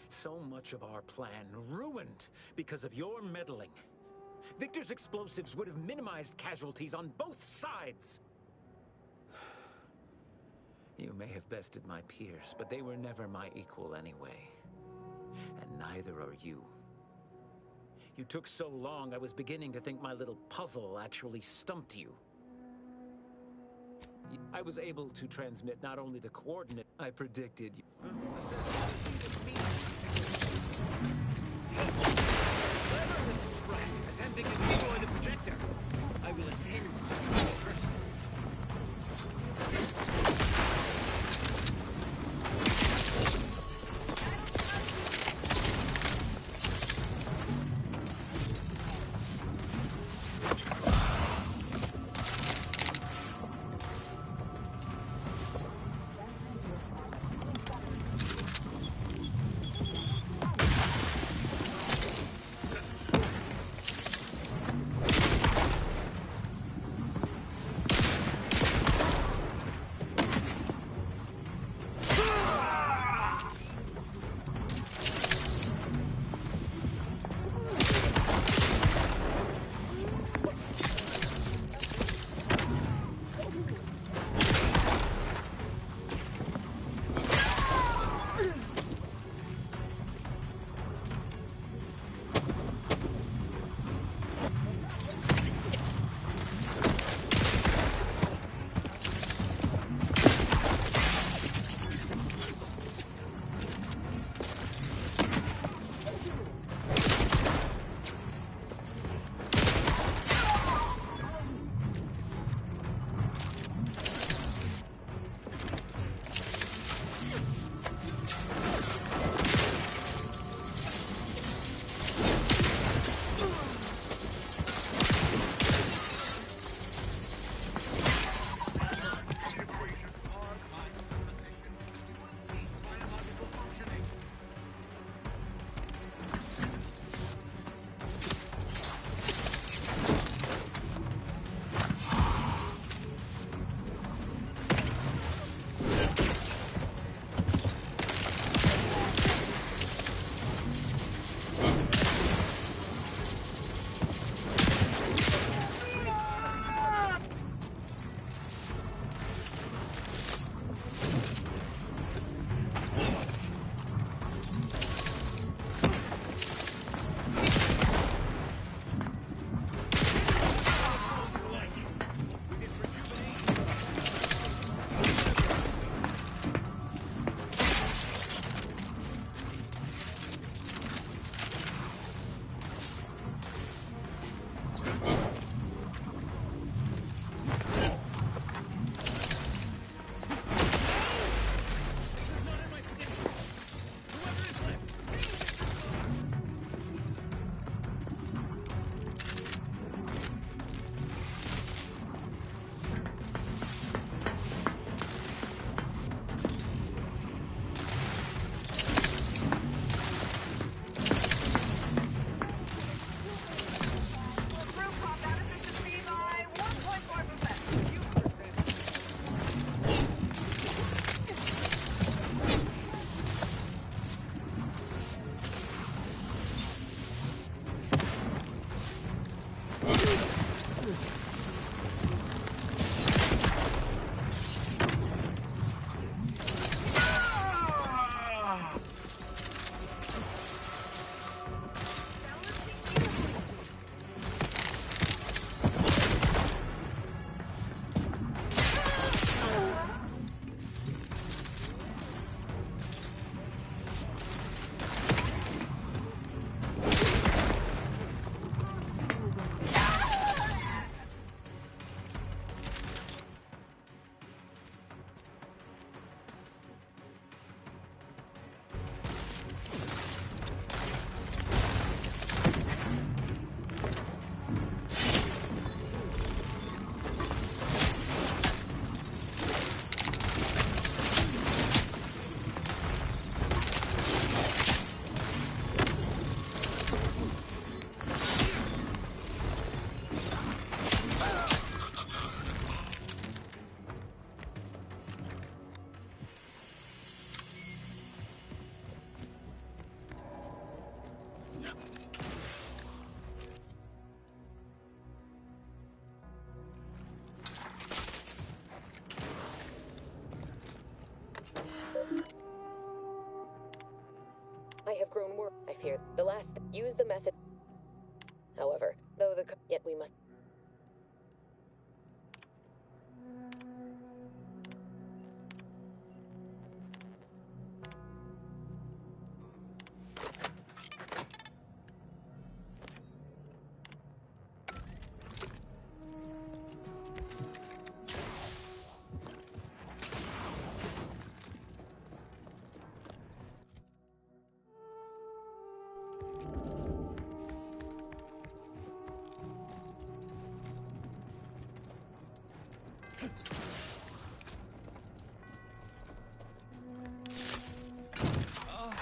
So much of our plan ruined because of your meddling. Victor's explosives would have minimized casualties on both sides. You may have bested my peers, but they were never my equal anyway. And neither are you. You took so long, I was beginning to think my little puzzle actually stumped you. I was able to transmit not only the coordinate I predicted. Clever little sprat, attempting to destroy the projector. I will attend to you personally. have grown worse. I fear the last use the method. However, though yet we must.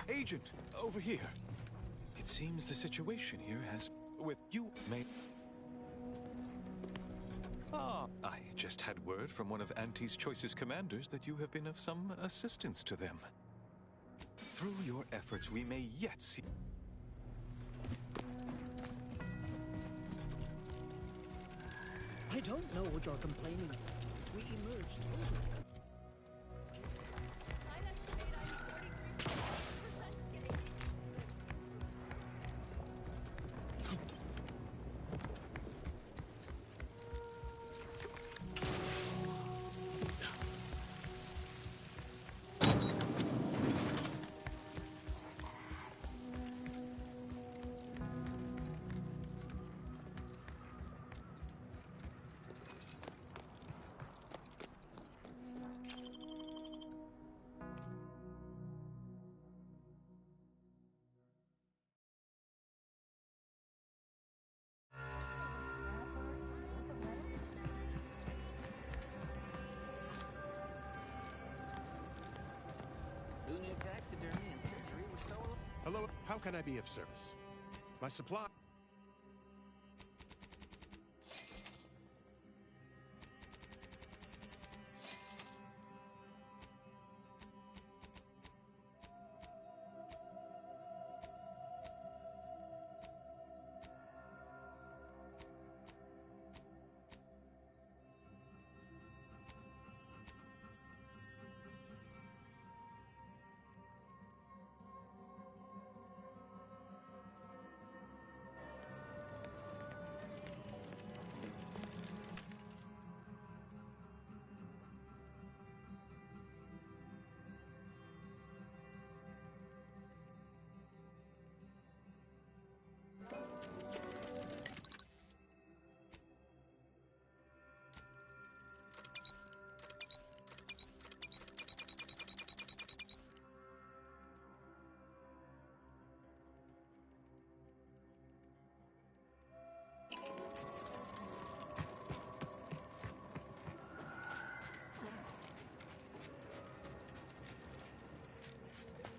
Agent, over here. It seems the situation here has... with you, mate. I just had word from one of Auntie's choicest commanders that you have been of some assistance to them. Through your efforts, we may yet see... I don't know what you're complaining about. We emerged over. Who knew taxidermy and surgery were so... Hello, how can I be of service? My supply...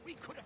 We could have...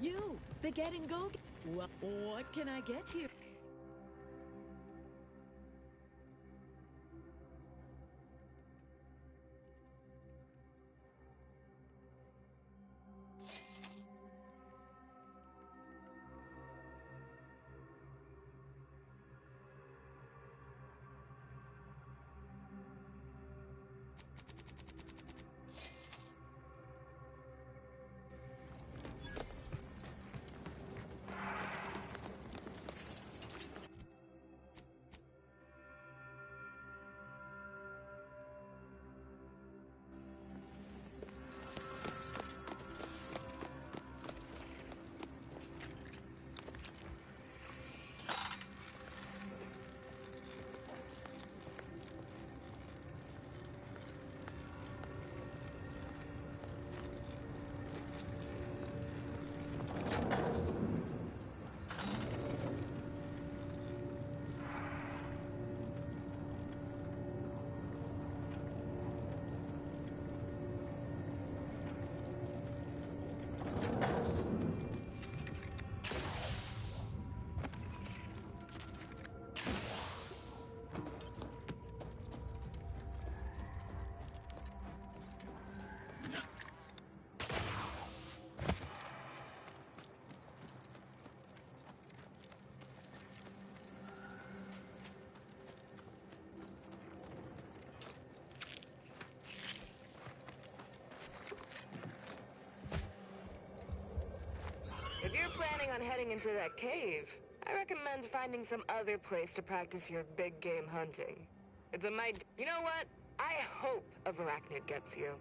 You, the Get and Go. What can I get you? on heading into that cave, I recommend finding some other place to practice your big game hunting. It's a might. You know what? I hope a Varachnid gets you.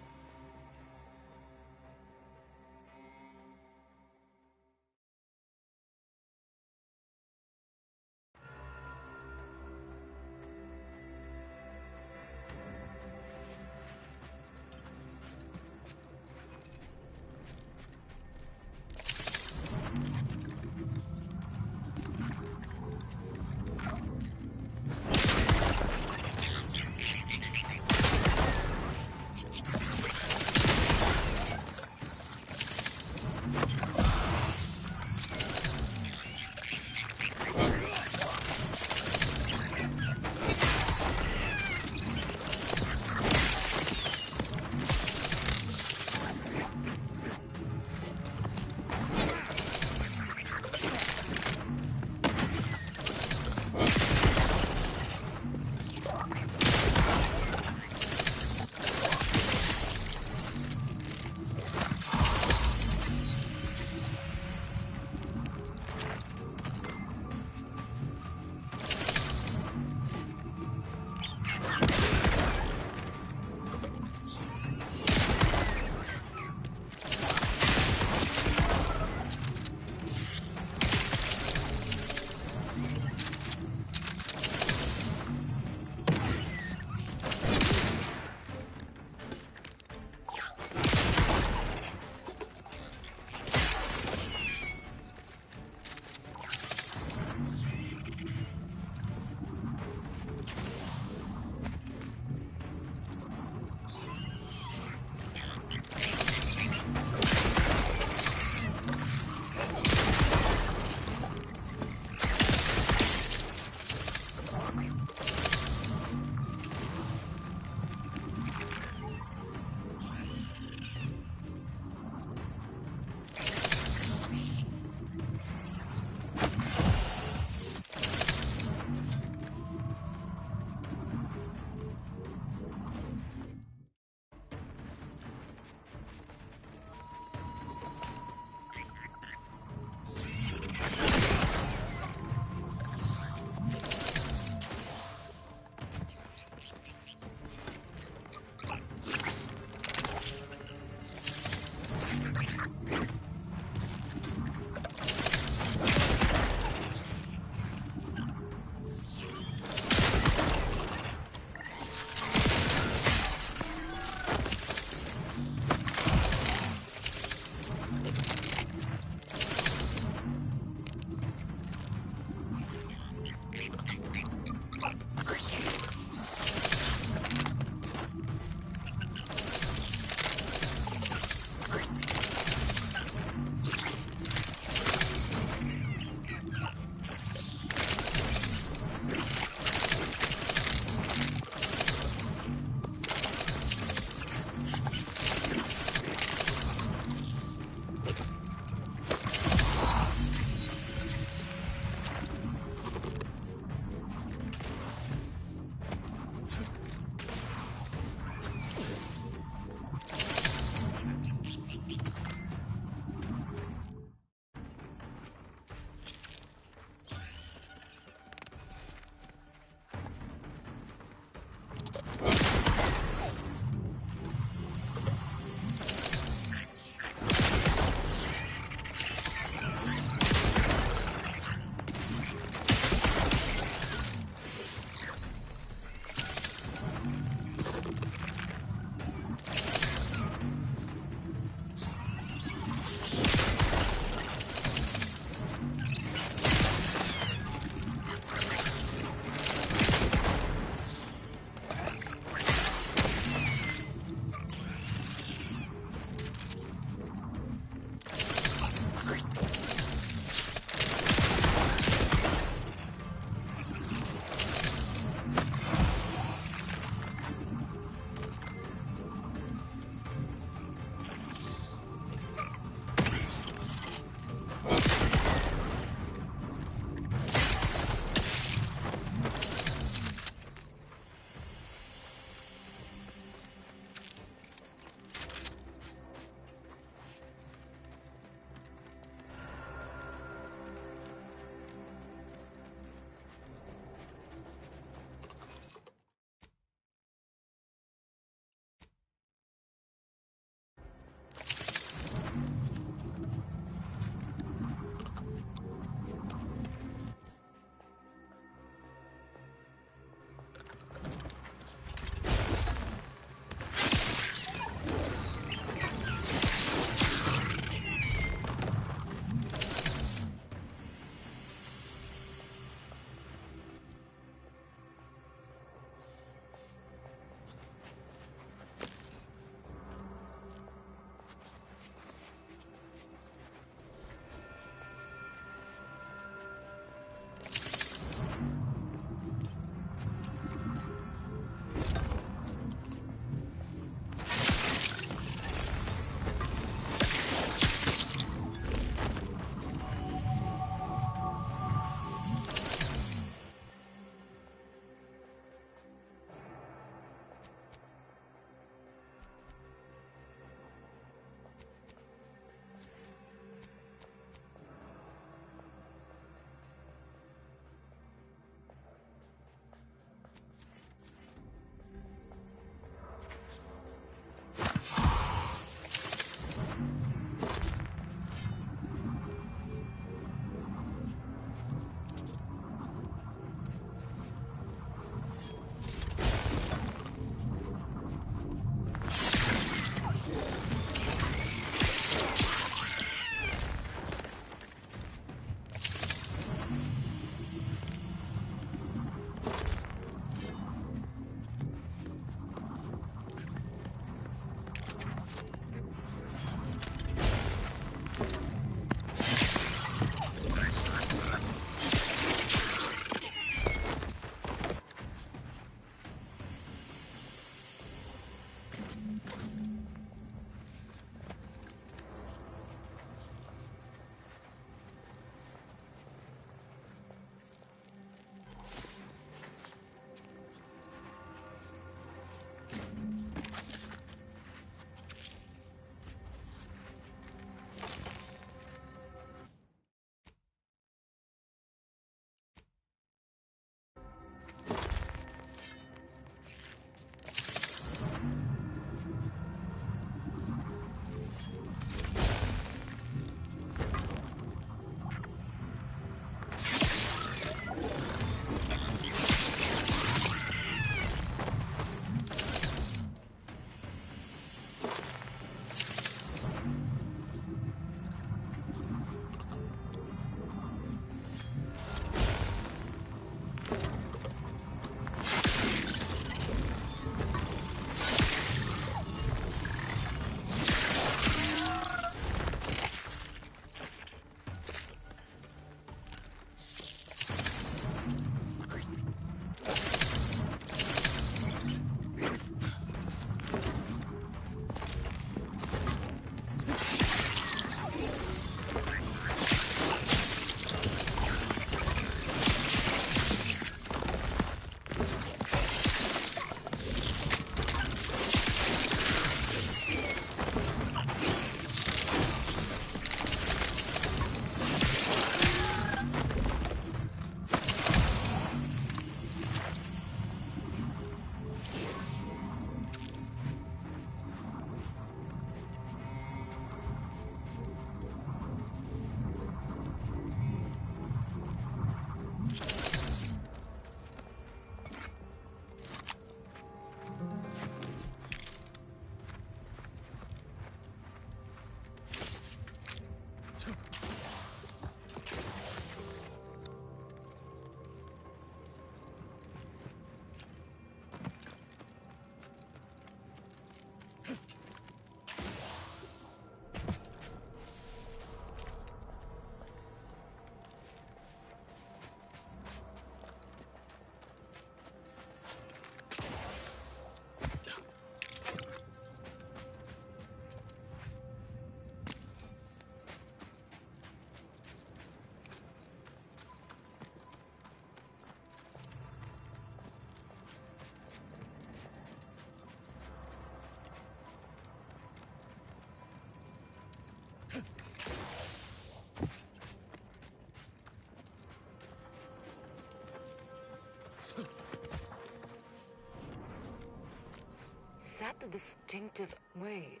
Wait,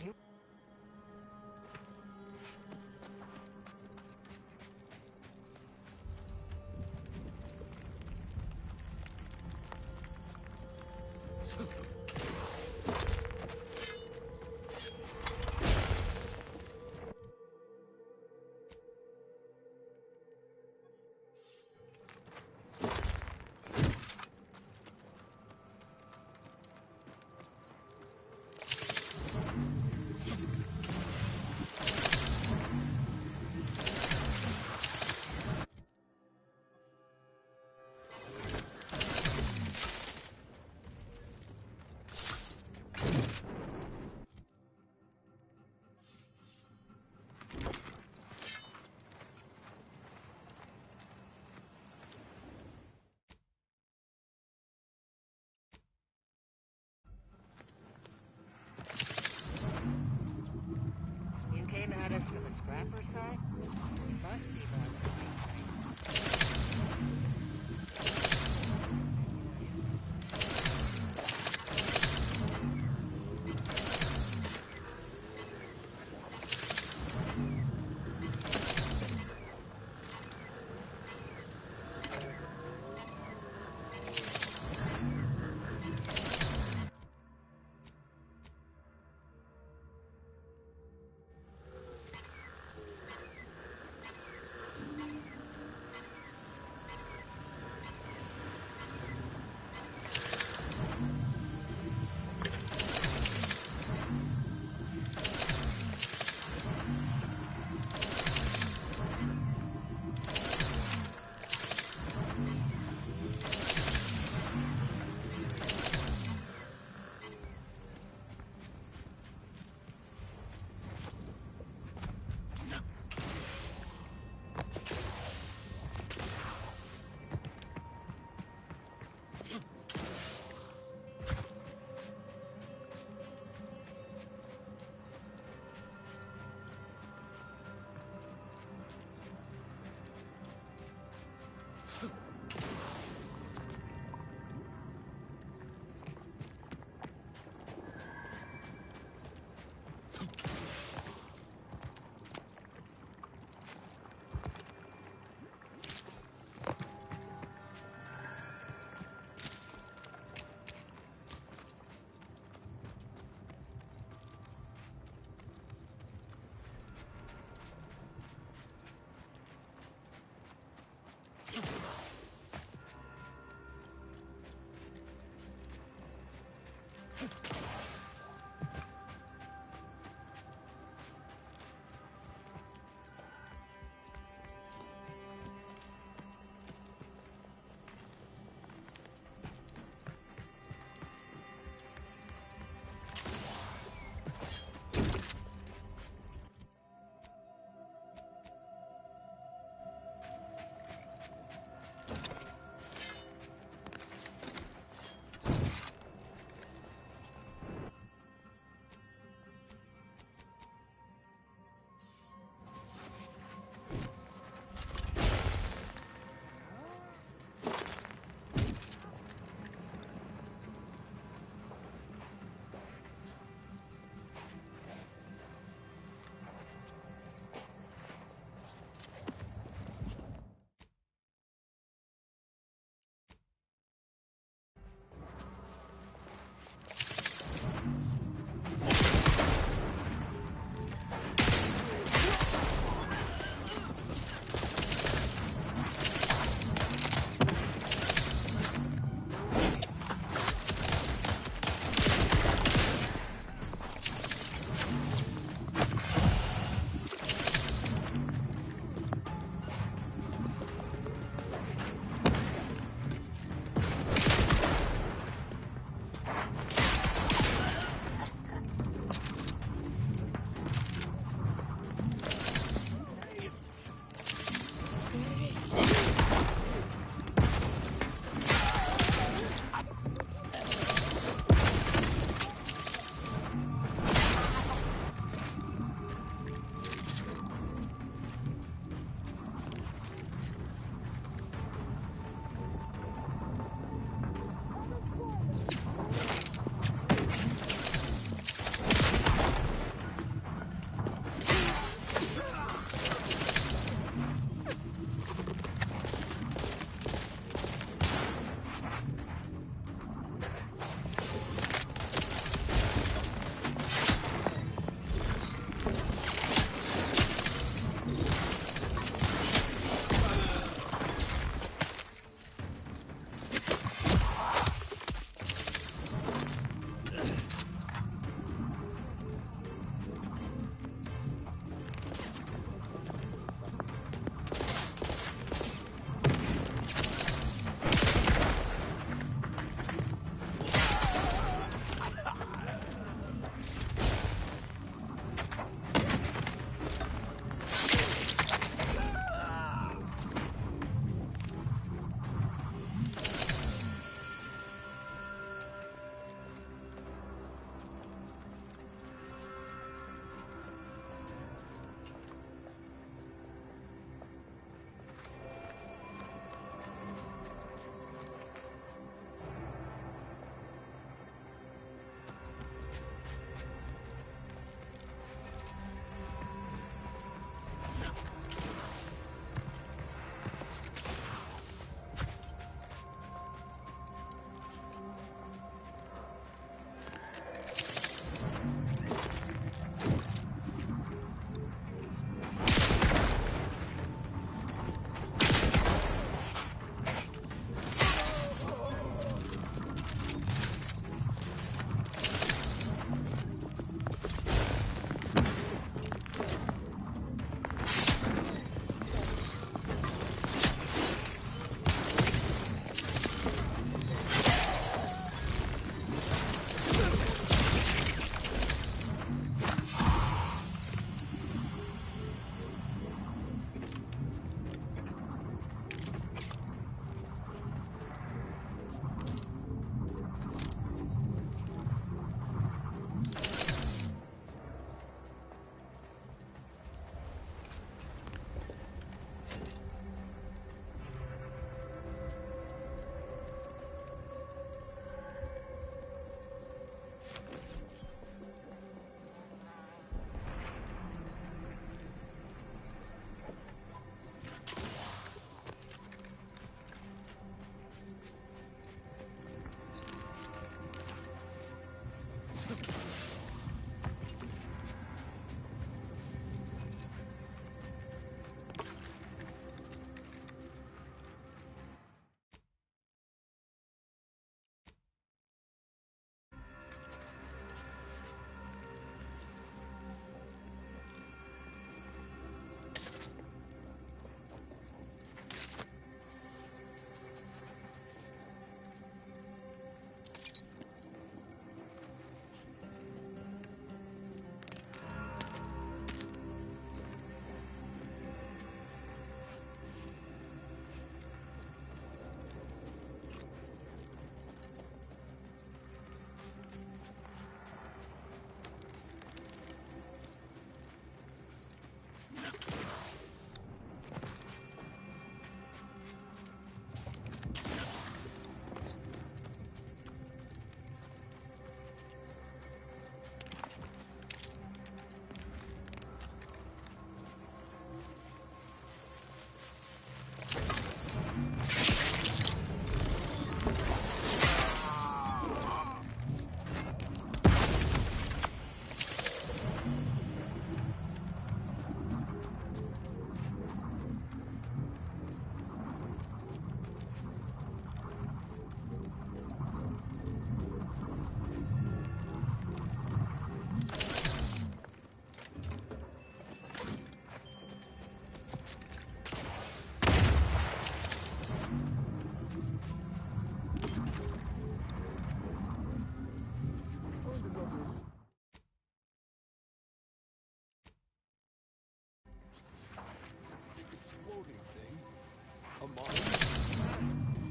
you... You came at us from the scrapper side? You must be one of the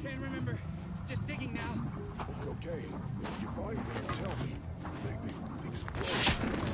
Can't remember. Just digging now. Okay. If you find them, tell me. They explode.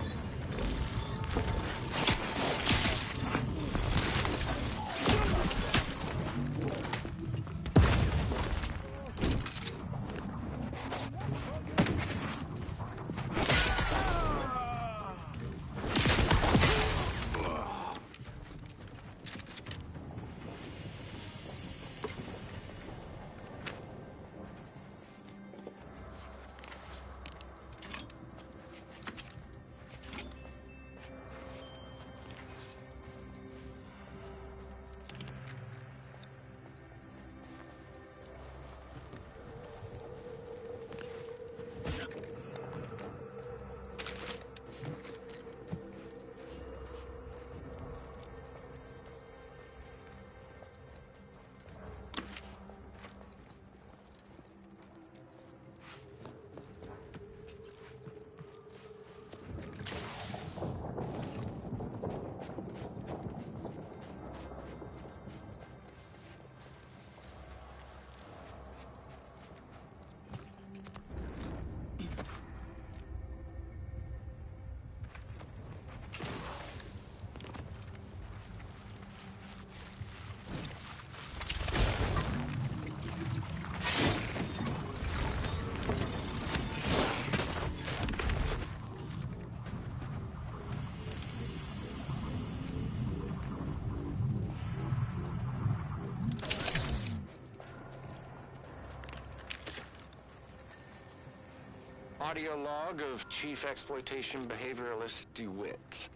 Audio log of Chief Exploitation Behavioralist DeWitt.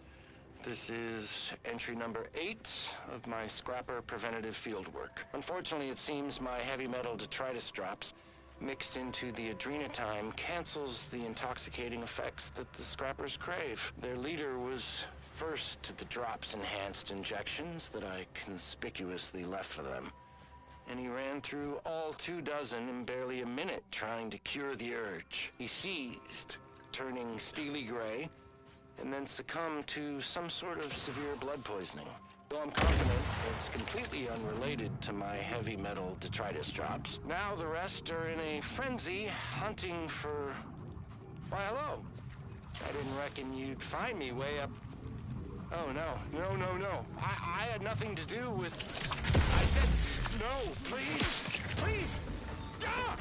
This is entry number 8 of my Scrapper preventative fieldwork. Unfortunately, it seems my heavy metal detritus drops mixed into the adrenatime cancels the intoxicating effects that the Scrappers crave. Their leader was first to the drops-enhanced injections that I conspicuously left for them. And he ran through all 24 in barely a minute trying to cure the urge. He seized, turning steely gray, and then succumbed to some sort of severe blood poisoning. Though I'm confident it's completely unrelated to my heavy metal detritus drops, now the rest are in a frenzy hunting for... Why, hello. I didn't reckon you'd find me way up... Oh, no. No. I had nothing to do with... I said... No, please! Please! Ah!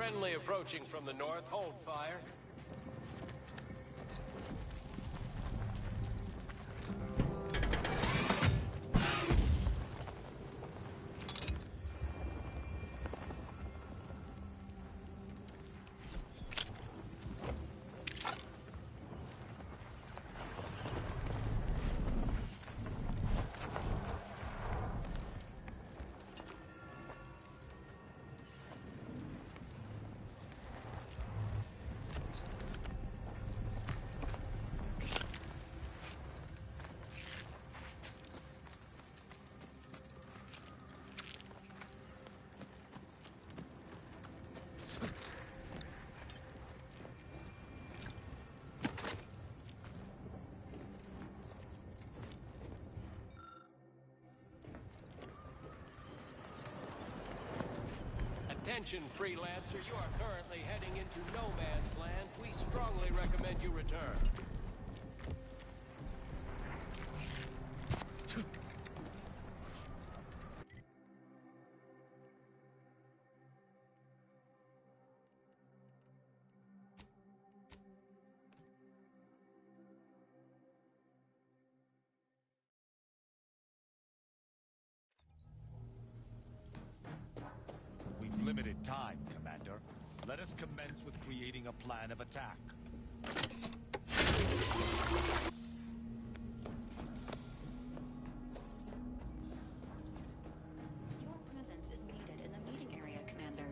Friendly approaching from the north. Hold fire. Attention, freelancer, you are currently heading into no man's land. We strongly recommend you return. We've limited time, Commander. Let us commence with creating a plan of attack. Your presence is needed in the meeting area, Commander.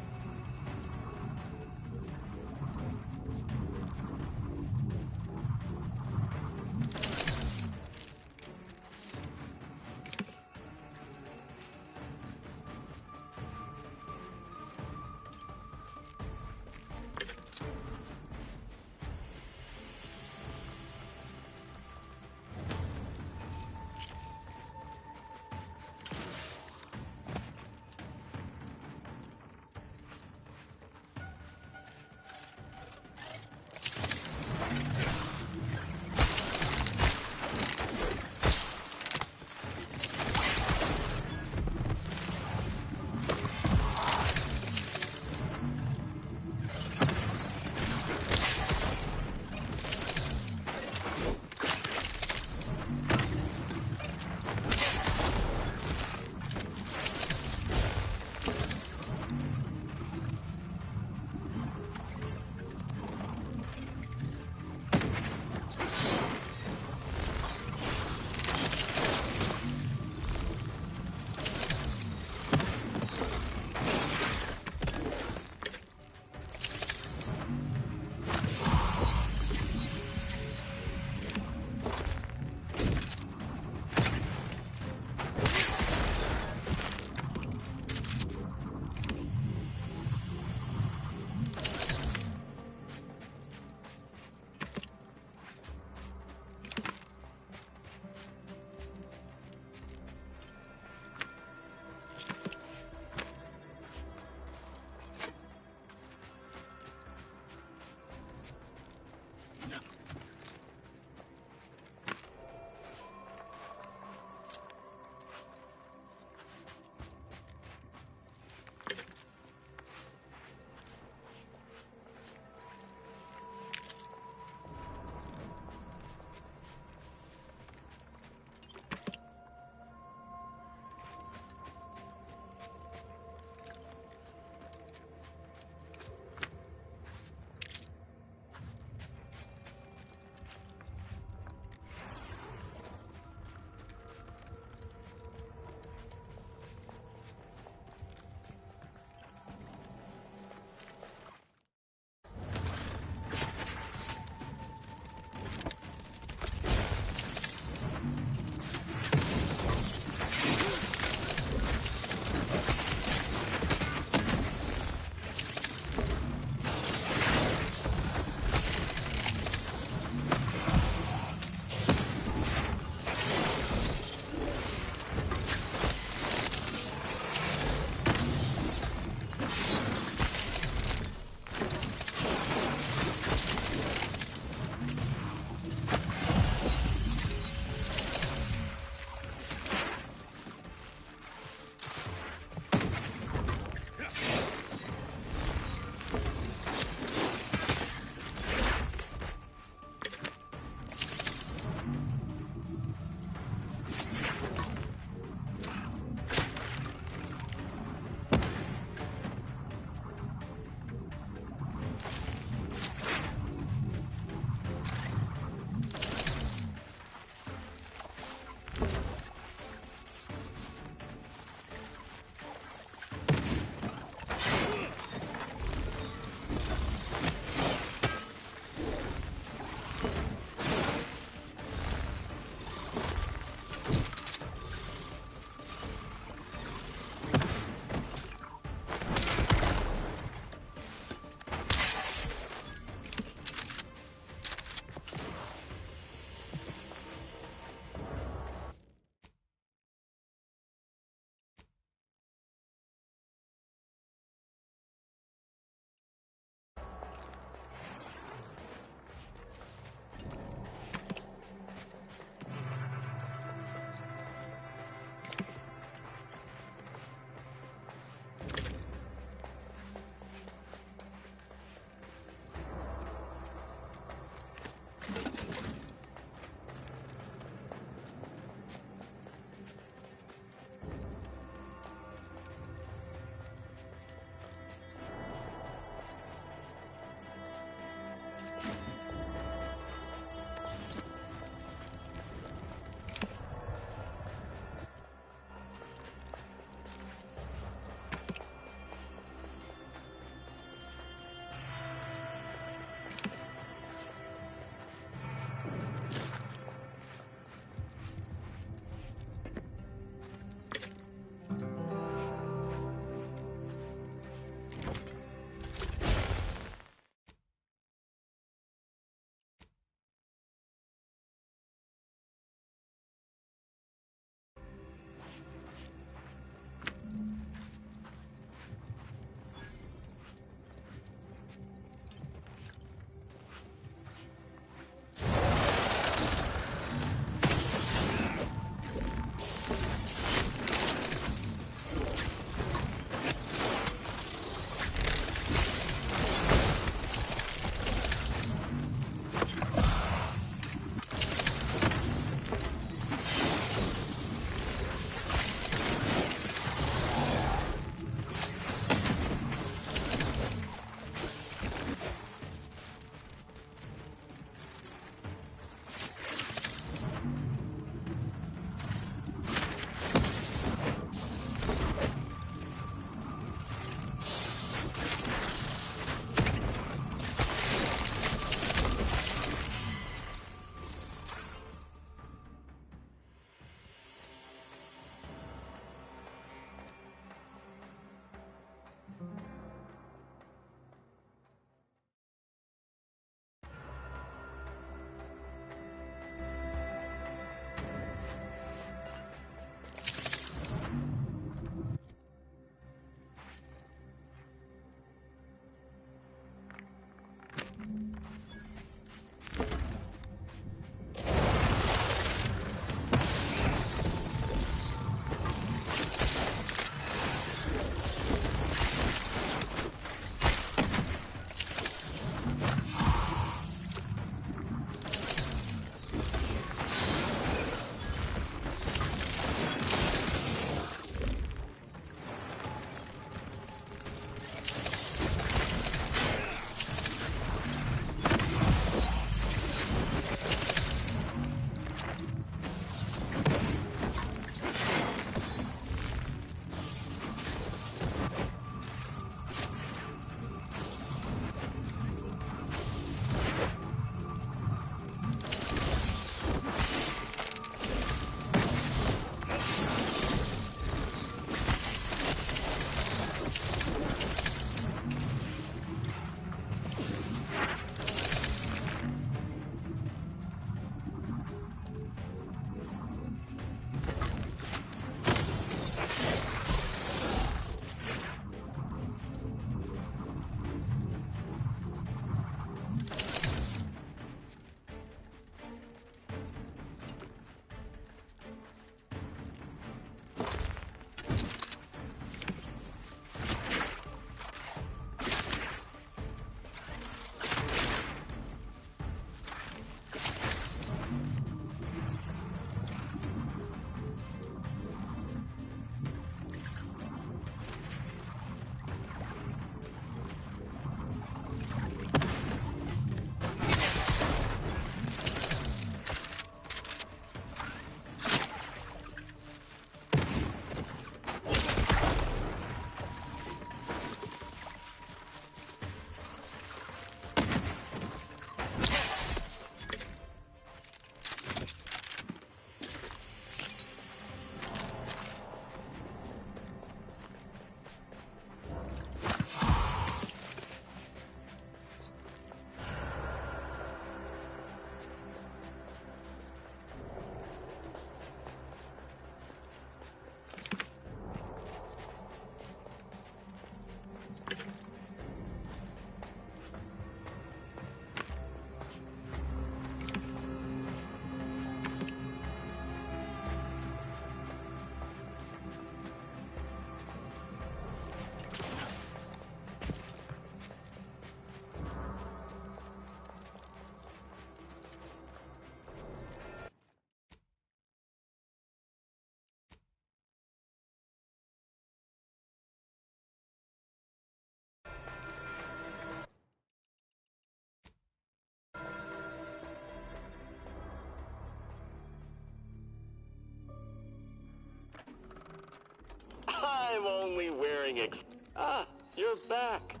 You're back.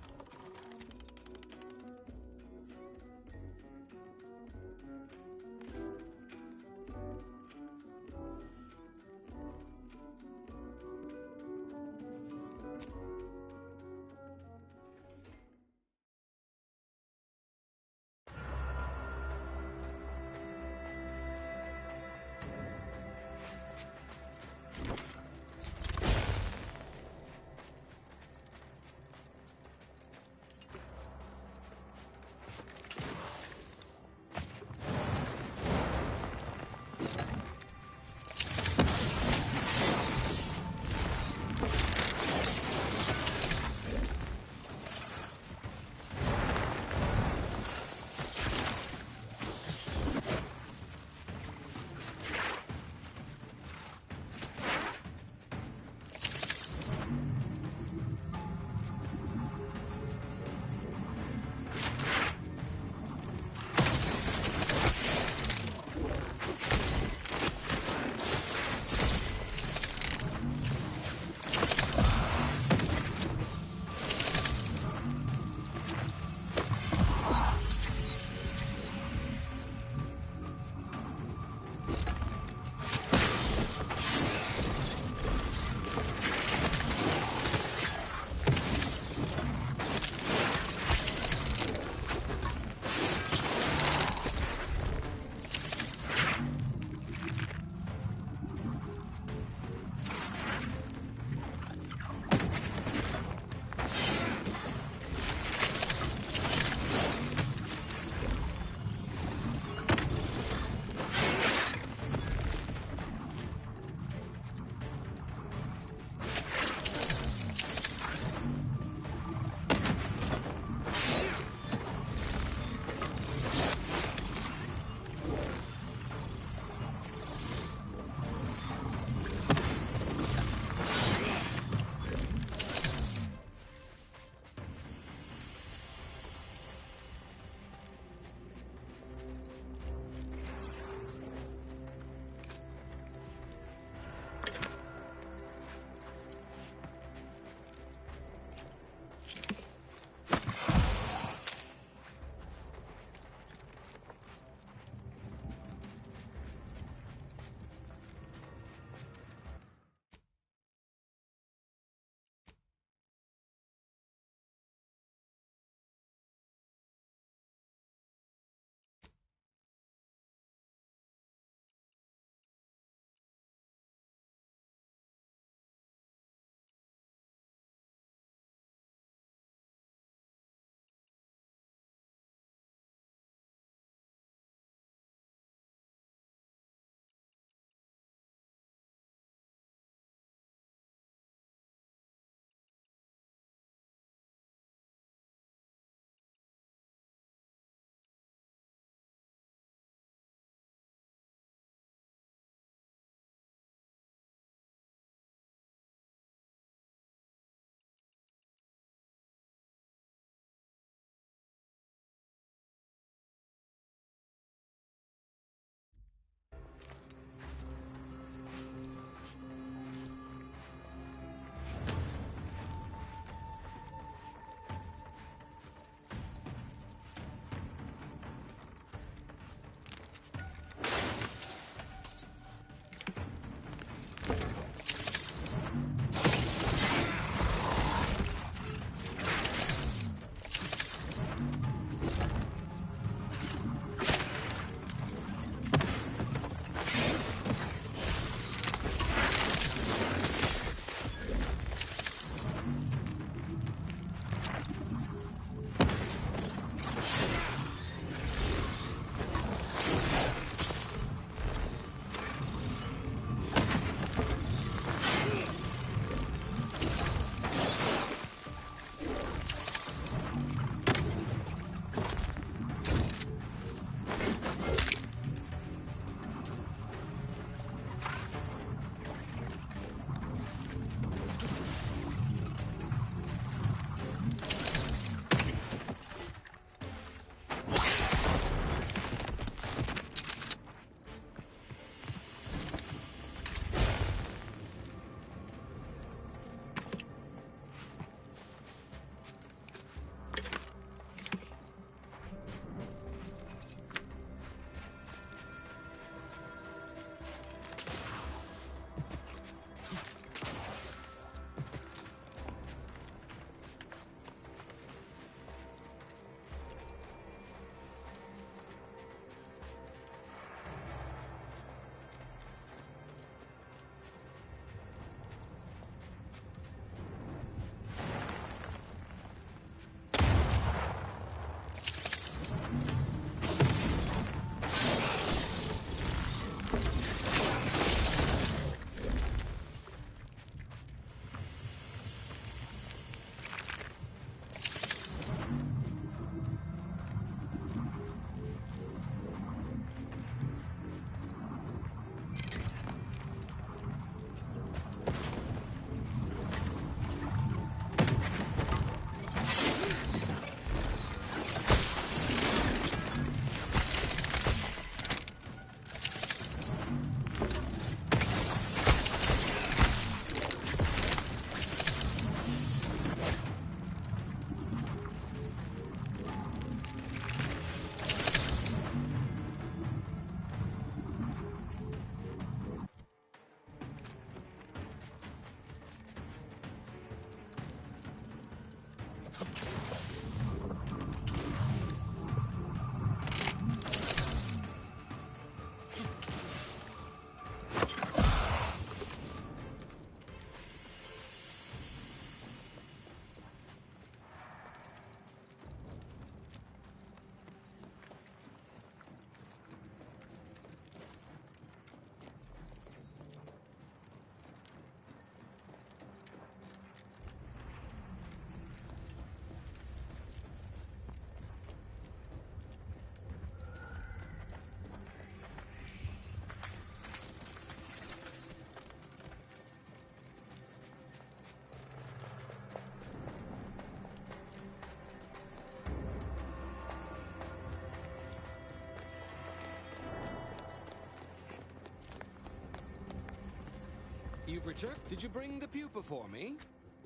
You've returned. Did you bring the pupa for me?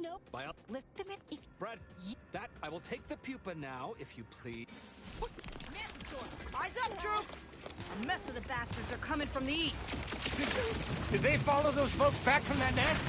Nope. Listen, Brad, that I will take the pupa now, if you please. What? Eyes up, troops! A mess of the bastards are coming from the east. Did they follow those folks back from that nest?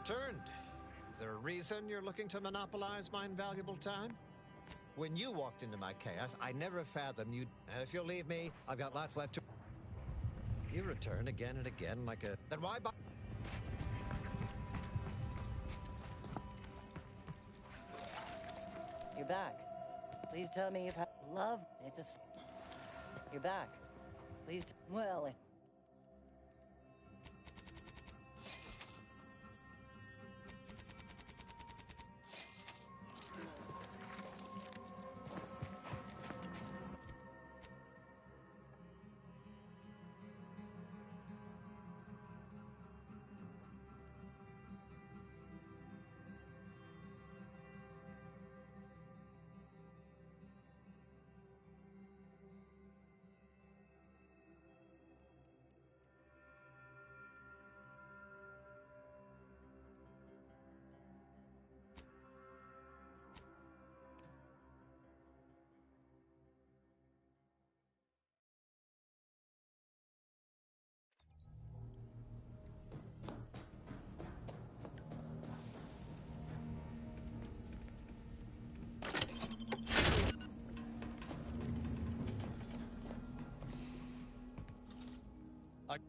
Returned. Is there a reason you're looking to monopolize my invaluable time? When you walked into my chaos, I never fathomed you'd... And if you'll leave me, I've got lots left to... You return again and again like a... Then why buy... You're back. Please tell me you've had love. It's a... You're back. Please... Well, it...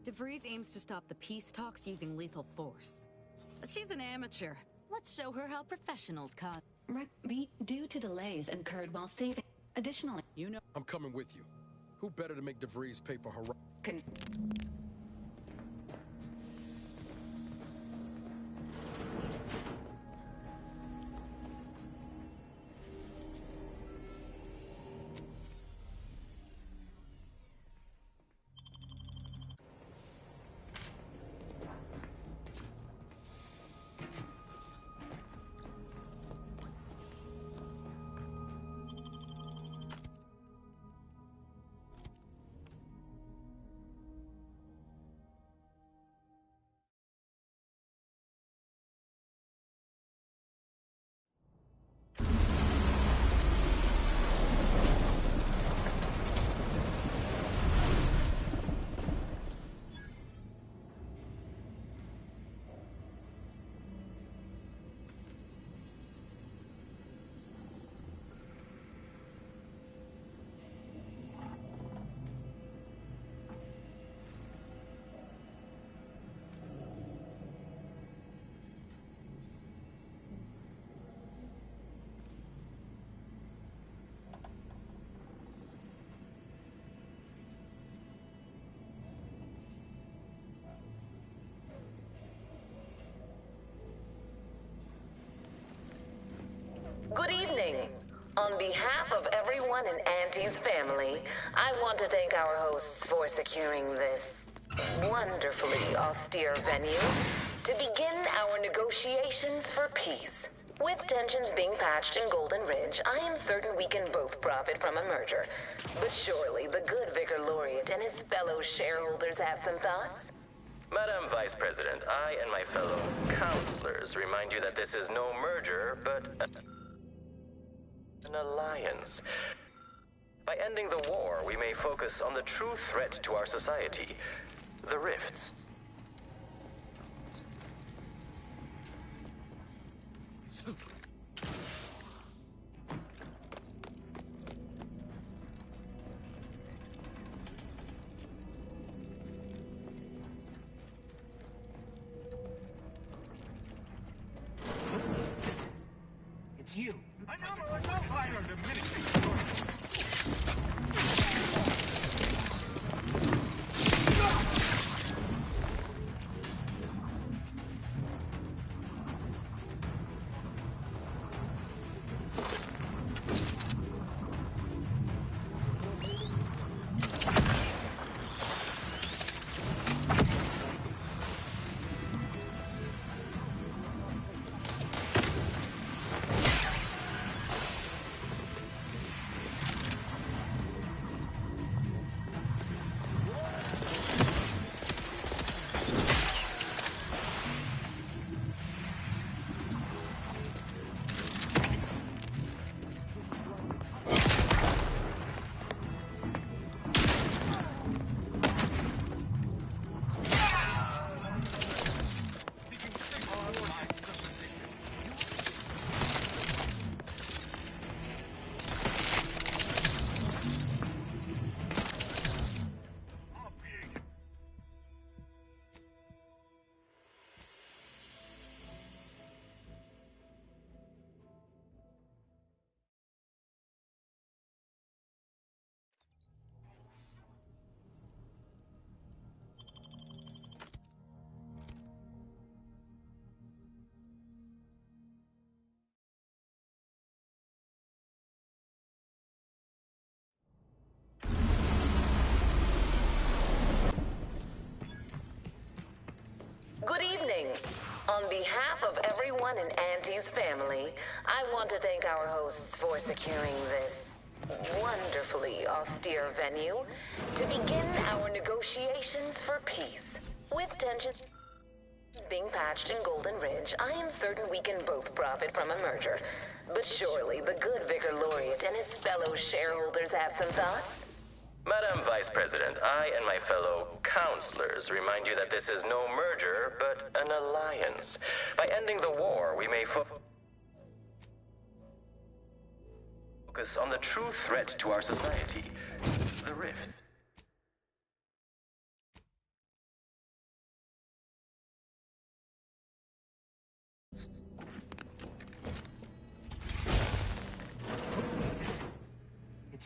DeVries aims to stop the peace talks using lethal force. But she's an amateur. Let's show her how professionals cut. Due to delays incurred while saving. Additionally, I'm coming with you. Who better to make DeVries pay for her... Good evening. On behalf of everyone in Auntie's family, I want to thank our hosts for securing this wonderfully austere venue to begin our negotiations for peace. With tensions being patched in Golden Ridge, I am certain we can both profit from a merger. But surely the good Vicar Laureate and his fellow shareholders have some thoughts? Madam Vice President, I and my fellow counselors remind you that this is no merger, but an alliance. By ending the war, we may focus on the true threat to our society, the rifts. It's you. Good evening. On behalf of everyone in Auntie's family, I want to thank our hosts for securing this wonderfully austere venue to begin our negotiations for peace. With tensions being patched in Golden Ridge, I am certain we can both profit from a merger. But surely the good Vicar Laureate and his fellow shareholders have some thoughts? Madam Vice President, I and my fellow counselors remind you that this is no merger, but an alliance. By ending the war, we may focus on the true threat to our society, the rift.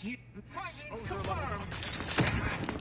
It's you. Findings confirmed.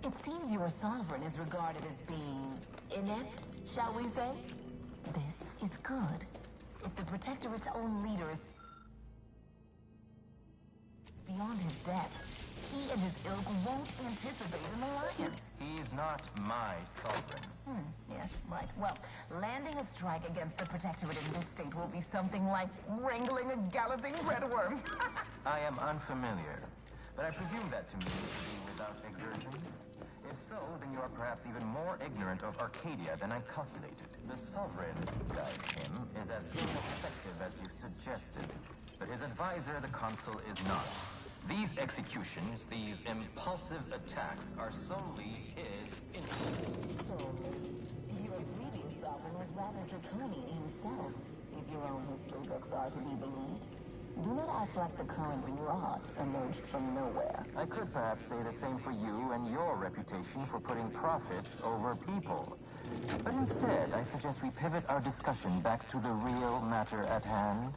It seems your sovereign is regarded as being inept, shall we say? This is good. If the Protectorate's own leader is beyond his depth, he and his ilk won't anticipate an alliance. He's not my sovereign. Yes, right. Well, landing a strike against the Protectorate in this state will be something like wrangling a galloping redworm. I am unfamiliar, but I presume that to me to be without exertion. If so, then you are perhaps even more ignorant of Arcadia than I calculated. The Sovereign, guide him, is as ineffective as you suggested, but his advisor, the Consul, is not. These executions, these impulsive attacks, are solely his influence. So, your previous sovereign was rather draconian himself, if your own history books are to be believed. Do not act like the current rot emerged from nowhere. I could perhaps say the same for you and your reputation for putting profit over people. But instead, I suggest we pivot our discussion back to the real matter at hand.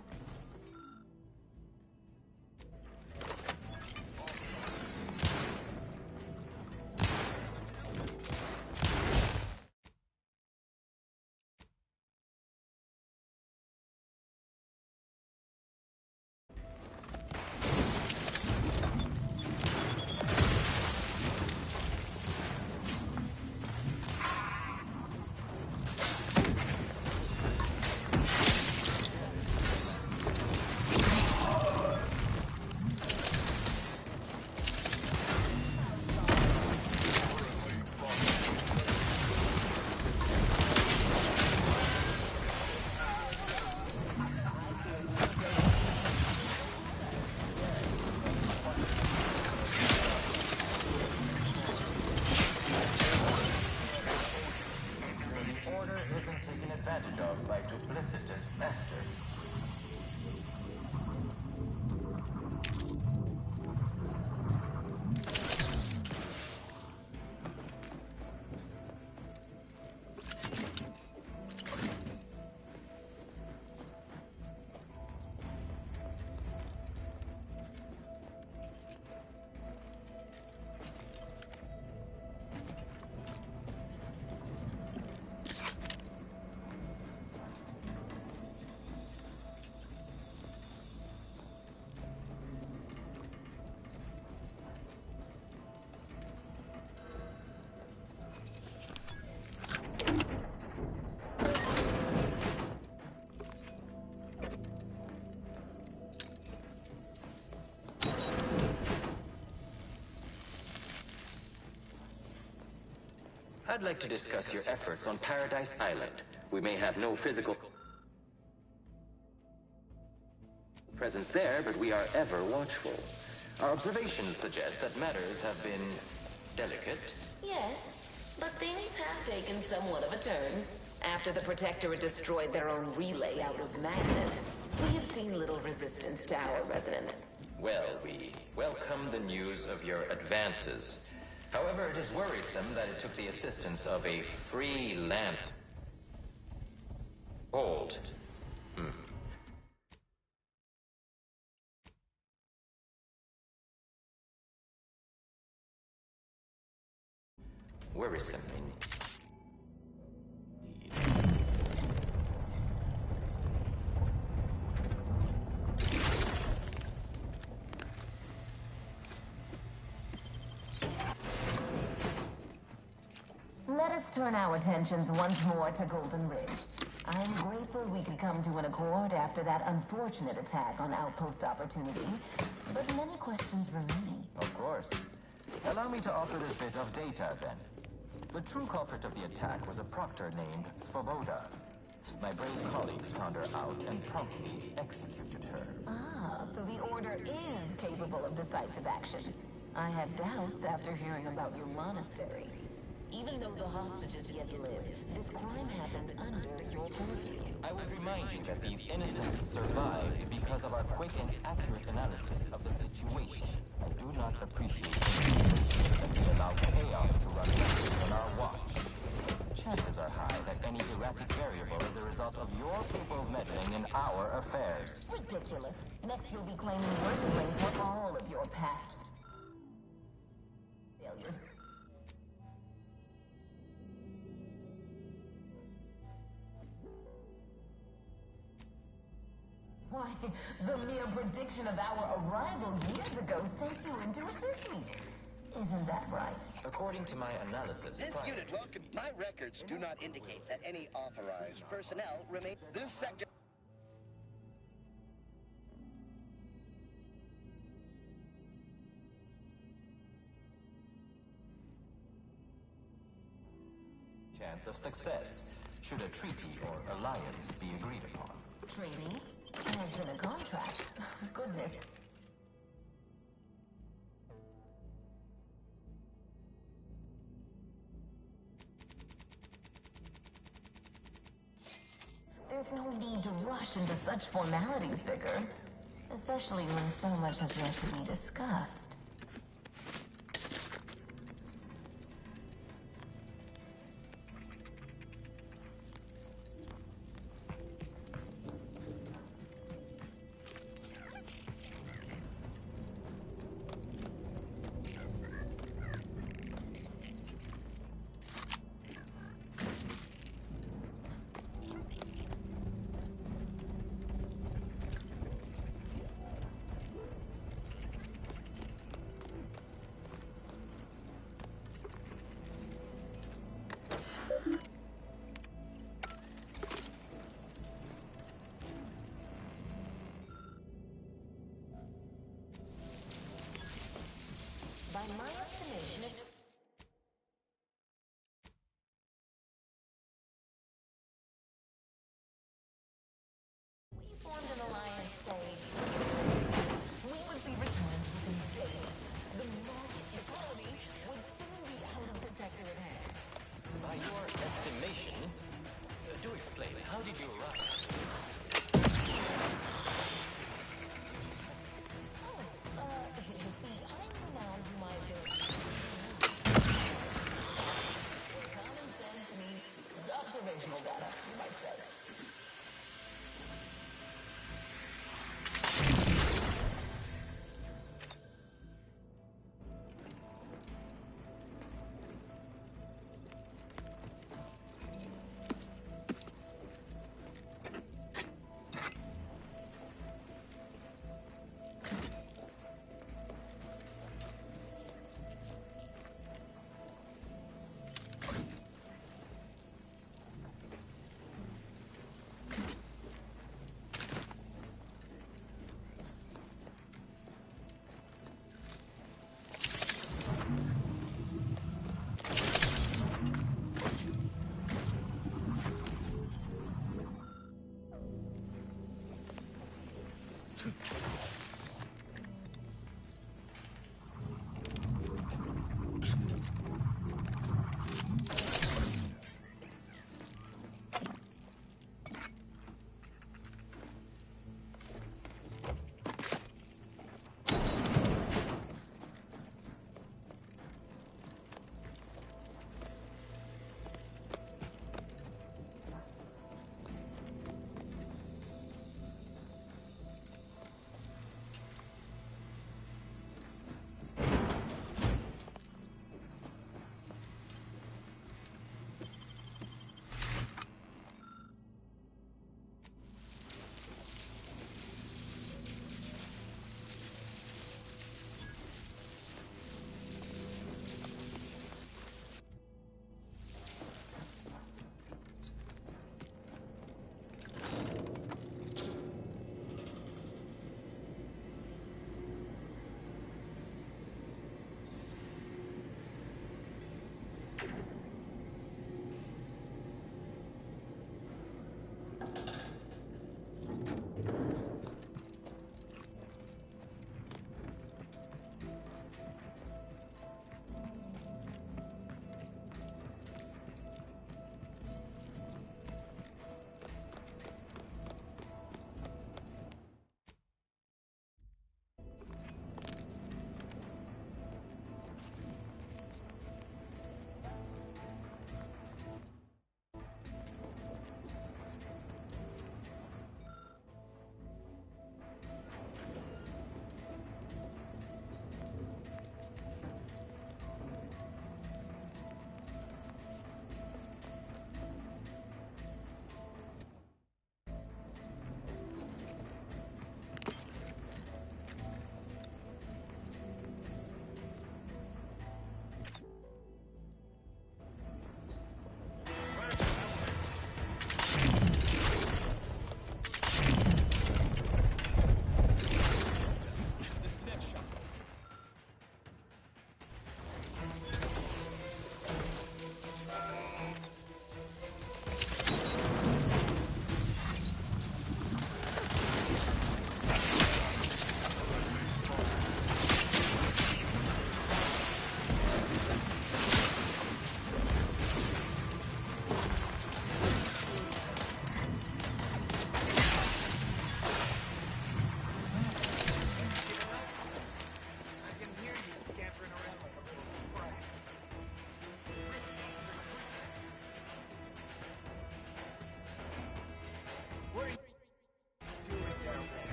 By duplicitous actors. I'd like to discuss your efforts on Paradise Island. We may have no physical presence there, but we are ever watchful. Our observations suggest that matters have been delicate. Yes, but things have taken somewhat of a turn. After the Protectorate destroyed their own relay out of madness, we have seen little resistance to our residents. Well, we welcome the news of your advances. However, it is worrisome that it took the assistance of a free lamp. Hold. Worrisome indeed. Let us turn our attentions once more to Golden Ridge. I am grateful we could come to an accord after that unfortunate attack on Outpost Opportunity, but many questions remain. Of course. Allow me to offer this bit of data, then. The true culprit of the attack was a proctor named Svoboda. My brave colleagues found her out and promptly executed her. Ah, so the Order is capable of decisive action. I had doubts after hearing about your monastery. Even though the hostages yet live, this crime happened under your purview. I would remind you that these innocents survived because of our quick and accurate analysis of the situation. I do not appreciate that we allow chaos to run rampant on our watch. Chances are high that any erratic variable is a result of your people's meddling in our affairs. Ridiculous. Next you'll be claiming you're to blame for all of your past failures. Why, the mere prediction of our arrival years ago sent you into a tizzy. Isn't that right? According to my analysis... This unit welcome. My records do not indicate that any authorized personnel remain. This sector... chance of success, should a treaty or alliance be agreed upon. Treaty? As in a contract. Goodness. There's no need to rush into such formalities, Vicar. Especially when so much has yet to be discussed. By my estimation, we formed an alliance, say, we would be returned within days. The market colony would soon be out of Protectorate hands. By your estimation, do explain, how did you arrive? You see, I'm renowned for my ability. Common sense meets observational data, you might say.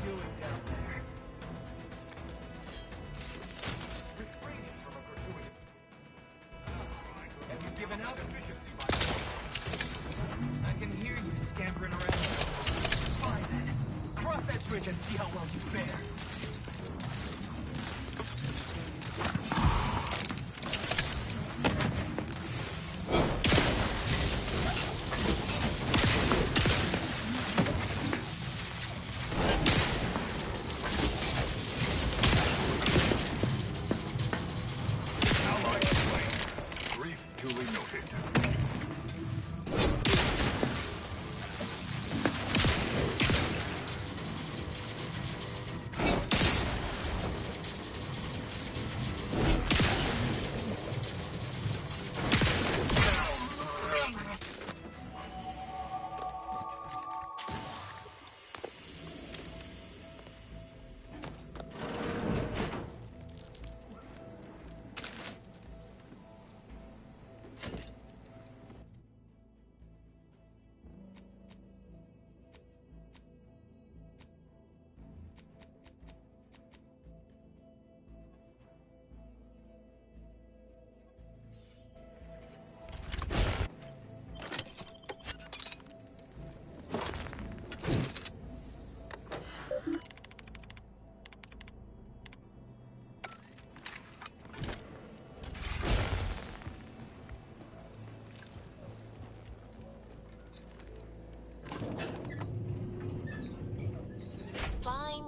doing down there? charge and see how well you fare.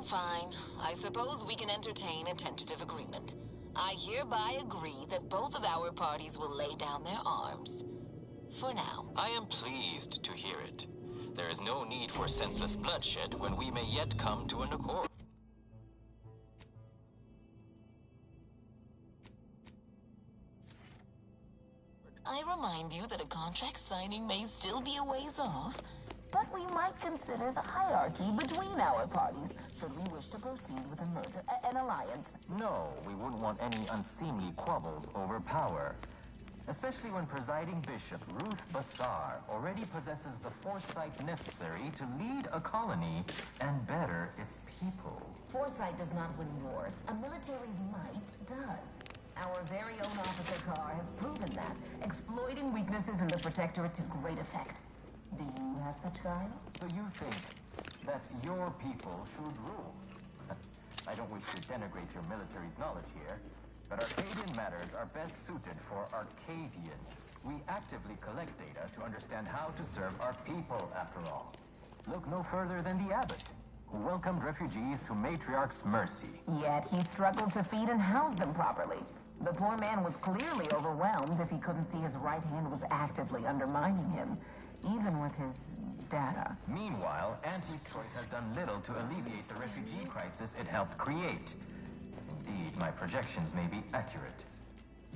Fine. I suppose we can entertain a tentative agreement. I hereby agree that both of our parties will lay down their arms. For now. I am pleased to hear it. There is no need for senseless bloodshed when we may yet come to an accord. I remind you that a contract signing may still be a ways off, but we might consider the hierarchy between our parties should we wish to proceed with an alliance. No, we wouldn't want any unseemly quabbles over power. Especially when presiding bishop Ruth Bassar already possesses the foresight necessary to lead a colony and better its people. Foresight does not win wars. A military's might does. Our very own Officer Carr has proven that, exploiting weaknesses in the Protectorate to great effect. Do you have such guile? So you think that your people should rule? I don't wish to denigrate your military's knowledge here, but Arcadian matters are best suited for Arcadians. We actively collect data to understand how to serve our people, after all. Look no further than the abbot, who welcomed refugees to Matriarch's mercy. Yet he struggled to feed and house them properly. The poor man was clearly overwhelmed if he couldn't see his right hand was actively undermining him, even with his data. Meanwhile, Auntie's Choice has done little to alleviate the refugee crisis it helped create. Indeed, my projections may be accurate.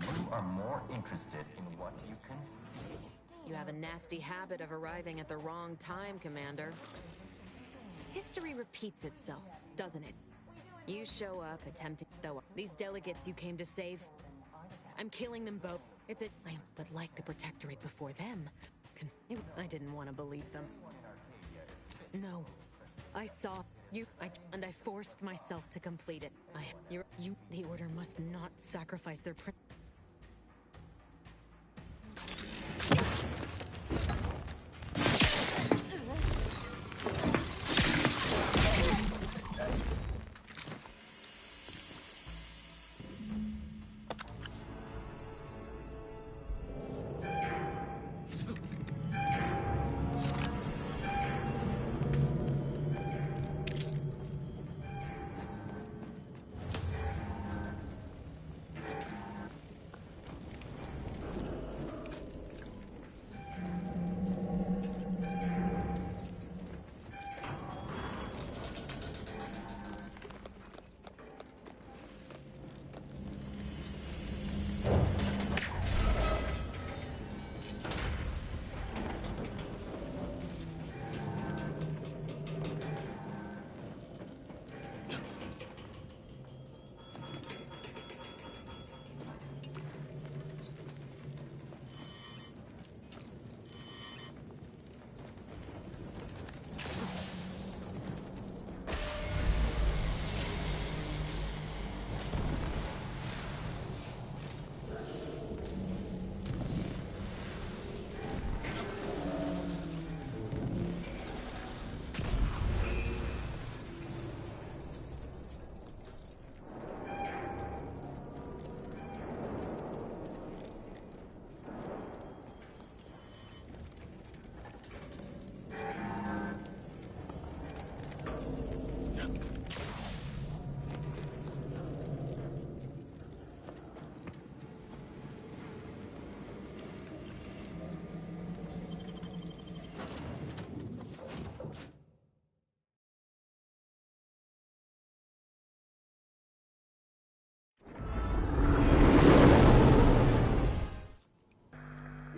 You are more interested in what you can see. You have a nasty habit of arriving at the wrong time, Commander. History repeats itself, doesn't it? You show up attempting, though these delegates you came to save, I'm killing them both. I but like the Protectorate before them. I didn't want to believe them. No, I saw you, and I forced myself to complete it. The Order must not sacrifice their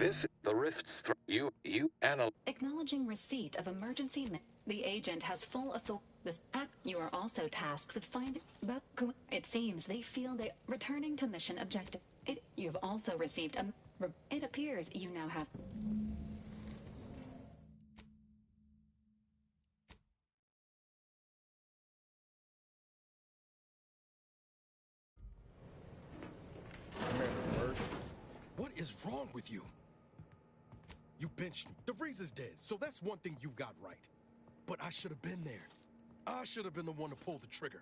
This, the rifts through you analyze. Acknowledging receipt of emergency. The agent has full authority. This act. You are also tasked with finding. It seems they feel they returning to mission objective. You have also received a. It appears you now have. What is wrong with you? You benched me. DeVries is dead, so that's one thing you got right. But I should have been there. I should have been the one to pull the trigger.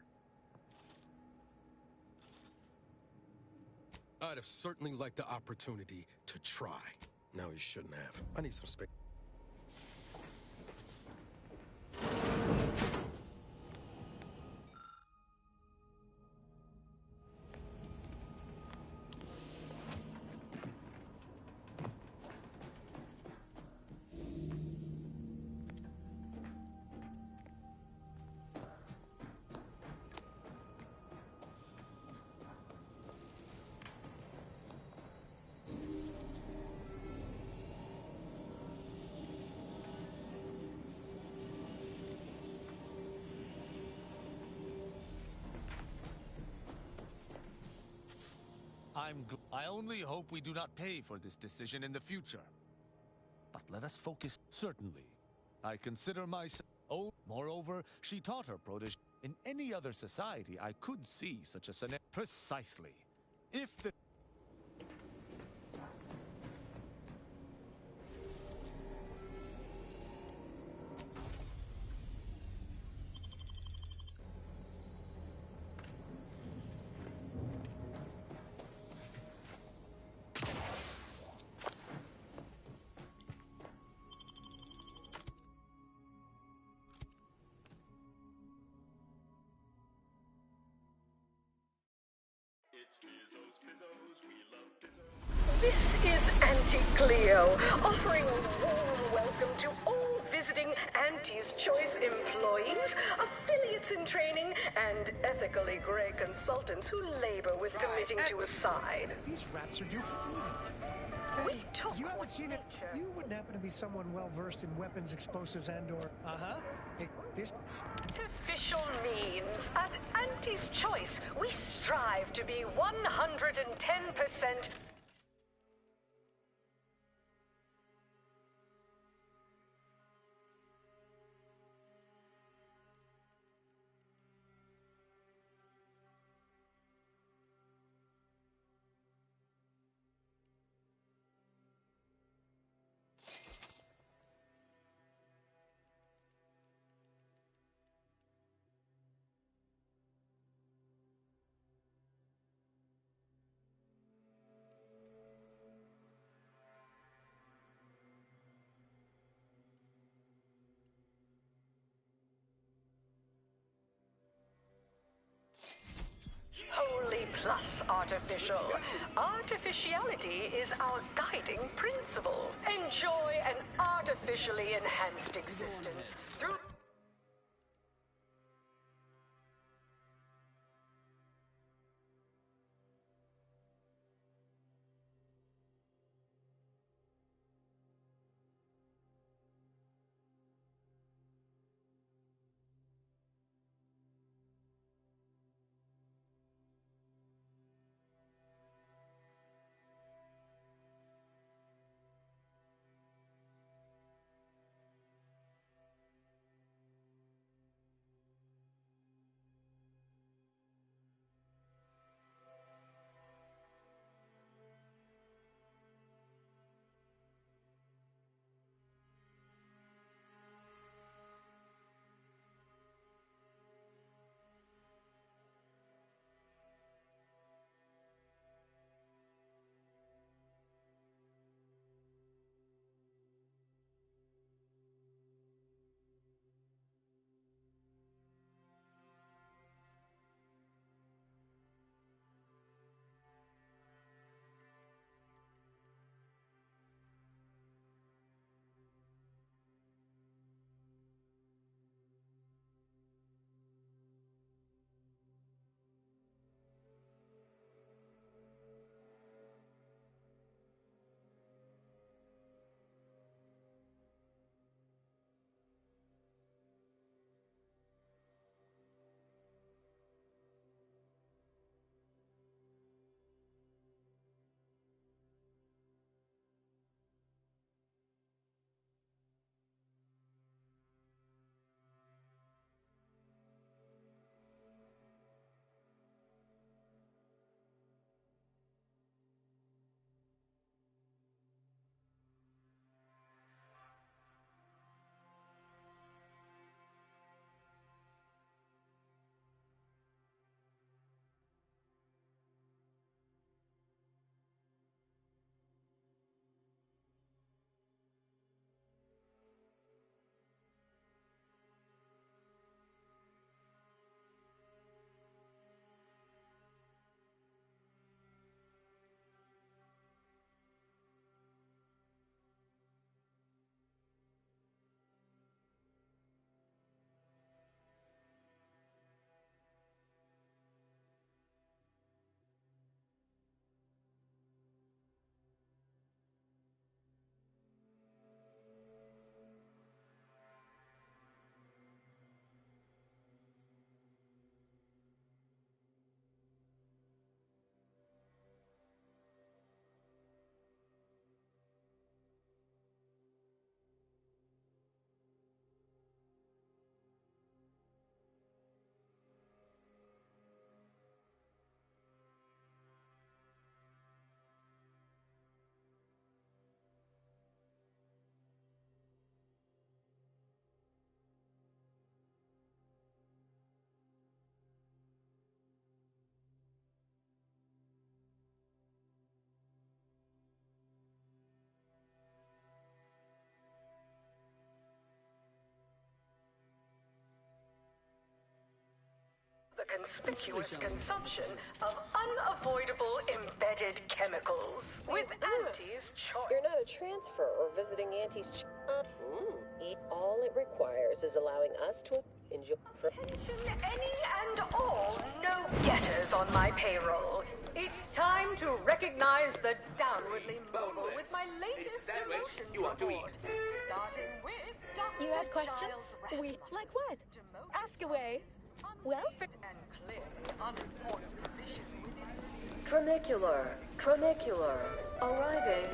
I'd have certainly liked the opportunity to try. No, you shouldn't have. I need some space. I only hope we do not pay for this decision in the future. But let us focus. Certainly. I consider myself. Oh, moreover, she taught her protege. In any other society, I could see such a scenario. Precisely. If the. This is Auntie Cleo, offering a warm welcome to all visiting Auntie's Choice employees, affiliates in training, and ethically gray consultants who labor with committing to a side. These rats are due for eating. We talk. You haven't seen it. You wouldn't happen to be someone well versed in weapons, explosives, and/or this Official means at Auntie's Choice, we strive to be 110%. Holy plus artificial. Artificiality is our guiding principle. Enjoy an artificially enhanced existence through... conspicuous consumption of unavoidable embedded chemicals. With Auntie's choice. You're not a transfer or visiting Auntie's all it requires is allowing us to enjoy... Attention any and all no-getters on my payroll. It's time to recognize the downwardly mobile with my latest demotion report. Starting with Dr. You have questions? Giles We like what? Ask away. Well, for and clearly unimportant position within Tramicular. Arriving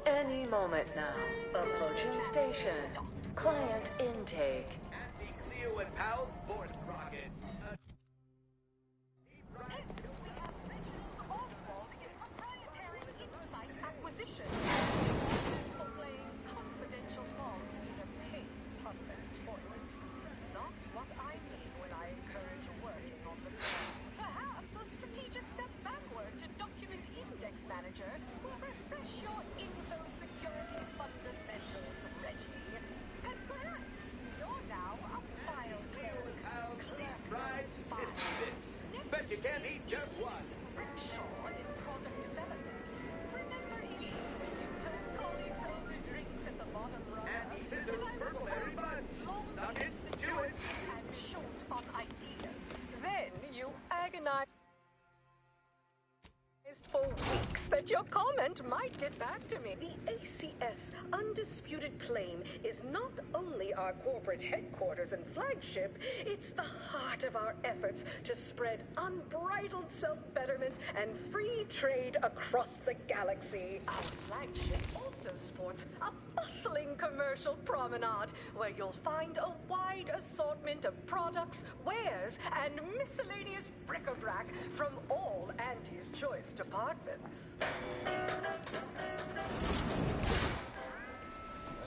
any moment now. Approaching station. Client intake. Auntie Cleo and pals, board rocket. Next, we have Reginald Oswald in proprietary insight acquisition. For playing confidential logs in a paid public toilet. Not what I mean when I encourage working on the side. Perhaps a strategic step backward to document index manager will refresh your info security fundamentals, Reggie. Congrats! You're now a file clerk. Fries, bits. Bet you can't eat just one. Rickshaw in product development. Remember Elise when you told colleagues over drinks at the bottom row? And That I was burglary fun. long Not it, do it. and short on ideas. Then you agonize for weeks that your comment might get back to me. The ACS undisputed claim is not only our corporate headquarters and flagship, it's the heart of our efforts to spread unbridled self-betterment and free trade across the galaxy. Our flagship also sports a bustling commercial promenade where you'll find a wide assortment of products, wares, and miscellaneous bric-a-brac from all Auntie's Choice departments.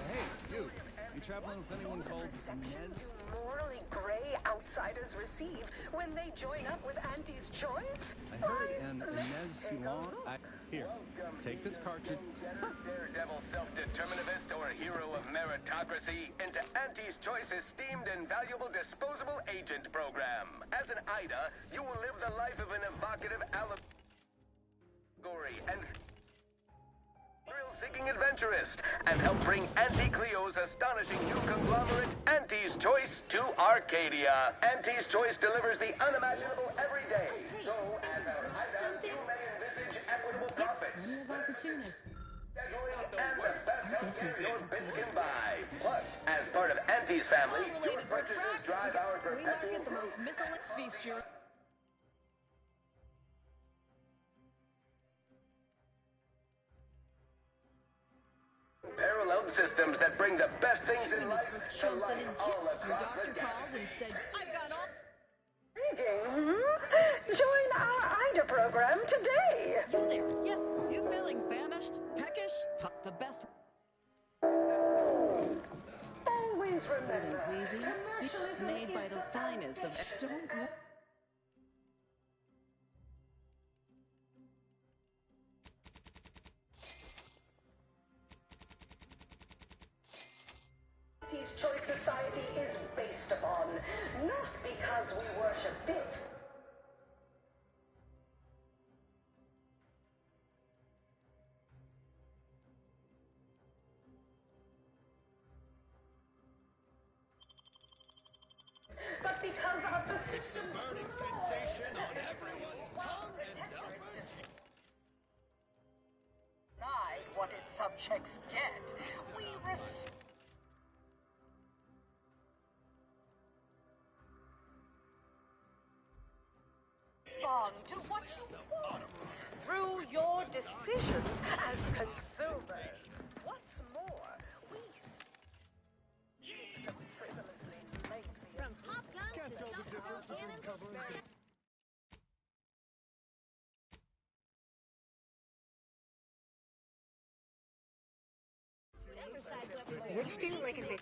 Hey, you traveling with anyone called Inez? Morally gray outsiders receive when they join up with Auntie's Choice? I heard an Inez Silon. Here, take this cartridge. Daredevil self-determinativist or hero of meritocracy into Auntie's Choice esteemed and valuable disposable agent program. As an Ida, you will live the life of an evocative allegory and thrill-seeking adventurist and help bring Auntie Cleo's astonishing new conglomerate, Auntie's Choice, to Arcadia. Auntie's Choice delivers the unimaginable every day. So, as our Ida, you may envisage equitable profits. Plenty of opportunities. And the best healthcare your bits can buy. Plus, as part of Auntie's family, your purchases drive our We perpetual market the most miscellaneous feast your... paralleled systems that bring the best things in life to Johnson life and all Your across doctor the called and galaxy. said, I've got all... Join our Ida program today. You there? Yeah, you feeling famished? Peckish? The best... Always remember, Wheezy, made by the finest of... Don't... Auntie's Choice Society is based upon, not because we worship it. But because of the system Burning sensation on everyone's tongue and decide what its subjects get. We respond to what you want through your decisions as consumers. What's more, we frivolously lengthy From pop guns to softball cannons. Which do you like it?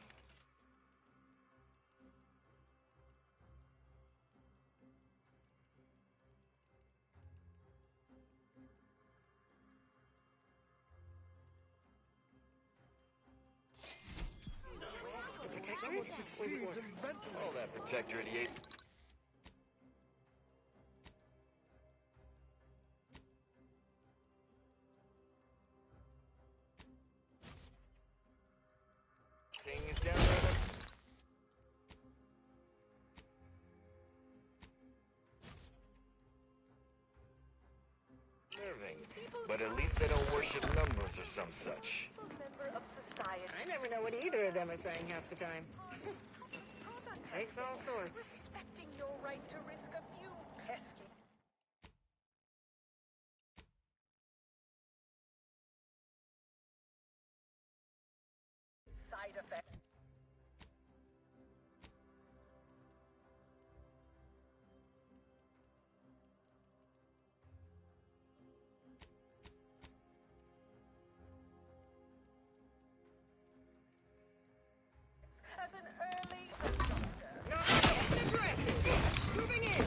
Succeeds in ventilation. All that protectorate he ate. But at least they don't worship numbers or some such. Member of society. I never know what either of them are saying half the time. Takes all sorts. Respecting your right to risk a few pesky side effects. As an early adopter. Moving in.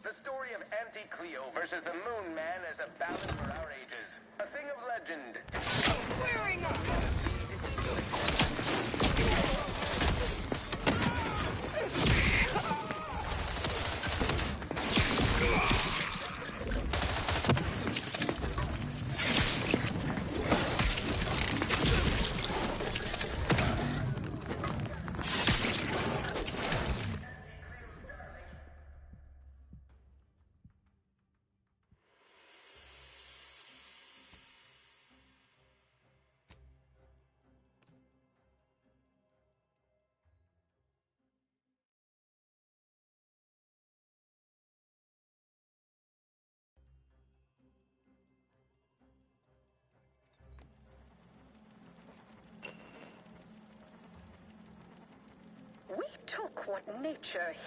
The story of Auntie Cleo versus the Moon Man is a ballad for our ages. A thing of legend. Squaring up. We took what nature